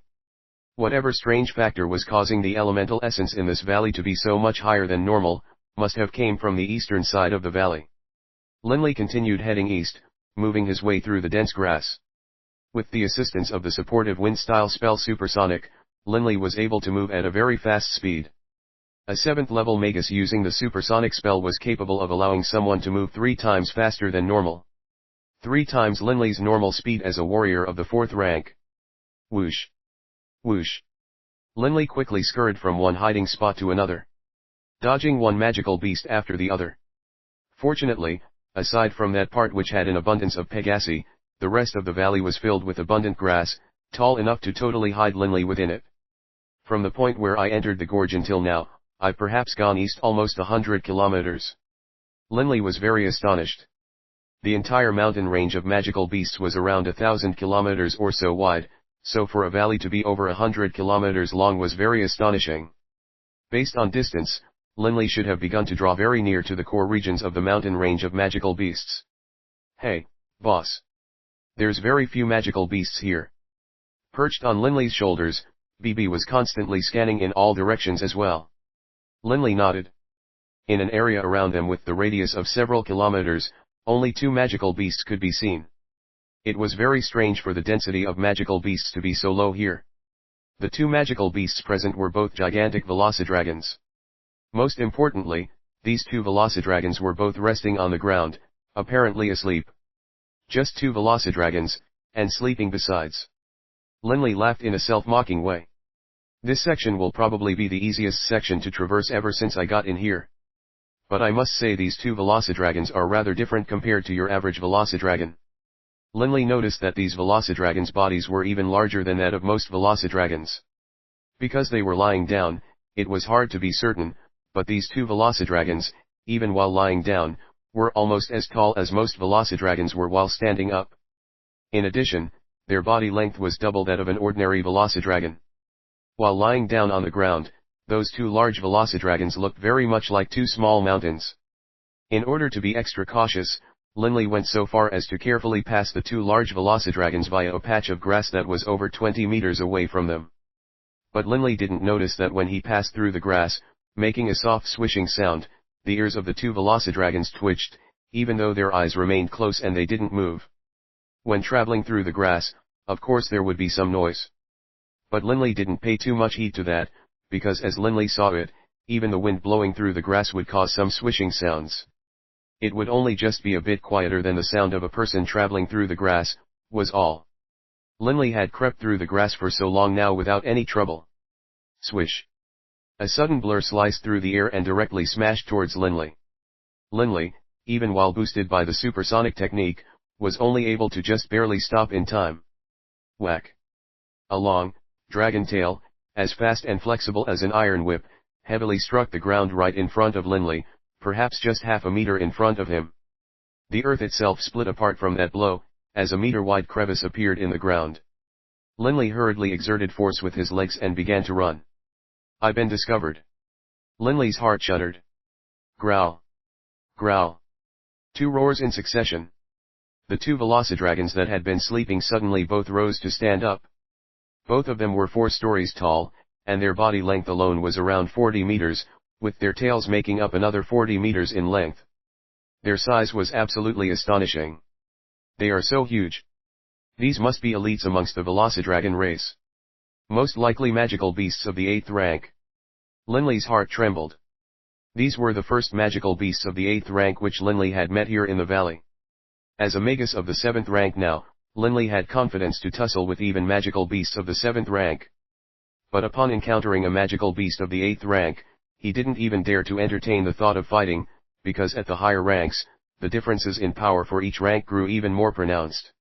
Whatever strange factor was causing the elemental essence in this valley to be so much higher than normal, must have come from the eastern side of the valley. Linley continued heading east, moving his way through the dense grass. With the assistance of the supportive wind-style spell Supersonic, Linley was able to move at a very fast speed. A 7th level magus using the supersonic spell was capable of allowing someone to move 3 times faster than normal. 3 times Linley's normal speed as a warrior of the 4th rank. Whoosh! Whoosh! Linley quickly scurried from one hiding spot to another, dodging one magical beast after the other. Fortunately, aside from that part which had an abundance of Pegasi, the rest of the valley was filled with abundant grass, tall enough to totally hide Linley within it. From the point where I entered the gorge until now, I've perhaps gone east almost 100 kilometers. Linley was very astonished. The entire mountain range of magical beasts was around 1,000 kilometers or so wide, so for a valley to be over 100 kilometers long was very astonishing. Based on distance, Linley should have begun to draw very near to the core regions of the mountain range of magical beasts. Hey, boss. There's very few magical beasts here. Perched on Linley's shoulders, BB was constantly scanning in all directions as well. Linley nodded. In an area around them with the radius of several kilometers, only 2 magical beasts could be seen. It was very strange for the density of magical beasts to be so low here. The 2 magical beasts present were both gigantic velocidragons. Most importantly, these 2 velocidragons were both resting on the ground, apparently asleep. Just 2 velocidragons, and sleeping besides. Linley laughed in a self-mocking way. This section will probably be the easiest section to traverse ever since I got in here. But I must say these 2 velocidragons are rather different compared to your average velocidragon. Linley noticed that these velocidragons' bodies were even larger than that of most velocidragons. Because they were lying down, it was hard to be certain, but these 2 velocidragons, even while lying down, were almost as tall as most velocidragons were while standing up. In addition, their body length was double that of an ordinary velocidragon. While lying down on the ground, those 2 large velocidragons looked very much like 2 small mountains. In order to be extra cautious, Linley went so far as to carefully pass the 2 large velocidragons via a patch of grass that was over 20 meters away from them. But Linley didn't notice that when he passed through the grass, making a soft swishing sound, the ears of the 2 velocidragons twitched, even though their eyes remained close and they didn't move. When traveling through the grass, of course there would be some noise. But Linley didn't pay too much heed to that, because as Linley saw it, even the wind blowing through the grass would cause some swishing sounds. It would only just be a bit quieter than the sound of a person traveling through the grass, was all. Linley had crept through the grass for so long now without any trouble. Swish. A sudden blur sliced through the air and directly smashed towards Linley. Linley, even while boosted by the supersonic technique, was only able to just barely stop in time. Whack. A long, dragon tail, as fast and flexible as an iron whip, heavily struck the ground right in front of Linley, perhaps just half a meter in front of him. The earth itself split apart from that blow, as a meter-wide crevice appeared in the ground. Linley hurriedly exerted force with his legs and began to run. I've been discovered. Linley's heart shuddered. Growl. Growl. 2 roars in succession. The 2 velocidragons that had been sleeping suddenly both rose to stand up. Both of them were 4 stories tall, and their body length alone was around 40 meters, with their tails making up another 40 meters in length. Their size was absolutely astonishing. They are so huge. These must be elites amongst the velocidragon race. Most likely magical beasts of the 8th rank. Linley's heart trembled. These were the first magical beasts of the 8th rank which Linley had met here in the valley. As a magus of the 7th rank now, Linley had confidence to tussle with even magical beasts of the 7th rank. But upon encountering a magical beast of the 8th rank, he didn't even dare to entertain the thought of fighting, because at the higher ranks, the differences in power for each rank grew even more pronounced.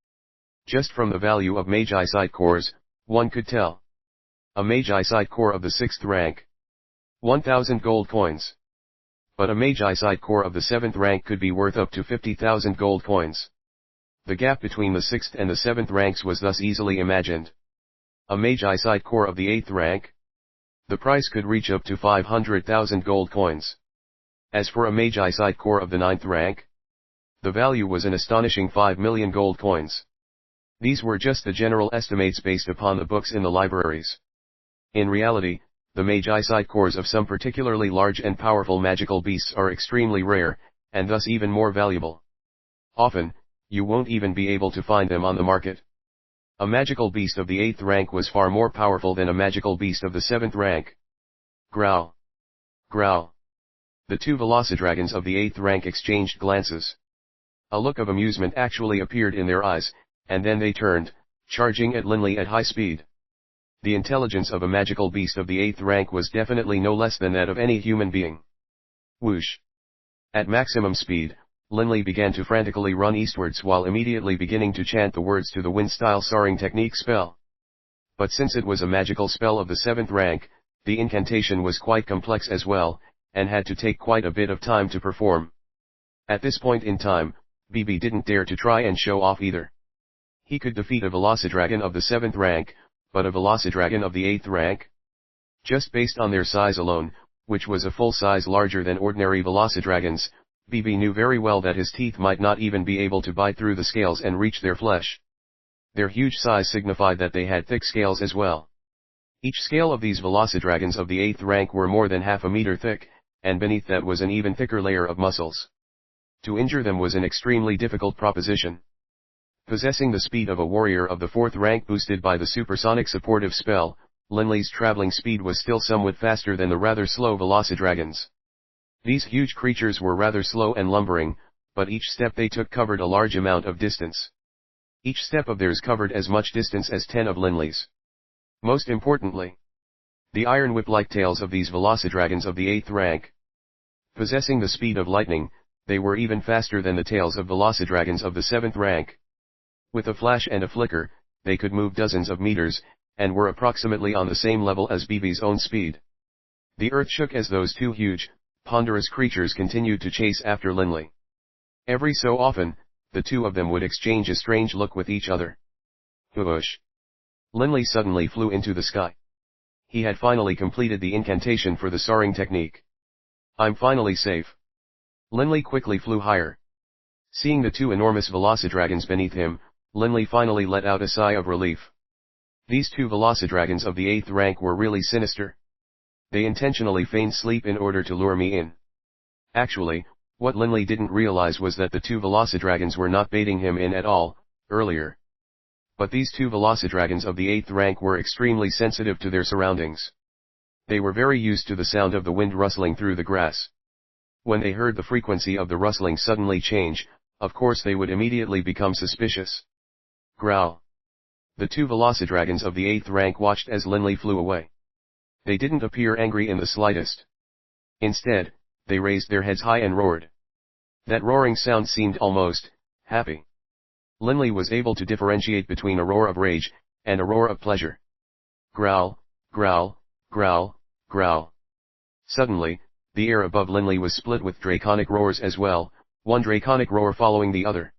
Just from the value of magi sight cores, one could tell. A magi sight core of the 6th rank. 1,000 gold coins. But a magi sight core of the 7th rank could be worth up to 50,000 gold coins. The gap between the 6th and the 7th ranks was thus easily imagined. A magi sight core of the 8th rank? The price could reach up to 500,000 gold coins. As for a magi sight core of the 9th rank? The value was an astonishing 5 million gold coins. These were just the general estimates based upon the books in the libraries. In reality, the magi sight cores of some particularly large and powerful magical beasts are extremely rare, and thus even more valuable. Often, you won't even be able to find them on the market. A magical beast of the 8th rank was far more powerful than a magical beast of the 7th rank. Growl. Growl. The 2 velocidragons of the 8th rank exchanged glances. A look of amusement actually appeared in their eyes, and then they turned, charging at Linley at high speed. The intelligence of a magical beast of the 8th rank was definitely no less than that of any human being. Whoosh. At maximum speed, Linley began to frantically run eastwards while immediately beginning to chant the words to the wind-style soaring technique spell. But since it was a magical spell of the 7th rank, The incantation was quite complex as well, and had to take quite a bit of time to perform. At this point in time, BB didn't dare to try and show off either. He could defeat a Velocidragon of the 7th rank, but a Velocidragon of the 8th rank? Just based on their size alone, which was a full size larger than ordinary Velocidragons, BB knew very well that his teeth might not even be able to bite through the scales and reach their flesh. Their huge size signified that they had thick scales as well. Each scale of these Velocidragons of the 8th rank were more than half a meter thick, and beneath that was an even thicker layer of muscles. To injure them was an extremely difficult proposition. Possessing the speed of a warrior of the 4th rank boosted by the supersonic supportive spell, Linley's traveling speed was still somewhat faster than the rather slow Velocidragons. These huge creatures were rather slow and lumbering, but each step they took covered a large amount of distance. Each step of theirs covered as much distance as 10 of Linley's. Most importantly, the iron whip-like tails of these Velocidragons of the 8th rank. Possessing the speed of lightning, they were even faster than the tails of Velocidragons of the 7th rank. With a flash and a flicker, they could move dozens of meters, and were approximately on the same level as BB's own speed. The earth shook as those two huge, ponderous creatures continued to chase after Linley. Every so often, the two of them would exchange a strange look with each other. Whoosh! Linley suddenly flew into the sky. He had finally completed the incantation for the soaring technique. I'm finally safe. Linley quickly flew higher. Seeing the two enormous Velocidragons beneath him, Linley finally let out a sigh of relief. These two Velocidragons of the 8th rank were really sinister. They intentionally feigned sleep in order to lure me in. Actually, what Linley didn't realize was that the two Velocidragons were not baiting him in at all, earlier. But these two Velocidragons of the 8th rank were extremely sensitive to their surroundings. They were very used to the sound of the wind rustling through the grass. When they heard the frequency of the rustling suddenly change, of course they would immediately become suspicious. Growl. The two Velocidragons of the 8th rank watched as Linley flew away. They didn't appear angry in the slightest. Instead, they raised their heads high and roared. That roaring sound seemed almost happy. Linley was able to differentiate between a roar of rage and a roar of pleasure. Growl, growl, growl, growl. Suddenly, the air above Linley was split with draconic roars as well, one draconic roar following the other.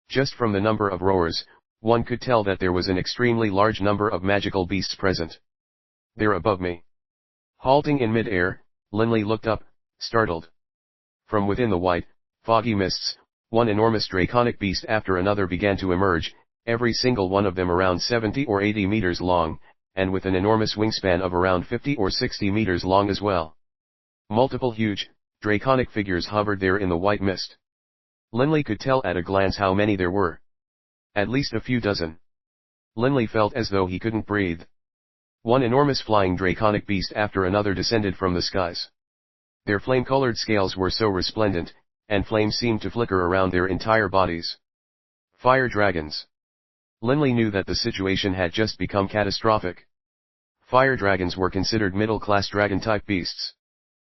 Just from the number of roars, one could tell that there was an extremely large number of magical beasts present. They're above me. Halting in mid-air, Linley looked up, startled. From within the white, foggy mists, one enormous draconic beast after another began to emerge, every single one of them around 70 or 80 meters long, and with an enormous wingspan of around 50 or 60 meters long as well. Multiple huge, draconic figures hovered there in the white mist. Linley could tell at a glance how many there were. At least a few dozen. Linley felt as though he couldn't breathe. One enormous flying draconic beast after another descended from the skies. Their flame-colored scales were so resplendent, and flames seemed to flicker around their entire bodies. Fire dragons. Linley knew that the situation had just become catastrophic. Fire dragons were considered middle-class dragon-type beasts.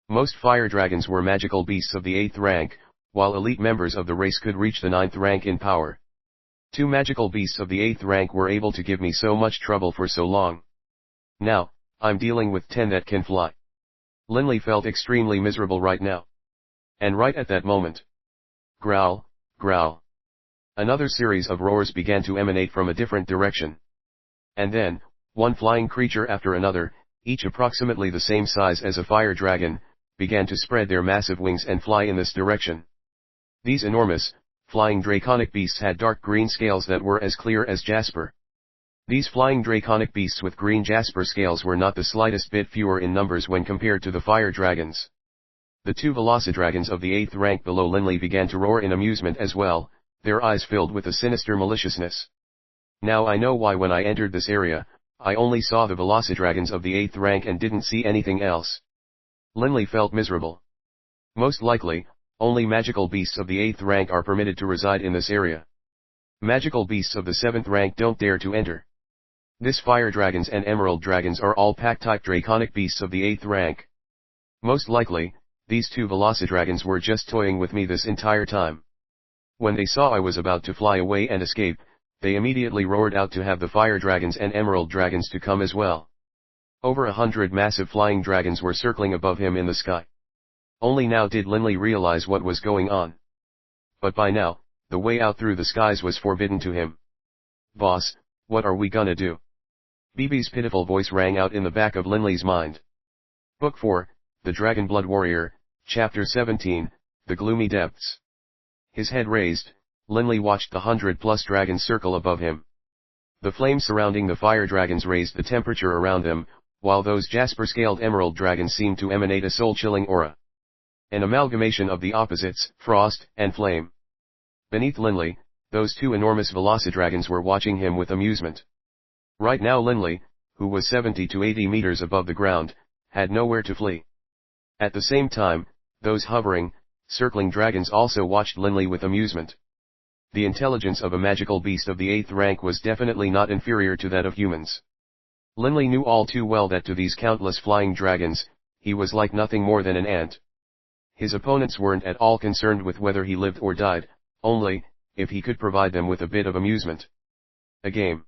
Most fire dragons were magical beasts of the 8th rank, while elite members of the race could reach the 9th rank in power. Two magical beasts of the 8th rank were able to give me so much trouble for so long. Now, I'm dealing with 10 that can fly. Linley felt extremely miserable right now. And right at that moment. Growl, growl. Another series of roars began to emanate from a different direction. And then, one flying creature after another, each approximately the same size as a fire dragon, began to spread their massive wings and fly in this direction. These enormous, flying draconic beasts had dark green scales that were as clear as jasper. These flying draconic beasts with green jasper scales were not the slightest bit fewer in numbers when compared to the fire dragons. The two Velocidragons of the 8th rank below Linley began to roar in amusement as well, their eyes filled with a sinister maliciousness. Now I know why when I entered this area, I only saw the Velocidragons of the 8th rank and didn't see anything else. Linley felt miserable. Most likely, only magical beasts of the 8th rank are permitted to reside in this area. Magical beasts of the 7th rank don't dare to enter. This fire dragons and emerald dragons are all pack-type draconic beasts of the 8th rank. Most likely, these two Velocidragons were just toying with me this entire time. When they saw I was about to fly away and escape, they immediately roared out to have the fire dragons and emerald dragons to come as well. Over 100 massive flying dragons were circling above him in the sky. Only now did Linley realize what was going on. But by now, the way out through the skies was forbidden to him. "Boss, what are we gonna do?" Bibi's pitiful voice rang out in the back of Linley's mind. Book 4, The Dragon Blood Warrior, Chapter 17, The Gloomy Depths. His head raised, Linley watched the 100+ dragons circle above him. The flames surrounding the fire dragons raised the temperature around them, while those jasper-scaled emerald dragons seemed to emanate a soul-chilling aura. An amalgamation of the opposites, frost and flame. Beneath Linley, those two enormous velocidragons were watching him with amusement. Right now Linley, who was 70 to 80 meters above the ground, had nowhere to flee. At the same time, those hovering, circling dragons also watched Linley with amusement. The intelligence of a magical beast of the 8th rank was definitely not inferior to that of humans. Linley knew all too well that to these countless flying dragons, he was like nothing more than an ant. His opponents weren't at all concerned with whether he lived or died, only, if he could provide them with a bit of amusement. A game.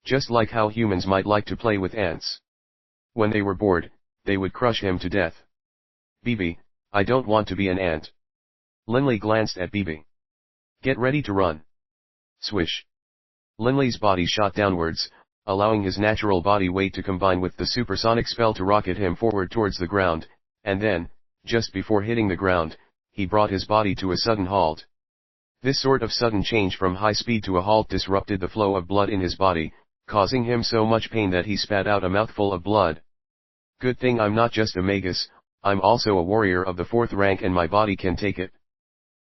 Just like how humans might like to play with ants. When they were bored, they would crush him to death. "Bibi, I don't want to be an ant." Linley glanced at Bibi. "Get ready to run." Swish. Linley's body shot downwards, allowing his natural body weight to combine with the supersonic spell to rocket him forward towards the ground, and then, just before hitting the ground, he brought his body to a sudden halt. This sort of sudden change from high speed to a halt disrupted the flow of blood in his body, causing him so much pain that he spat out a mouthful of blood. "Good thing I'm not just a magus, I'm also a warrior of the 4th rank and my body can take it."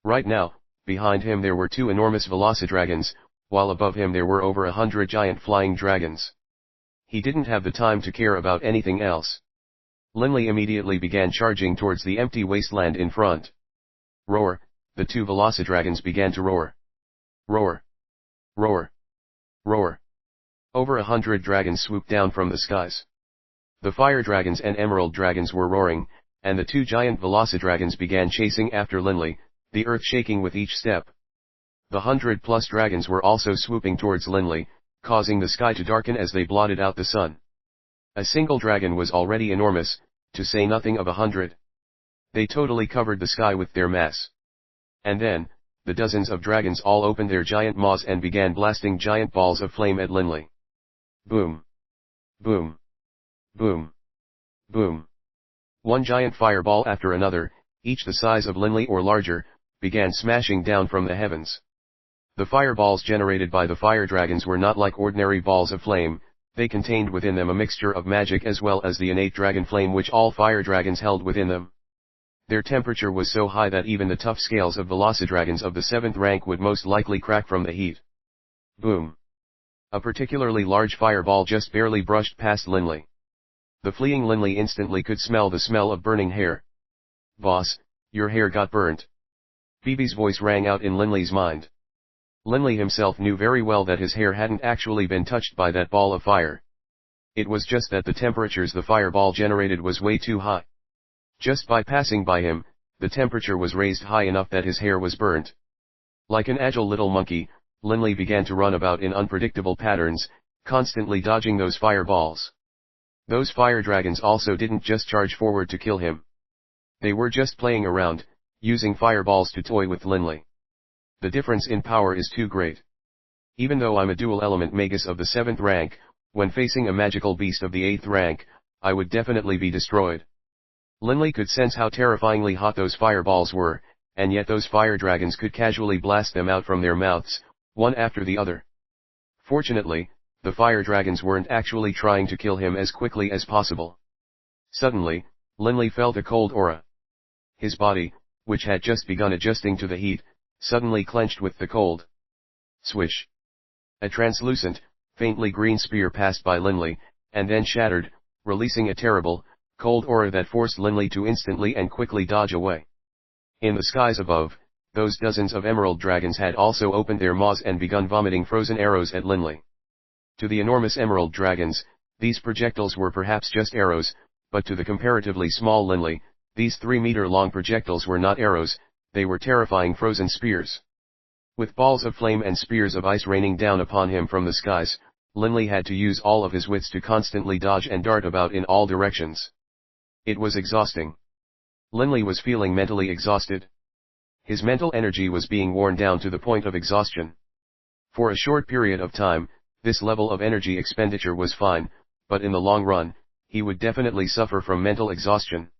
Right now, behind him there were two enormous velocidragons, while above him there were over 100 giant flying dragons. He didn't have the time to care about anything else. Linley immediately began charging towards the empty wasteland in front. Roar, the two velocidragons began to roar. Roar. Roar. Roar. Over 100 dragons swooped down from the skies. The fire dragons and emerald dragons were roaring, and the two giant velocidragons began chasing after Linley, the earth shaking with each step. The 100+ dragons were also swooping towards Linley, causing the sky to darken as they blotted out the sun. A single dragon was already enormous, to say nothing of 100. They totally covered the sky with their mass. And then, the dozens of dragons all opened their giant maws and began blasting giant balls of flame at Linley. Boom. Boom. Boom. Boom. One giant fireball after another, each the size of Linley or larger, began smashing down from the heavens. The fireballs generated by the fire dragons were not like ordinary balls of flame, they contained within them a mixture of magic as well as the innate dragon flame which all fire dragons held within them. Their temperature was so high that even the tough scales of velocidragons of the 7th rank would most likely crack from the heat. Boom. A particularly large fireball just barely brushed past Linley. The fleeing Linley instantly could smell the smell of burning hair. "Boss, your hair got burnt." Bibi's voice rang out in Linley's mind. Linley himself knew very well that his hair hadn't actually been touched by that ball of fire. It was just that the temperatures the fireball generated was way too high. Just by passing by him, the temperature was raised high enough that his hair was burnt. Like an agile little monkey, Linley began to run about in unpredictable patterns, constantly dodging those fireballs. Those fire dragons also didn't just charge forward to kill him. They were just playing around, using fireballs to toy with Linley. The difference in power is too great. Even though I'm a dual-element magus of the 7th rank, when facing a magical beast of the 8th rank, I would definitely be destroyed. Linley could sense how terrifyingly hot those fireballs were, and yet those fire dragons could casually blast them out from their mouths, one after the other. Fortunately, the fire dragons weren't actually trying to kill him as quickly as possible. Suddenly, Linley felt a cold aura. His body, which had just begun adjusting to the heat, suddenly clenched with the cold. Swish. A translucent, faintly green spear passed by Linley, and then shattered, releasing a terrible, cold aura that forced Linley to instantly and quickly dodge away. In the skies above, those dozens of emerald dragons had also opened their maws and begun vomiting frozen arrows at Linley. To the enormous emerald dragons, these projectiles were perhaps just arrows, but to the comparatively small Linley, these 3-meter-long projectiles were not arrows, they were terrifying frozen spears. With balls of flame and spears of ice raining down upon him from the skies, Linley had to use all of his wits to constantly dodge and dart about in all directions. It was exhausting. Linley was feeling mentally exhausted. His mental energy was being worn down to the point of exhaustion. For a short period of time, this level of energy expenditure was fine, but in the long run, he would definitely suffer from mental exhaustion.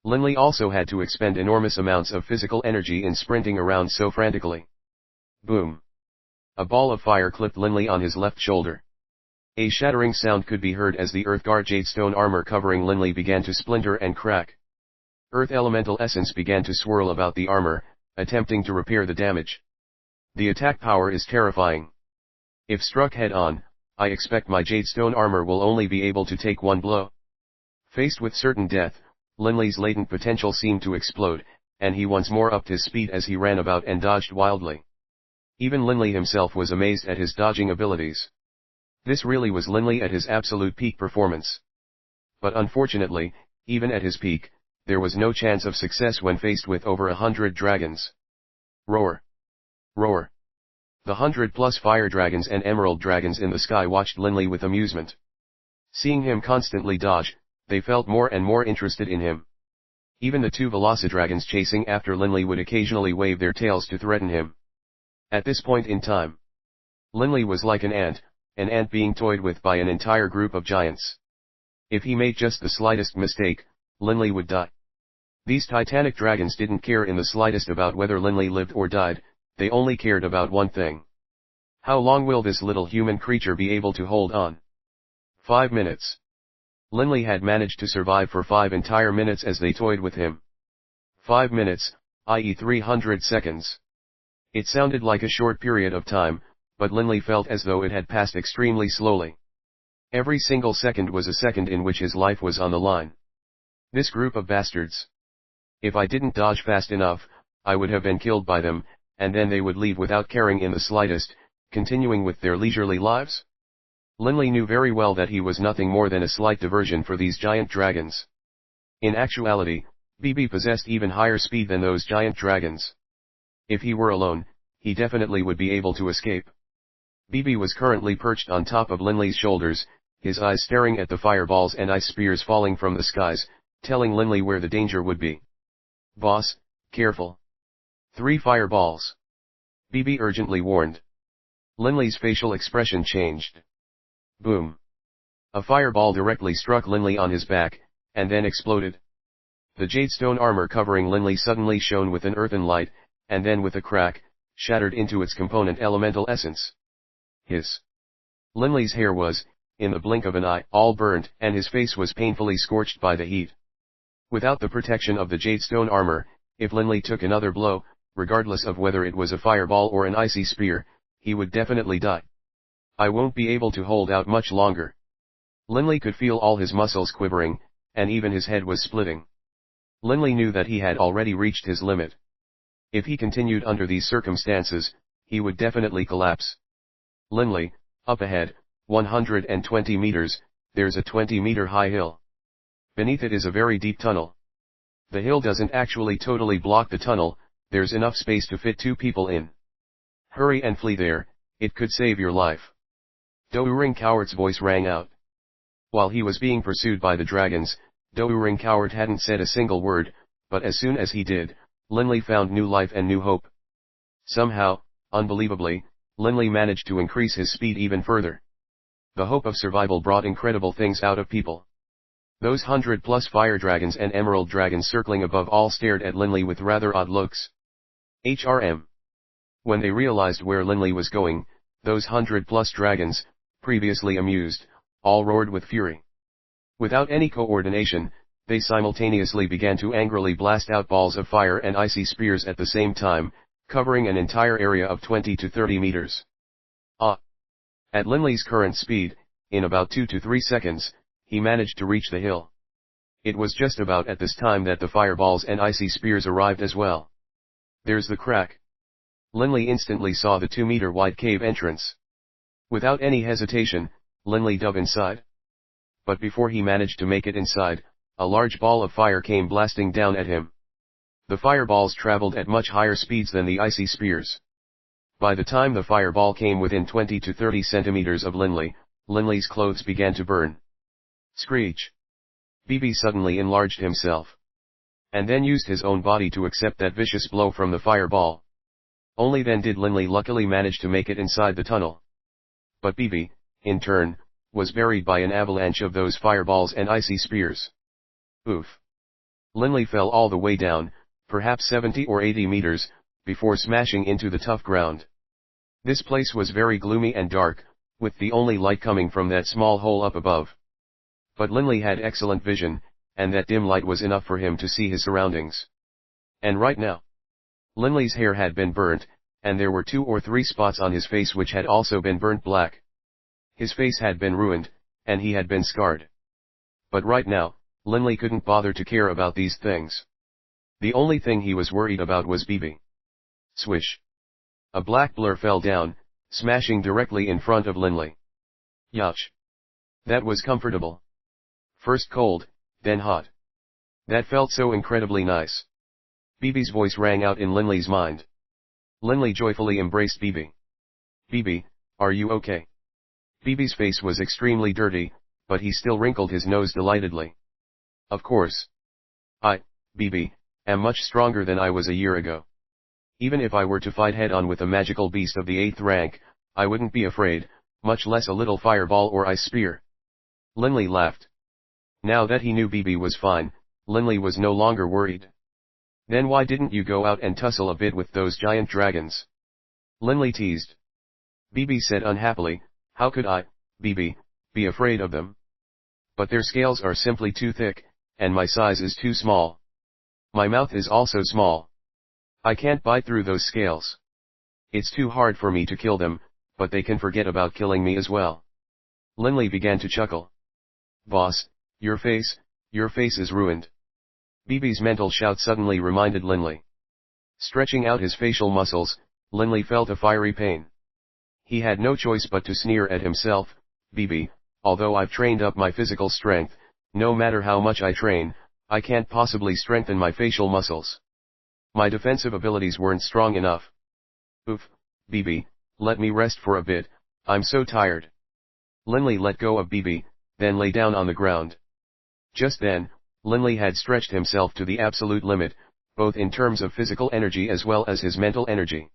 Linley also had to expend enormous amounts of physical energy in sprinting around so frantically. Boom! A ball of fire clipped Linley on his left shoulder. A shattering sound could be heard as the Earthguard jadestone armor covering Linley began to splinter and crack. Earth elemental essence began to swirl about the armor, attempting to repair the damage. The attack power is terrifying. If struck head-on, I expect my jadestone armor will only be able to take one blow. Faced with certain death, Linley's latent potential seemed to explode, and he once more upped his speed as he ran about and dodged wildly. Even Linley himself was amazed at his dodging abilities. This really was Linley at his absolute peak performance. But unfortunately, even at his peak, there was no chance of success when faced with over 100 dragons. Roar! Roar! The 100+ fire dragons and emerald dragons in the sky watched Linley with amusement. Seeing him constantly dodge, they felt more and more interested in him. Even the 2 velocidragons chasing after Linley would occasionally wave their tails to threaten him. At this point in time, Linley was like an ant being toyed with by an entire group of giants. If he made just the slightest mistake, Linley would die. These titanic dragons didn't care in the slightest about whether Linley lived or died, they only cared about one thing. How long will this little human creature be able to hold on? 5 minutes. Linley had managed to survive for 5 entire minutes as they toyed with him. 5 minutes, i.e. 300 seconds. It sounded like a short period of time, but Linley felt as though it had passed extremely slowly. Every single second was a second in which his life was on the line. This group of bastards. If I didn't dodge fast enough, I would have been killed by them, and then they would leave without caring in the slightest, continuing with their leisurely lives. Linley knew very well that he was nothing more than a slight diversion for these giant dragons. In actuality, BB possessed even higher speed than those giant dragons. If he were alone, he definitely would be able to escape. BB was currently perched on top of Linley's shoulders, his eyes staring at the fireballs and ice spears falling from the skies, telling Linley where the danger would be. "Boss, careful. 3 fireballs." BB urgently warned. Linley's facial expression changed. Boom. A fireball directly struck Linley on his back, and then exploded. The jadestone armor covering Linley suddenly shone with an earthen light, and then with a crack, shattered into its component elemental essence. Linley's hair was, in the blink of an eye, all burnt, and his face was painfully scorched by the heat. Without the protection of the jadestone armor, if Linley took another blow, regardless of whether it was a fireball or an icy spear, he would definitely die. "I won't be able to hold out much longer." Linley could feel all his muscles quivering, and even his head was splitting. Linley knew that he had already reached his limit. If he continued under these circumstances, he would definitely collapse. "Linley, up ahead, 120 meters, there's a 20-meter high hill. Beneath it is a very deep tunnel. The hill doesn't actually totally block the tunnel, there's enough space to fit 2 people in. Hurry and flee there, it could save your life." Doering Coward's voice rang out. While he was being pursued by the dragons, Doering Coward hadn't said a single word, but as soon as he did, Linley found new life and new hope. Somehow, unbelievably, Linley managed to increase his speed even further. The hope of survival brought incredible things out of people. Those 100+ fire dragons and emerald dragons circling above all stared at Linley with rather odd looks. HRM. When they realized where Linley was going, those 100+ dragons, previously amused, all roared with fury. Without any coordination, they simultaneously began to angrily blast out balls of fire and icy spears at the same time, covering an entire area of 20 to 30 meters. At Linley's current speed, in about 2 to 3 seconds, he managed to reach the hill. It was just about at this time that the fireballs and icy spears arrived as well. "There's the crack." Linley instantly saw the 2-meter wide cave entrance. Without any hesitation, Linley dove inside. But before he managed to make it inside, a large ball of fire came blasting down at him. The fireballs traveled at much higher speeds than the icy spears. By the time the fireball came within 20 to 30 centimeters of Linley's clothes began to burn. Screech! Bibi suddenly enlarged himself. And then used his own body to accept that vicious blow from the fireball. Only then did Linley luckily manage to make it inside the tunnel. But Bibi, in turn, was buried by an avalanche of those fireballs and icy spears. Oof! Linley fell all the way down, perhaps 70 or 80 meters, before smashing into the tough ground. This place was very gloomy and dark, with the only light coming from that small hole up above. But Linley had excellent vision, and that dim light was enough for him to see his surroundings. And right now, Linley's hair had been burnt, and there were 2 or 3 spots on his face which had also been burnt black. His face had been ruined, and he had been scarred. But right now, Linley couldn't bother to care about these things. The only thing he was worried about was Bibi. Swish! A black blur fell down, smashing directly in front of Linley. Yuch! That was comfortable. First cold, then hot. That felt so incredibly nice. Bibi's voice rang out in Linley's mind. Linley joyfully embraced Bibi. Bibi, are you okay? Bibi's face was extremely dirty, but he still wrinkled his nose delightedly. Of course. I, Bibi, am much stronger than I was a year ago. Even if I were to fight head-on with a magical beast of the 8th rank, I wouldn't be afraid, much less a little fireball or ice spear. Linley laughed. Now that he knew Bibi was fine, Linley was no longer worried. Then why didn't you go out and tussle a bit with those giant dragons? Linley teased. Bibi said unhappily, how could I, Bibi, be afraid of them? But their scales are simply too thick, and my size is too small. My mouth is also small. I can't bite through those scales. It's too hard for me to kill them, but they can forget about killing me as well. Linley began to chuckle. Boss, your face is ruined. Bibi's mental shout suddenly reminded Linley. Stretching out his facial muscles, Linley felt a fiery pain. He had no choice but to sneer at himself. Bibi, although I've trained up my physical strength, no matter how much I train, I can't possibly strengthen my facial muscles. My defensive abilities weren't strong enough. Oof, Bibi, let me rest for a bit, I'm so tired. Linley let go of Bibi, then lay down on the ground. Just then, Linley had stretched himself to the absolute limit, both in terms of physical energy as well as his mental energy.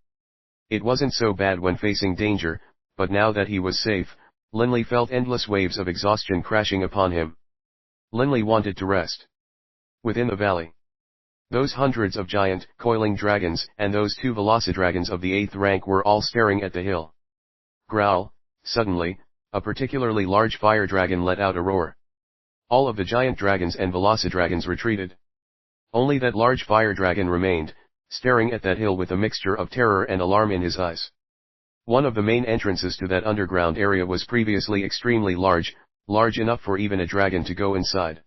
It wasn't so bad when facing danger, but now that he was safe, Linley felt endless waves of exhaustion crashing upon him. Linley wanted to rest. Within the valley, those hundreds of giant, coiling dragons and those 2 velocidragons of the 8th rank were all staring at the hill. Growl! Suddenly, a particularly large fire dragon let out a roar. All of the giant dragons and velocidragons retreated. Only that large fire dragon remained, staring at that hill with a mixture of terror and alarm in his eyes. One of the main entrances to that underground area was previously extremely large enough for even a dragon to go inside.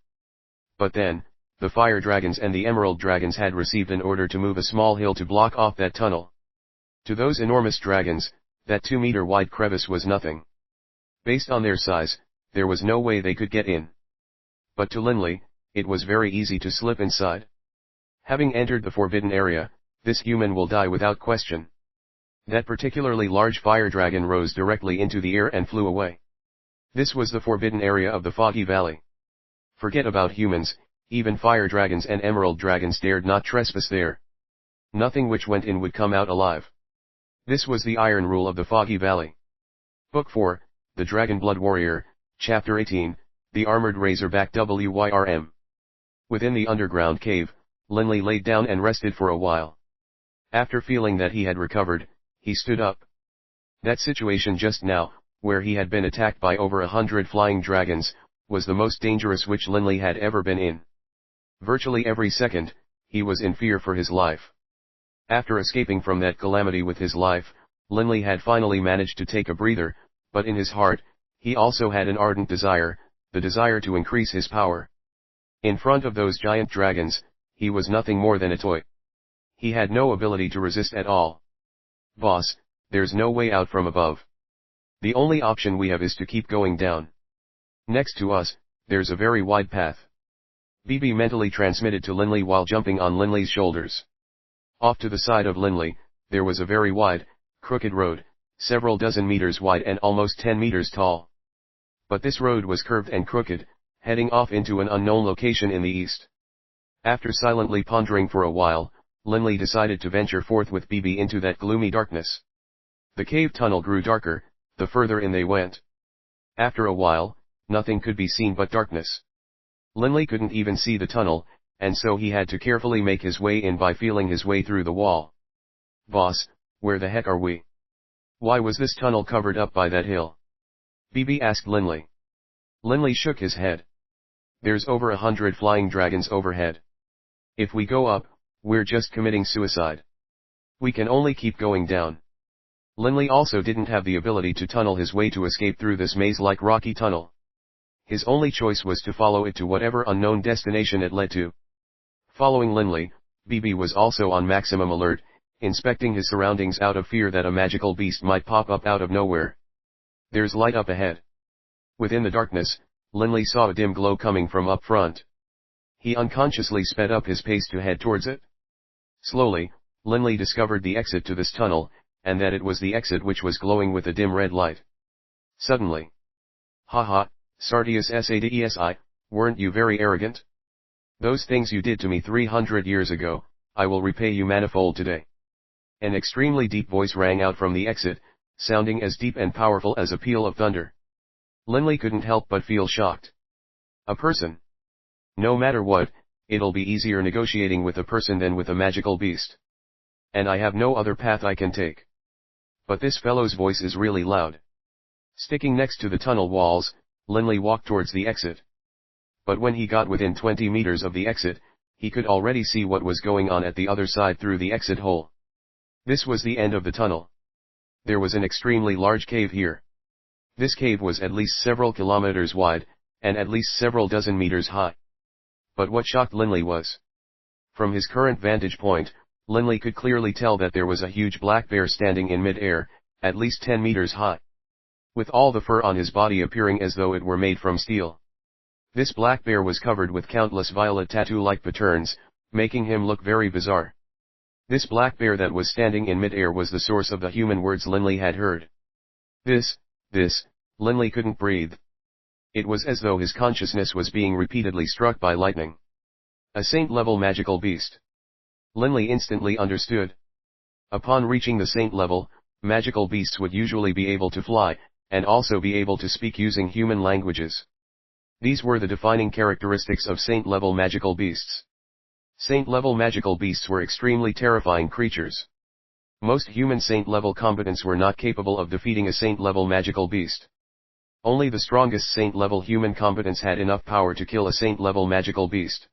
But then, the fire dragons and the emerald dragons had received an order to move a small hill to block off that tunnel. To those enormous dragons, that 2-meter wide crevice was nothing. Based on their size, there was no way they could get in. But to Linley, it was very easy to slip inside. Having entered the forbidden area, this human will die without question. That particularly large fire dragon rose directly into the air and flew away. This was the forbidden area of the Foggy Valley. Forget about humans, even fire dragons and emerald dragons dared not trespass there. Nothing which went in would come out alive. This was the iron rule of the Foggy Valley. Book 4, The Dragon Blood Warrior, Chapter 18, The Armored Razorback Wyrm. Within the underground cave, Linley laid down and rested for a while. After feeling that he had recovered, he stood up. That situation just now, where he had been attacked by over 100 flying dragons, was the most dangerous which Linley had ever been in. Virtually every second, he was in fear for his life. After escaping from that calamity with his life, Linley had finally managed to take a breather, but in his heart, he also had an ardent desire, the desire to increase his power. In front of those giant dragons, he was nothing more than a toy. He had no ability to resist at all. Boss, there's no way out from above. The only option we have is to keep going down. Next to us, there's a very wide path. Bibi mentally transmitted to Linley while jumping on Linley's shoulders. Off to the side of Linley, there was a very wide, crooked road, several dozen meters wide and almost 10 meters tall. But this road was curved and crooked, heading off into an unknown location in the east. After silently pondering for a while, Linley decided to venture forth with Bibi into that gloomy darkness. The cave tunnel grew darker, the further in they went. After a while, nothing could be seen but darkness. Linley couldn't even see the tunnel, and so he had to carefully make his way in by feeling his way through the wall. "Boss, where the heck are we? Why was this tunnel covered up by that hill?" Bibi asked Linley. Linley shook his head. "There's over 100 flying dragons overhead. If we go up, we're just committing suicide. We can only keep going down." Linley also didn't have the ability to tunnel his way to escape through this maze-like rocky tunnel. His only choice was to follow it to whatever unknown destination it led to. Following Linley, Bibi was also on maximum alert, inspecting his surroundings out of fear that a magical beast might pop up out of nowhere. "There's light up ahead." Within the darkness, Linley saw a dim glow coming from up front. He unconsciously sped up his pace to head towards it. Slowly, Linley discovered the exit to this tunnel, and that it was the exit which was glowing with a dim red light. Suddenly, "Ha, Sardius Sadesi, weren't you very arrogant? Those things you did to me 300 years ago, I will repay you manifold today." An extremely deep voice rang out from the exit, sounding as deep and powerful as a peal of thunder. Linley couldn't help but feel shocked. A person? No matter what, it'll be easier negotiating with a person than with a magical beast. And I have no other path I can take. But this fellow's voice is really loud. Sticking next to the tunnel walls, Linley walked towards the exit. But when he got within 20 meters of the exit, he could already see what was going on at the other side through the exit hole. This was the end of the tunnel. There was an extremely large cave here. This cave was at least several kilometers wide, and at least several dozen meters high. But what shocked Linley was, from his current vantage point, Linley could clearly tell that there was a huge black bear standing in mid-air, at least 10 meters high, with all the fur on his body appearing as though it were made from steel. This black bear was covered with countless violet tattoo-like patterns, making him look very bizarre. This black bear that was standing in mid-air was the source of the human words Linley had heard. This, Linley couldn't breathe. It was as though his consciousness was being repeatedly struck by lightning. A saint-level magical beast. Linley instantly understood. Upon reaching the saint level, magical beasts would usually be able to fly, and also be able to speak using human languages. These were the defining characteristics of saint-level magical beasts. Saint-level magical beasts were extremely terrifying creatures. Most human saint-level combatants were not capable of defeating a saint-level magical beast. Only the strongest saint-level human combatants had enough power to kill a saint-level magical beast.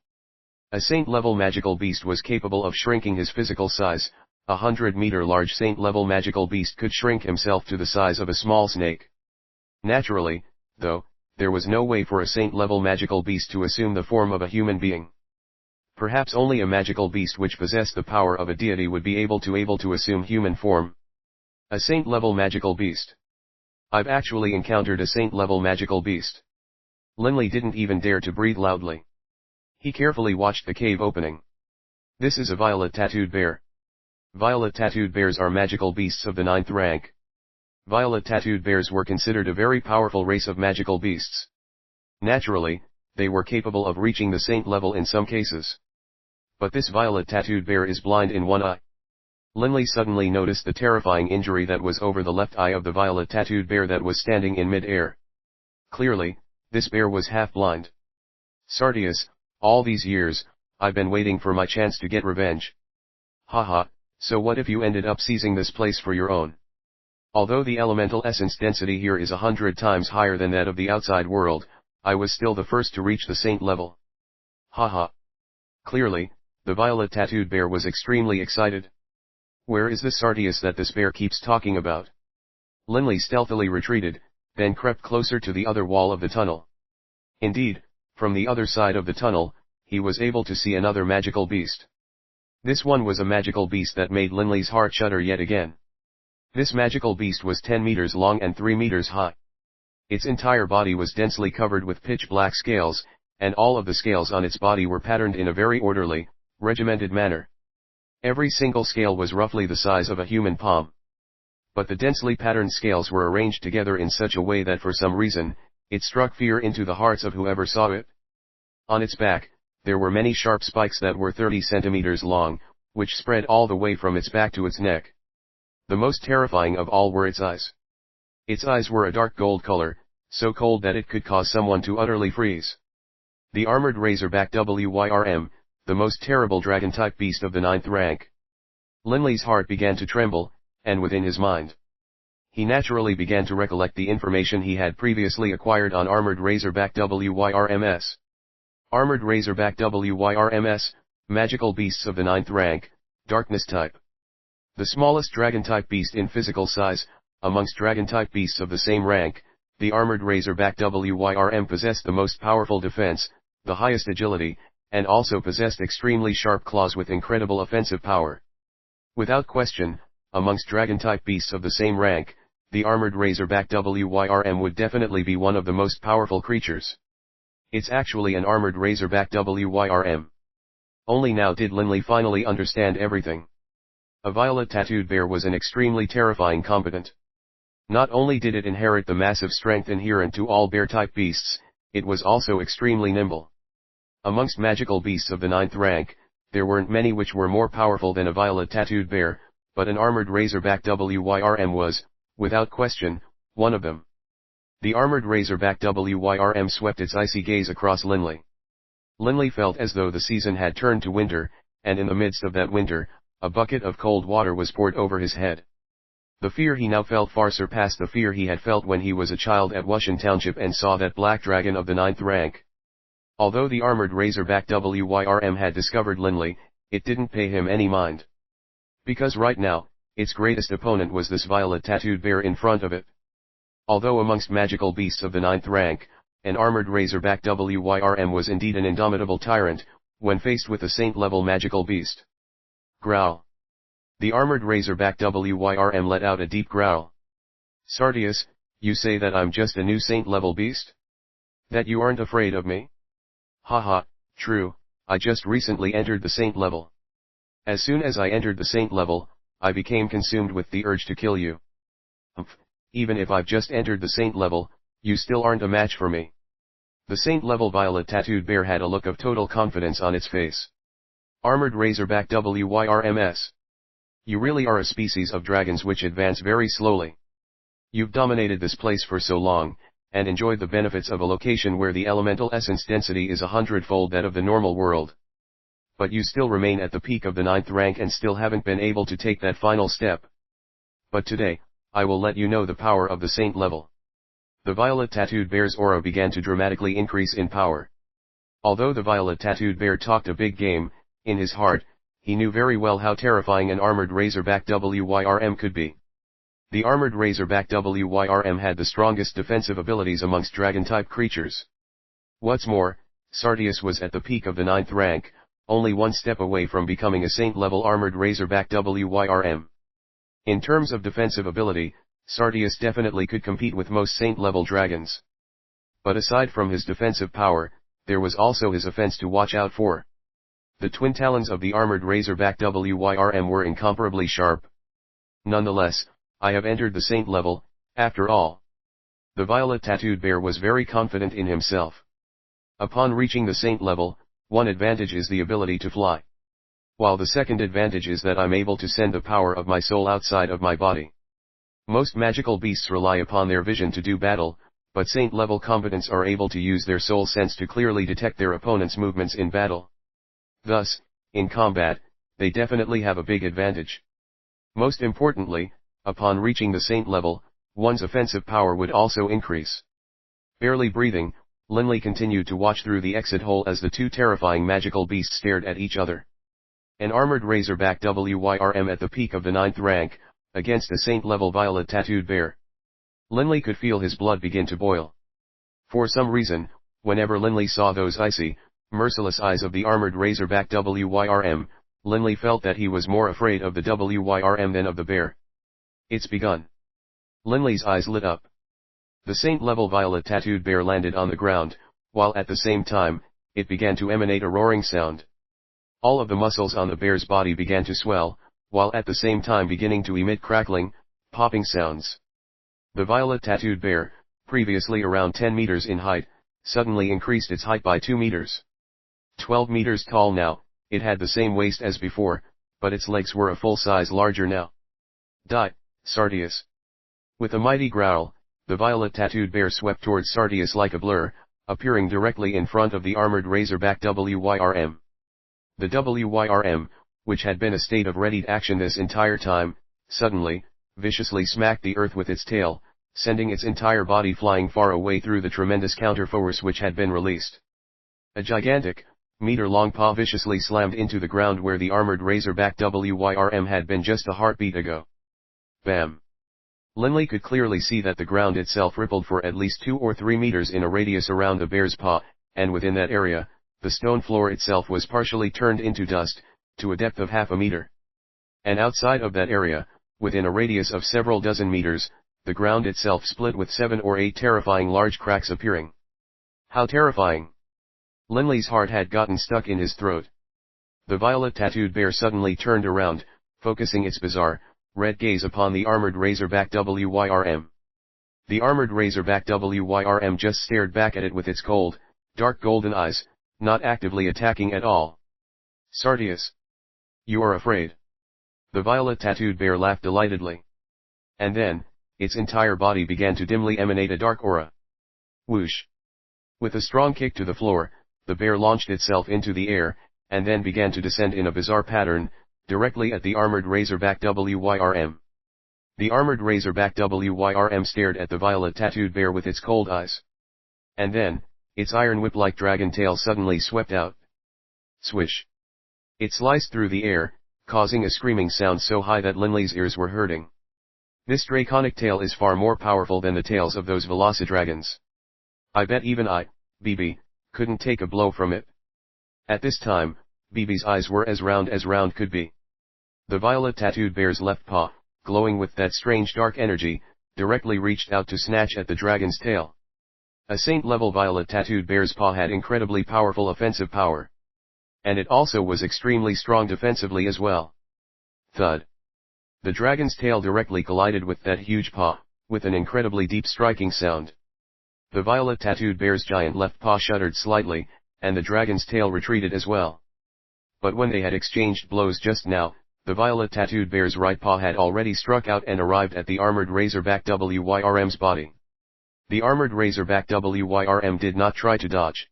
A saint-level magical beast was capable of shrinking his physical size. A 100-meter large saint-level magical beast could shrink himself to the size of a small snake. Naturally, though, there was no way for a saint-level magical beast to assume the form of a human being. Perhaps only a magical beast which possessed the power of a deity would be able to assume human form. A saint-level magical beast. I've actually encountered a saint-level magical beast. Linley didn't even dare to breathe loudly. He carefully watched the cave opening. This is a violet tattooed bear. Violet tattooed bears are magical beasts of the 9th rank. Violet tattooed bears were considered a very powerful race of magical beasts. Naturally, they were capable of reaching the saint level in some cases. But this violet tattooed bear is blind in one eye. Linley suddenly noticed the terrifying injury that was over the left eye of the violet tattooed bear that was standing in mid-air. Clearly, this bear was half-blind. Sardius, all these years, I've been waiting for my chance to get revenge. Haha, so what if you ended up seizing this place for your own? Although the elemental essence density here is 100 times higher than that of the outside world, I was still the first to reach the saint level. Haha. Clearly, the violet tattooed bear was extremely excited. Where is the Sardius that this bear keeps talking about? Linley stealthily retreated, then crept closer to the other wall of the tunnel. Indeed, from the other side of the tunnel, he was able to see another magical beast. This one was a magical beast that made Linley's heart shudder yet again. This magical beast was 10 meters long and 3 meters high. Its entire body was densely covered with pitch black scales, and all of the scales on its body were patterned in a very orderly, regimented manner. Every single scale was roughly the size of a human palm. But the densely patterned scales were arranged together in such a way that for some reason, it struck fear into the hearts of whoever saw it. On its back, there were many sharp spikes that were 30 centimeters long, which spread all the way from its back to its neck. The most terrifying of all were its eyes. Its eyes were a dark gold color, so cold that it could cause someone to utterly freeze. The armored razorback Wyrm, the most terrible dragon-type beast of the 9th rank. Linley's heart began to tremble, and within his mind, he naturally began to recollect the information he had previously acquired on armored razorback Wyrms. Armored razorback Wyrms, magical beasts of the 9th rank, darkness type. The smallest dragon-type beast in physical size, amongst dragon-type beasts of the same rank, the armored razorback Wyrm possessed the most powerful defense, the highest agility, and also possessed extremely sharp claws with incredible offensive power. Without question, amongst dragon-type beasts of the same rank, the armored razorback Wyrm would definitely be one of the most powerful creatures. It's actually an armored razorback Wyrm. Only now did Linley finally understand everything. A violet-tattooed bear was an extremely terrifying combatant. Not only did it inherit the massive strength inherent to all bear-type beasts, it was also extremely nimble. Amongst magical beasts of the 9th rank, there weren't many which were more powerful than a violet-tattooed bear, but an armored razorback Wyrm was, without question, one of them. The armored razorback Wyrm swept its icy gaze across Linley. Linley felt as though the season had turned to winter, and in the midst of that winter, a bucket of cold water was poured over his head. The fear he now felt far surpassed the fear he had felt when he was a child at Wushan Township and saw that black dragon of the 9th rank. Although the armored razorback Wyrm had discovered Linley, it didn't pay him any mind. Because right now, its greatest opponent was this violet-tattooed bear in front of it. Although amongst magical beasts of the 9th rank, an armored razorback Wyrm was indeed an indomitable tyrant, when faced with a saint-level magical beast. Growl. The armored razorback Wyrm let out a deep growl. Sardius, you say that I'm just a new saint-level beast? That you aren't afraid of me? Haha, true, I just recently entered the saint level. As soon as I entered the saint level, I became consumed with the urge to kill you. Even if I've just entered the saint level, you still aren't a match for me. The saint level violet-tattooed bear had a look of total confidence on its face. Armored razorback Wyrms. You really are a species of dragons which advance very slowly. You've dominated this place for so long, and enjoyed the benefits of a location where the elemental essence density is 100-fold that of the normal world. But you still remain at the peak of the 9th rank and still haven't been able to take that final step. But today, I will let you know the power of the saint level. The violet-tattooed bear's aura began to dramatically increase in power. Although the violet-tattooed bear talked a big game, in his heart, he knew very well how terrifying an armored razorback Wyrm could be. The armored razorback Wyrm had the strongest defensive abilities amongst dragon-type creatures. What's more, Sardius was at the peak of the 9th rank, only one step away from becoming a saint-level armored razorback Wyrm. In terms of defensive ability, Sardius definitely could compete with most saint-level dragons. But aside from his defensive power, there was also his offense to watch out for. The twin talons of the armored razorback Wyrm were incomparably sharp. Nonetheless, I have entered the saint level, after all. The violet-tattooed bear was very confident in himself. Upon reaching the saint level, one advantage is the ability to fly. While the second advantage is that I'm able to send the power of my soul outside of my body. Most magical beasts rely upon their vision to do battle, but saint-level combatants are able to use their soul sense to clearly detect their opponent's movements in battle. Thus, in combat, they definitely have a big advantage. Most importantly, upon reaching the saint level, one's offensive power would also increase. Barely breathing, Linley continued to watch through the exit hole as the two terrifying magical beasts stared at each other. An armored razorback Wyrm at the peak of the 9th rank, against a saint-level violet-tattooed bear. Linley could feel his blood begin to boil. For some reason, whenever Linley saw those icy, merciless eyes of the armored razorback Wyrm, Linley felt that he was more afraid of the Wyrm than of the bear. It's begun. Linley's eyes lit up. The saint-level violet-tattooed bear landed on the ground, while at the same time, it began to emanate a roaring sound. All of the muscles on the bear's body began to swell, while at the same time beginning to emit crackling, popping sounds. The violet tattooed bear, previously around 10 meters in height, suddenly increased its height by 2 meters. 12 meters tall now, it had the same waist as before, but its legs were a full size larger now. Sardius. With a mighty growl, the violet tattooed bear swept towards Sardius like a blur, appearing directly in front of the armored razorback WYRM. The WYRM, which had been a state of readied action this entire time, suddenly, viciously smacked the earth with its tail, sending its entire body flying far away through the tremendous counterforce which had been released. A gigantic, meter-long paw viciously slammed into the ground where the armored razorback WYRM had been just a heartbeat ago. Bam! Linley could clearly see that the ground itself rippled for at least 2 or 3 meters in a radius around the bear's paw, and within that area, the stone floor itself was partially turned into dust, to a depth of half a meter. And outside of that area, within a radius of several dozen meters, the ground itself split with 7 or 8 terrifying large cracks appearing. How terrifying! Linley's heart had gotten stuck in his throat. The violet tattooed bear suddenly turned around, focusing its bizarre, red gaze upon the armored razorback WYRM. The armored razorback WYRM just stared back at it with its cold, dark golden eyes, not actively attacking at all. Sardius. You are afraid. The violet tattooed bear laughed delightedly. And then, its entire body began to dimly emanate a dark aura. Whoosh. With a strong kick to the floor, the bear launched itself into the air, and then began to descend in a bizarre pattern, directly at the armored razorback WYRM. The armored razorback WYRM stared at the violet tattooed bear with its cold eyes. And then, its iron whip-like dragon tail suddenly swept out. Swish. It sliced through the air, causing a screaming sound so high that Linley's ears were hurting. This draconic tail is far more powerful than the tails of those velocidragons. I bet even I, BB, couldn't take a blow from it. At this time, BB's eyes were as round could be. The violet tattooed bear's left paw, glowing with that strange dark energy, directly reached out to snatch at the dragon's tail. A saint-level violet tattooed bear's paw had incredibly powerful offensive power. And it also was extremely strong defensively as well. Thud. The dragon's tail directly collided with that huge paw, with an incredibly deep striking sound. The violet tattooed bear's giant left paw shuddered slightly, and the dragon's tail retreated as well. But when they had exchanged blows just now, the violet tattooed bear's right paw had already struck out and arrived at the armored razorback WYRM's body. The armored razorback WYRM did not try to dodge.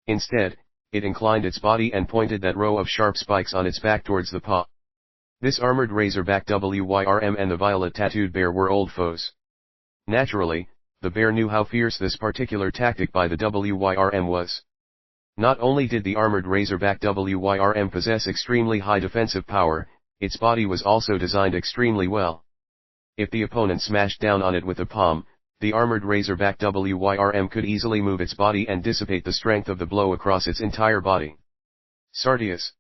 Instead, it inclined its body and pointed that row of sharp spikes on its back towards the paw. This armored razorback WYRM and the violet tattooed bear were old foes. Naturally, the bear knew how fierce this particular tactic by the WYRM was. Not only did the armored razorback WYRM possess extremely high defensive power, its body was also designed extremely well. If the opponent smashed down on it with a palm, the armored razorback WYRM could easily move its body and dissipate the strength of the blow across its entire body. Sardius.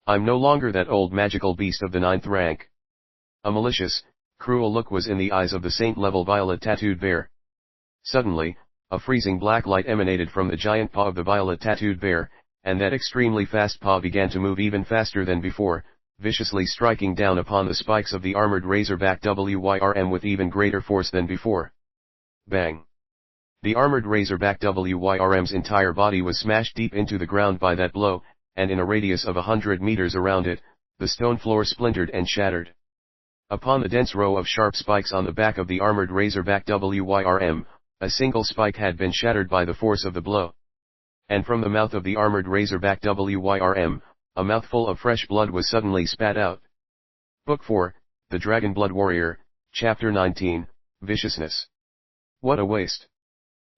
I'm no longer that old magical beast of the 9th rank. A malicious, cruel look was in the eyes of the saint-level violet tattooed bear. Suddenly, a freezing black light emanated from the giant paw of the violet tattooed bear, and that extremely fast paw began to move even faster than before, viciously striking down upon the spikes of the armored razorback WYRM with even greater force than before. Bang! The armored razorback WYRM's entire body was smashed deep into the ground by that blow, and in a radius of 100 meters around it, the stone floor splintered and shattered. Upon the dense row of sharp spikes on the back of the armored razorback WYRM, a single spike had been shattered by the force of the blow. And from the mouth of the armored razorback WYRM, a mouthful of fresh blood was suddenly spat out. Book 4, The Dragon Blood Warrior, Chapter 19, Viciousness. What a waste.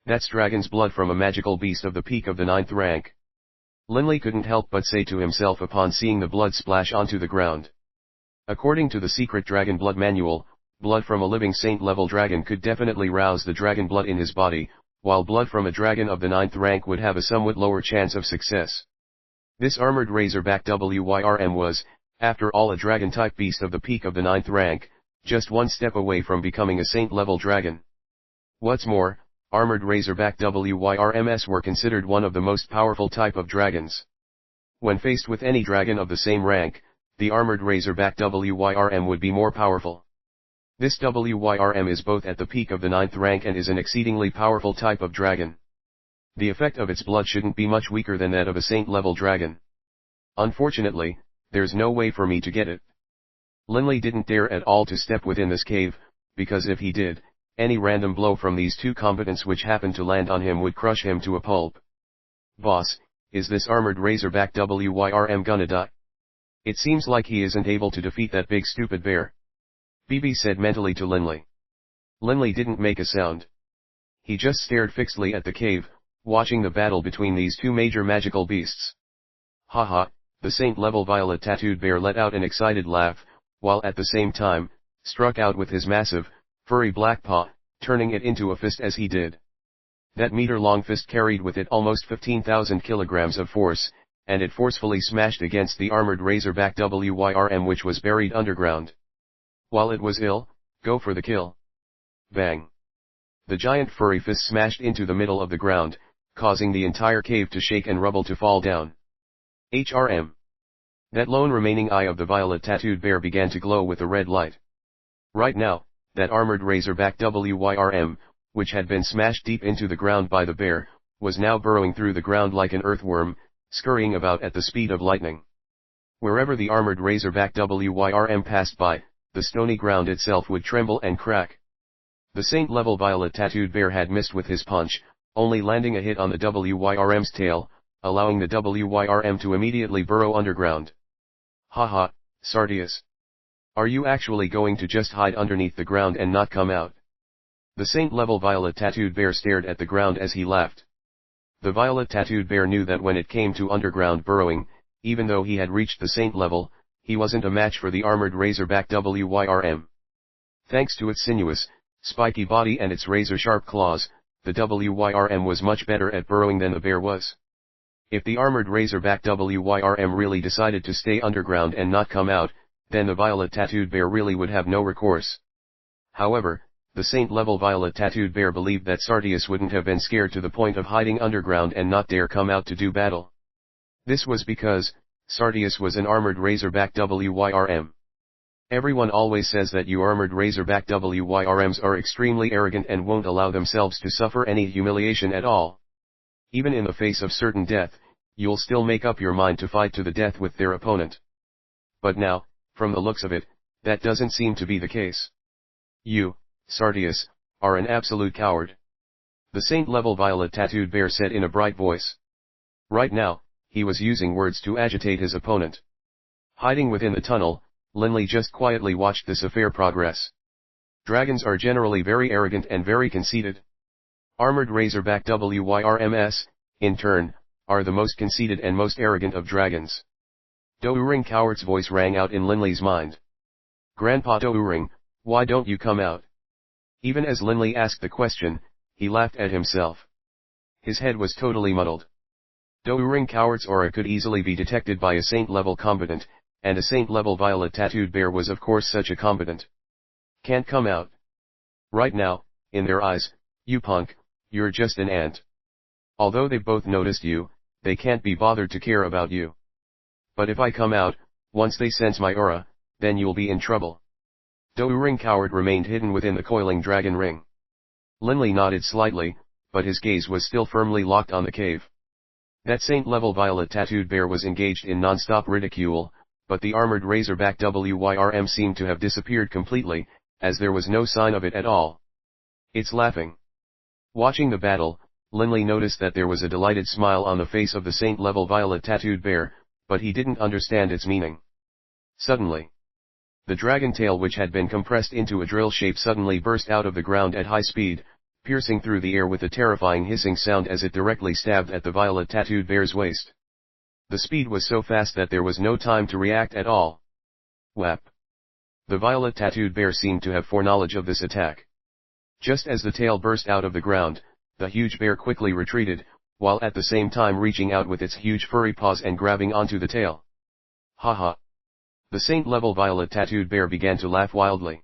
That's dragon's blood from a magical beast of the peak of the 9th rank. Linley couldn't help but say to himself upon seeing the blood splash onto the ground. According to the secret dragon blood manual, blood from a living saint-level dragon could definitely rouse the dragon blood in his body, while blood from a dragon of the 9th rank would have a somewhat lower chance of success. This armored razorback WYRM was, after all, a dragon-type beast of the peak of the 9th rank, just one step away from becoming a saint-level dragon. What's more, armored razorback WYRMs were considered one of the most powerful type of dragons. When faced with any dragon of the same rank, the armored razorback WYRM would be more powerful. This WYRM is both at the peak of the 9th rank and is an exceedingly powerful type of dragon. The effect of its blood shouldn't be much weaker than that of a saint-level dragon. Unfortunately, there's no way for me to get it. Linley didn't dare at all to step within this cave, because if he did, any random blow from these two combatants which happened to land on him would crush him to a pulp. Boss, is this armored razorback WYRM gonna die? It seems like he isn't able to defeat that big stupid bear. BB said mentally to Linley. Linley didn't make a sound. He just stared fixedly at the cave, watching the battle between these two major magical beasts. Haha, the saint-level violet tattooed bear let out an excited laugh, while at the same time, struck out with his massive, furry black paw, turning it into a fist as he did. That meter-long fist carried with it almost 15,000 kilograms of force, and it forcefully smashed against the armored razorback WYRM which was buried underground. While it was ill, go for the kill. Bang. The giant furry fist smashed into the middle of the ground, causing the entire cave to shake and rubble to fall down. HRM. That lone remaining eye of the violet tattooed bear began to glow with a red light. Right now, that armored razorback WYRM, which had been smashed deep into the ground by the bear, was now burrowing through the ground like an earthworm, scurrying about at the speed of lightning. Wherever the armored razorback WYRM passed by, the stony ground itself would tremble and crack. The saint-level violet tattooed bear had missed with his punch, only landing a hit on the WYRM's tail, allowing the WYRM to immediately burrow underground. Haha, Sardius. Are you actually going to just hide underneath the ground and not come out? The saint-level violet tattooed bear stared at the ground as he laughed. The violet tattooed bear knew that when it came to underground burrowing, even though he had reached the saint level, he wasn't a match for the armored razorback WYRM. Thanks to its sinuous, spiky body and its razor-sharp claws, the WYRM was much better at burrowing than the bear was. If the armored razorback WYRM really decided to stay underground and not come out, then the violet tattooed bear really would have no recourse. However, the saint-level violet tattooed bear believed that Sardius wouldn't have been scared to the point of hiding underground and not dare come out to do battle. This was because, Sardius was an armored razorback WYRM. Everyone always says that you armored razorback WYRMs are extremely arrogant and won't allow themselves to suffer any humiliation at all. Even in the face of certain death, you'll still make up your mind to fight to the death with their opponent. But now, from the looks of it, that doesn't seem to be the case. You, Sardius, are an absolute coward. The saint-level violet tattooed bear said in a bright voice. Right now, he was using words to agitate his opponent. Hiding within the tunnel, Linley just quietly watched this affair progress. Dragons are generally very arrogant and very conceited. Armored razorback WYRMs, in turn, are the most conceited and most arrogant of dragons. Douring Coward's voice rang out in Linley's mind. Grandpa Douring, why don't you come out? Even as Linley asked the question, he laughed at himself. His head was totally muddled. Douring Coward's aura could easily be detected by a saint-level combatant, and a saint-level violet tattooed bear was of course such a combatant. Can't come out. Right now, in their eyes, you punk, you're just an ant. Although they've both noticed you, they can't be bothered to care about you. But if I come out, once they sense my aura, then you'll be in trouble. Douring Coward remained hidden within the coiling dragon ring. Linley nodded slightly, but his gaze was still firmly locked on the cave. That saint-level violet tattooed bear was engaged in non-stop ridicule, but the armored razorback WYRM seemed to have disappeared completely, as there was no sign of it at all. It's laughing. Watching the battle, Linley noticed that there was a delighted smile on the face of the saint-level violet tattooed bear, but he didn't understand its meaning. Suddenly, the dragon tail which had been compressed into a drill shape suddenly burst out of the ground at high speed, piercing through the air with a terrifying hissing sound as it directly stabbed at the violet tattooed bear's waist. The speed was so fast that there was no time to react at all. Whap! The violet tattooed bear seemed to have foreknowledge of this attack. Just as the tail burst out of the ground, the huge bear quickly retreated, while at the same time reaching out with its huge furry paws and grabbing onto the tail. Haha! The saint-level violet tattooed bear began to laugh wildly.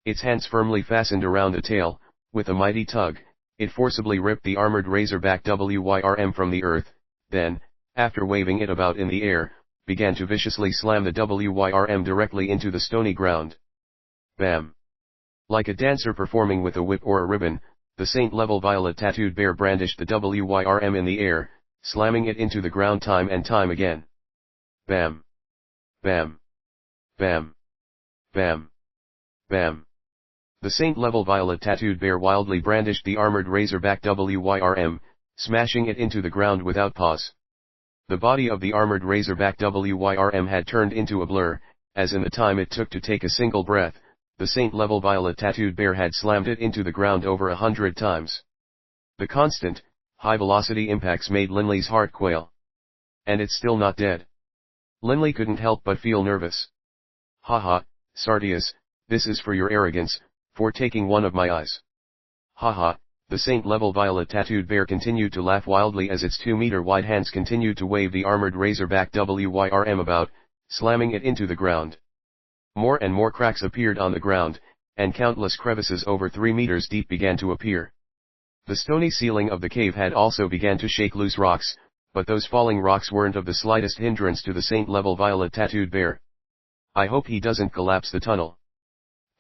Its hands firmly fastened around the tail, with a mighty tug, it forcibly ripped the armored razorback WYRM from the earth, then, after waving it about in the air, began to viciously slam the WYRM directly into the stony ground. Bam! Like a dancer performing with a whip or a ribbon, the saint-level violet tattooed bear brandished the WYRM in the air, slamming it into the ground time and time again. Bam. Bam. Bam. Bam. Bam. The saint-level violet tattooed bear wildly brandished the armored razorback WYRM, smashing it into the ground without pause. The body of the armored razorback WYRM had turned into a blur, as in the time it took to take a single breath, the saint-level violet tattooed bear had slammed it into the ground over 100 times. The constant, high-velocity impacts made Linley's heart quail. And it's still not dead. Linley couldn't help but feel nervous. Haha, Sardius, this is for your arrogance, for taking one of my eyes. Haha, the saint-level violet tattooed bear continued to laugh wildly as its 2-meter-wide hands continued to wave the armored razorback WYRM about, slamming it into the ground. More and more cracks appeared on the ground, and countless crevices over 3 meters deep began to appear. The stony ceiling of the cave had also began to shake loose rocks, but those falling rocks weren't of the slightest hindrance to the saint-level violet tattooed bear. I hope he doesn't collapse the tunnel.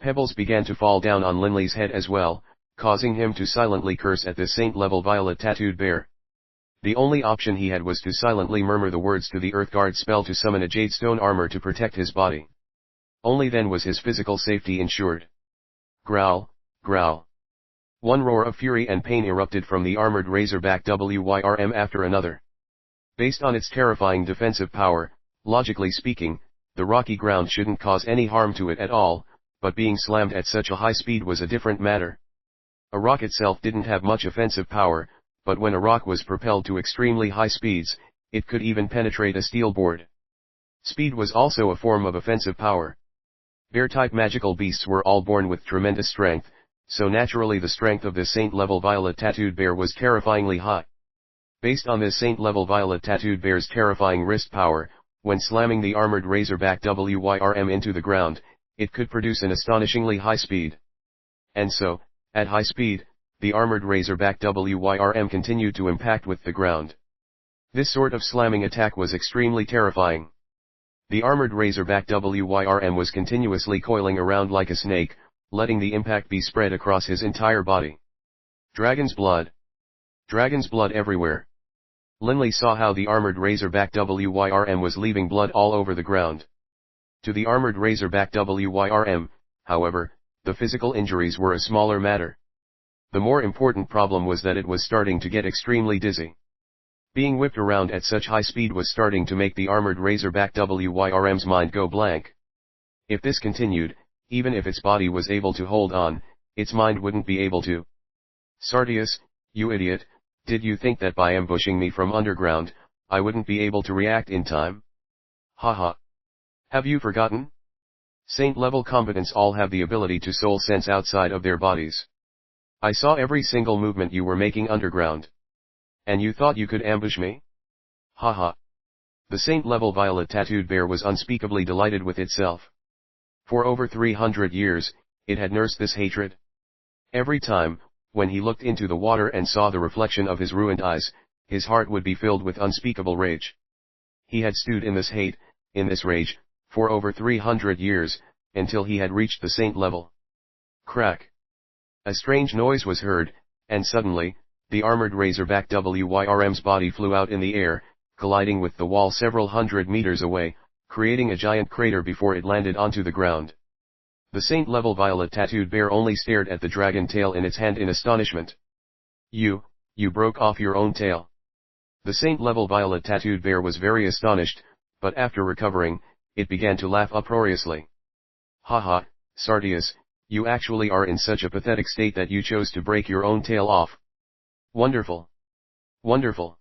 Pebbles began to fall down on Linley's head as well, causing him to silently curse at this saint-level violet tattooed bear. The only option he had was to silently murmur the words to the Earthguard spell to summon a jadestone armor to protect his body. Only then was his physical safety ensured. Growl, growl. One roar of fury and pain erupted from the armored razorback WYRM after another. Based on its terrifying defensive power, logically speaking, the rocky ground shouldn't cause any harm to it at all, but being slammed at such a high speed was a different matter. A rock itself didn't have much offensive power, but when a rock was propelled to extremely high speeds, it could even penetrate a steel board. Speed was also a form of offensive power. Bear-type magical beasts were all born with tremendous strength, so naturally the strength of this saint-level violet tattooed bear was terrifyingly high. Based on this saint-level violet tattooed bear's terrifying wrist power, when slamming the armored razorback WYRM into the ground, it could produce an astonishingly high speed. And so, at high speed, the armored razorback WYRM continued to impact with the ground. This sort of slamming attack was extremely terrifying. The armored razorback WYRM was continuously coiling around like a snake, letting the impact be spread across his entire body. Dragon's blood. Dragon's blood everywhere. Linley saw how the armored razorback WYRM was leaving blood all over the ground. To the armored razorback WYRM, however, the physical injuries were a smaller matter. The more important problem was that it was starting to get extremely dizzy. Being whipped around at such high speed was starting to make the armored razorback WYRM's mind go blank. If this continued, even if its body was able to hold on, its mind wouldn't be able to. Sardius, you idiot, did you think that by ambushing me from underground, I wouldn't be able to react in time? Haha. Have you forgotten? Saint-level combatants all have the ability to soul sense outside of their bodies. I saw every single movement you were making underground. And you thought you could ambush me? Haha. The saint-level violet tattooed bear was unspeakably delighted with itself. For over 300 years, it had nursed this hatred. Every time, when he looked into the water and saw the reflection of his ruined eyes, his heart would be filled with unspeakable rage. He had stewed in this hate, in this rage, for over 300 years, until he had reached the saint level. Crack. A strange noise was heard, and suddenly, the armored razorback WYRM's body flew out in the air, colliding with the wall several hundred meters away, creating a giant crater before it landed onto the ground. The saint-level violet tattooed bear only stared at the dragon tail in its hand in astonishment. You broke off your own tail. The saint-level violet tattooed bear was very astonished, but after recovering, it began to laugh uproariously. Haha, Sardius, you actually are in such a pathetic state that you chose to break your own tail off. Wonderful. Wonderful.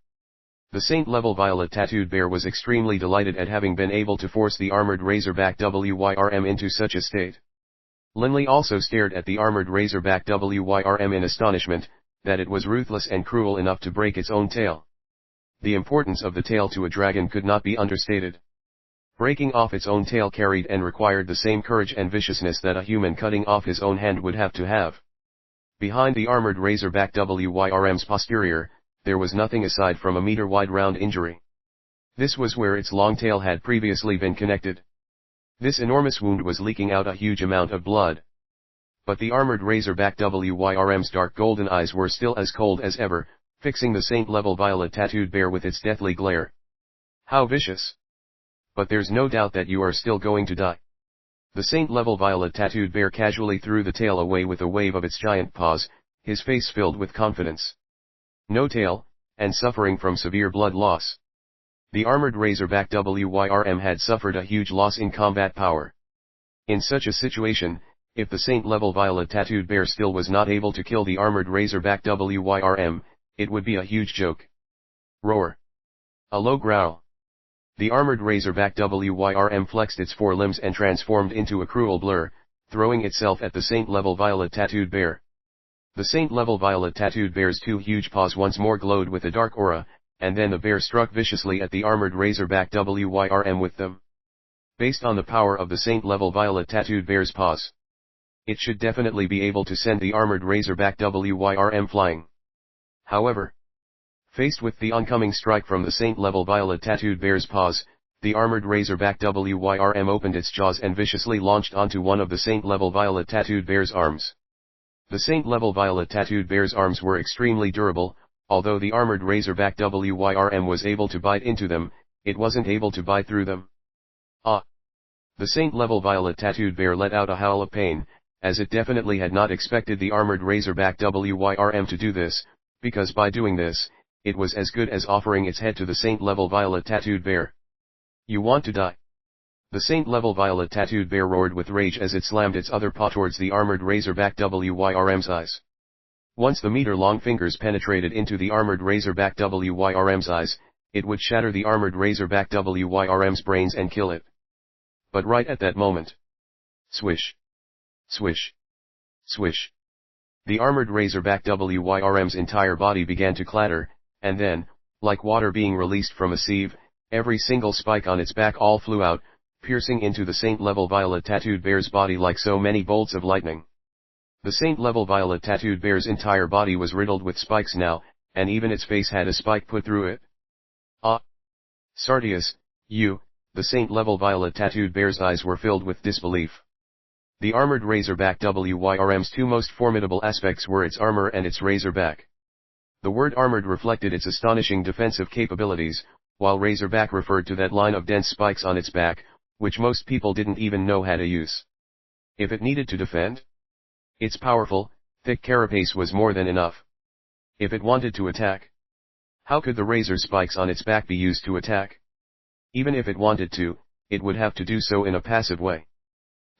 The saint-level violet tattooed bear was extremely delighted at having been able to force the armored razorback WYRM into such a state. Linley also stared at the armored razorback WYRM in astonishment, that it was ruthless and cruel enough to break its own tail. The importance of the tail to a dragon could not be understated. Breaking off its own tail carried and required the same courage and viciousness that a human cutting off his own hand would have to have. Behind the armored razorback WYRM's posterior, there was nothing aside from a meter-wide round injury. This was where its long tail had previously been connected. This enormous wound was leaking out a huge amount of blood. But the armored razorback WYRM's dark golden eyes were still as cold as ever, fixing the saint-level violet tattooed bear with its deathly glare. How vicious! But there's no doubt that you are still going to die. The saint-level violet tattooed bear casually threw the tail away with a wave of its giant paws, his face filled with confidence. No tail, and suffering from severe blood loss. The armored razorback WYRM had suffered a huge loss in combat power. In such a situation, if the saint-level violet tattooed bear still was not able to kill the armored razorback WYRM, it would be a huge joke. Roar. A low growl. The armored razorback WYRM flexed its forelimbs and transformed into a cruel blur, throwing itself at the saint-level violet tattooed bear. The saint-level violet tattooed bear's two huge paws once more glowed with a dark aura, and then the bear struck viciously at the armored razorback WYRM with them. Based on the power of the saint-level violet tattooed bear's paws, it should definitely be able to send the armored razorback WYRM flying. However, faced with the oncoming strike from the saint-level violet tattooed bear's paws, the armored razorback WYRM opened its jaws and viciously launched onto one of the saint-level violet tattooed bear's arms. The saint-level violet tattooed bear's arms were extremely durable, although the armored razorback WYRM was able to bite into them, it wasn't able to bite through them. Ah! The saint-level violet tattooed bear let out a howl of pain, as it definitely had not expected the armored razorback WYRM to do this, because by doing this, it was as good as offering its head to the saint-level violet tattooed bear. You want to die? The saint-level violet tattooed bear roared with rage as it slammed its other paw towards the armored razorback WYRM's eyes. Once the meter-long fingers penetrated into the armored razorback WYRM's eyes, it would shatter the armored razorback WYRM's brains and kill it. But right at that moment. Swish. Swish. Swish. The armored razorback WYRM's entire body began to clatter, and then, like water being released from a sieve, every single spike on its back all flew out, piercing into the saint-level violet tattooed bear's body like so many bolts of lightning. The saint-level violet tattooed bear's entire body was riddled with spikes now, and even its face had a spike put through it. Ah! Sardius, you, the saint-level violet tattooed bear's eyes were filled with disbelief. The armored razorback WYRM's two most formidable aspects were its armor and its razorback. The word armored reflected its astonishing defensive capabilities, while razorback referred to that line of dense spikes on its back, which most people didn't even know how to use. If it needed to defend, its powerful, thick carapace was more than enough. If it wanted to attack, how could the razor spikes on its back be used to attack? Even if it wanted to, it would have to do so in a passive way.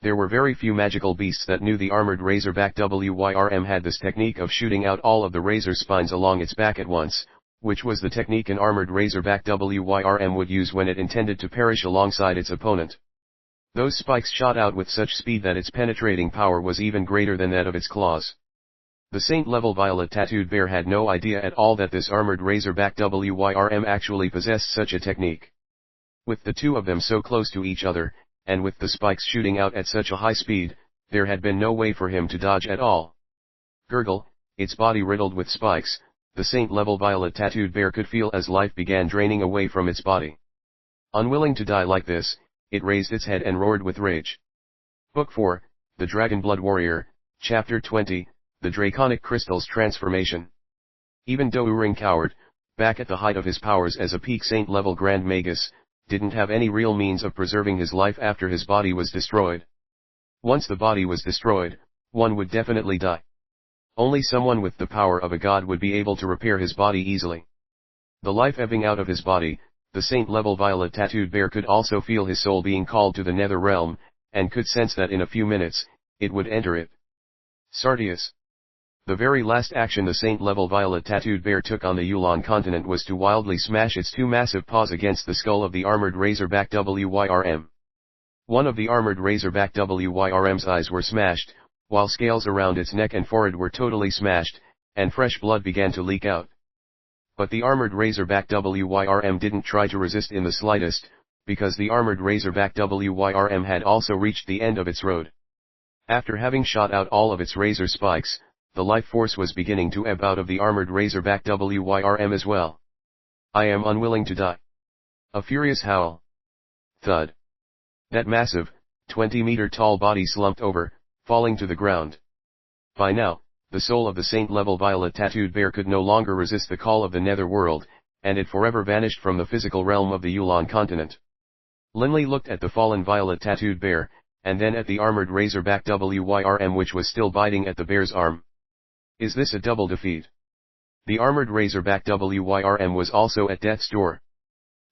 There were very few magical beasts that knew the armored razorback WYRM had this technique of shooting out all of the razor spines along its back at once, which was the technique an armored razorback WYRM would use when it intended to perish alongside its opponent. Those spikes shot out with such speed that its penetrating power was even greater than that of its claws. The saint-level violet tattooed bear had no idea at all that this armored razorback WYRM actually possessed such a technique. With the two of them so close to each other, and with the spikes shooting out at such a high speed, there had been no way for him to dodge at all. Gurgle, its body riddled with spikes, the saint-level violet tattooed bear could feel as life began draining away from its body. Unwilling to die like this, it raised its head and roared with rage. Book 4, The Dragon Blood Warrior, Chapter 20, The Draconic Crystal's Transformation. Even Douring Coward, back at the height of his powers as a peak saint-level Grand Magus, didn't have any real means of preserving his life after his body was destroyed. Once the body was destroyed, one would definitely die. Only someone with the power of a god would be able to repair his body easily. The life ebbing out of his body, the saint-level violet tattooed bear could also feel his soul being called to the nether realm, and could sense that in a few minutes, it would enter it. Sardius. The very last action the saint-level violet tattooed bear took on the Yulan Continent was to wildly smash its two massive paws against the skull of the armored razorback WYRM. One of the armored razorback WYRM's eyes were smashed, while scales around its neck and forehead were totally smashed, and fresh blood began to leak out. But the armored razorback WYRM didn't try to resist in the slightest, because the armored razorback WYRM had also reached the end of its road. After having shot out all of its razor spikes, the life force was beginning to ebb out of the armored razorback WYRM as well. I am unwilling to die. A furious howl. Thud. That massive, 20-meter tall body slumped over, falling to the ground. By now, the soul of the saint-level violet-tattooed bear could no longer resist the call of the nether world, and it forever vanished from the physical realm of the Yulan Continent. Linley looked at the fallen violet-tattooed bear, and then at the armored razorback Wyrm which was still biting at the bear's arm. Is this a double defeat? The armored razorback Wyrm was also at death's door.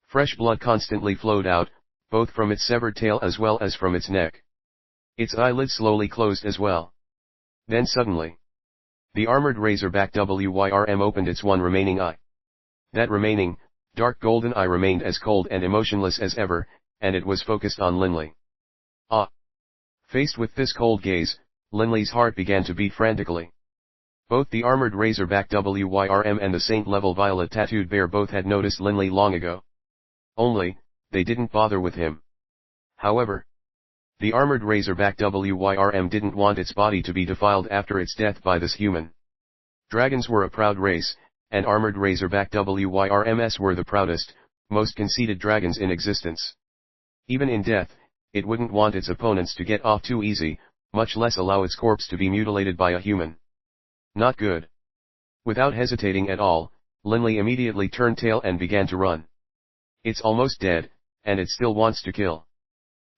Fresh blood constantly flowed out, both from its severed tail as well as from its neck. Its eyelids slowly closed as well. Then suddenly, the armored razorback Wyrm opened its one remaining eye. That remaining, dark golden eye remained as cold and emotionless as ever, and it was focused on Linley. Ah! Faced with this cold gaze, Linley's heart began to beat frantically. Both the armored razorback Wyrm and the saint-level violet-tattooed bear both had noticed Linley long ago. Only, they didn't bother with him. However, the armored razorback Wyrm didn't want its body to be defiled after its death by this human. Dragons were a proud race, and armored razorback Wyrms were the proudest, most conceited dragons in existence. Even in death, it wouldn't want its opponents to get off too easy, much less allow its corpse to be mutilated by a human. Not good. Without hesitating at all, Linley immediately turned tail and began to run. It's almost dead, and it still wants to kill.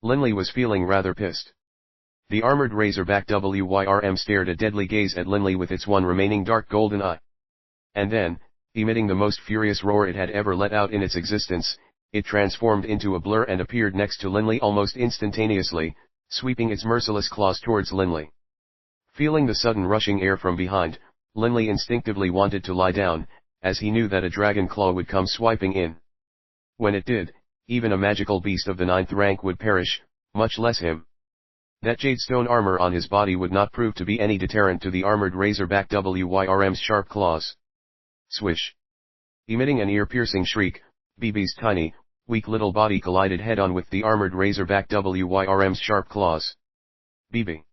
Linley was feeling rather pissed. The armored razorback Wyrm stared a deadly gaze at Linley with its one remaining dark golden eye. And then, emitting the most furious roar it had ever let out in its existence, it transformed into a blur and appeared next to Linley almost instantaneously, sweeping its merciless claws towards Linley. Feeling the sudden rushing air from behind, Linley instinctively wanted to lie down, as he knew that a dragon claw would come swiping in. When it did, even a magical beast of the 9th rank would perish, much less him. That jadestone armor on his body would not prove to be any deterrent to the armored razorback Wyrm's sharp claws. Swish! Emitting an ear-piercing shriek, BB's tiny, weak little body collided head-on with the armored razorback Wyrm's sharp claws. BB.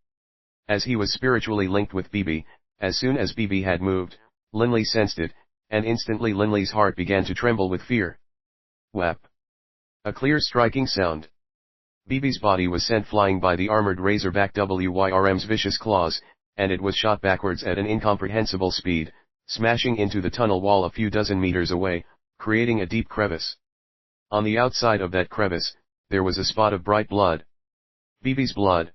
As he was spiritually linked with BB, as soon as BB had moved, Linley sensed it, and instantly Linley's heart began to tremble with fear. Whap! A clear striking sound. BB's body was sent flying by the armored razorback Wyrm's vicious claws, and it was shot backwards at an incomprehensible speed, smashing into the tunnel wall a few dozen meters away, creating a deep crevice. On the outside of that crevice, there was a spot of bright blood. BB's blood.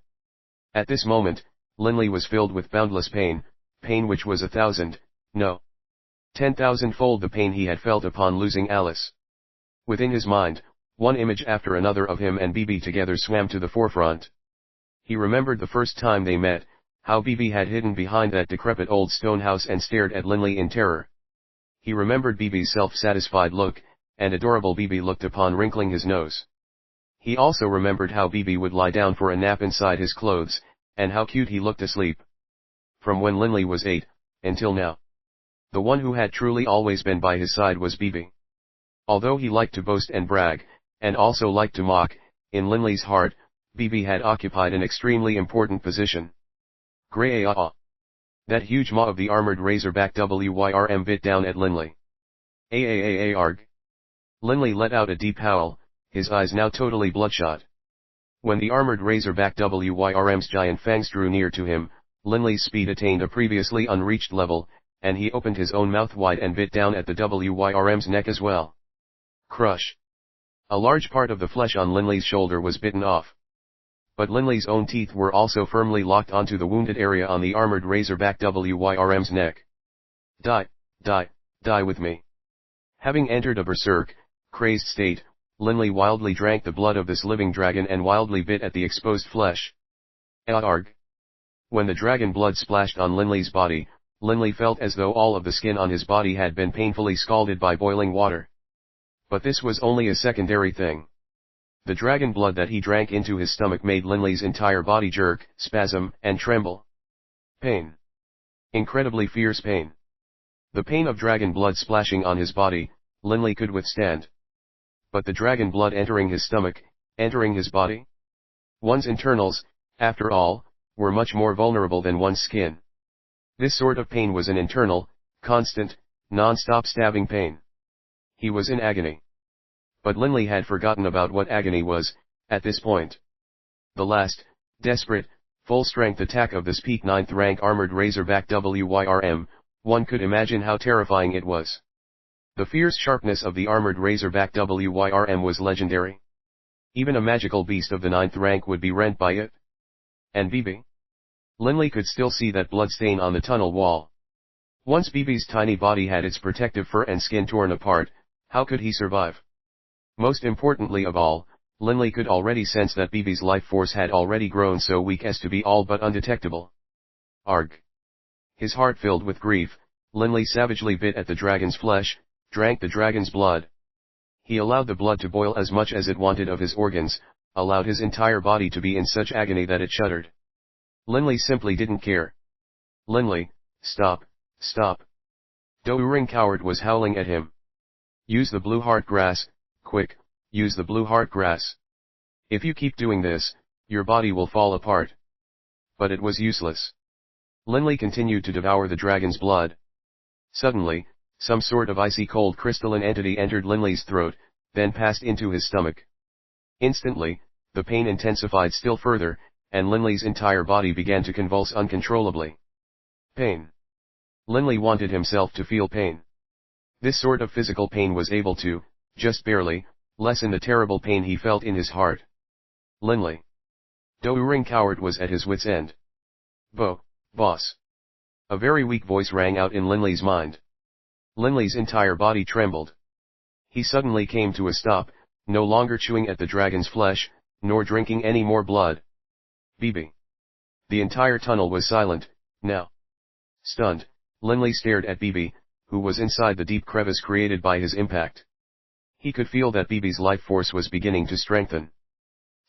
At this moment, Linley was filled with boundless pain, pain which was 1,000, no, 10,000-fold the pain he had felt upon losing Alice. Within his mind, one image after another of him and BB together swam to the forefront. He remembered the first time they met, how BB had hidden behind that decrepit old stone house and stared at Linley in terror. He remembered BB's self-satisfied look, and adorable BB looked upon wrinkling his nose. He also remembered how BB would lie down for a nap inside his clothes, and how cute he looked asleep. From when Linley was 8, until now. The one who had truly always been by his side was BB. Although he liked to boast and brag, and also liked to mock, in Linley's heart, BB had occupied an extremely important position. Gray-ah. That huge maw of the armored razorback Wyrm bit down at Linley. Arg. Linley let out a deep howl, his eyes now totally bloodshot. When the armored razorback Wyrm's giant fangs drew near to him, Linley's speed attained a previously unreached level, and he opened his own mouth wide and bit down at the Wyrm's neck as well. Crush! A large part of the flesh on Linley's shoulder was bitten off. But Linley's own teeth were also firmly locked onto the wounded area on the armored razorback Wyrm's neck. Die, die, die with me. Having entered a berserk, crazed state, Linley wildly drank the blood of this living dragon and wildly bit at the exposed flesh. Arg! When the dragon blood splashed on Linley's body, Linley felt as though all of the skin on his body had been painfully scalded by boiling water. But this was only a secondary thing. The dragon blood that he drank into his stomach made Linley's entire body jerk, spasm, and tremble. Pain. Incredibly fierce pain. The pain of dragon blood splashing on his body, Linley could withstand. But the dragon blood entering his stomach, entering his body? One's internals, after all, were much more vulnerable than one's skin. This sort of pain was an internal, constant, non-stop stabbing pain. He was in agony. But Linley had forgotten about what agony was, at this point. The last, desperate, full-strength attack of this peak 9th rank armored razorback WYRM, one could imagine how terrifying it was. The fierce sharpness of the armored razorback WYRM was legendary. Even a magical beast of the 9th rank would be rent by it. And BB? Linley could still see that blood stain on the tunnel wall. Once BB's tiny body had its protective fur and skin torn apart, how could he survive? Most importantly of all, Linley could already sense that BB's life force had already grown so weak as to be all but undetectable. Arg! His heart filled with grief, Linley savagely bit at the dragon's flesh, drank the dragon's blood. He allowed the blood to boil as much as it wanted of his organs, allowed his entire body to be in such agony that it shuddered. Linley simply didn't care. Linley, stop, stop. Douring coward was howling at him. Use the blue heart grass, quick, use the blue heart grass. If you keep doing this, your body will fall apart. But it was useless. Linley continued to devour the dragon's blood. Suddenly, some sort of icy cold crystalline entity entered Linley's throat, then passed into his stomach. Instantly, the pain intensified still further, and Linley's entire body began to convulse uncontrollably. Pain. Linley wanted himself to feel pain. This sort of physical pain was able to, just barely, lessen the terrible pain he felt in his heart. Linley. Douring coward was at his wit's end. Boss. A very weak voice rang out in Linley's mind. Linley's entire body trembled. He suddenly came to a stop, no longer chewing at the dragon's flesh, nor drinking any more blood. BB. The entire tunnel was silent, now. Stunned, Linley stared at BB, who was inside the deep crevice created by his impact. He could feel that BB's life force was beginning to strengthen.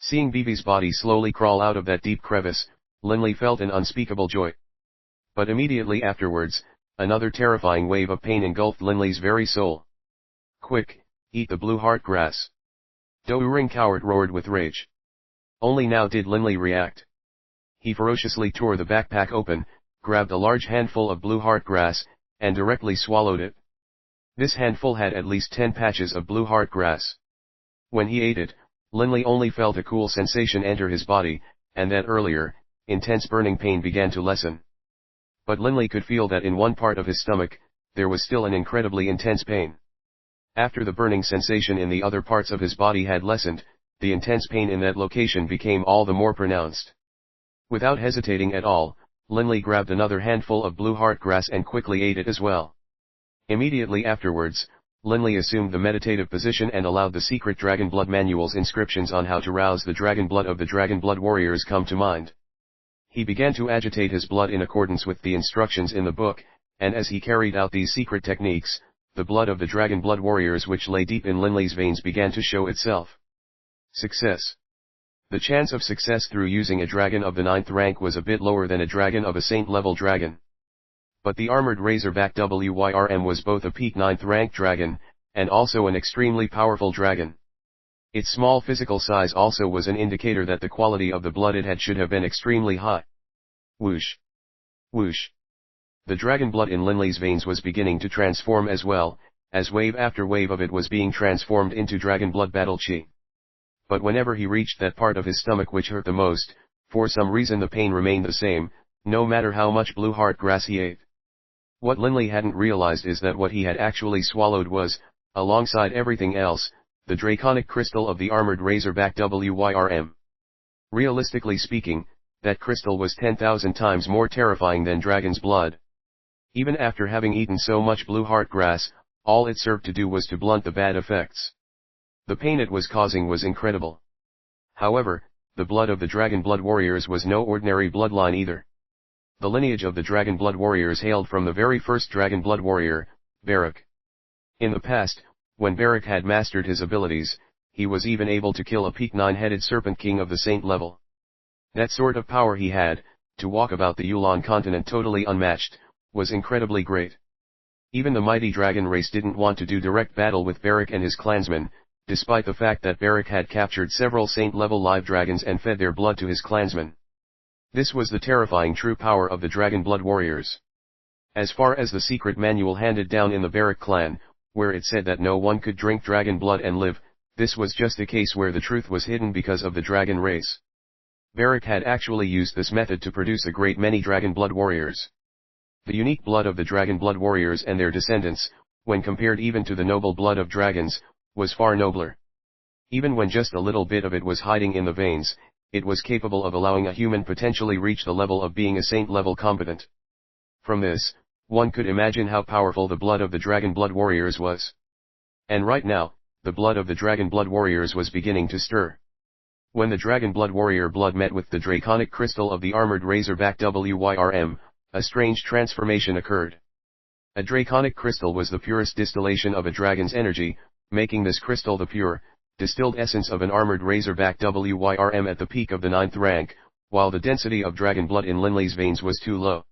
Seeing BB's body slowly crawl out of that deep crevice, Linley felt an unspeakable joy. But immediately afterwards, another terrifying wave of pain engulfed Linley's very soul. Quick, eat the blue heart grass. Douring coward roared with rage. Only now did Linley react. He ferociously tore the backpack open, grabbed a large handful of blue heart grass, and directly swallowed it. This handful had at least 10 patches of blue heart grass. When he ate it, Linley only felt a cool sensation enter his body, and that earlier, intense burning pain began to lessen. But Linley could feel that in one part of his stomach, there was still an incredibly intense pain. After the burning sensation in the other parts of his body had lessened, the intense pain in that location became all the more pronounced. Without hesitating at all, Linley grabbed another handful of blue heart grass and quickly ate it as well. Immediately afterwards, Linley assumed the meditative position and allowed the secret Dragon Blood Manual's inscriptions on how to rouse the dragon blood of the Dragon Blood warriors come to mind. He began to agitate his blood in accordance with the instructions in the book, and as he carried out these secret techniques, the blood of the Dragon Blood warriors which lay deep in Linley's veins began to show itself. Success. The chance of success through using a dragon of the 9th rank was a bit lower than a dragon of a saint-level dragon. But the armored razorback WYRM was both a peak 9th rank dragon, and also an extremely powerful dragon. Its small physical size also was an indicator that the quality of the blood it had should have been extremely high. Whoosh! Whoosh! The dragon blood in Linley's veins was beginning to transform as well, as wave after wave of it was being transformed into dragon blood battle chi. But whenever he reached that part of his stomach which hurt the most, for some reason the pain remained the same, no matter how much blue heart grass he ate. What Linley hadn't realized is that what he had actually swallowed was, alongside everything else, the draconic crystal of the armored razorback WYRM. Realistically speaking, that crystal was 10,000 times more terrifying than dragon's blood. Even after having eaten so much blue heart grass, all it served to do was to blunt the bad effects. The pain it was causing was incredible. However, the blood of the Dragon Blood warriors was no ordinary bloodline either. The lineage of the Dragon Blood warriors hailed from the very first Dragon Blood warrior, Baruch. In the past, when Baruch had mastered his abilities, he was even able to kill a peak 9-headed serpent king of the saint level. That sort of power he had, to walk about the Yulan Continent totally unmatched, was incredibly great. Even the mighty dragon race didn't want to do direct battle with Baruch and his clansmen, despite the fact that Baruch had captured several saint-level live dragons and fed their blood to his clansmen. This was the terrifying true power of the Dragon Blood warriors. As far as the secret manual handed down in the Baruch clan, where it said that no one could drink dragon blood and live, this was just a case where the truth was hidden because of the dragon race. Baruch had actually used this method to produce a great many dragon blood warriors. The unique blood of the dragon blood warriors and their descendants, when compared even to the noble blood of dragons, was far nobler. Even when just a little bit of it was hiding in the veins, it was capable of allowing a human potentially reach the level of being a saint-level combatant. From this, one could imagine how powerful the blood of the dragon blood warriors was. And right now, the blood of the dragon blood warriors was beginning to stir. When the dragon blood warrior blood met with the draconic crystal of the armored razorback WYRM, a strange transformation occurred. A draconic crystal was the purest distillation of a dragon's energy, making this crystal the pure, distilled essence of an armored razorback WYRM at the peak of the 9th rank, while the density of dragon blood in Linley's veins was too low.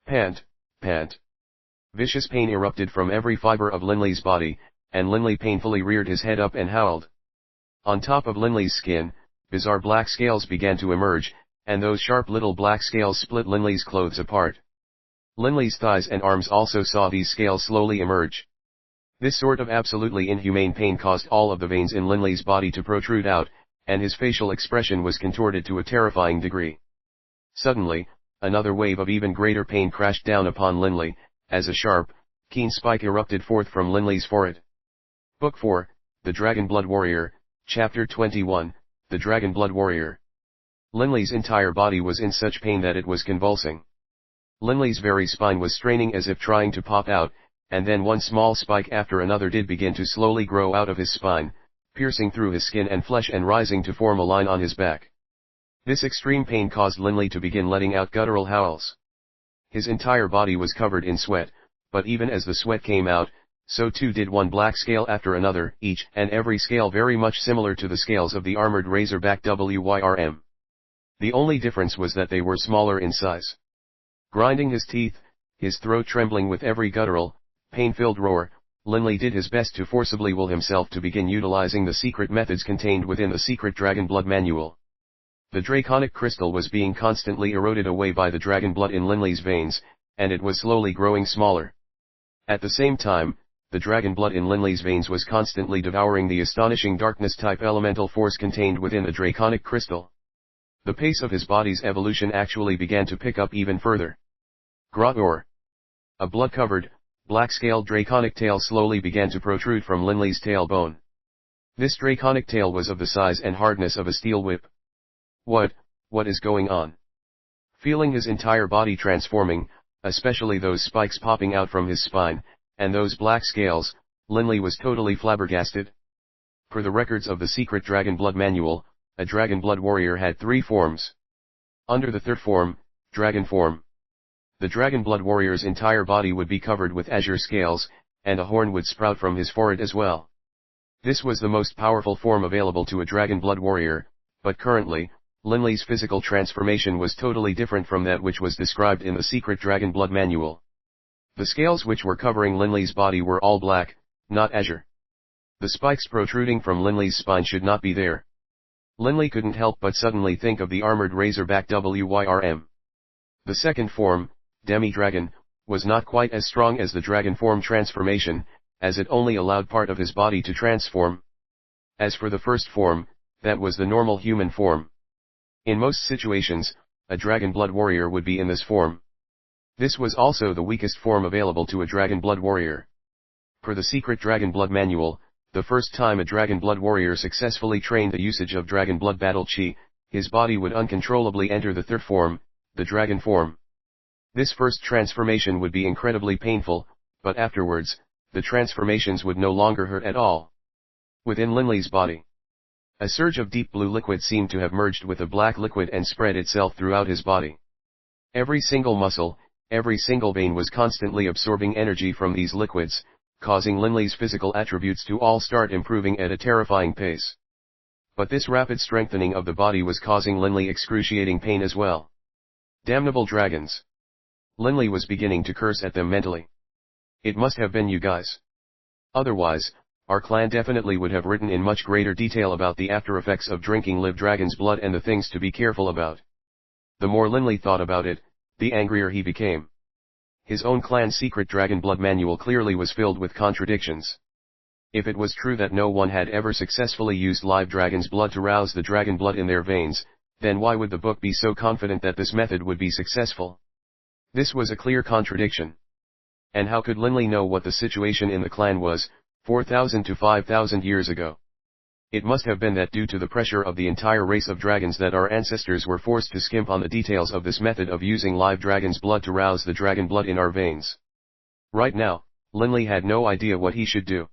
Pant, pant. Vicious pain erupted from every fiber of Linley's body, and Linley painfully reared his head up and howled. On top of Linley's skin, bizarre black scales began to emerge, and those sharp little black scales split Linley's clothes apart. Linley's thighs and arms also saw these scales slowly emerge. This sort of absolutely inhumane pain caused all of the veins in Linley's body to protrude out, and his facial expression was contorted to a terrifying degree. Suddenly, another wave of even greater pain crashed down upon Linley, as a sharp, keen spike erupted forth from Linley's forehead. Book 4, The Dragon Blood Warrior, Chapter 21, The Dragon Blood Warrior. Linley's entire body was in such pain that it was convulsing. Linley's very spine was straining as if trying to pop out, and then one small spike after another did begin to slowly grow out of his spine, piercing through his skin and flesh and rising to form a line on his back. This extreme pain caused Linley to begin letting out guttural howls. His entire body was covered in sweat, but even as the sweat came out, so too did one black scale after another, each and every scale very much similar to the scales of the armored razorback WYRM. The only difference was that they were smaller in size. Grinding his teeth, his throat trembling with every guttural, pain-filled roar, Linley did his best to forcibly will himself to begin utilizing the secret methods contained within the secret Dragon Blood Manual. The draconic crystal was being constantly eroded away by the dragon blood in Linley's veins, and it was slowly growing smaller. At the same time, the dragon blood in Linley's veins was constantly devouring the astonishing darkness-type elemental force contained within the draconic crystal. The pace of his body's evolution actually began to pick up even further. Grot. A blood-covered, black-scaled draconic tail slowly began to protrude from Linley's tailbone. This draconic tail was of the size and hardness of a steel whip. What is going on? Feeling his entire body transforming, especially those spikes popping out from his spine, and those black scales, Linley was totally flabbergasted. Per the records of the secret Dragon Blood Manual, a Dragon Blood warrior had 3 forms. Under the third form, dragon form, the Dragon Blood warrior's entire body would be covered with azure scales, and a horn would sprout from his forehead as well. This was the most powerful form available to a Dragon Blood warrior, but currently, Linley's physical transformation was totally different from that which was described in the secret Dragon Blood Manual. The scales which were covering Linley's body were all black, not azure. The spikes protruding from Linley's spine should not be there. Linley couldn't help but suddenly think of the armored razorback WYRM. The second form, Demi-Dragon, was not quite as strong as the dragon form transformation, as it only allowed part of his body to transform. As for the first form, that was the normal human form. In most situations, a Dragon Blood warrior would be in this form. This was also the weakest form available to a Dragon Blood warrior. Per the secret Dragon Blood Manual, the first time a Dragon Blood warrior successfully trained the usage of Dragon Blood battle chi, his body would uncontrollably enter the third form, the dragon form. This first transformation would be incredibly painful, but afterwards, the transformations would no longer hurt at all. Within Linley's body, a surge of deep blue liquid seemed to have merged with a black liquid and spread itself throughout his body. Every single muscle, every single vein was constantly absorbing energy from these liquids, causing Linley's physical attributes to all start improving at a terrifying pace. But this rapid strengthening of the body was causing Linley excruciating pain as well. Damnable dragons! Linley was beginning to curse at them mentally. It must have been you guys. Otherwise, our clan definitely would have written in much greater detail about the after effects of drinking live dragon's blood and the things to be careful about. The more Linley thought about it, the angrier he became. His own clan's secret Dragon Blood Manual clearly was filled with contradictions. If it was true that no one had ever successfully used live dragon's blood to rouse the dragon blood in their veins, Then why would the book be so confident that this method would be successful? This was a clear contradiction. And how could Linley know what the situation in the clan was, 4,000 to 5,000 years ago? It must have been that due to the pressure of the entire race of dragons that our ancestors were forced to skimp on the details of this method of using live dragon's blood to rouse the dragon blood in our veins. Right now, Linley had no idea what he should do.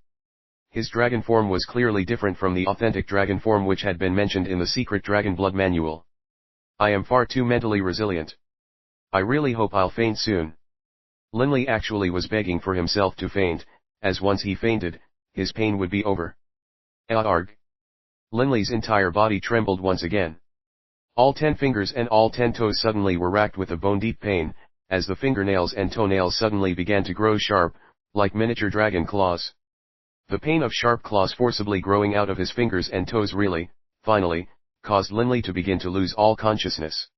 His dragon form was clearly different from the authentic dragon form which had been mentioned in the secret dragon blood manual. I am far too mentally resilient. I really hope I'll faint soon. Linley actually was begging for himself to faint, as once he fainted, his pain would be over. Arg! Linley's entire body trembled once again. All 10 fingers and all 10 toes suddenly were racked with a bone-deep pain, as the fingernails and toenails suddenly began to grow sharp, like miniature dragon claws. The pain of sharp claws forcibly growing out of his fingers and toes really, finally, caused Linley to begin to lose all consciousness.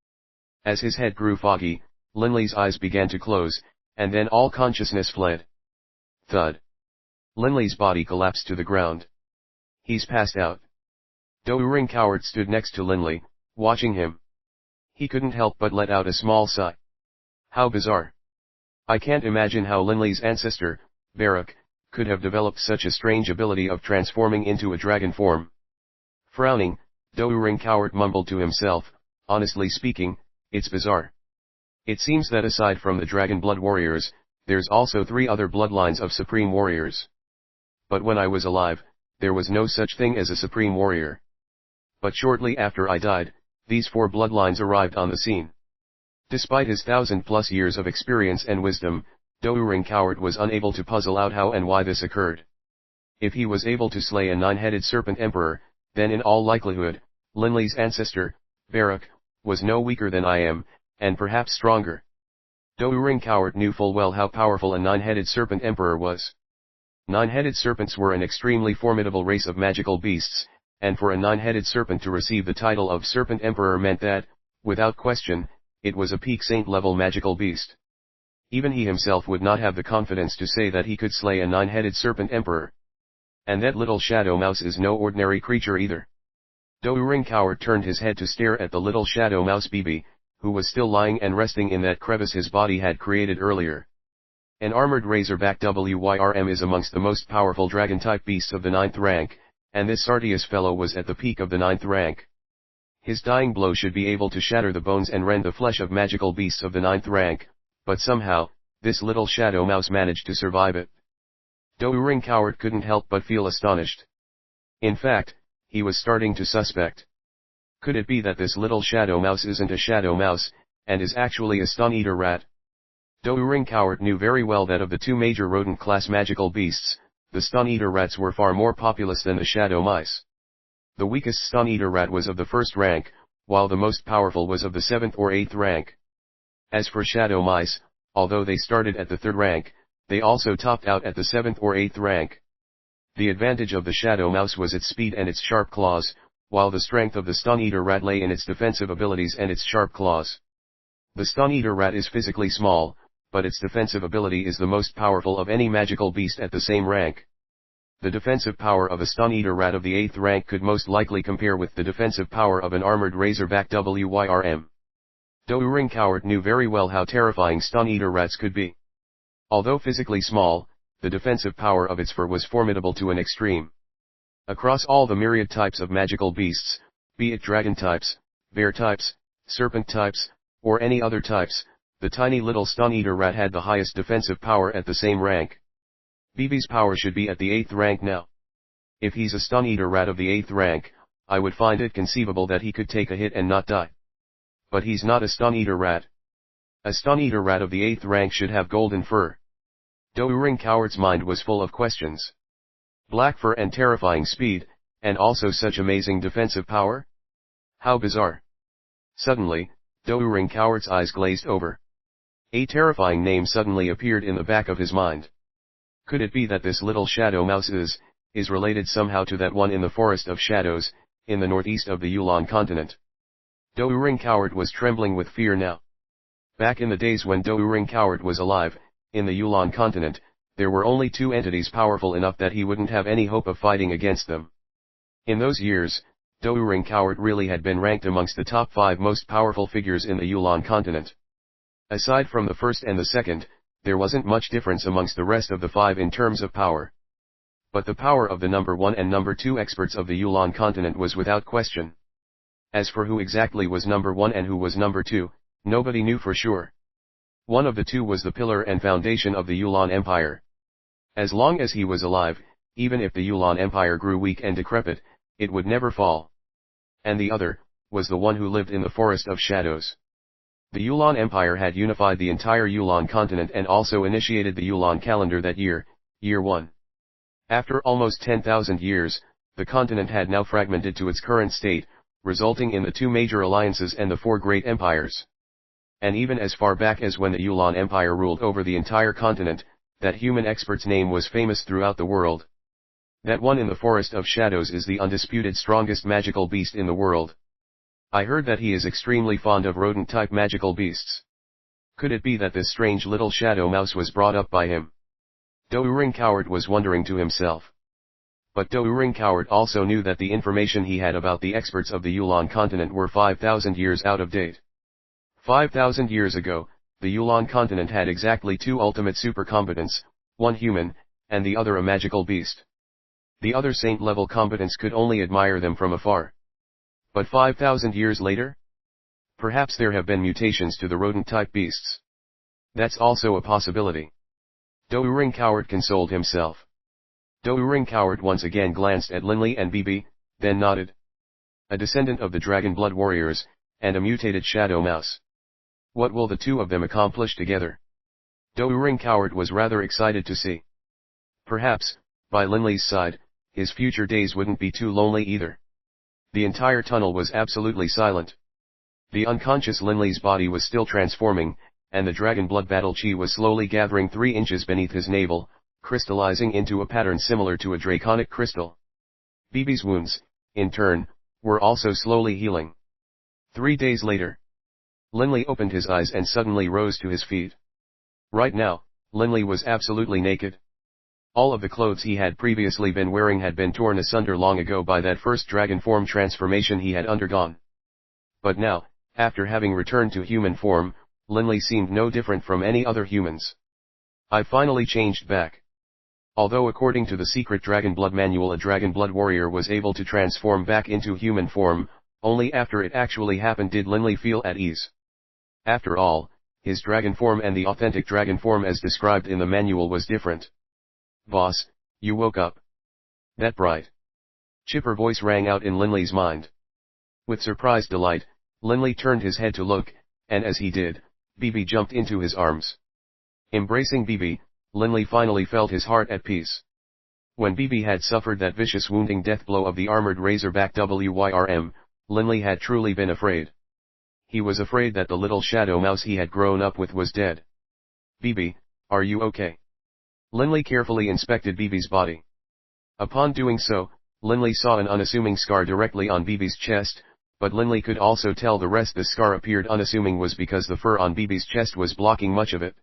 As his head grew foggy, Linley's eyes began to close, and then all consciousness fled. Thud. Linley's body collapsed to the ground. He's passed out. Doering Coward stood next to Linley, watching him. He couldn't help but let out a small sigh. How bizarre. I can't imagine how Linley's ancestor, Baruch, could have developed such a strange ability of transforming into a dragon form. Frowning, Doering Coward mumbled to himself, honestly speaking, it's bizarre. It seems that aside from the dragon blood warriors, there's also 3 other bloodlines of supreme warriors. But when I was alive, there was no such thing as a supreme warrior. But shortly after I died, these 4 bloodlines arrived on the scene. Despite his 1,000+ years of experience and wisdom, Doering Coward was unable to puzzle out how and why this occurred. If he was able to slay a 9-headed serpent emperor, then in all likelihood, Linley's ancestor, Baruch, was no weaker than I am, and perhaps stronger. Doering Coward knew full well how powerful a 9-headed serpent emperor was. 9-headed serpents were an extremely formidable race of magical beasts, and for a 9-headed serpent to receive the title of serpent emperor meant that, without question, it was a peak saint-level magical beast. Even he himself would not have the confidence to say that he could slay a 9-headed serpent emperor. And that little shadow mouse is no ordinary creature either. Doering Coward turned his head to stare at the little shadow mouse BB, who was still lying and resting in that crevice his body had created earlier. An armored razorback WYRM is amongst the most powerful dragon-type beasts of the 9th rank, and this Sartius fellow was at the peak of the 9th rank. His dying blow should be able to shatter the bones and rend the flesh of magical beasts of the 9th rank, but somehow, this little shadow mouse managed to survive it. Doering Coward couldn't help but feel astonished. In fact, he was starting to suspect. Could it be that this little shadow mouse isn't a shadow mouse, and is actually a stone-eater rat? Doering Coward knew very well that of the 2 major rodent-class magical beasts, the stone-eater rats were far more populous than the shadow mice. The weakest stone-eater rat was of the 1st rank, while the most powerful was of the 7th or 8th rank. As for shadow mice, although they started at the 3rd rank, they also topped out at the 7th or 8th rank. The advantage of the shadow mouse was its speed and its sharp claws, while the strength of the stone-eater rat lay in its defensive abilities and its sharp claws. The stone-eater rat is physically small, but its defensive ability is the most powerful of any magical beast at the same rank. The defensive power of a stone-eater rat of the 8th rank could most likely compare with the defensive power of an armored razorback WYRM. Doering Coward knew very well how terrifying stone-eater rats could be. Although physically small, the defensive power of its fur was formidable to an extreme. Across all the myriad types of magical beasts, be it dragon types, bear types, serpent types, or any other types, the tiny little stone-eater rat had the highest defensive power at the same rank. BB's power should be at the 8th rank now. If he's a stone-eater rat of the 8th rank, I would find it conceivable that he could take a hit and not die. But he's not a stone-eater rat. A stone-eater rat of the 8th rank should have golden fur. Doering Coward's mind was full of questions. Black fur and terrifying speed, and also such amazing defensive power? How bizarre. Suddenly, Doering Coward's eyes glazed over. A terrifying name suddenly appeared in the back of his mind. Could it be that this little shadow mouse is related somehow to that one in the Forest of Shadows, in the northeast of the Yulan Continent? Doering Coward was trembling with fear now. Back in the days when Doering Coward was alive, in the Yulan Continent, there were only 2 entities powerful enough that he wouldn't have any hope of fighting against them. In those years, Douyu Coward really had been ranked amongst the top 5 most powerful figures in the Yulan Continent. Aside from the first and the second, there wasn't much difference amongst the rest of the 5 in terms of power. But the power of the number 1 and number 2 experts of the Yulan Continent was without question. As for who exactly was number 1 and who was number 2, nobody knew for sure. One of the two was the pillar and foundation of the Yulan Empire. As long as he was alive, even if the Yulan Empire grew weak and decrepit, it would never fall. And the other, was the one who lived in the Forest of Shadows. The Yulan Empire had unified the entire Yulan Continent and also initiated the Yulan calendar that year, Year 1. After almost 10,000 years, the continent had now fragmented to its current state, resulting in the 2 major alliances and the 4 great empires. And even as far back as when the Yulan Empire ruled over the entire continent, that human expert's name was famous throughout the world. That one in the Forest of Shadows is the undisputed strongest magical beast in the world. I heard that he is extremely fond of rodent-type magical beasts. Could it be that this strange little shadow mouse was brought up by him? Douyu Coward was wondering to himself. But Douyu Coward also knew that the information he had about the experts of the Yulan Continent were 5,000 years out of date. 5,000 years ago, the Yulan Continent had exactly 2 ultimate supercompetents, one human, and the other a magical beast. The other saint-level combatants could only admire them from afar. But 5,000 years later? Perhaps there have been mutations to the rodent-type beasts. That's also a possibility. Douyu Coward consoled himself. Douyu Coward once again glanced at Linley and Bibi, then nodded. A descendant of the Dragon Blood Warriors, and a mutated shadow mouse. What will the 2 of them accomplish together? Douyu Coward was rather excited to see. Perhaps, by Linley's side, his future days wouldn't be too lonely either. The entire tunnel was absolutely silent. The unconscious Linley's body was still transforming, and the dragon blood battle chi was slowly gathering 3 inches beneath his navel, crystallizing into a pattern similar to a draconic crystal. Bibi's wounds, in turn, were also slowly healing. 3 days later, Linley opened his eyes and suddenly rose to his feet. Right now, Linley was absolutely naked. All of the clothes he had previously been wearing had been torn asunder long ago by that first dragon form transformation he had undergone. But now, after having returned to human form, Linley seemed no different from any other humans. I finally changed back. Although according to the secret Dragon Blood manual a Dragon Blood warrior was able to transform back into human form, only after it actually happened did Linley feel at ease. After all, his dragon form and the authentic dragon form as described in the manual was different. Boss, you woke up. That bright, chipper voice rang out in Linley's mind. With surprised delight, Linley turned his head to look, and as he did, Bibi jumped into his arms. Embracing Bibi, Linley finally felt his heart at peace. When Bibi had suffered that vicious wounding death blow of the armored razorback Wyrm, Linley had truly been afraid. He was afraid that the little shadow mouse he had grown up with was dead. Bibi, are you okay? Linley carefully inspected Bibi's body. Upon doing so, Linley saw an unassuming scar directly on Bibi's chest, but Linley could also tell the rest the scar appeared unassuming was because the fur on Bibi's chest was blocking much of it.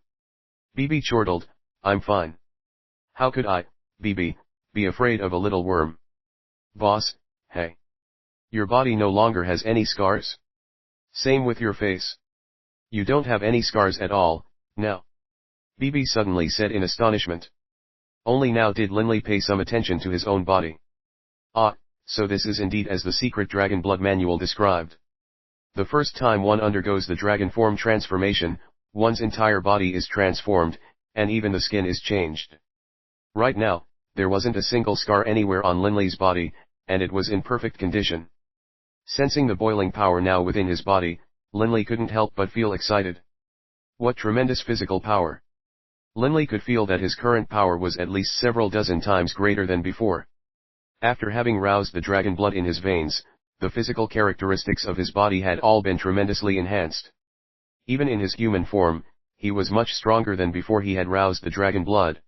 Bibi chortled, I'm fine. How could I, Bibi, be afraid of a little worm? Boss, hey. Your body no longer has any scars? Same with your face. You don't have any scars at all, now. Bibi suddenly said in astonishment. Only now did Linley pay some attention to his own body. Ah, so this is indeed as the secret Dragon Blood manual described. The first time one undergoes the dragon form transformation, one's entire body is transformed, and even the skin is changed. Right now, there wasn't a single scar anywhere on Linley's body, and it was in perfect condition. Sensing the boiling power now within his body, Linley couldn't help but feel excited. What tremendous physical power! Linley could feel that his current power was at least several dozen times greater than before. After having roused the dragon blood in his veins, the physical characteristics of his body had all been tremendously enhanced. Even in his human form, he was much stronger than before he had roused the dragon blood.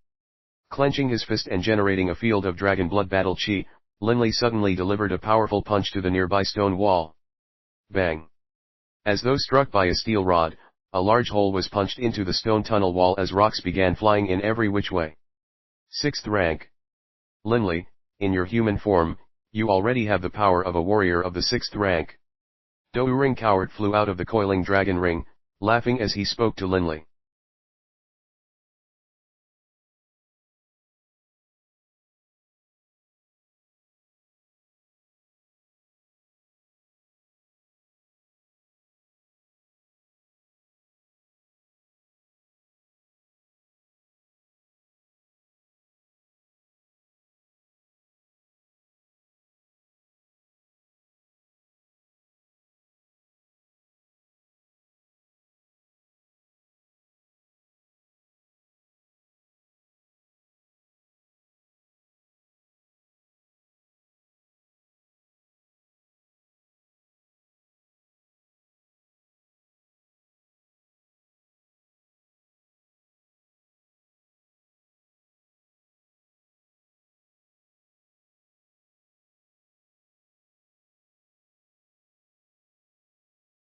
Clenching his fist and generating a field of dragon blood battle chi, Linley suddenly delivered a powerful punch to the nearby stone wall. Bang! As though struck by a steel rod, a large hole was punched into the stone tunnel wall as rocks began flying in every which way. 6th rank. Linley, in your human form, you already have the power of a warrior of the 6th rank. Douring coward flew out of the coiling dragon ring, laughing as he spoke to Linley.